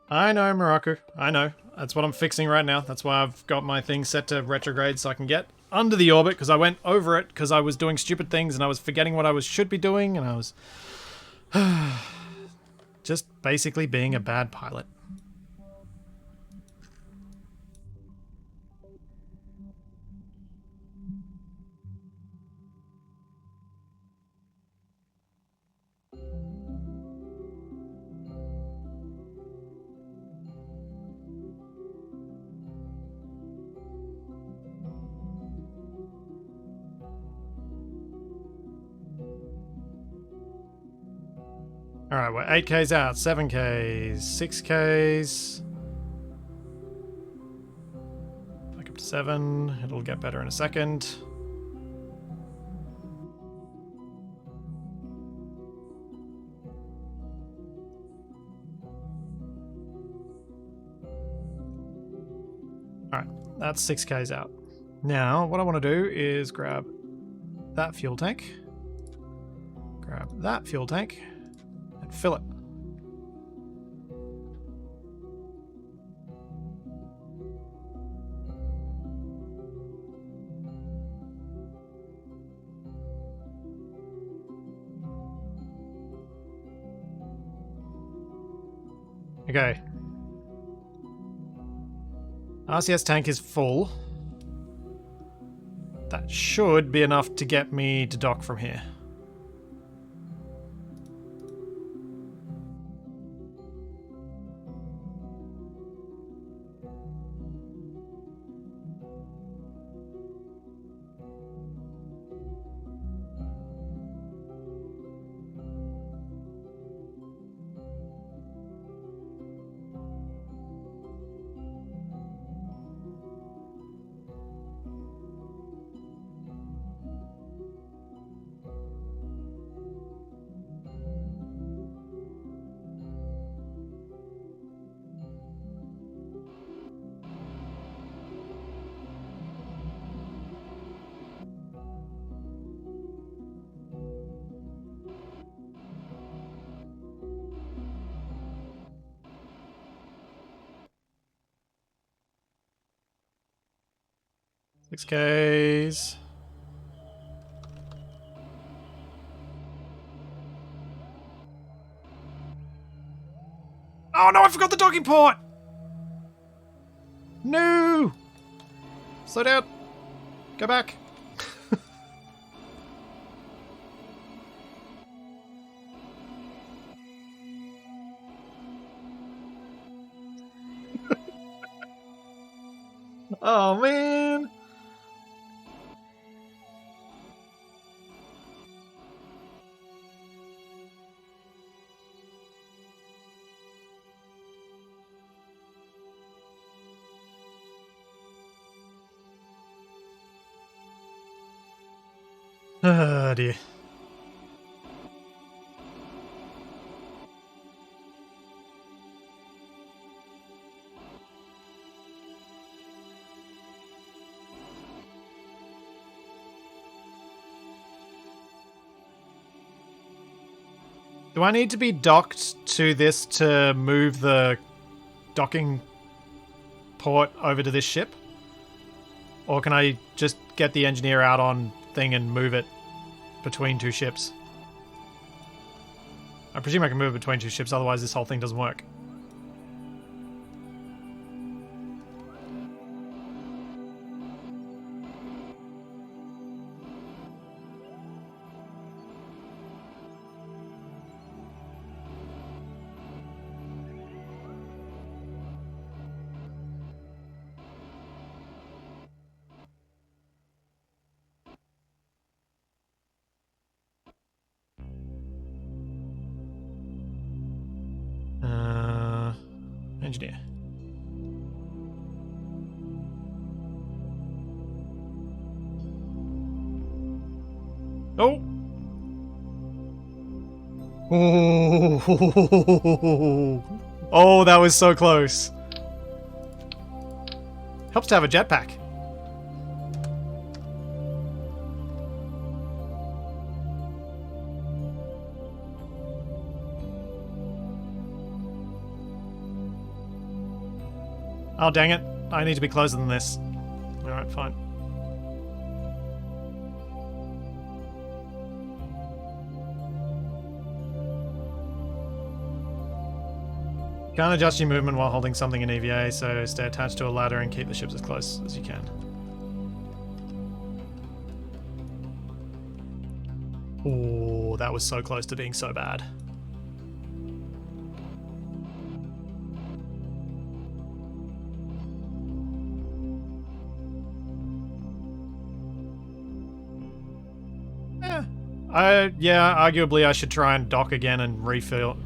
I know, Morocco. I know. That's what I'm fixing right now. That's why I've got my thing set to retrograde so I can get under the orbit, because I went over it because I was doing stupid things and I was forgetting what I should be doing, and I was just basically being a bad pilot. Alright, we're 8Ks out, 7Ks, 6Ks. Back up to 7. It'll get better in a second. Alright, that's 6Ks out. Now, what I want to do is grab that fuel tank, grab that fuel tank, and fill it. Okay. RCS tank is full. That should be enough to get me to dock from here. Six Ks. Oh no, I forgot the docking port! No! Slow down. Go back. Oh man. Oh dear. Do I need to be docked to this to move the docking port over to this ship? Or can I just get the engineer out on thing and move it between two ships? I presume I can move it between two ships, otherwise this whole thing doesn't work. Engineer. Oh! Oh, oh, that was so close. Helps to have a jetpack. Oh, dang it. I need to be closer than this. Alright, fine. Can't adjust your movement while holding something in EVA, so stay attached to a ladder and keep the ships as close as you can. Oh, that was so close to being so bad. Yeah, arguably I should try and dock again and refuel.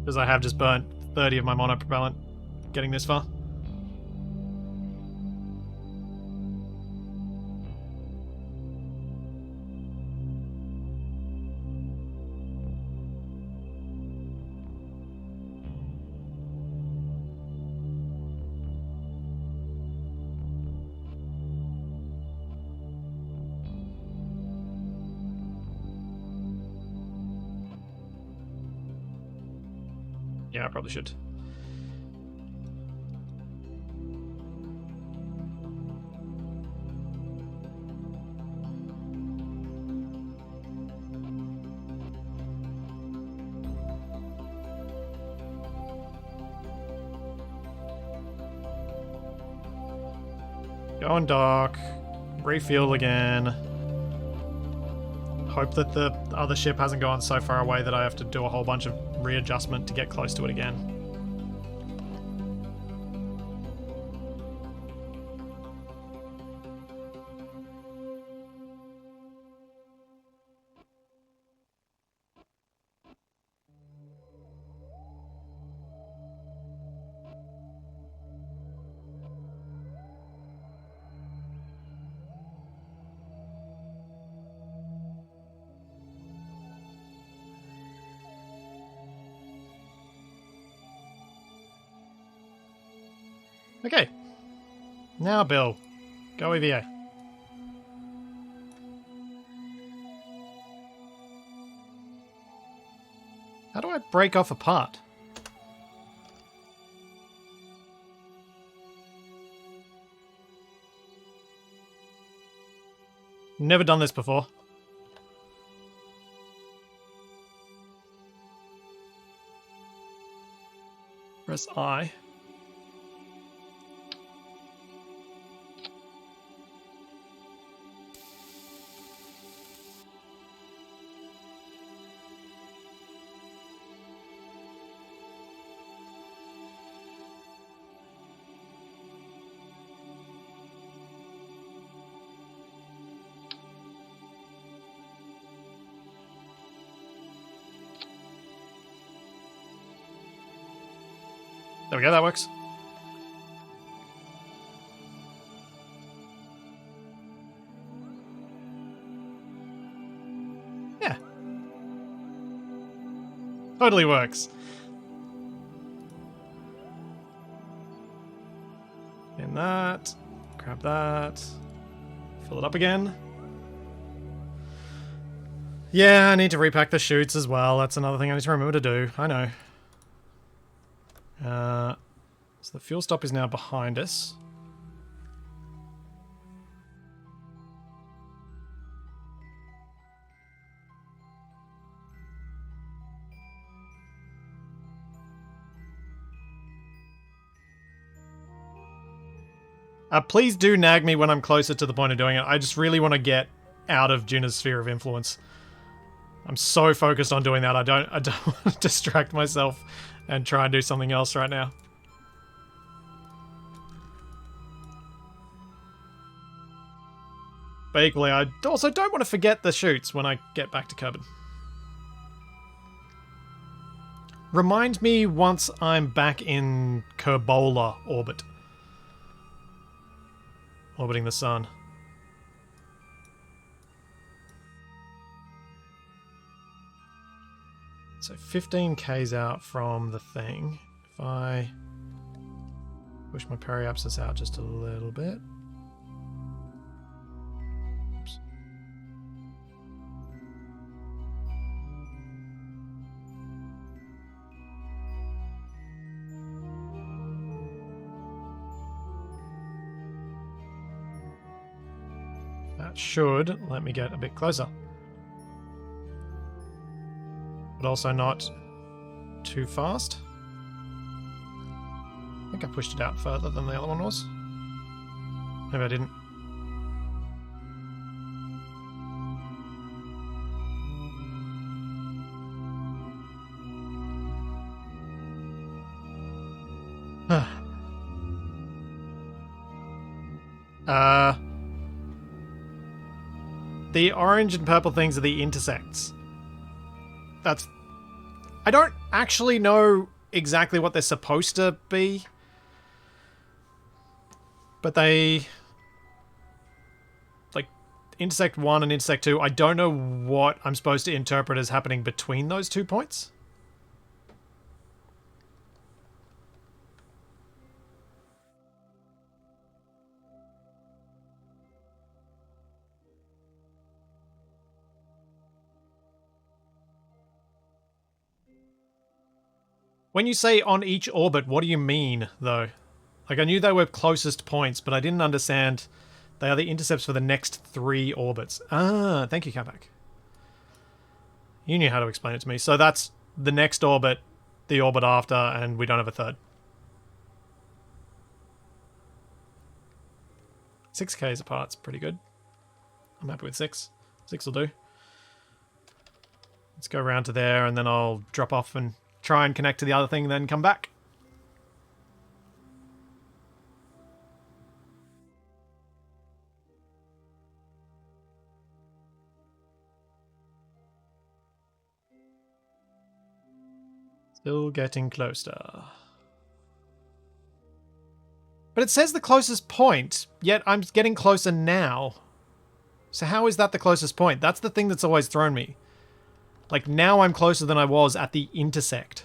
Because I have just burnt 30 of my monopropellant getting this far. Yeah, I probably should. Go and dock. Refuel again. Hope that the other ship hasn't gone so far away that I have to do a whole bunch of readjustment to get close to it again. Okay. Now, Bill. Go EVA. How do I break off a part? Never done this before. Press I. There we go, that works. Yeah. Totally works. In that. Grab that. Fill it up again. Yeah, I need to repack the chutes as well. That's another thing I need to remember to do. I know. So the fuel stop is now behind us. Please do nag me when I'm closer to the point of doing it. I just really want to get out of Duna's sphere of influence. I'm so focused on doing that. I don't want to distract myself and try and do something else right now. But equally, I also don't want to forget the chutes when I get back to Kerbin. Remind me once I'm back in Kerbal orbit. orbiting the sun. So 15 k's out from the thing. If I push my periapsis out just a little bit. Oops. That should let me get a bit closer. But also not too fast. I think I pushed it out further than the other one was. Maybe I didn't. The orange and purple things are the intersects. I don't actually know exactly what they're supposed to be. But they... like, intersect 1 and intersect 2, I don't know what I'm supposed to interpret as happening between those 2 points. When you say on each orbit, what do you mean, though? Like, I knew they were closest points, but I didn't understand they are the intercepts for the next 3 orbits. Ah, thank you, Kapak. You knew how to explain it to me. So that's the next orbit, the orbit after, and we don't have a third. 6 k's apart's pretty good. I'm happy with 6. 6 will do. Let's go around to there, and then I'll drop off and try and connect to the other thing, and then come back. Still getting closer. But it says the closest point, yet I'm getting closer now. So how is that the closest point? That's the thing that's always thrown me. Like, now I'm closer than I was at the intersect.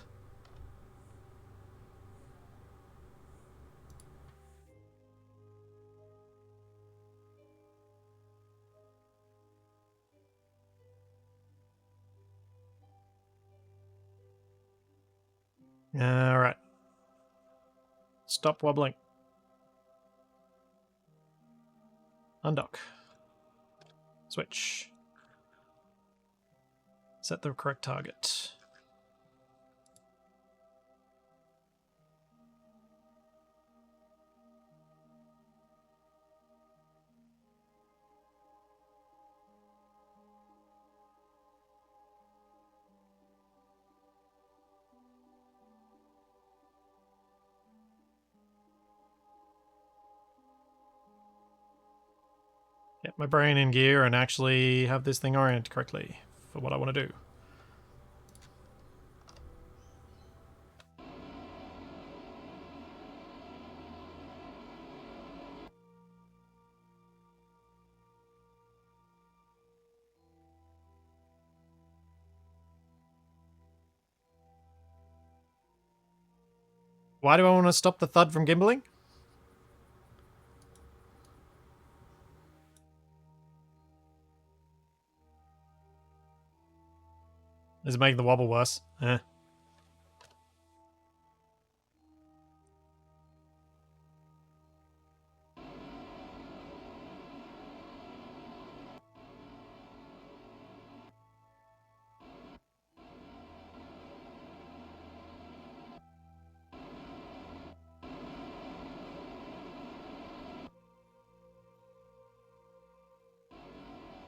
Alright. Stop wobbling. Undock. Switch. Set the correct target. Get my brain in gear and actually have this thing oriented correctly for what I want to do. Why do I want to stop the thud from gimbaling? Is it making the wobble worse? Eh.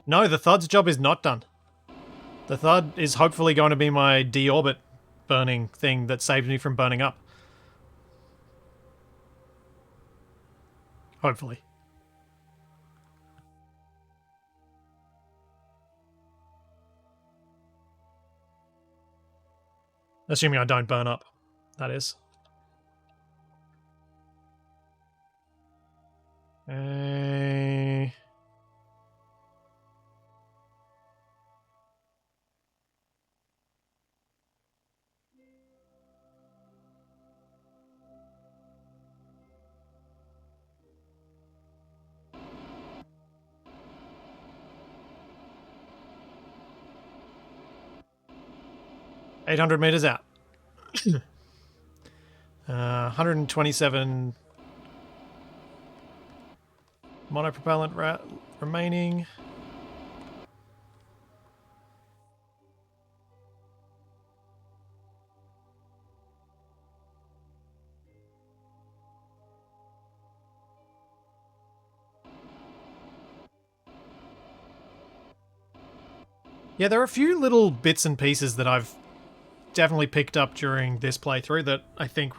No, the thud's job is not done. The thud is hopefully going to be my deorbit burning thing that saves me from burning up. Hopefully. Assuming I don't burn up, that is. Uh, 800 meters out. 127 monopropellant remaining. Yeah, there are a few little bits and pieces that I've definitely picked up during this playthrough that I think...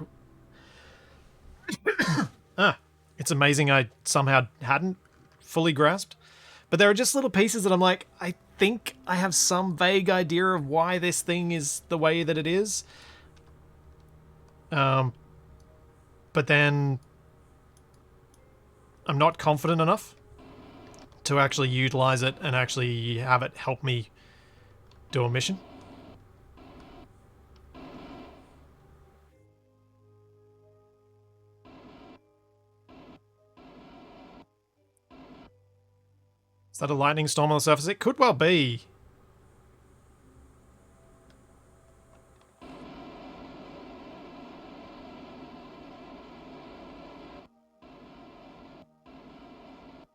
it's amazing I somehow hadn't fully grasped. But there are just little pieces that I'm like, I think I have some vague idea of why this thing is the way that it is. But then I'm not confident enough to actually utilize it and actually have it help me do a mission. Is that a lightning storm on the surface? It could well be.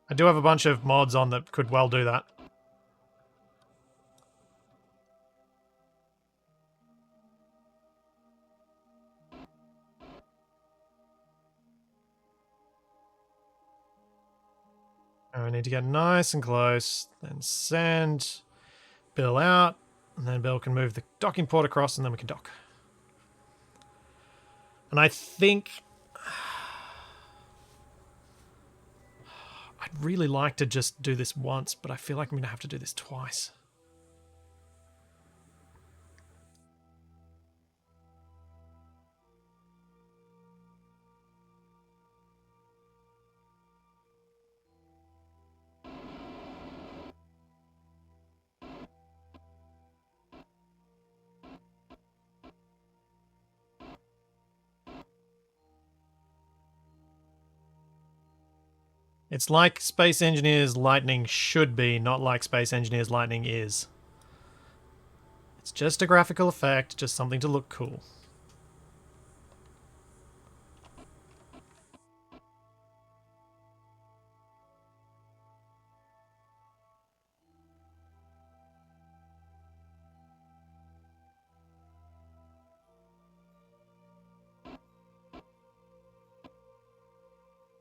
I do have a bunch of mods on that could well do that. And we need to get nice and close, then send Bill out, and then Bill can move the docking port across, and then we can dock. And I think... I'd really like to just do this once, but I feel like I'm going to have to do this twice. It's like Space Engineers Lightning should be, not like Space Engineers Lightning is. It's just a graphical effect, just something to look cool.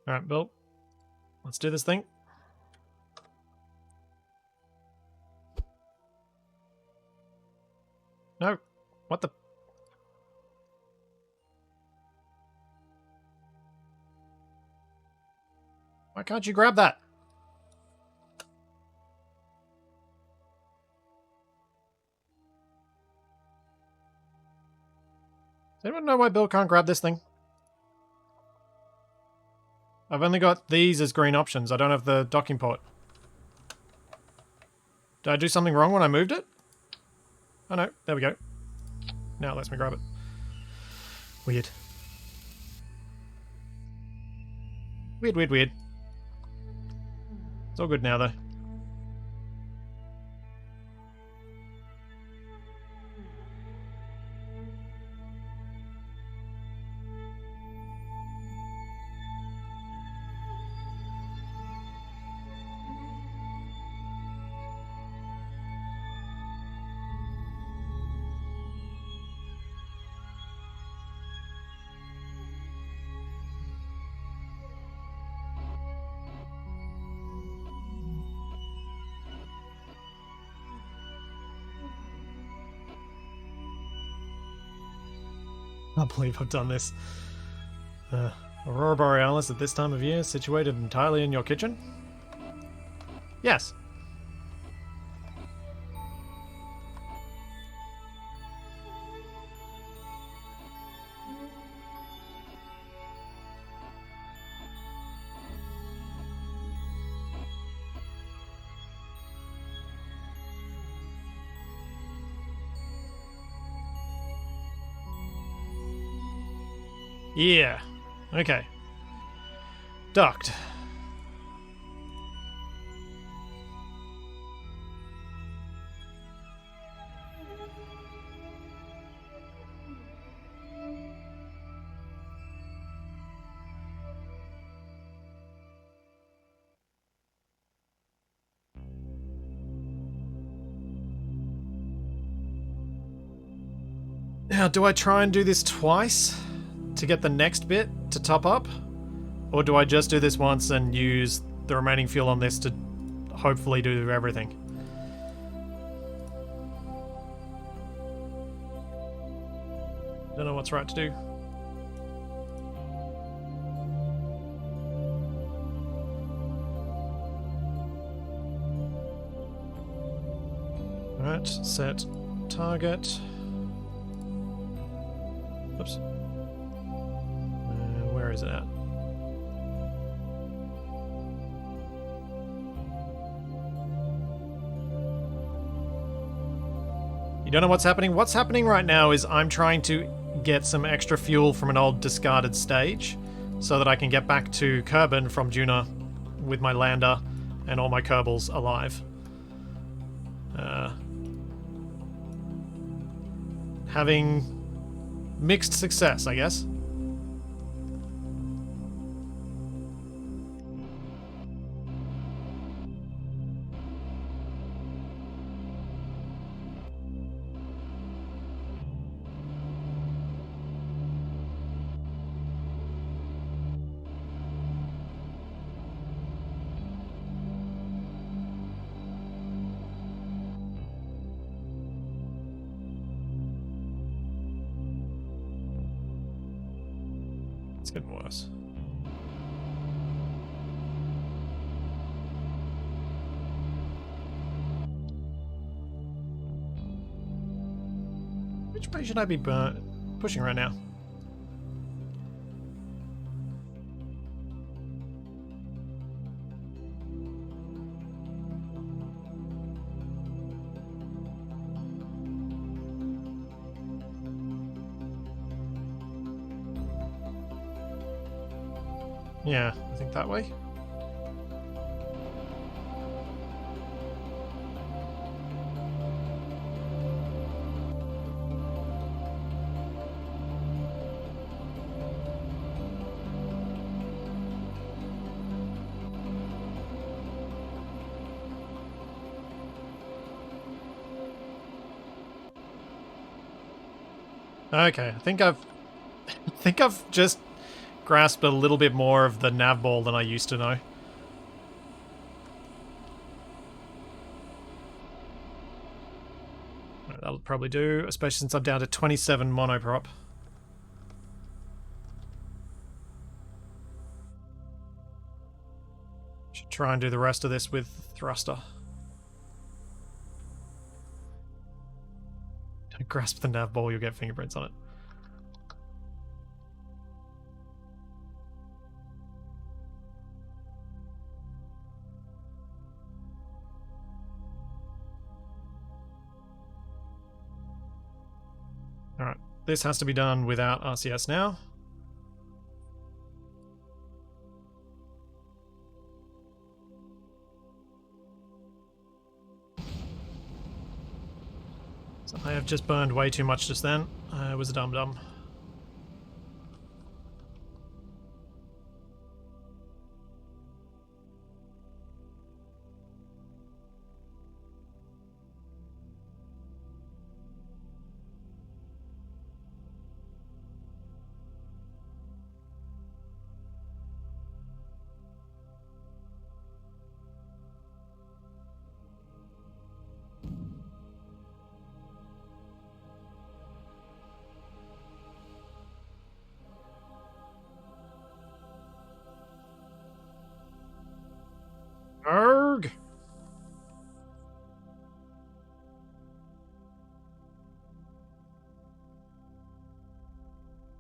Alright, Bill. Let's do this thing. No. What the... Why can't you grab that? Does anyone know why Bill can't grab this thing? I've only got these as green options. I don't have the docking port. Did I do something wrong when I moved it? Oh no, there we go. Now it lets me grab it. Weird. Weird, weird, weird. It's all good now though. I can't believe I've done this. Aurora Borealis at this time of year, situated entirely in your kitchen? Yes. Yeah. Okay. Docked. Now, do I try and do this twice to get the next bit to top up? Or do I just do this once and use the remaining fuel on this to hopefully do everything? Don't know what's right to do. Alright, set target. Oops. Where is it at? You don't know what's happening? What's happening right now is I'm trying to get some extra fuel from an old discarded stage so that I can get back to Kerbin from Duna with my lander and all my Kerbals alive. Having mixed success, I guess. It's getting worse. Which way should I be pushing right now? Yeah, I think that way. Okay, I think I've just grasped a little bit more of the nav ball than I used to know. That'll probably do, especially since I'm down to 27 monoprop. Should try and do the rest of this with thruster. Don't grasp the nav ball, you'll get fingerprints on it. Alright, this has to be done without RCS now. So I have just burned way too much just then. I was a dum-dum. Arg!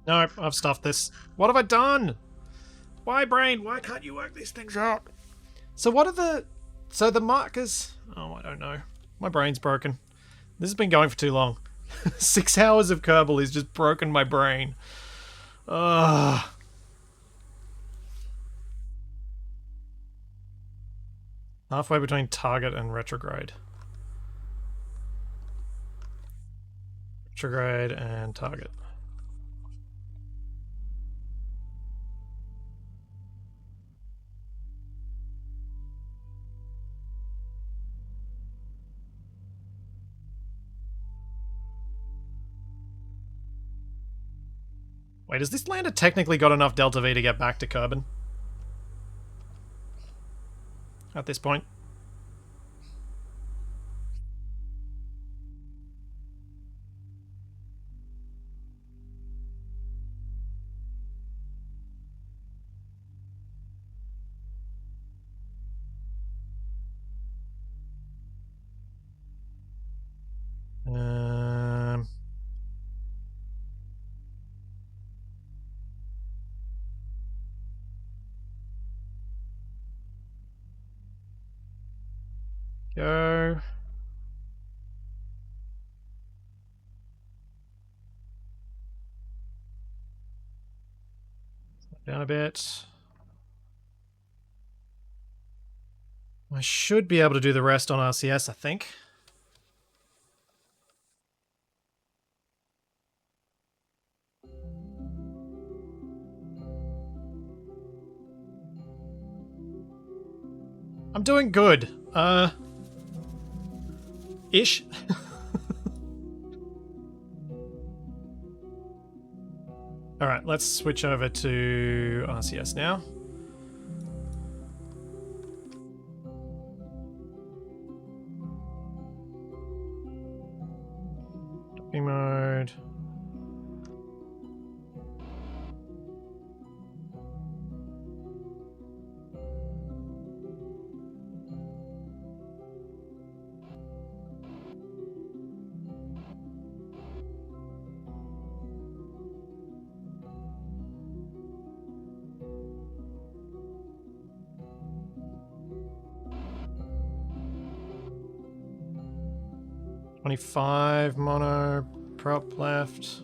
Nope, I've stuffed this. What have I done? Why, brain? Why can't you work these things out? So what are the... So the markers... Oh, I don't know. My brain's broken. This has been going for too long. 6 hours of Kerbal has just broken my brain. Ugh. Halfway between target and retrograde. Retrograde and target. Wait, has this lander technically got enough Delta V to get back to Kerbin? At this point? Um... Go. Down a bit. I should be able to do the rest on RCS, I think. I'm doing good. Ish. Alright, let's switch over to RCS now. Docking mode. $25 mono prop left.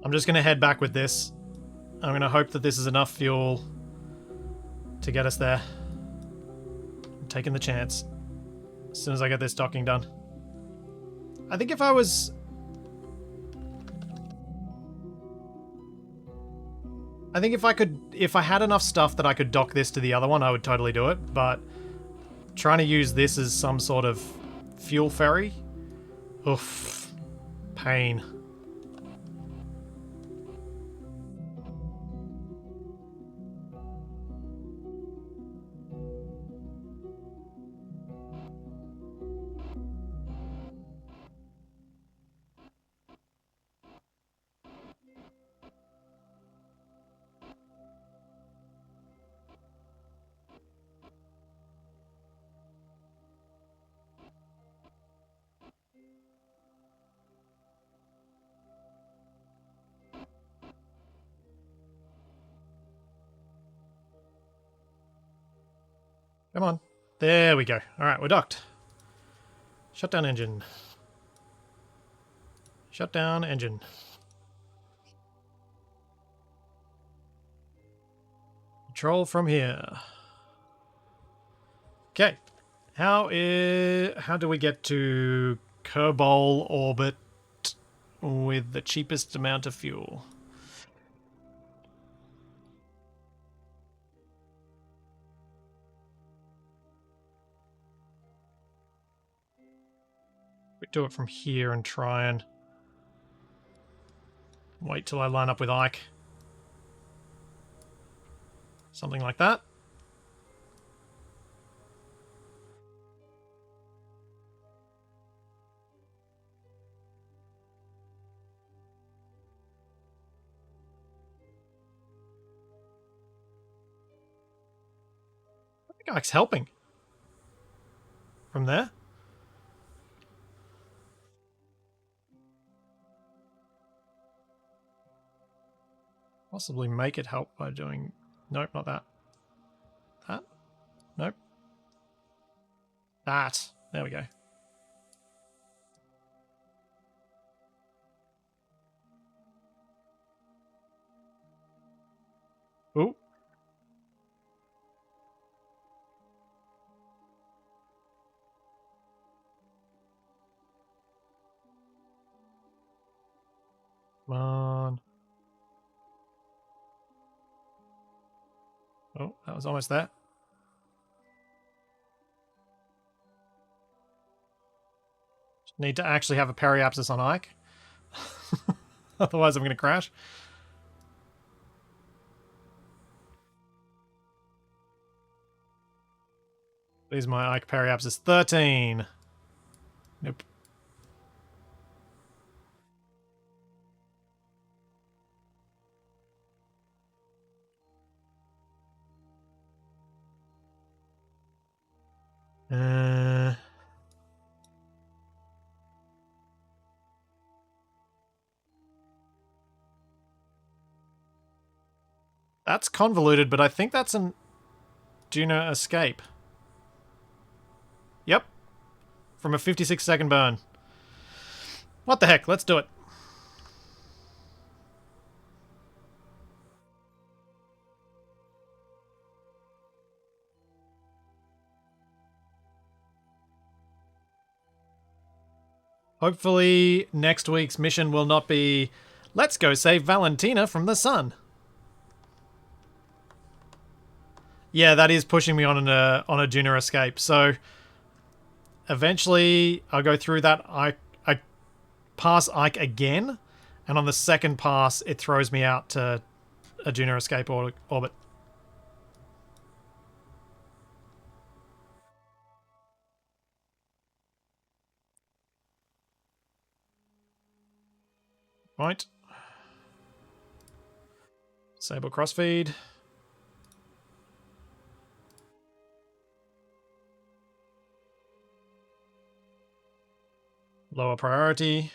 I'm just going to head back with this. I'm going to hope that this is enough fuel to get us there. I'm taking the chance. As soon as I get this docking done. I think if I was... I think if I had enough stuff that I could dock this to the other one, I would totally do it, but trying to use this as some sort of fuel ferry? Oof. Pain. Come on. There we go. Alright, we're docked. Shut down engine. Shut down engine. Control from here. Okay. How do we get to Kerbal orbit with the cheapest amount of fuel? We do it from here and try and wait till I line up with Ike. Something like that. I think Ike's helping. From there. Possibly make it help by doing... Nope, not that. That? Nope. That. There we go. Ooh. Come on. Oh, that was almost there. Need to actually have a periapsis on Ike. Otherwise I'm going to crash. Please, my Ike periapsis. 13. Nope. That's convoluted, but I think that's an Duna escape. Yep. From a 56-second burn. What the heck? Let's do it. Hopefully, next week's mission will not be, let's go save Valentina from the sun. Yeah, that is pushing me on a Duna escape. So eventually, I'll go through that. I pass Ike again, and on the second pass, it throws me out to a Duna escape orbit. Right. Disable crossfeed. Lower priority.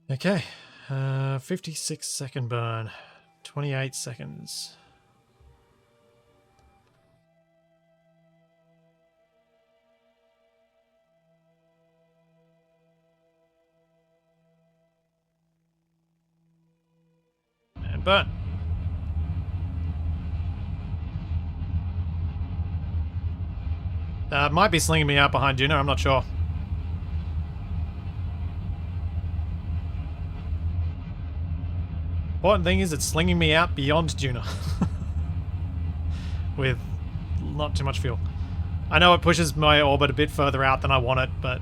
Okay. 56-second burn. 28 seconds. And burn. Might be slinging me out behind Duna, I'm not sure. Important thing is it's slinging me out beyond Duna. With not too much fuel. I know it pushes my orbit a bit further out than I want it, but...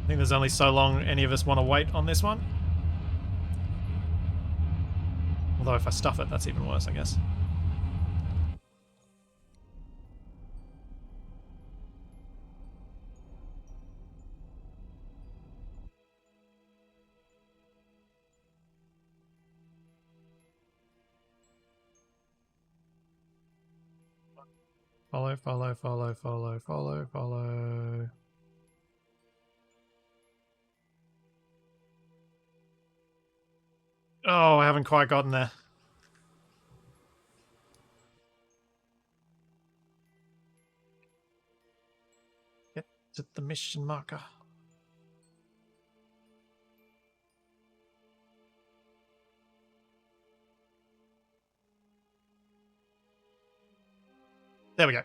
I think there's only so long any of us want to wait on this one. Although if I stuff it, that's even worse, I guess. Follow, follow, follow, follow, follow, follow. Oh, I haven't quite gotten there. Get to the mission marker. There we go.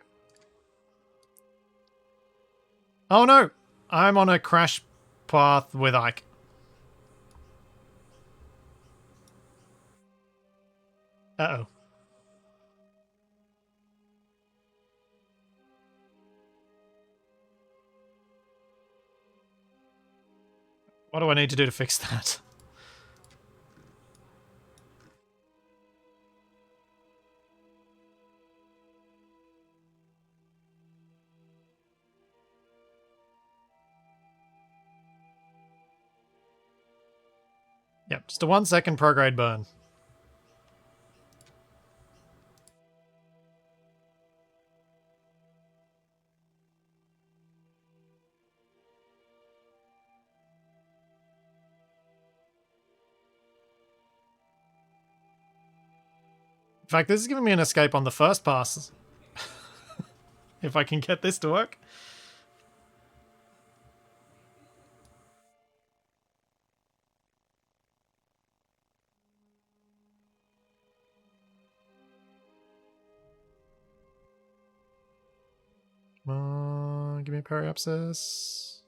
Oh no! I'm on a crash path with Ike. Uh-oh. What do I need to do to fix that? Yep, just a 1 second prograde burn. In fact, this is giving me an escape on the first pass. If I can get this to work. Come on, give me a periapsis.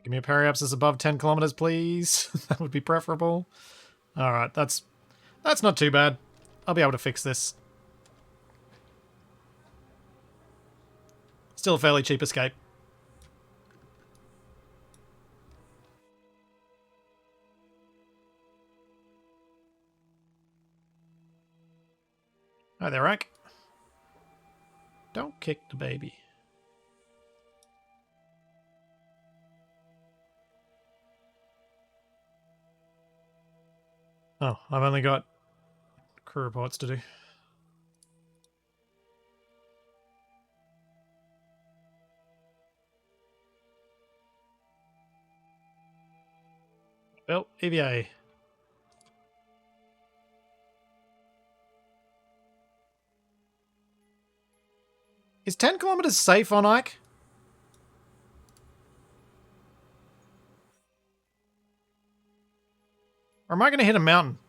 Give me a periapsis above 10 kilometers, please. That would be preferable. Alright, that's not too bad. I'll be able to fix this. Still a fairly cheap escape. Hi there, Rank. Don't kick the baby. Oh, I've only got crew reports to do. Well, EVA. Is 10 kilometers safe on Ike? Or am I going to hit a mountain?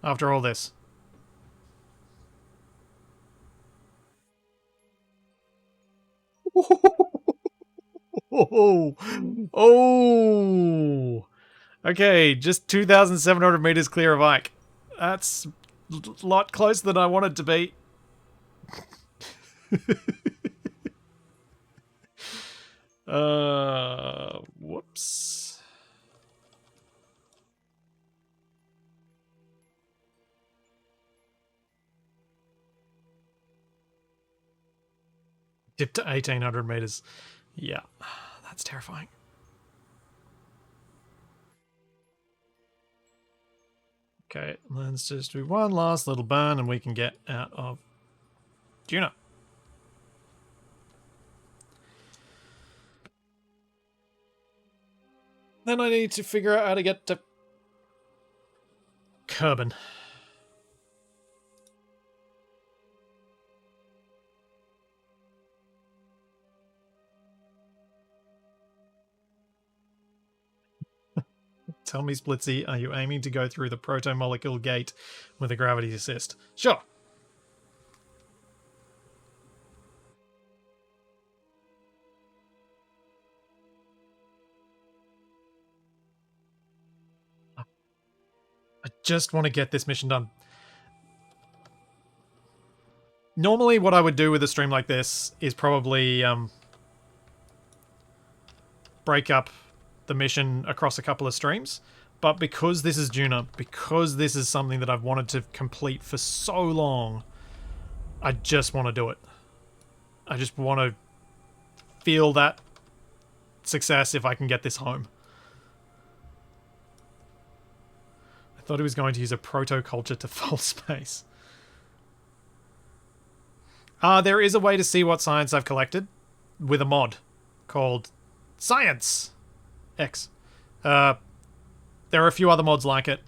After all this. Oh, oh. Okay, just 2,700 meters clear of Ike. That's a lot closer than I wanted to be. Whoops. Dip to 1,800 meters. Yeah, that's terrifying. Okay, let's just do one last little burn and we can get out of Duna. Then I need to figure out how to get to Kerbin. Tell me, Splitsy, are you aiming to go through the proto-molecule gate with a gravity assist? Sure. I just want to get this mission done. Normally what I would do with a stream like this is probably break up the mission across a couple of streams. But because this is Duna, because this is something that I've wanted to complete for so long, I just want to do it. I just want to feel that success if I can get this home. I thought he was going to use a proto-culture to full space. There is a way to see what science I've collected with a mod called Science X. There are a few other mods like it.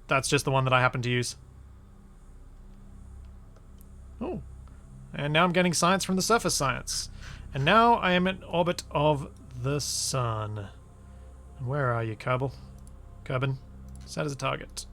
That's just the one that I happen to use. Oh. And now I'm getting science from the surface science. And now I am in orbit of the sun. And where are you, Kerbal? Kerbin? Set as a target.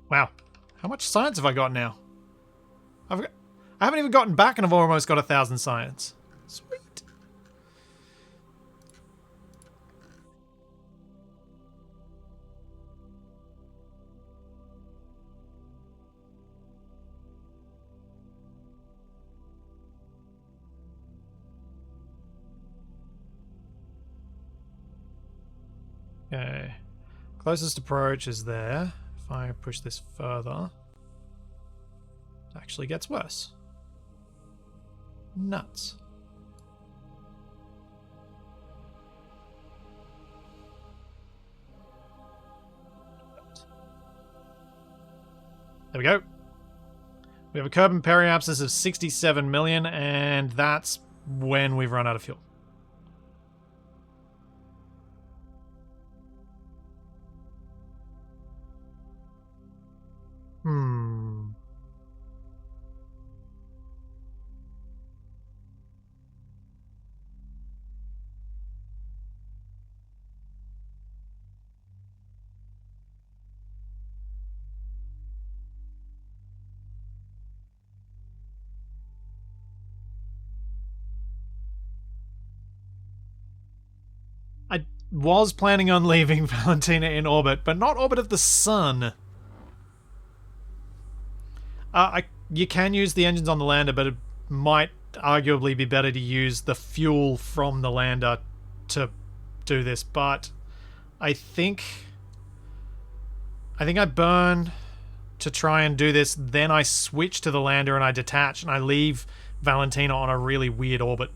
Wow. How much science have I got now? I haven't even gotten back and I've almost got 1,000 science. Sweet. Okay. Closest approach is there. If I push this further, it actually gets worse. Nuts. There we go. We have a Kerbin periapsis of 67 million, and that's when we've run out of fuel. I was planning on leaving Valentina in orbit, but not orbit of the sun. You can use the engines on the lander, but it might arguably be better to use the fuel from the lander to do this. But I think I burn to try and do this, then I switch to the lander and I detach and I leave Valentina on a really weird orbit.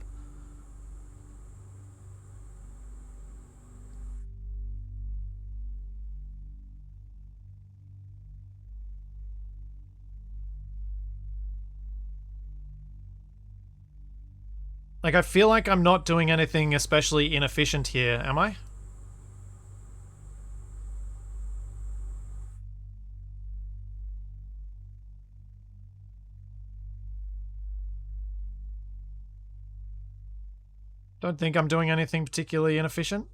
Like, I feel like I'm not doing anything especially inefficient here, am I? Don't think I'm doing anything particularly inefficient.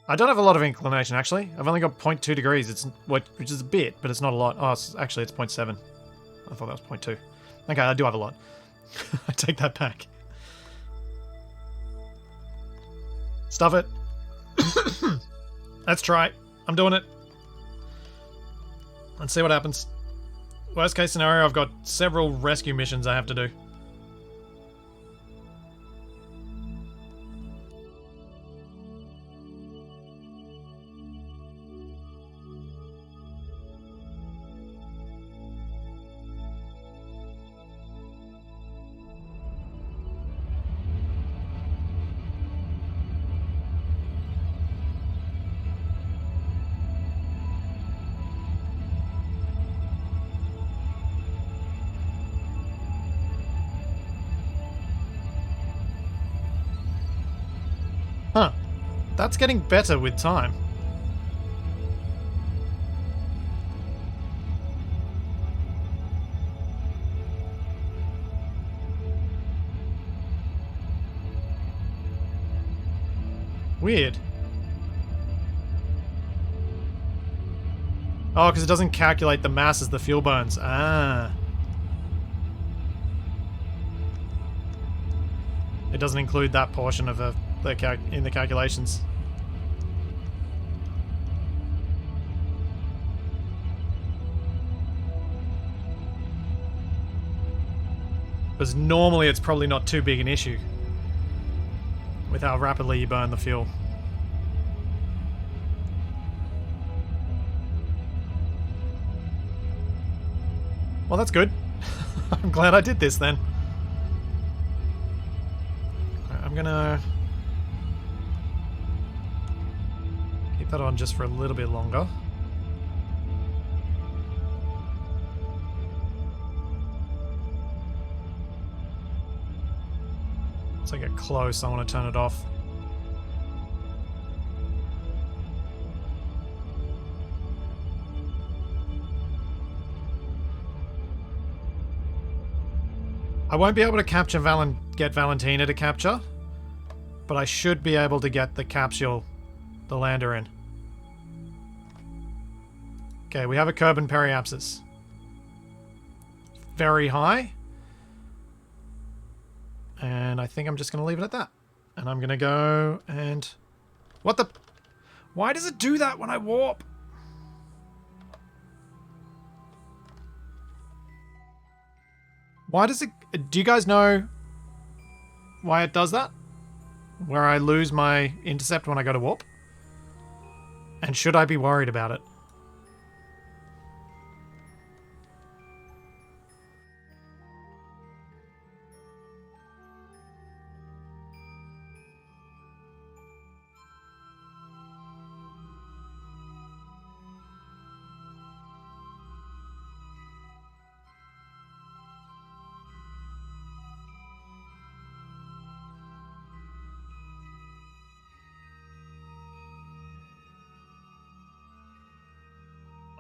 I don't have a lot of inclination, actually. I've only got 0.2 degrees, which is a bit, but it's not a lot. Oh, actually, it's 0.7. I thought that was 0.2. Okay, I do have a lot. I take that back. Stuff it. Let's try. I'm doing it. Let's see what happens. Worst case scenario, I've got several rescue missions I have to do. Huh. That's getting better with time. Weird. Oh, because it doesn't calculate the mass as the fuel burns. Ah. It doesn't include that portion of in the calculations. Because normally it's probably not too big an issue with how rapidly you burn the fuel. Well, that's good. I'm glad I did this then. I'm gonna keep that on just for a little bit longer. Once I get close, I want to turn it off. I won't be able to capture get Valentina to capture, but I should be able to get the capsule, the lander in. Okay, we have a Kerbin periapsis. Very high. And I think I'm just going to leave it at that. And I'm gonna go and... What the... Why does it do that when I warp? Why does it... Do you guys know why it does that? Where I lose my intercept when I go to warp? And should I be worried about it?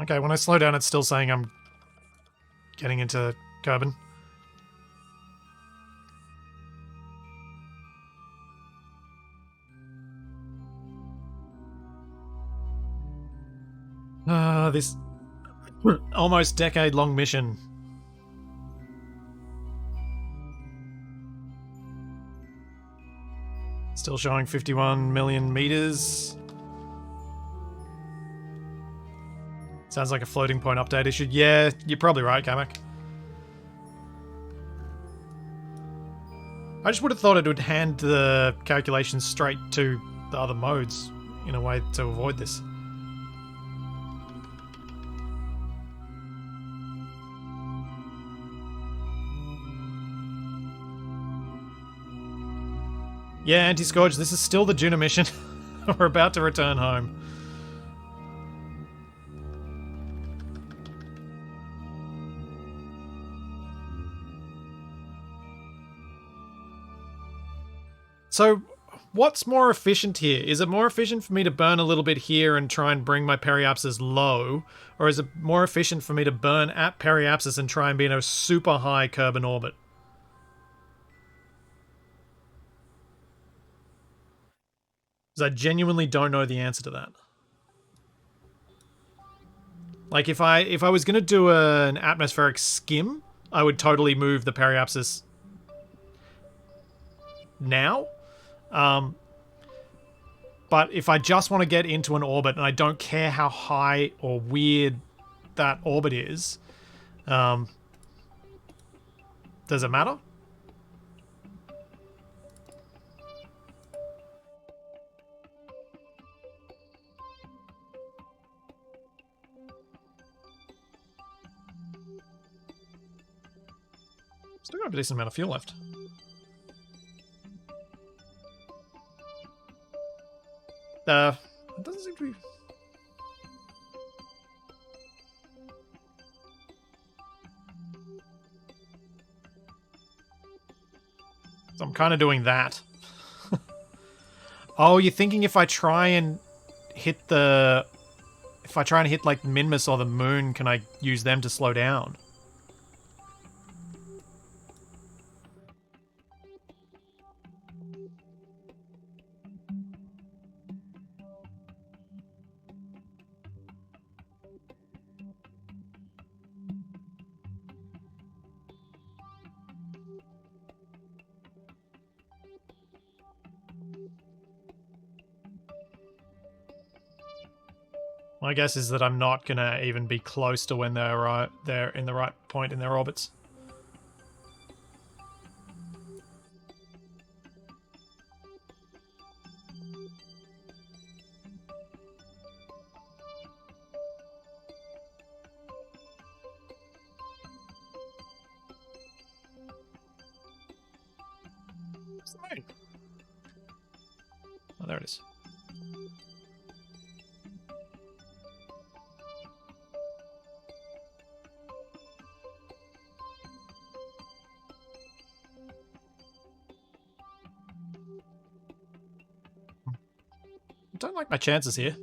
Okay, when I slow down, it's still saying I'm getting into Kerbin. This almost decade-long mission. Still showing 51 million meters. Sounds like a floating point update issue. Yeah, you're probably right, Kamak. I just would have thought it would hand the calculations straight to the other modes in a way to avoid this. Yeah, Anti-Scourge, this is still the Duna mission. We're about to return home. So, what's more efficient here? Is it more efficient for me to burn a little bit here and try and bring my periapsis low? Or is it more efficient for me to burn at periapsis and try and be in a super high Kerbin orbit? Because I genuinely don't know the answer to that. Like, if I was going to do an atmospheric skim, I would totally move the periapsis now. But if I just want to get into an orbit and I don't care how high or weird that orbit is, does it matter? Still got a decent amount of fuel left. It doesn't seem to be... So I'm kind of doing that. Oh, you're thinking if I try and hit the... If I try and hit, like, Minmus or the moon, can I use them to slow down? My guess is that I'm not gonna even be close to when they're in the right point in their orbits. Where's the moon? Oh, there it is. I don't like my chances here.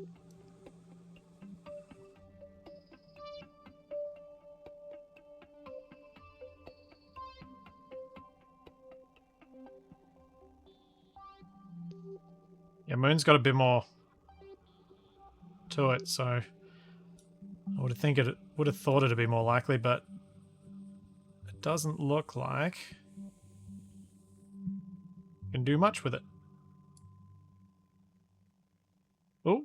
Yeah, Moon's got a bit more to it, so I would have thought it'd be more likely, but it doesn't look like I can do much with it. Oh.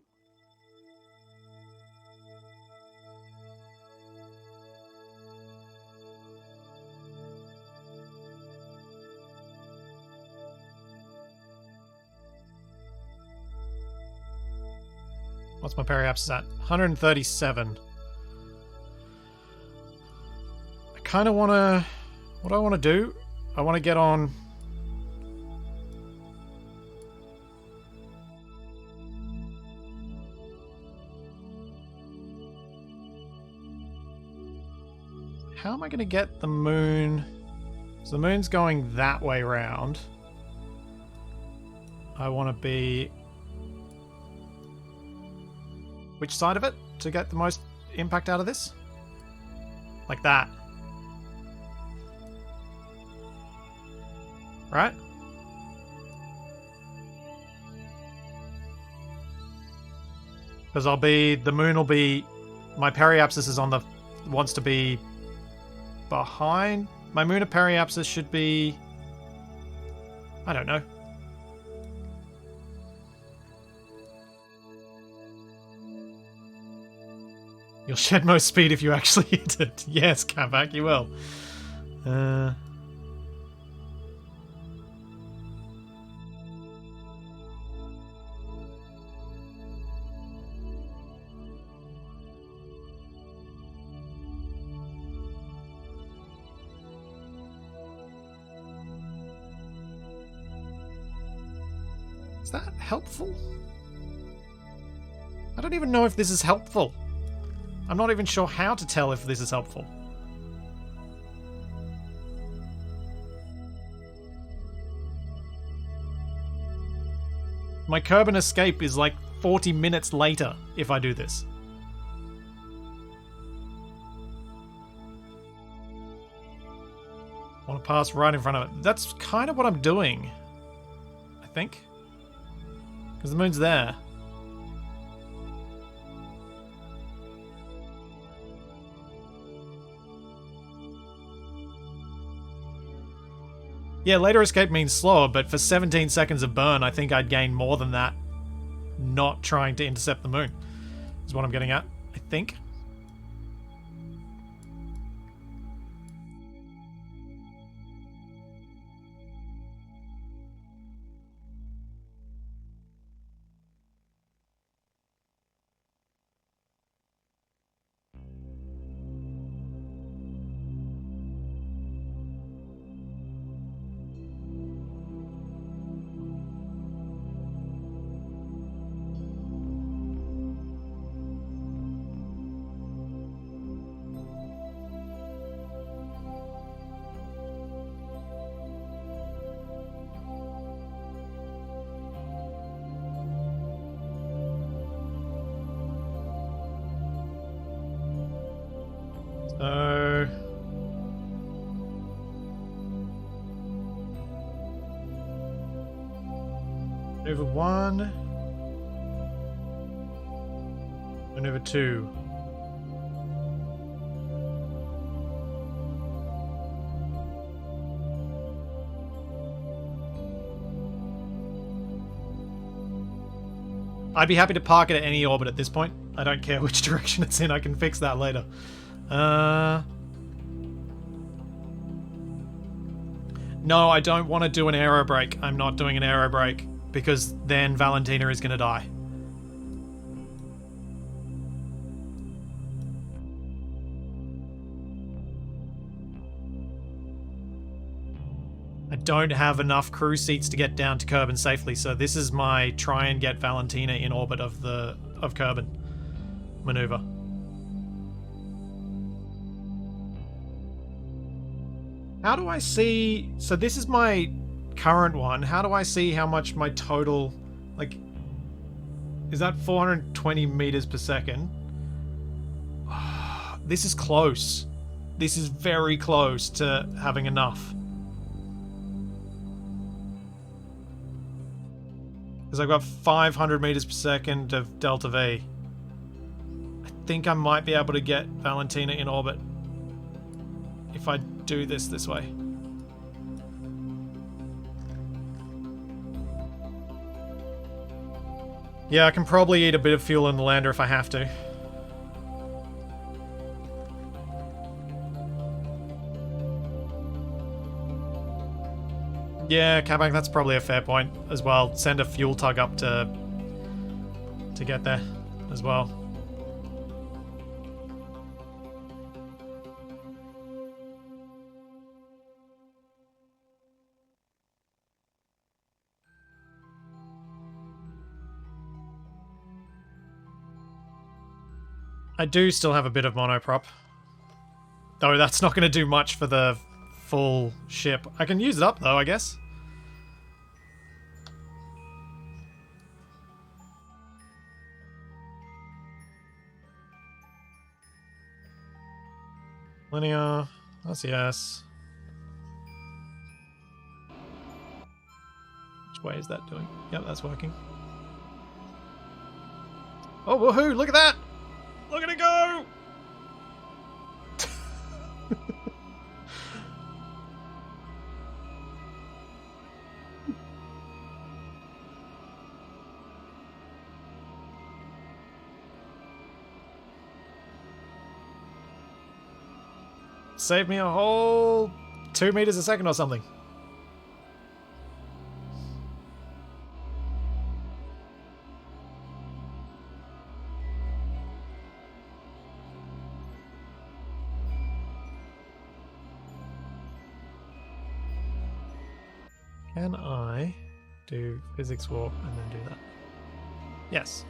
What's my periapsis at? 137. I kind of want to... What do I want to do? I want to get on... How am I going to get the moon? So the moon's going that way round. I want to be... Which side of it to get the most impact out of this? Like that. Right? Because I'll be... The moon will be... My periapsis is on the... Wants to be... Behind? My moon of periapsis should be... I don't know. You'll shed most speed if you actually hit it. Yes, Kavak, you will. Is that helpful? I don't even know if this is helpful. I'm not even sure how to tell if this is helpful. My Kerbin escape is like 40 minutes later if I do this. I want to pass right in front of it. That's kind of what I'm doing, I think. Because the moon's there. Yeah, later escape means slower, but for 17 seconds of burn, I think I'd gain more than that not trying to intercept the moon, is what I'm getting at, I think. So... Maneuver 1. Maneuver 2. I'd be happy to park it at any orbit at this point. I don't care which direction it's in, I can fix that later. No, I don't want to do an aero brake. I'm not doing an aero brake because then Valentina is going to die. I don't have enough crew seats to get down to Kerbin safely, so this is my try and get Valentina in orbit of Kerbin maneuver. How do I see... So this is my current one. How do I see how much my total... Like... Is that 420 meters per second? This is close. This is very close to having enough. Because I've got 500 meters per second of delta V. I think I might be able to get Valentina in orbit if I do this way. Yeah, I can probably eat a bit of fuel in the lander if I have to. Yeah, Kabak, that's probably a fair point as well. Send a fuel tug up to get there as well. I do still have a bit of monoprop. Though that's not going to do much for the full ship. I can use it up though, I guess. Linear, RCS. Which way is that doing? Yep, that's working. Oh, woohoo! Look at that! Look at it go! Saved me a whole 2 meters a second or something. Can I do physics warp and then do that? Yes.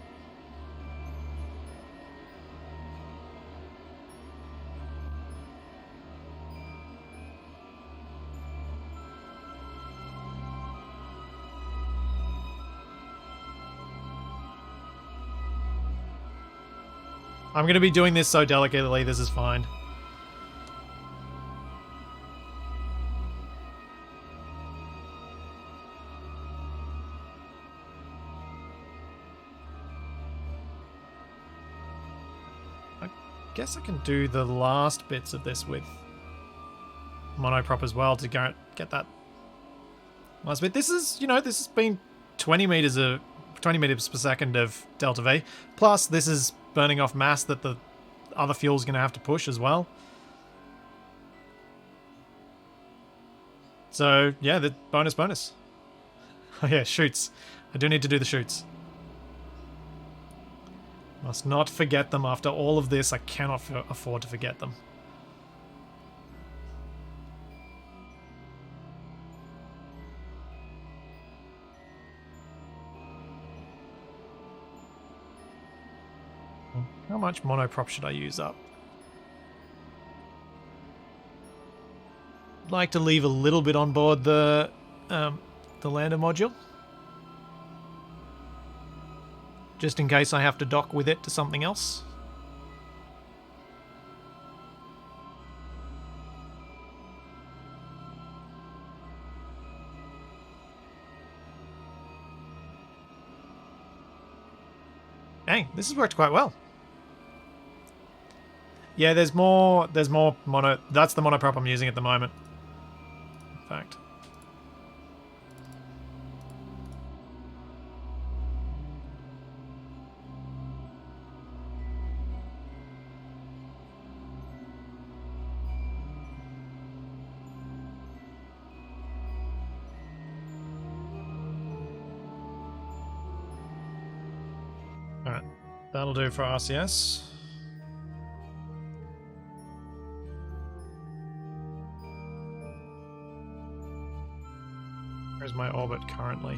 I'm going to be doing this so delicately, this is fine. I guess I can do the last bits of this with monoprop as well to get that last bit. This is, you know, this has been 20 meters per second of delta V. Plus, this is burning off mass that the other fuel's going to have to push as well. So, yeah, the bonus. Oh yeah, shoots. I do need to do the shoots. Must not forget them after all of this. I cannot afford to forget them. How much monoprop should I use up? I'd like to leave a little bit on board the lander module. Just in case I have to dock with it to something else. Dang, this has worked quite well. Yeah, there's more mono. That's the monoprop I'm using at the moment. In fact. Alright, that'll do for RCS. Where's my orbit currently?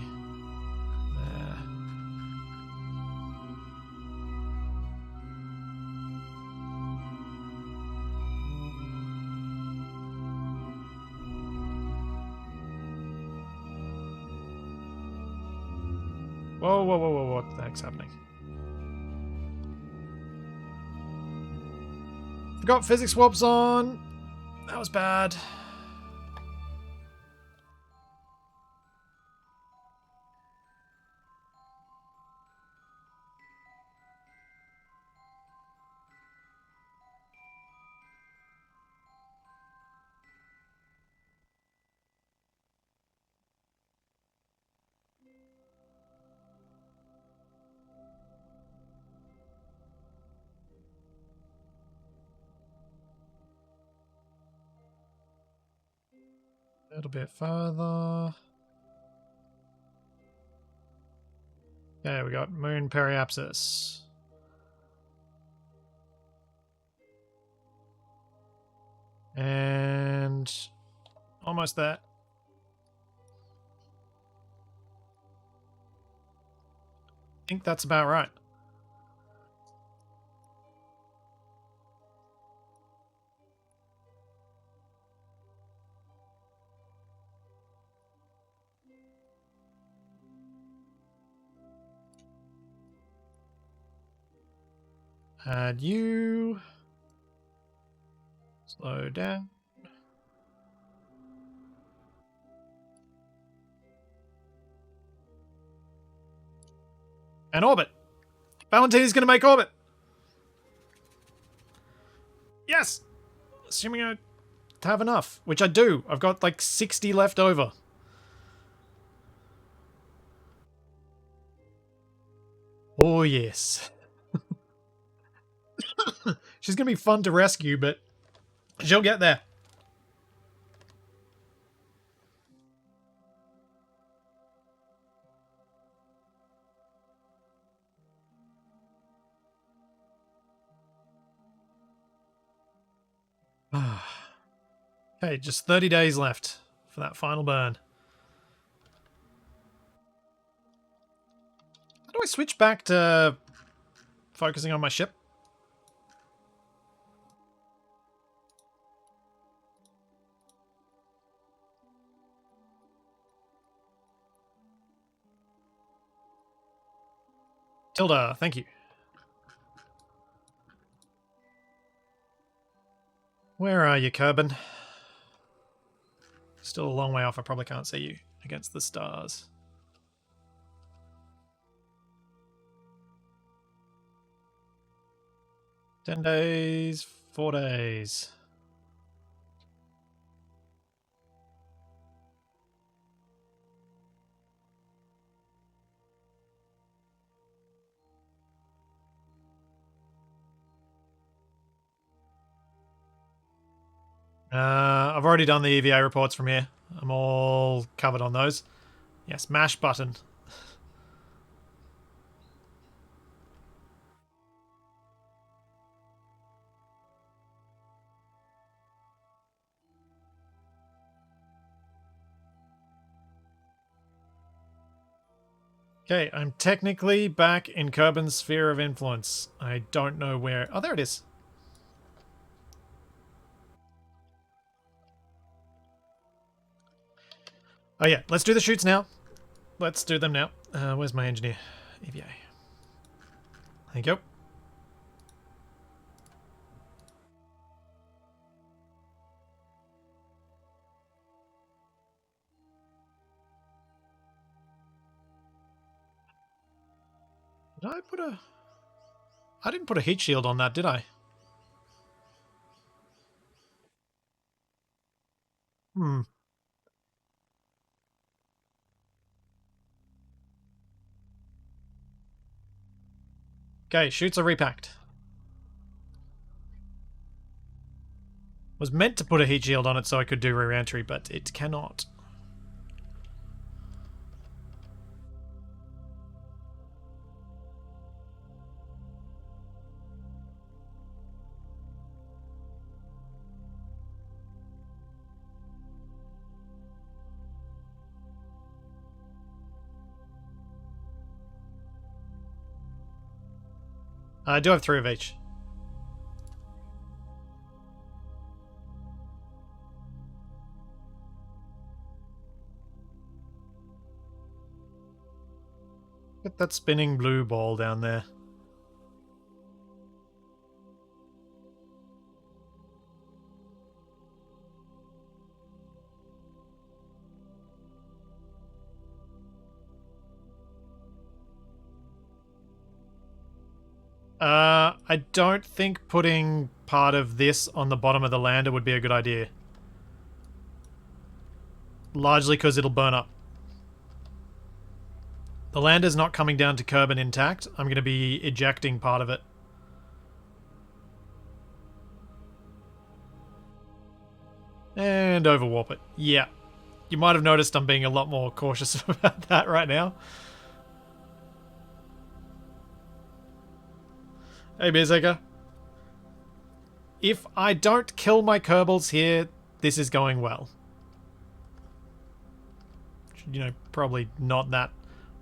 There. Whoa, what the heck's happening? Forgot physics warps on. That was bad. A little bit further. Okay, we got moon periapsis. And almost there. I think that's about right. Add you. Slow down. And orbit. Valentini's going to make orbit. Yes! Assuming I have enough, which I do. I've got like 60 left over. Oh, yes. She's going to be fun to rescue, but she'll get there. Okay, just 30 days left for that final burn. How do I switch back to focusing on my ship? Tilda, thank you. Where are you, Kerbin? Still a long way off. I probably can't see you against the stars. "10 days, 4 days. I've already done the EVA reports from here. I'm all covered on those. Yes, mash button. Okay, I'm technically back in Kerbin's sphere of influence. I don't know where... Oh, there it is. Oh yeah, let's do the shoots now. Let's do them now. Where's my engineer? EVA. There you go. Did I put a... I didn't put a heat shield on that, did I? Hmm. Okay, shoots are repacked. Was meant to put a heat shield on it so I could do re-entry, but it cannot. I do have 3 of each. Get that spinning blue ball down there. I don't think putting part of this on the bottom of the lander would be a good idea. Largely because it'll burn up. The lander's not coming down to Kerbin intact. I'm going to be ejecting part of it. And overwarp it. Yeah. You might have noticed I'm being a lot more cautious about that right now. Hey, Beerseeker. If I don't kill my Kerbals here, this is going well. You know, probably not that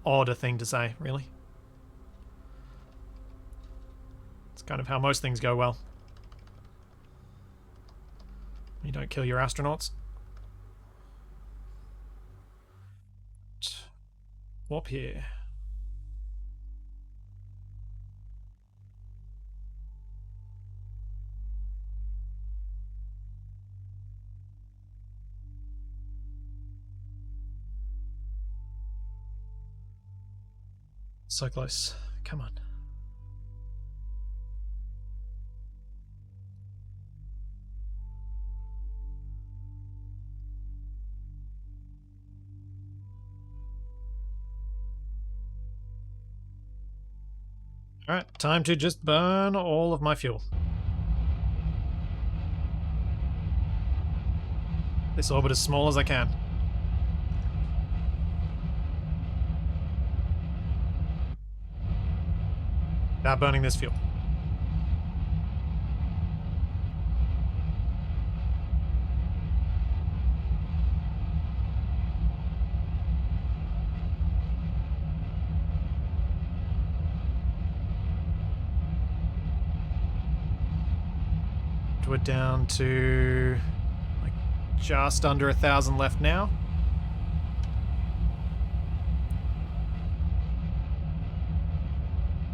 odd a thing to say, really. It's kind of how most things go well. You don't kill your astronauts. Warp here. So close. Come on. Alright, time to just burn all of my fuel. This orbit as small as I can. Now burning this fuel. We're down to like just under 1,000 left now.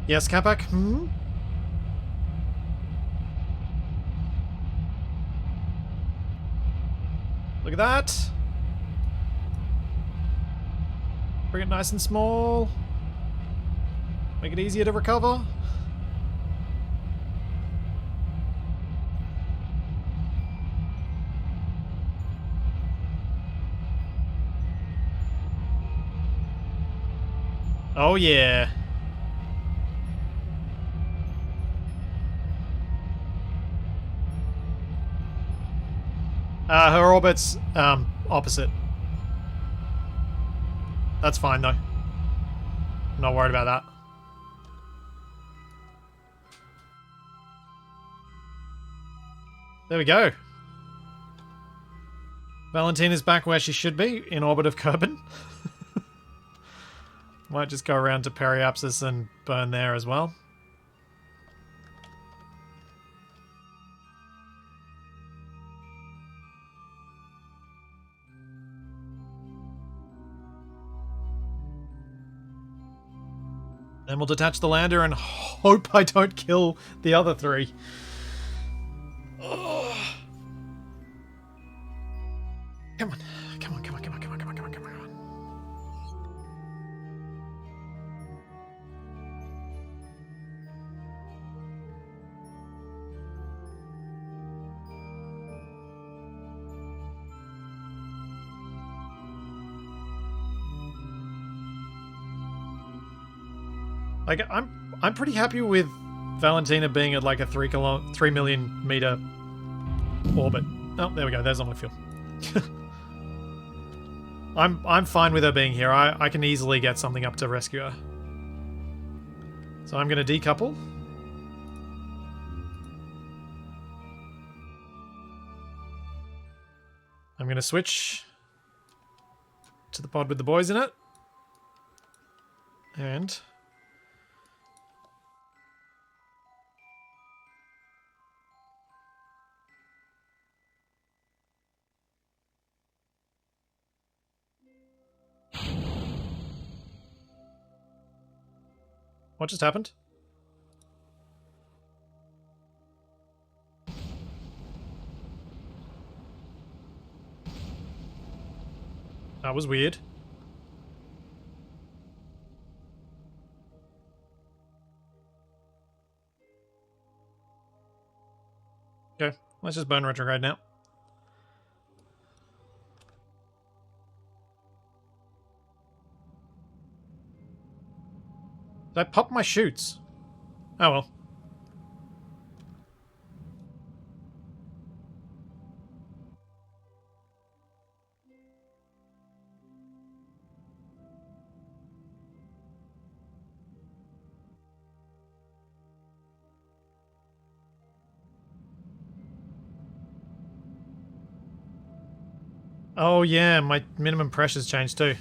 Yes, Capac? Hmm? Look at that. Bring it nice and small. Make it easier to recover. Oh yeah. Her orbit's opposite. That's fine though. I'm not worried about that. There we go. Valentine is back where she should be, in orbit of Kerbin. Might just go around to Periapsis and burn there as well. Then we'll detach the lander and hope I don't kill the other three. Oh. Come on. Come on, come on, come on, come on, come on, come on, come on. Like, I'm pretty happy with Valentina being at like a 3 million meter orbit. Oh, there we go. There's all my fuel. I'm fine with her being here. I can easily get something up to rescue her. So I'm going to decouple. I'm going to switch to the pod with the boys in it. And what just happened? That was weird. Okay, let's just burn retrograde now. Did I pop my chutes? Oh well. Oh yeah, my minimum pressure's changed too.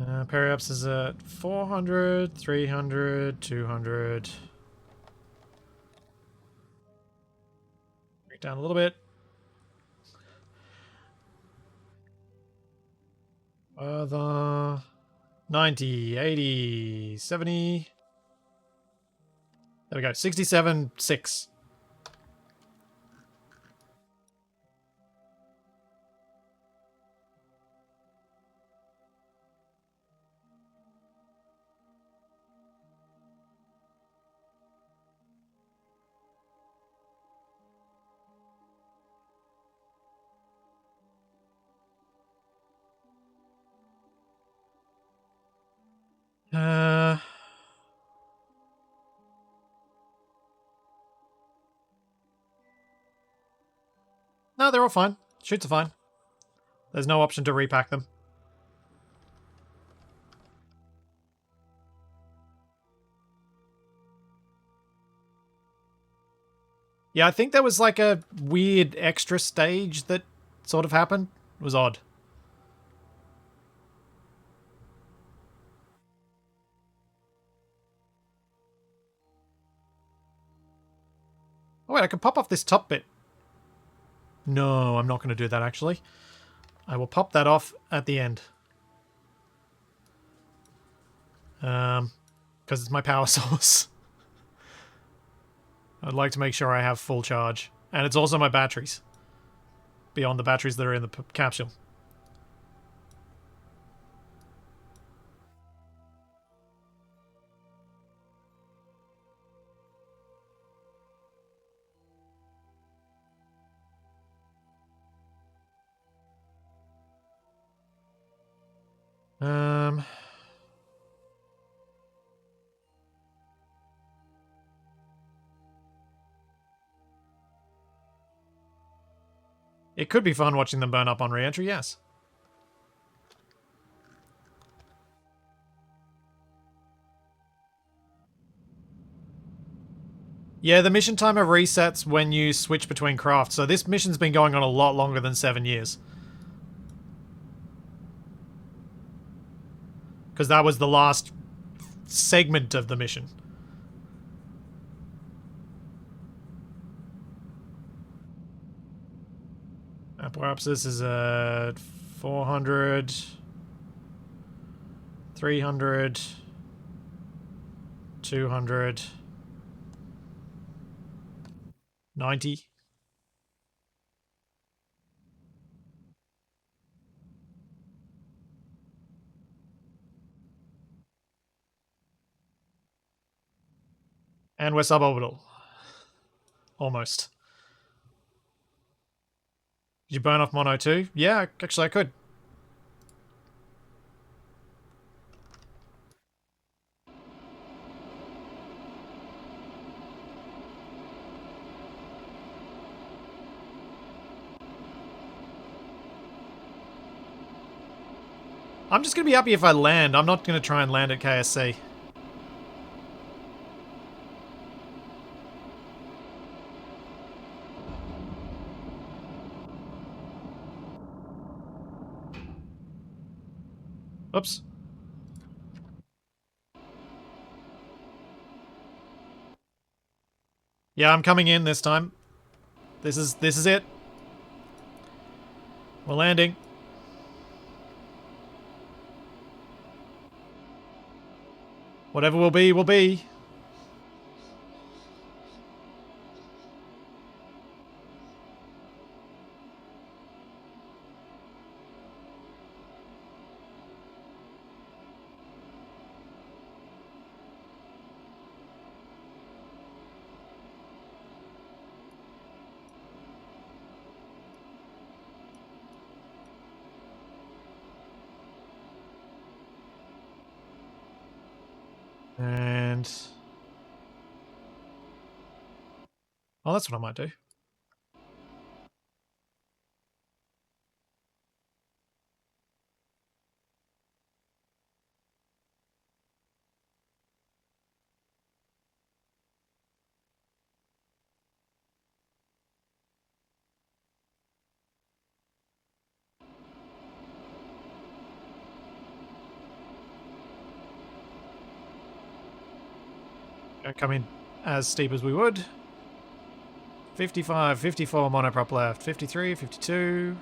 Periups is at 400, 300, 200. Break down a little bit. Further. 90, 80, 70. There we go. 67, 6. No, they're all fine. Shoots are fine. There's no option to repack them. Yeah, I think there was like a weird extra stage that sort of happened. It was odd. Oh wait, I can pop off this top bit. No, I'm not going to do that actually. I will pop that off at the end. Because it's my power source. I'd like to make sure I have full charge. And it's also my batteries. Beyond the batteries that are in the capsule. It could be fun watching them burn up on re-entry, yes. Yeah, the mission timer resets when you switch between crafts, so this mission's been going on a lot longer than 7 years. Because that was the last segment of the mission. Perhaps this is at 400, 300, 200, 90. And we're suborbital. Almost. Did you burn off mono too? Yeah, actually I could. I'm just going to be happy if I land. I'm not going to try and land at KSC. Oops. Yeah, I'm coming in this time. This is it. We're landing. Whatever will be, will be. And... oh, that's what I might do. Don't come in as steep as we would. 55, 54 monoprop left. 53, 52,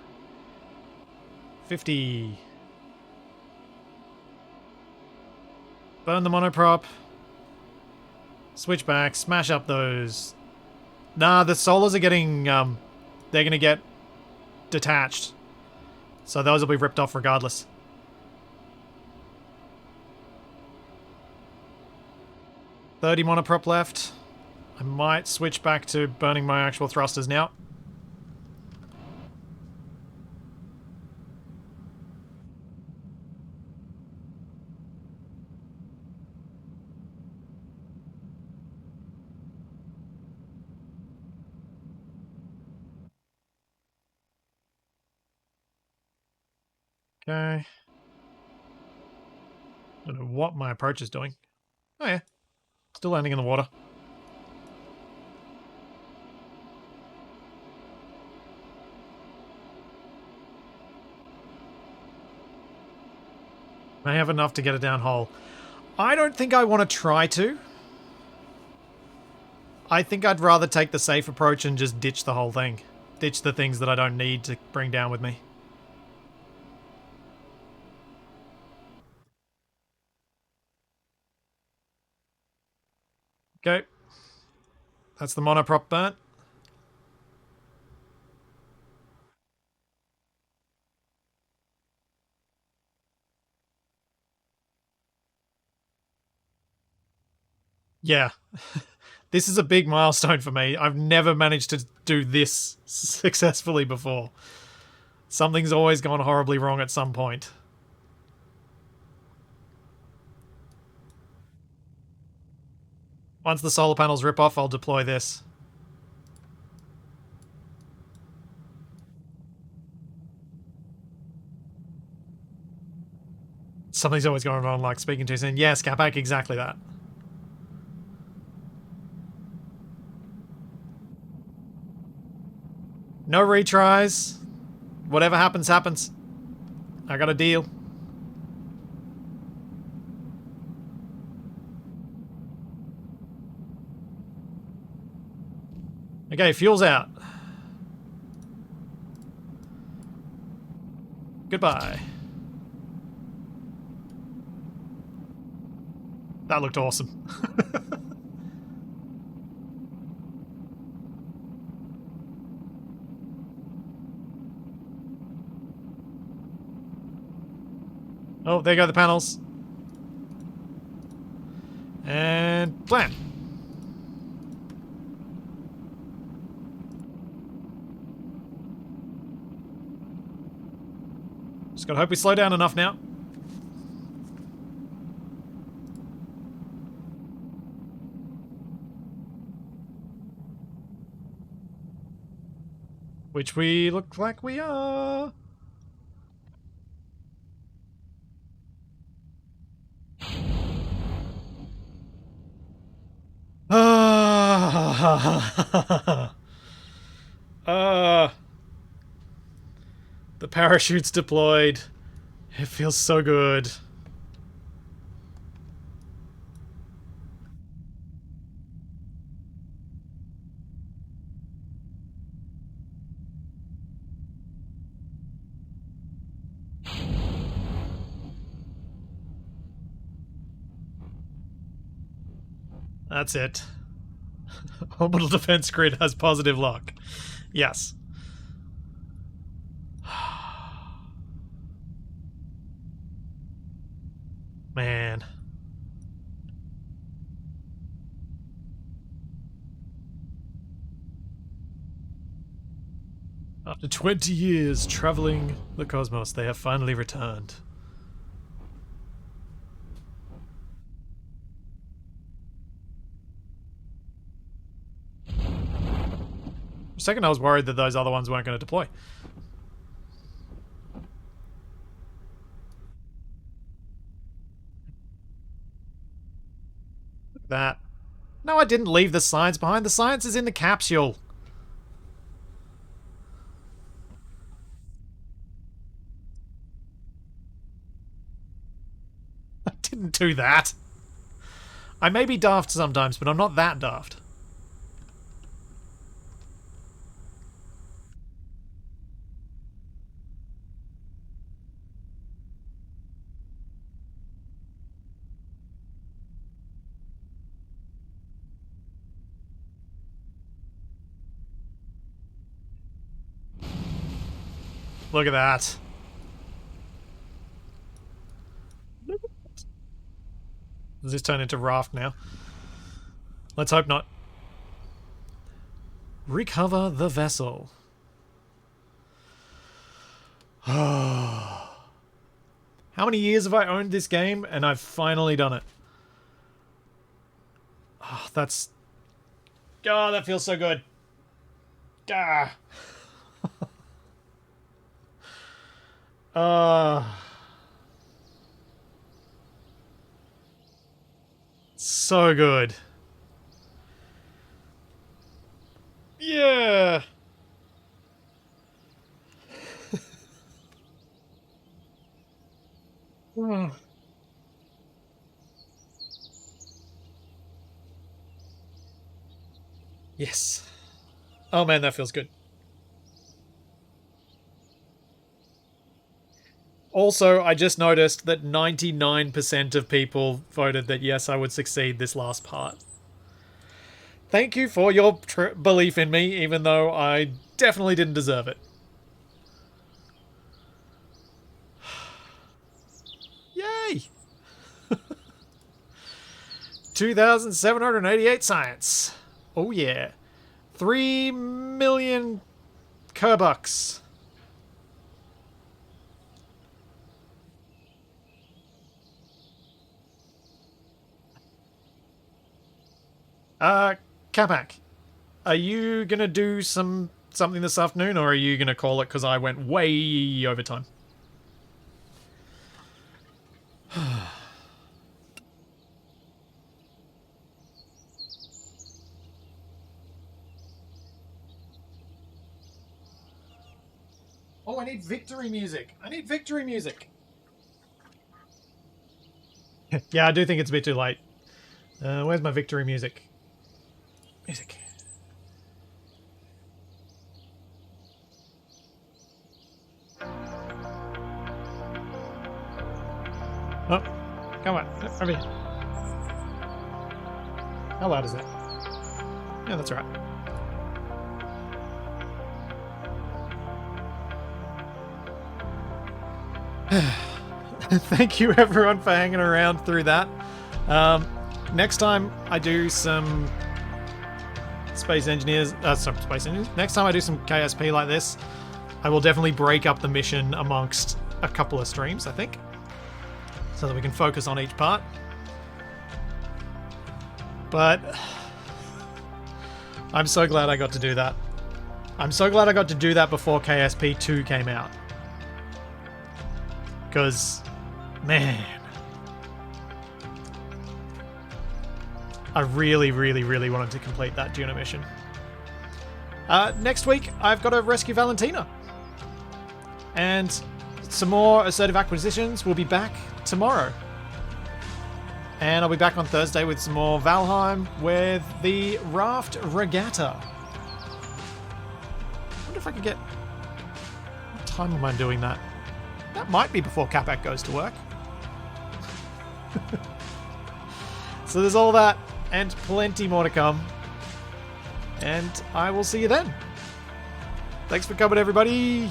50. Burn the monoprop. Switch back. Smash up those. Nah, the solars are getting... they're going to get detached. So those will be ripped off regardless. $30 monoprop left. I might switch back to burning my actual thrusters now. Okay. Don't know what my approach is doing. Oh yeah. Still landing in the water. I have enough to get it down hole. I don't think I want to try to. I think I'd rather take the safe approach and just ditch the whole thing. Ditch the things that I don't need to bring down with me. Okay. That's the monoprop burnt. Yeah. This is a big milestone for me. I've never managed to do this successfully before. Something's always gone horribly wrong at some point. Once the solar panels rip off, I'll deploy this. Something's always going wrong, like speaking too soon. Yes, Capac, exactly that. No retries. Whatever happens, happens. I got a deal. Okay, fuel's out. Goodbye. That looked awesome. Oh, there go the panels. And plan. Just gotta hope we slow down enough now. Which we look like we are. The parachute's deployed. It feels so good. That's it. Orbital defense grid has positive luck. Yes. Man. After 20 years traveling the cosmos, they have finally returned. For a second I was worried that those other ones weren't going to deploy. Look at that. No, I didn't leave the science behind. The science is in the capsule. I didn't do that. I may be daft sometimes, but I'm not that daft. Look at that. Does this turn into raft now? Let's hope not. Recover the vessel. How many years have I owned this game and I've finally done it? Oh, that's... Oh, that feels so good. Ah. So good. Yeah. Yes. Oh man, that feels good. Also, I just noticed that 99% of people voted that yes, I would succeed this last part. Thank you for your belief in me, even though I definitely didn't deserve it. Yay! 2,788 science. Oh yeah. 3 million Kerbucks. Capac, are you gonna do something this afternoon, or are you gonna call it because I went way over time? Oh, I need victory music. I need victory music. Yeah, I do think it's a bit too late. Where's my victory music? Music. Oh, come on. Over here. How loud is that? Yeah, that's right. Thank you everyone for hanging around through that. Next time I do some Space Engineers, next time I do some KSP like this, I will definitely break up the mission amongst a couple of streams, I think, so that we can focus on each part. But I'm so glad I got to do that. I'm so glad I got to do that before KSP 2 came out. Because, man, I really, really, really wanted to complete that Duna mission. Next week, I've got to rescue Valentina. And some more assertive acquisitions will be back tomorrow. And I'll be back on Thursday with some more Valheim with the Raft Regatta. I wonder if I could get... What time am I doing that? That might be before Capac goes to work. So there's all that and plenty more to come. And I will see you then. Thanks for coming, everybody.